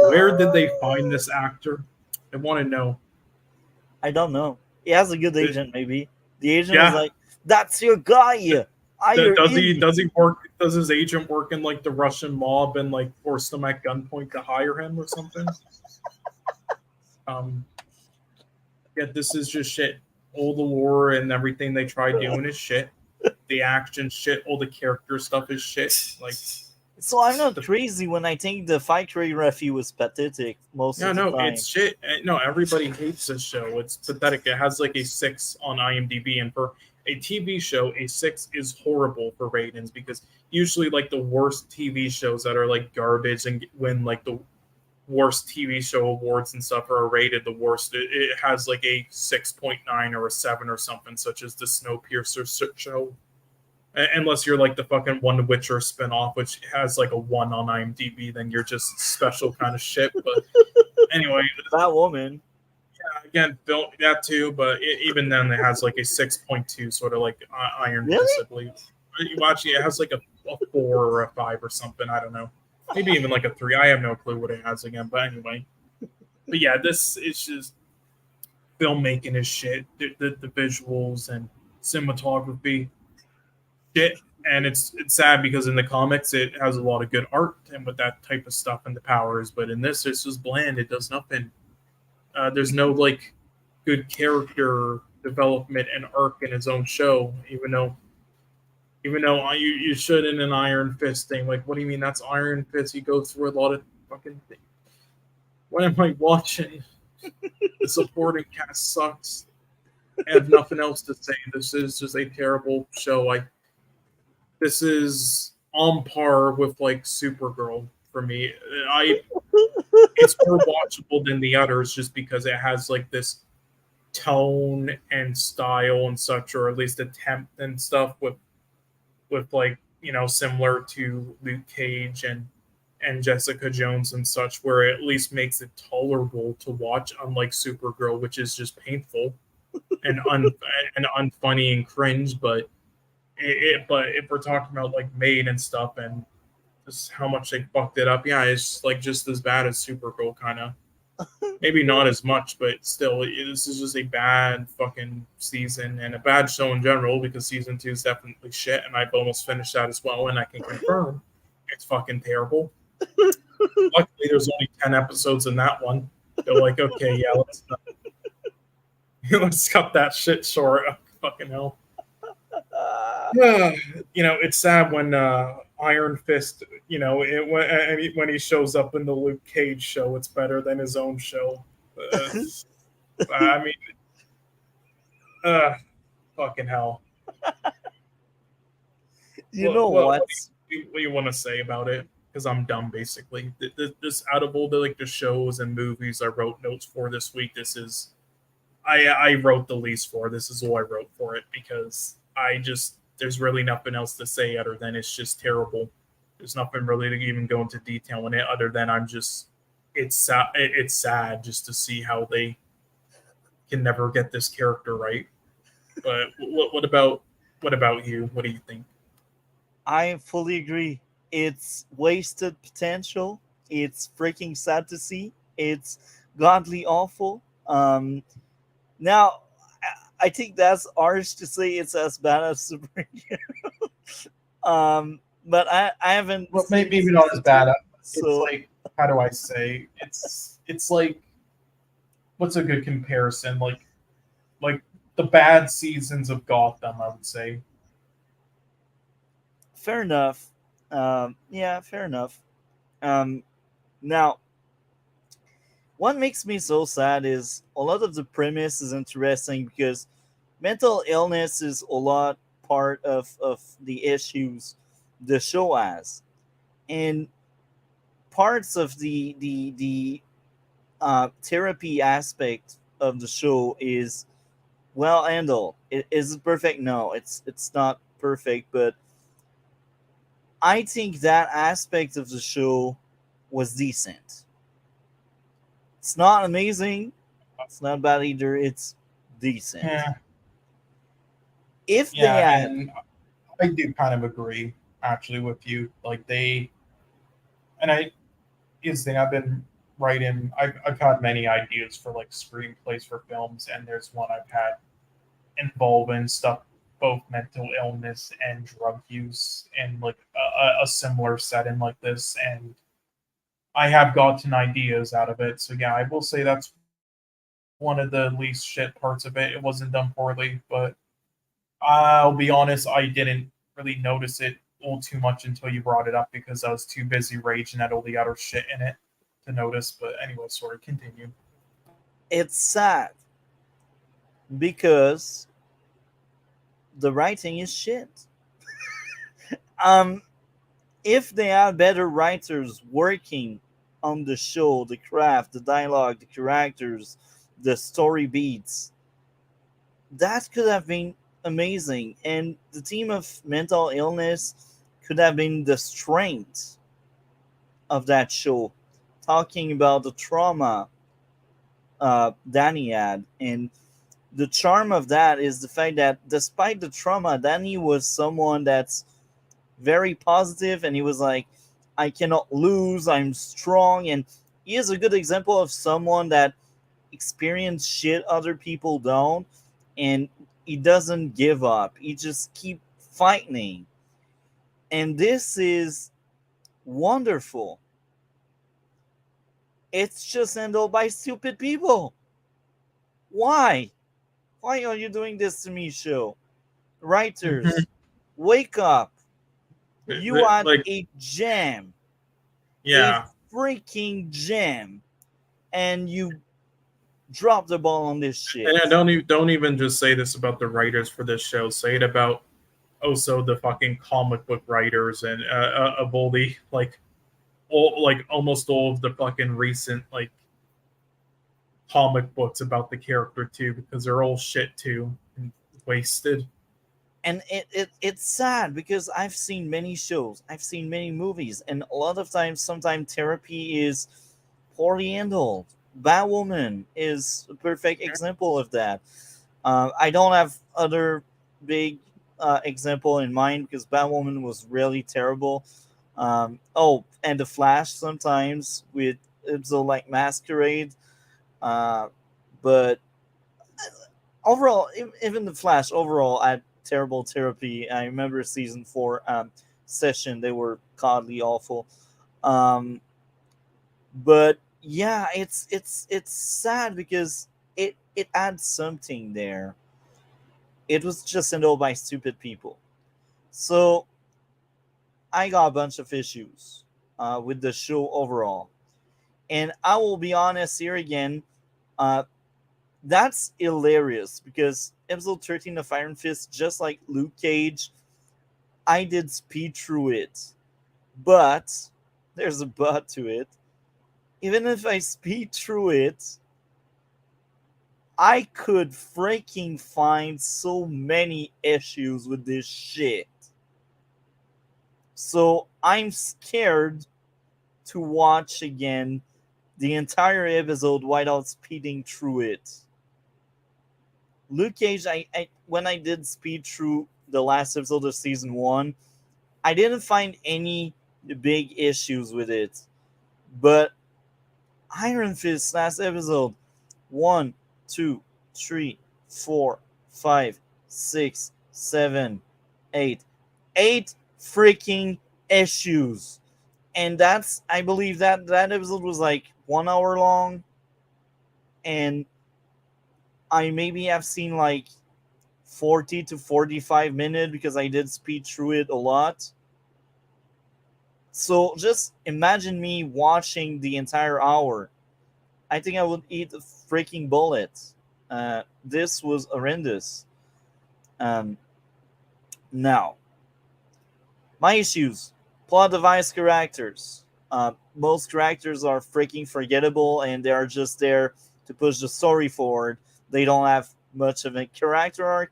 Where did they find this actor? I want to know. I don't know. He has a good agent, maybe. The agent was Yeah. like, "That's your guy. Does he work? Does his agent work in like the Russian mob and like force them at gunpoint to hire him or something? Yeah, this is just shit. All the lore and everything they try doing is shit. The action shit, all the character stuff is shit. Like, So I'm not crazy when I think the fight choreography was pathetic most yeah, of the no, time. it's shit. No, everybody hates this show. It's pathetic. It has like a 6 on IMDb, and for a TV show, a 6 is horrible for ratings because usually like the worst TV shows that are like garbage and win like the worst TV show awards and stuff are rated the worst. It has like a 6.9 or a 7 or something, such as the Snowpiercer show. Unless you're like the fucking One Witcher spinoff, which has like a 1 on IMDb, then you're just special kind of shit. But anyway, That woman. yeah, again, that too. But even then, it has like a 6.2, sort of like Iron Really? Fist, I believe. You watch it has like a 4 or a 5 or something. I don't know. Maybe even like a 3. I have no clue what it has again. But anyway, but yeah, this is just filmmaking is shit. The visuals and cinematography. Shit. And it's sad because in the comics it has a lot of good art and with that type of stuff and the powers, but in this it's just bland. It does nothing. There's no like good character development and arc in his own show, even though you should in an Iron Fist thing. Like, what do you mean that's Iron Fist? You go through a lot of fucking things. What am I watching? The supporting cast sucks. I have nothing else to say. This is just a terrible show. This is on par with like Supergirl for me. It's more watchable than the others just because it has like this tone and style and such, or at least attempt and stuff with like, you know, similar to Luke Cage and Jessica Jones and such, where it at least makes it tolerable to watch, unlike Supergirl, which is just painful and unfunny and cringe, but but if we're talking about like Made and stuff and just how much they fucked it up, yeah, it's like just as bad as Supergirl, kind of. Maybe not as much, but still, this is just a bad fucking season and a bad show in general because season 2 is definitely shit, and I've almost finished that as well, and I can confirm it's fucking terrible. Luckily, there's only 10 episodes in that one. They're like, okay, yeah, let's cut that shit short. Oh, fucking hell. You know, it's sad when Iron Fist, you know, when he shows up in the Luke Cage show, it's better than his own show. I mean, fucking hell. You know what? What do you want to say about it? Because I'm dumb, basically. This out of all the shows and movies I wrote notes for this week, this is I wrote the least for. This is all I wrote for it because there's really nothing else to say other than it's just terrible. There's nothing really to even go into detail in it other than it's sad just to see how they can never get this character right. But what about you? What do you think? I fully agree. It's wasted potential. It's freaking sad to see. It's godly awful. Now, I think that's harsh to say it's as bad as Supergirl. But I haven't. Well, maybe not as bad. It's So- like, how do I say? It's like, what's a good comparison? Like the bad seasons of Gotham, I would say. Fair enough. Yeah, fair enough. Now, what makes me so sad is a lot of the premise is interesting because mental illness is a lot part of the issues the show has, and parts of the therapy aspect of the show is well handled. Is it perfect? No, it's not perfect, but I think that aspect of the show was decent. It's not amazing. It's not bad either. It's decent. Yeah, If they yeah, had, and I do kind of agree actually with you. Like here's the thing, I've been writing. I've had many ideas for like screenplays for films, and there's one I've had involving stuff, both mental illness and drug use, in like a similar setting like this, and I have gotten ideas out of it. So yeah, I will say that's one of the least shit parts of it. It wasn't done poorly, but I'll be honest, I didn't really notice it all too much until you brought it up because I was too busy raging at all the other shit in it to notice. But anyway, sorry, continue. It's sad because the writing is shit. um, if they had better writers working on the show, the craft, the dialogue, the characters, the story beats, that could have been amazing. And the theme of mental illness could have been the strength of that show, talking about the trauma Danny had. And the charm of that is the fact that despite the trauma, Danny was someone that's very positive, and he was like, I cannot lose, I'm strong. And he is a good example of someone that experienced shit other people don't, and he doesn't give up. He just keep fighting. And this is wonderful. It's just handled by stupid people. Why? Why are you doing this to me, show? Writers, wake up. You had Like, a gem. yeah. A freaking gem. And you dropped the ball on this shit. And don't even just say this about the writers for this show. Say it about also the fucking comic book writers and of all the almost all of the fucking recent like comic books about the character too, because they're all shit too and wasted. And it's sad because I've seen many shows, I've seen many movies, and a lot of times, sometimes therapy is poorly handled. Batwoman is a perfect example of that. I don't have other big example in mind because Batwoman was really terrible. And the Flash sometimes with episode like Masquerade, but overall, even the Flash overall had terrible therapy. I remember season 4 session; they were godly awful. But yeah, it's sad because it adds something there. It was just handled by stupid people. So I got a bunch of issues with the show overall. And I will be honest here again, that's hilarious because episode 13 of Iron Fist, just like Luke Cage, I did speed through it. But there's a but to it. Even if I speed through it, I could freaking find so many issues with this shit. So I'm scared to watch again the entire episode without speeding through it. Luke Cage, I when I did speed through the last episode of season 1, I didn't find any big issues with it. But Iron Fist last episode, 1, 2, 3, 4, 5, 6, 7, 8. 8 freaking issues. And that's, I believe that episode was like 1 hour long. And I maybe have seen like 40 to 45 minutes because I did speed through it a lot. So just imagine me watching the entire hour. I think I would eat a freaking bullet. This was horrendous. Now, my issues. Plot device characters. Most characters are freaking forgettable and they are just there to push the story forward. They don't have much of a character arc.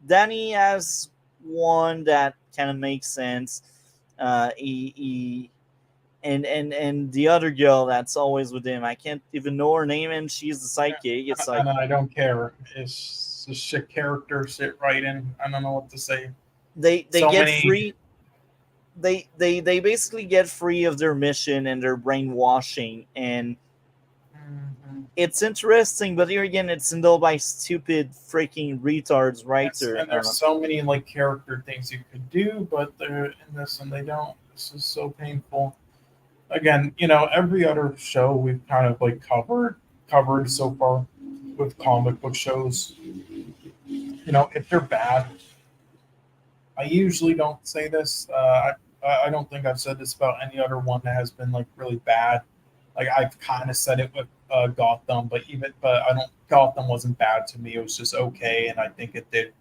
Danny has one that kind of makes sense. And the other girl that's always with him, I can't even know her name, and she's the sidekick. It's like, and I don't care. It's a shit character, shit writing. I don't know what to say. they So get many- free. They basically get free of their mission and their brainwashing, and it's interesting, but here again, it's handled by stupid freaking retards writer. And there's so many like character things you could do, but they're in this and they don't. This is so painful. Again, every other show we've kind of like covered so far with comic book shows. If they're bad, I usually don't say this. I don't think I've said this about any other one that has been like really bad. Like I've kind of said it with Gotham, but I don't. Gotham wasn't bad to me. It was just okay, and I think it did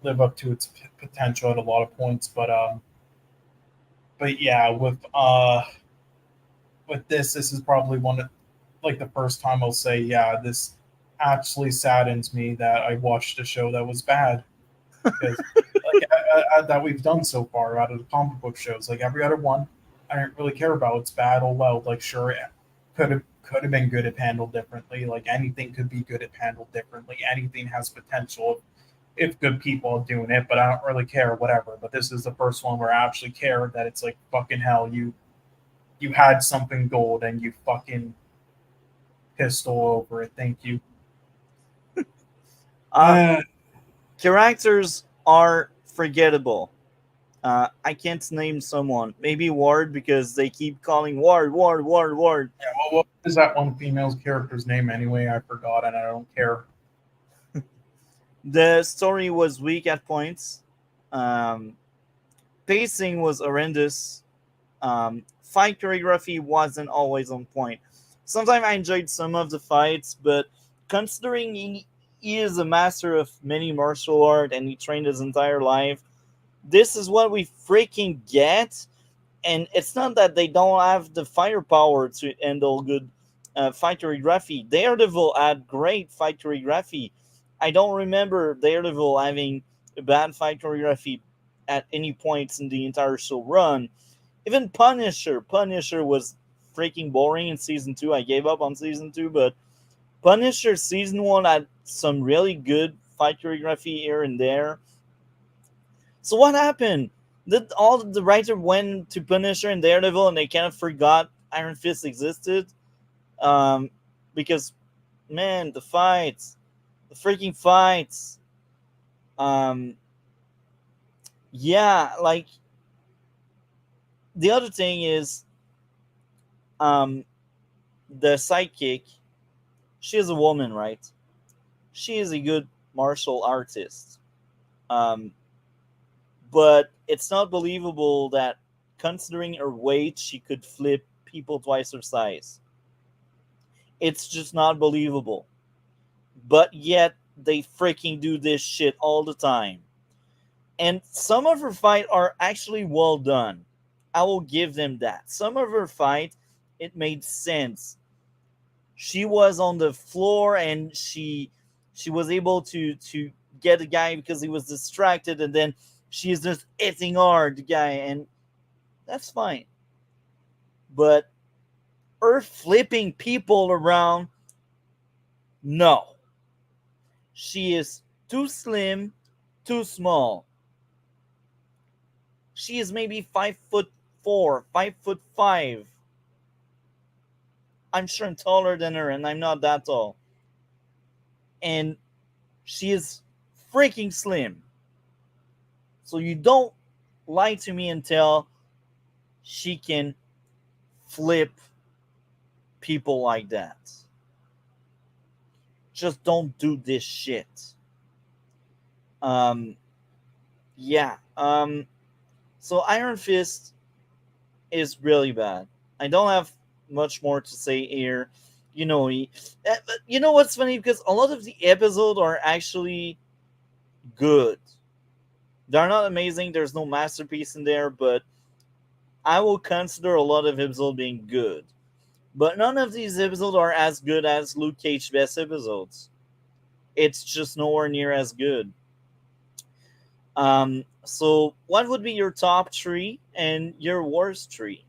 live up to its potential at a lot of points. But yeah, with this is probably one of like the first time I'll say, yeah, this actually saddens me that I watched a show that was bad. Because that we've done so far out of the comic book shows, like every other one, I didn't really care about. It's bad. Oh well, like sure, it could have been good if handled differently. Like anything could be good if handled differently. Anything has potential if good people are doing it, but I don't really care. Whatever. But this is the first one where I actually care that it's like fucking hell. You had something gold and you fucking pissed all over it. Thank you. Characters are forgettable. I can't name someone. Maybe Ward, because they keep calling Ward. Yeah, well, what is that one female's character's name anyway? I forgot and I don't care. The story was weak at points. Pacing was horrendous. Fight choreography wasn't always on point. Sometimes I enjoyed some of the fights, but considering he is a master of many martial art and he trained his entire life, this is what we freaking get. And it's not that they don't have the firepower to handle good fight choreography. Daredevil had great fight choreography. I don't remember Daredevil having a bad fight choreography at any points in the entire show run. Even Punisher was freaking boring in season 2. I gave up on season 2, but Punisher season 1 had some really good fight choreography here and there. So what happened? Did all the writer went to Punisher and Daredevil and they kind of forgot Iron Fist existed? Because, man, the freaking fights. Yeah, like, the other thing is, the sidekick, she is a woman, right? She is a good martial artist. But it's not believable that, considering her weight, she could flip people twice her size. It's just not believable. But yet, they freaking do this shit all the time. And some of her fights are actually well done. I will give them that. Some of her fight, it made sense. She was on the floor and she was able to get the guy because he was distracted, and then she is just hitting hard the guy, and that's fine. But her flipping people around, no. She is too slim, too small. She is maybe 5'4", 5'5". I'm sure I'm taller than her, and I'm not that tall. And she is freaking slim. So you don't lie to me and tell she can flip people like that. Just don't do this shit. Yeah. So Iron Fist is really bad. I don't have much more to say here. You know what's funny? Because a lot of the episodes are actually good. They're not amazing. There's no masterpiece in there, but I will consider a lot of episodes being good. But none of these episodes are as good as Luke Cage's best episodes. It's just nowhere near as good. So what would be your top 3 and your worst 3?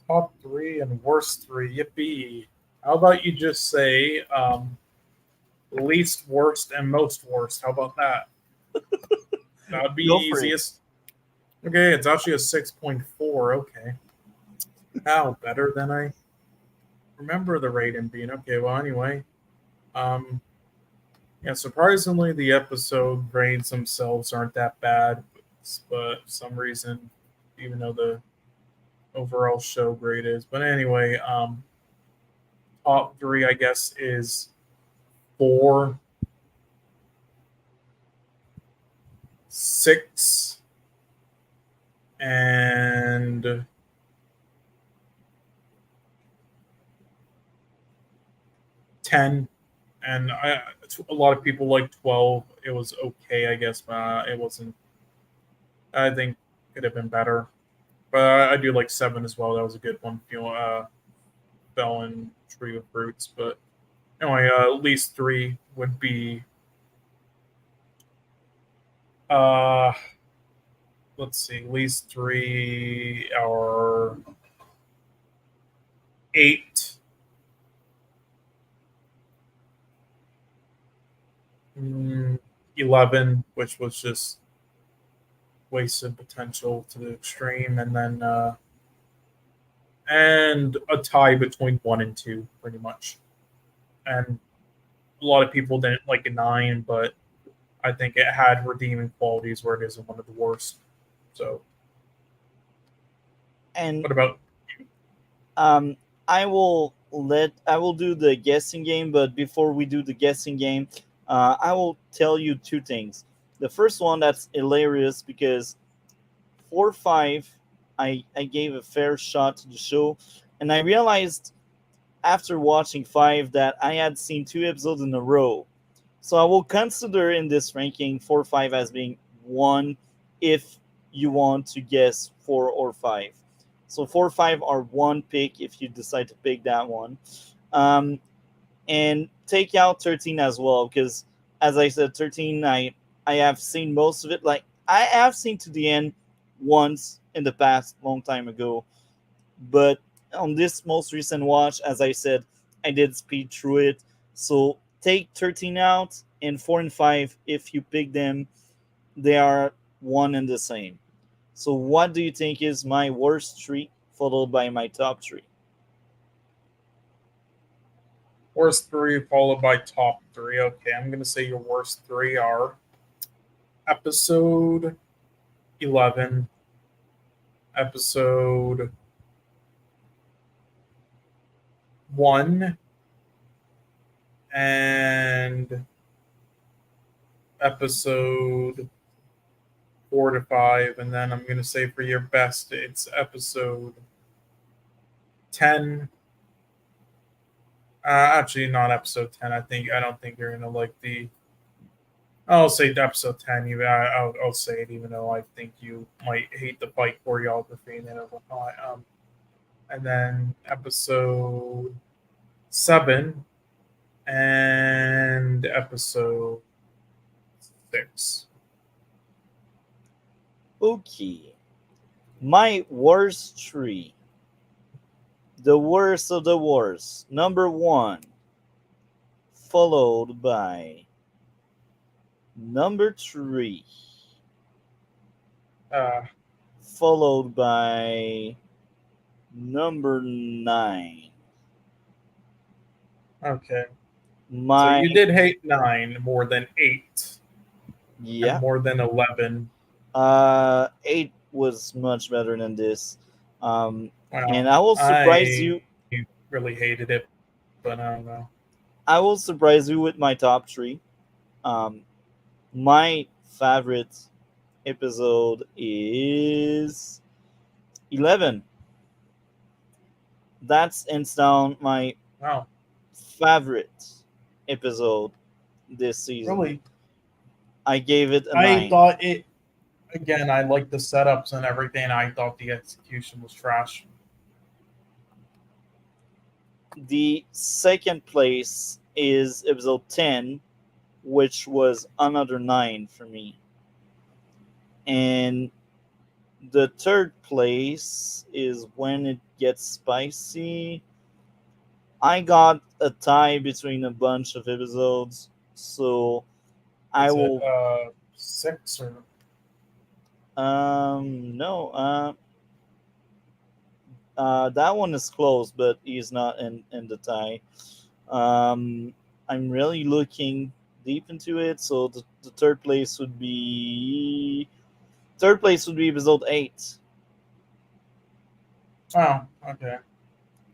Top 3 and worst 3. Yippee. How about you just say least worst and most worst? How about that? That would be Go for it. easiest. Okay, it's actually a 6.4. Okay. Wow, better than I remember the rating being. Okay, well, anyway. Yeah, surprisingly, the episode grades themselves aren't that bad, but for some reason, even though the overall show grade is. But anyway, top three, I guess, is 4, 6, and 10. And a lot of people like 12. It was okay, I guess, but it wasn't. I think it could have been better. But I do like 7 as well. That was a good one. Fell in Tree of Fruits. But anyway, at least 3 would be. Uh, let's see, at least 3 or 8. 11, which was just wasted potential to the extreme, and then and a tie between 1 and 2, pretty much. And a lot of people didn't like a 9, but I think it had redeeming qualities where it isn't one of the worst. So, And what about? um, I will do the guessing game, but before we do the guessing game, I will tell you two things. The first one that's hilarious because 4-5, I gave a fair shot to the show, and I realized after watching 5 that I had seen 2 episodes in a row. So I will consider in this ranking 4-5 as being 1 if you want to guess 4 or 5. So 4-5 are 1 pick if you decide to pick that one. And take out 13 as well because, as I said, 13 I have seen most of it. Like I have seen to the end once in the past, long time ago, but on this most recent watch, as I said, I did speed through it. So take 13 out, and 4 and 5, if you pick them, they are one and the same. So what do you think is my worst 3 followed by my top 3? Worst 3 followed by top 3. Okay, I'm going to say your worst 3 are episode 11, episode 1, and episode 4 to 5. And then I'm going to say for your best, it's episode 10. Actually, not episode 10. I don't think you're gonna like the. I'll say episode 10. I'll say it, even though I think you might hate the fight choreography and whatnot. And then episode 7 and episode 6. Okay. My worst 3. The worst of the worst. Number 1. Followed by number 3. Uh, Followed by number 9. okay. My So you did hate 9 more than 8 yeah. and more than 11. 8 was much better than this. Wow. And I will surprise you. Really hated it, but I don't know. I will surprise you with my top 3. My favorite episode is 11. That's hands down my Wow. favorite episode this season. Really? I gave it a I 9. thought it, again, I liked the setups and everything. I thought the execution was trash. The second place is episode 10, which was another 9 for me. And the third place is When It Gets Spicy. I got a tie between a bunch of episodes, so I Is will. it 6 or No. That one is close, but he's not in the tie. I'm really looking deep into it. So the third place would be episode 8. Oh, okay.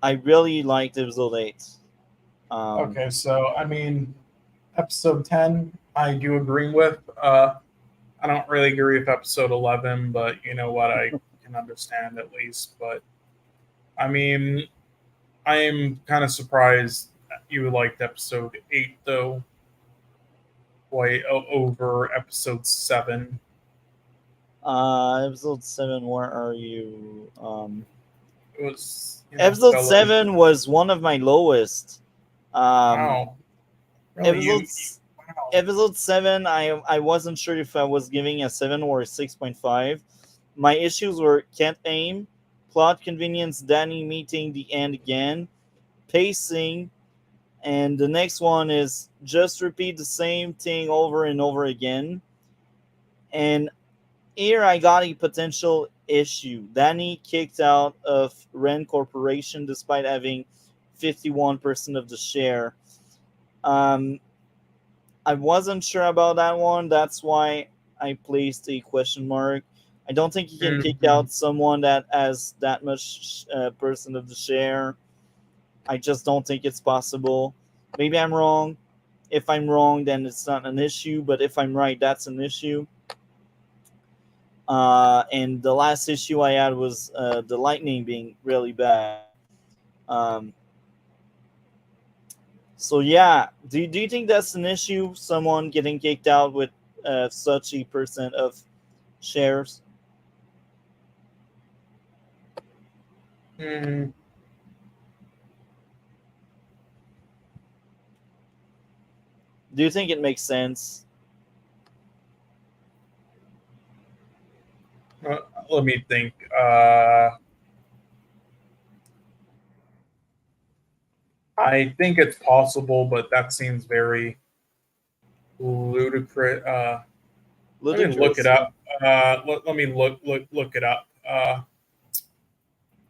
I really liked episode 8. Okay, so I mean, episode 10, I do agree with. I don't really agree with episode 11, but you know what? I can understand at least. But I mean, I am kind of surprised that you liked episode 8, though, over episode 7. Episode 7. Where are you? It was, Episode fellas. 7 was one of my lowest. Wow. Really? Episode Wow. Episode 7, I wasn't sure if I was giving a 7 or a 6.5. My issues were can't aim, plot convenience, Danny meeting the end again, pacing, and the next one is just repeat the same thing over and over again. And here I got a potential issue. Danny kicked out of Ren Corporation despite having 51% of the share. I wasn't sure about that one. That's why I placed a question mark. I don't think you can kick out someone that has that much percent of the share. I just don't think it's possible. Maybe I'm wrong. If I'm wrong, then it's not an issue. But if I'm right, that's an issue. And the last issue I had was the lightning being really bad. Um, So yeah, do you think that's an issue? Someone getting kicked out with such a percent of shares? Hmm. Do you think it makes sense? Let me think. I think it's possible, but that seems very ludicrous. Let me look it up. Let me look it up.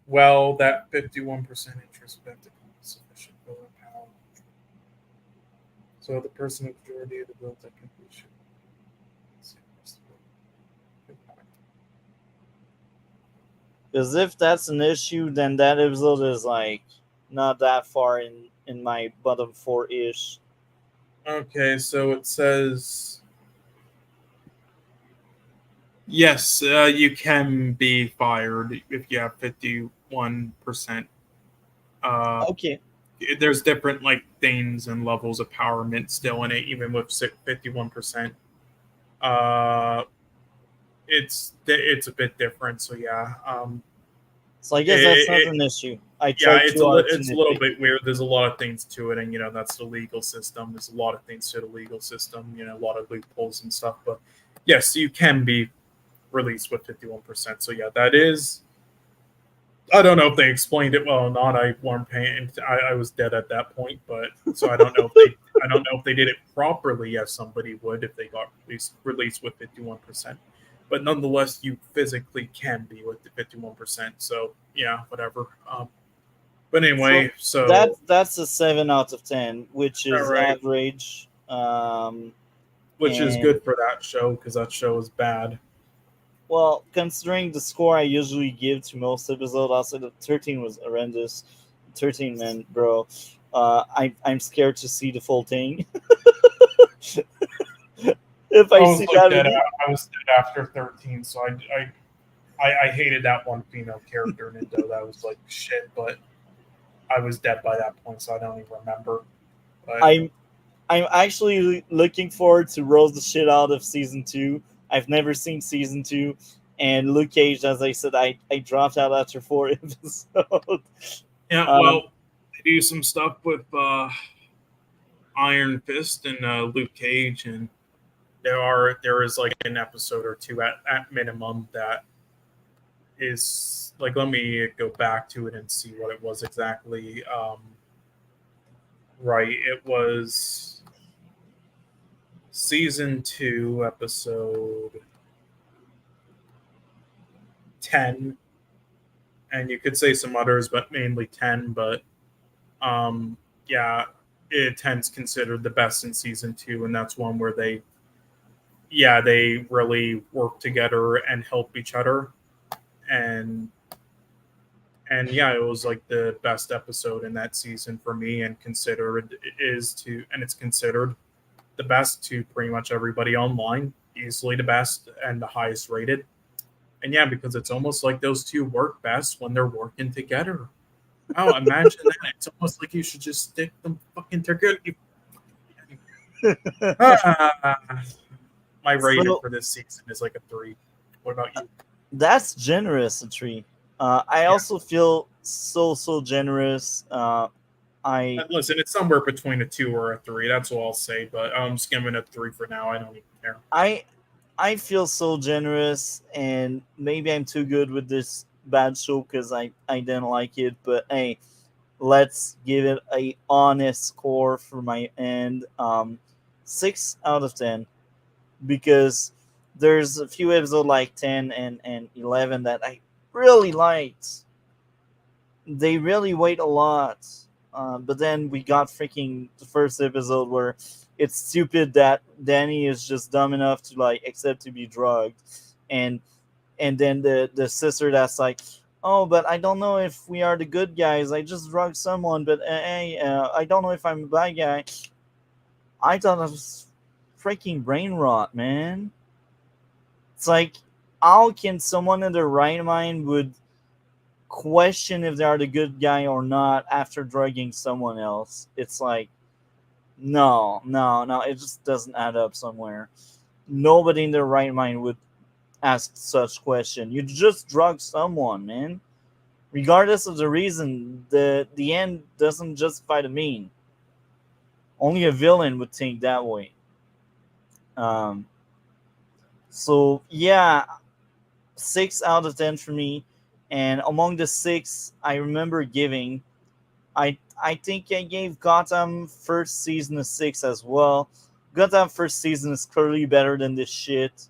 Well, that 51% interest bet sufficient voting power. So the person with majority of the votes at completion. Because if that's an issue, then that episode is like not that far in my bottom 4-ish. Okay, so it says yes, you can be fired if you have 51%. Okay. There's different like things and levels of empowerment still in it, even with 51%. It's a bit different. So yeah, So I guess that's not an issue. I yeah, tried it's too hard it's to a little nitpick. bit weird. There's a lot of things to it, and that's the legal system. There's a lot of things to the legal system. A lot of loopholes and stuff. But yes, you can be released with 51%. So yeah, that is. I don't know if they explained it well or not. I weren't paying. I was dead at that point, but so I don't know if they did it properly as somebody would if they got released with 51%. But nonetheless, you physically can be with the 51%. So yeah, whatever. But anyway, so that's a 7 out of 10, which is right. average. Which is and- good for that show because that show is bad. Well, considering the score I usually give to most episodes, also the 13 was horrendous. 13, man, bro. I'm scared to see the full thing. If I see that, I was dead after 13, so I hated that one female character in it though. That was like shit, but I was dead by that point, so I don't even remember. But I'm actually looking forward to roast the shit out of season 2. I've never seen season 2, and Luke Cage, as I said, I dropped out after 4 episodes. yeah, well, they do some stuff with Iron Fist and Luke Cage, and there is like an episode or two at minimum that is like, let me go back to it and see what it was exactly. Right, it was season 2 episode 10, and you could say some others, but mainly 10. But yeah, 10's considered the best in season 2, and that's one where they really work together and help each other, and yeah, it was like the best episode in that season for me, and it's considered the best to pretty much everybody online, easily the best and the highest rated. And yeah, because it's almost like those two work best when they're working together. Oh, imagine that. It's almost like you should just stick them fucking together. My rating for this season is like a 3. What about you? That's generous, a 3. I also feel so generous. Listen, it's somewhere between a 2 or a 3. That's all I'll say. But I'm just giving it a 3 for now. I don't even care. I feel so generous, and maybe I'm too good with this bad show because I didn't like it. But hey, let's give it a honest score for my end. 6 out of 10, because there's a few episodes like 10 and 11 that I really liked. They really wait a lot. But then we got freaking the first episode where it's stupid that Danny is just dumb enough to like accept to be drugged, and then the sister that's like, oh, but I don't know if we are the good guys. I just drugged someone, but hey, I don't know if I'm a bad guy. I thought it was freaking brain rot, man. It's like, how can someone in their right mind would question if they are the good guy or not after drugging someone else? It's like, no, it just doesn't add up somewhere. Nobody in their right mind would ask such question. You just drug someone, man. Regardless of the reason, the end doesn't justify the mean. Only a villain would think that way. So yeah, 6 out of 10 for me. And among the 6 I remember giving, I think I gave Gotham first season a 6 as well. Gotham first season is clearly better than this shit.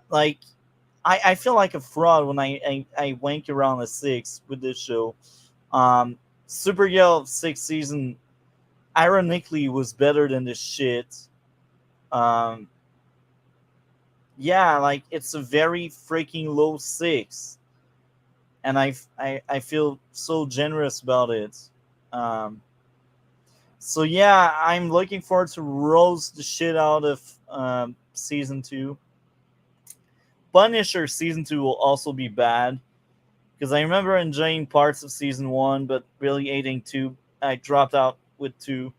Like, I feel like a fraud when I wank around a 6 with this show. Supergirl 6th season, ironically, was better than this shit. Yeah, like, it's a very freaking low 6. And I feel so generous about it. So yeah, I'm looking forward to roast the shit out of season 2. Punisher season 2 will also be bad, because I remember enjoying parts of season 1, but really hating 2. I dropped out with 2.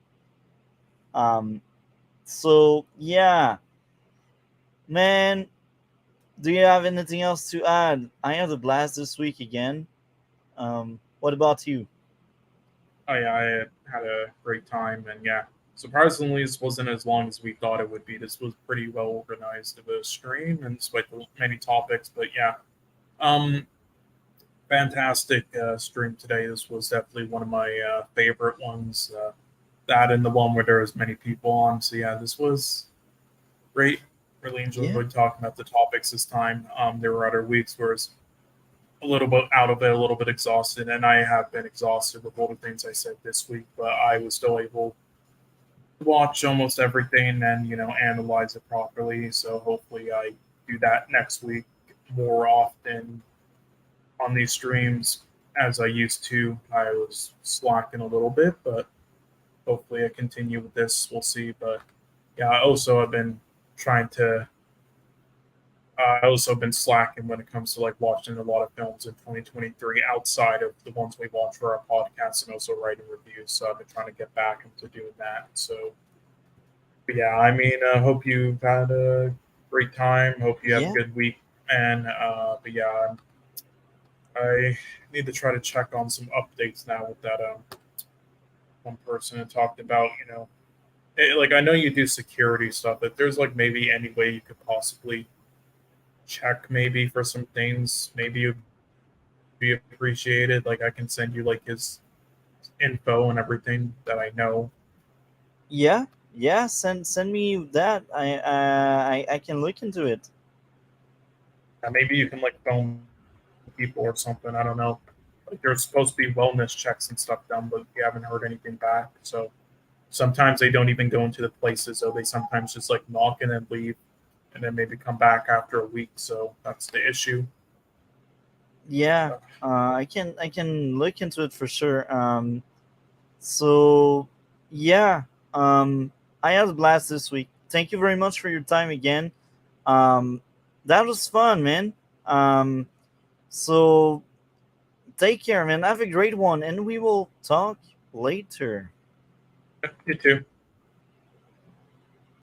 So yeah, man. Do you have anything else to add? I had a blast this week again. What about you? I had a great time, and yeah, surprisingly, this wasn't as long as we thought it would be. This was pretty well organized of a stream, and despite the many topics, but yeah, fantastic stream today. This was definitely one of my favorite ones. That and the one where there was many people on. So yeah, this was great. Really enjoyed talking about the topics this time. There were other weeks where it's a little bit out of it, a little bit exhausted, and I have been exhausted with all the things I said this week, but I was still able to watch almost everything and, analyze it properly. So hopefully I do that next week more often on these streams as I used to. I was slacking a little bit, but hopefully I continue with this. We'll see. But yeah, I've been trying to I also been slacking when it comes to like watching a lot of films in 2023 outside of the ones we watch for our podcast, and also writing reviews. So I've been trying to get back into doing that. So but yeah, I mean, hope you've had a great time. Hope you have a good week. And but yeah, I need to try to check on some updates now with that one person who talked about, like, I know you do security stuff, but there's like maybe any way you could possibly check maybe for some things, maybe you'd be appreciated. Like, I can send you like his info and everything that I know. Yeah, send me that. I can look into it. maybe you can like phone people or something. I don't know. Like there's supposed to be wellness checks and stuff done, but we haven't heard anything back. So sometimes they don't even go into the places, so they sometimes just like knock and then leave, and then maybe come back after a week. So that's the issue. Yeah, I can look into it for sure. So yeah, I had a blast this week. Thank you very much for your time again. Um, that was fun, man. Um, so take care, man. Have a great one, and we will talk later. You too.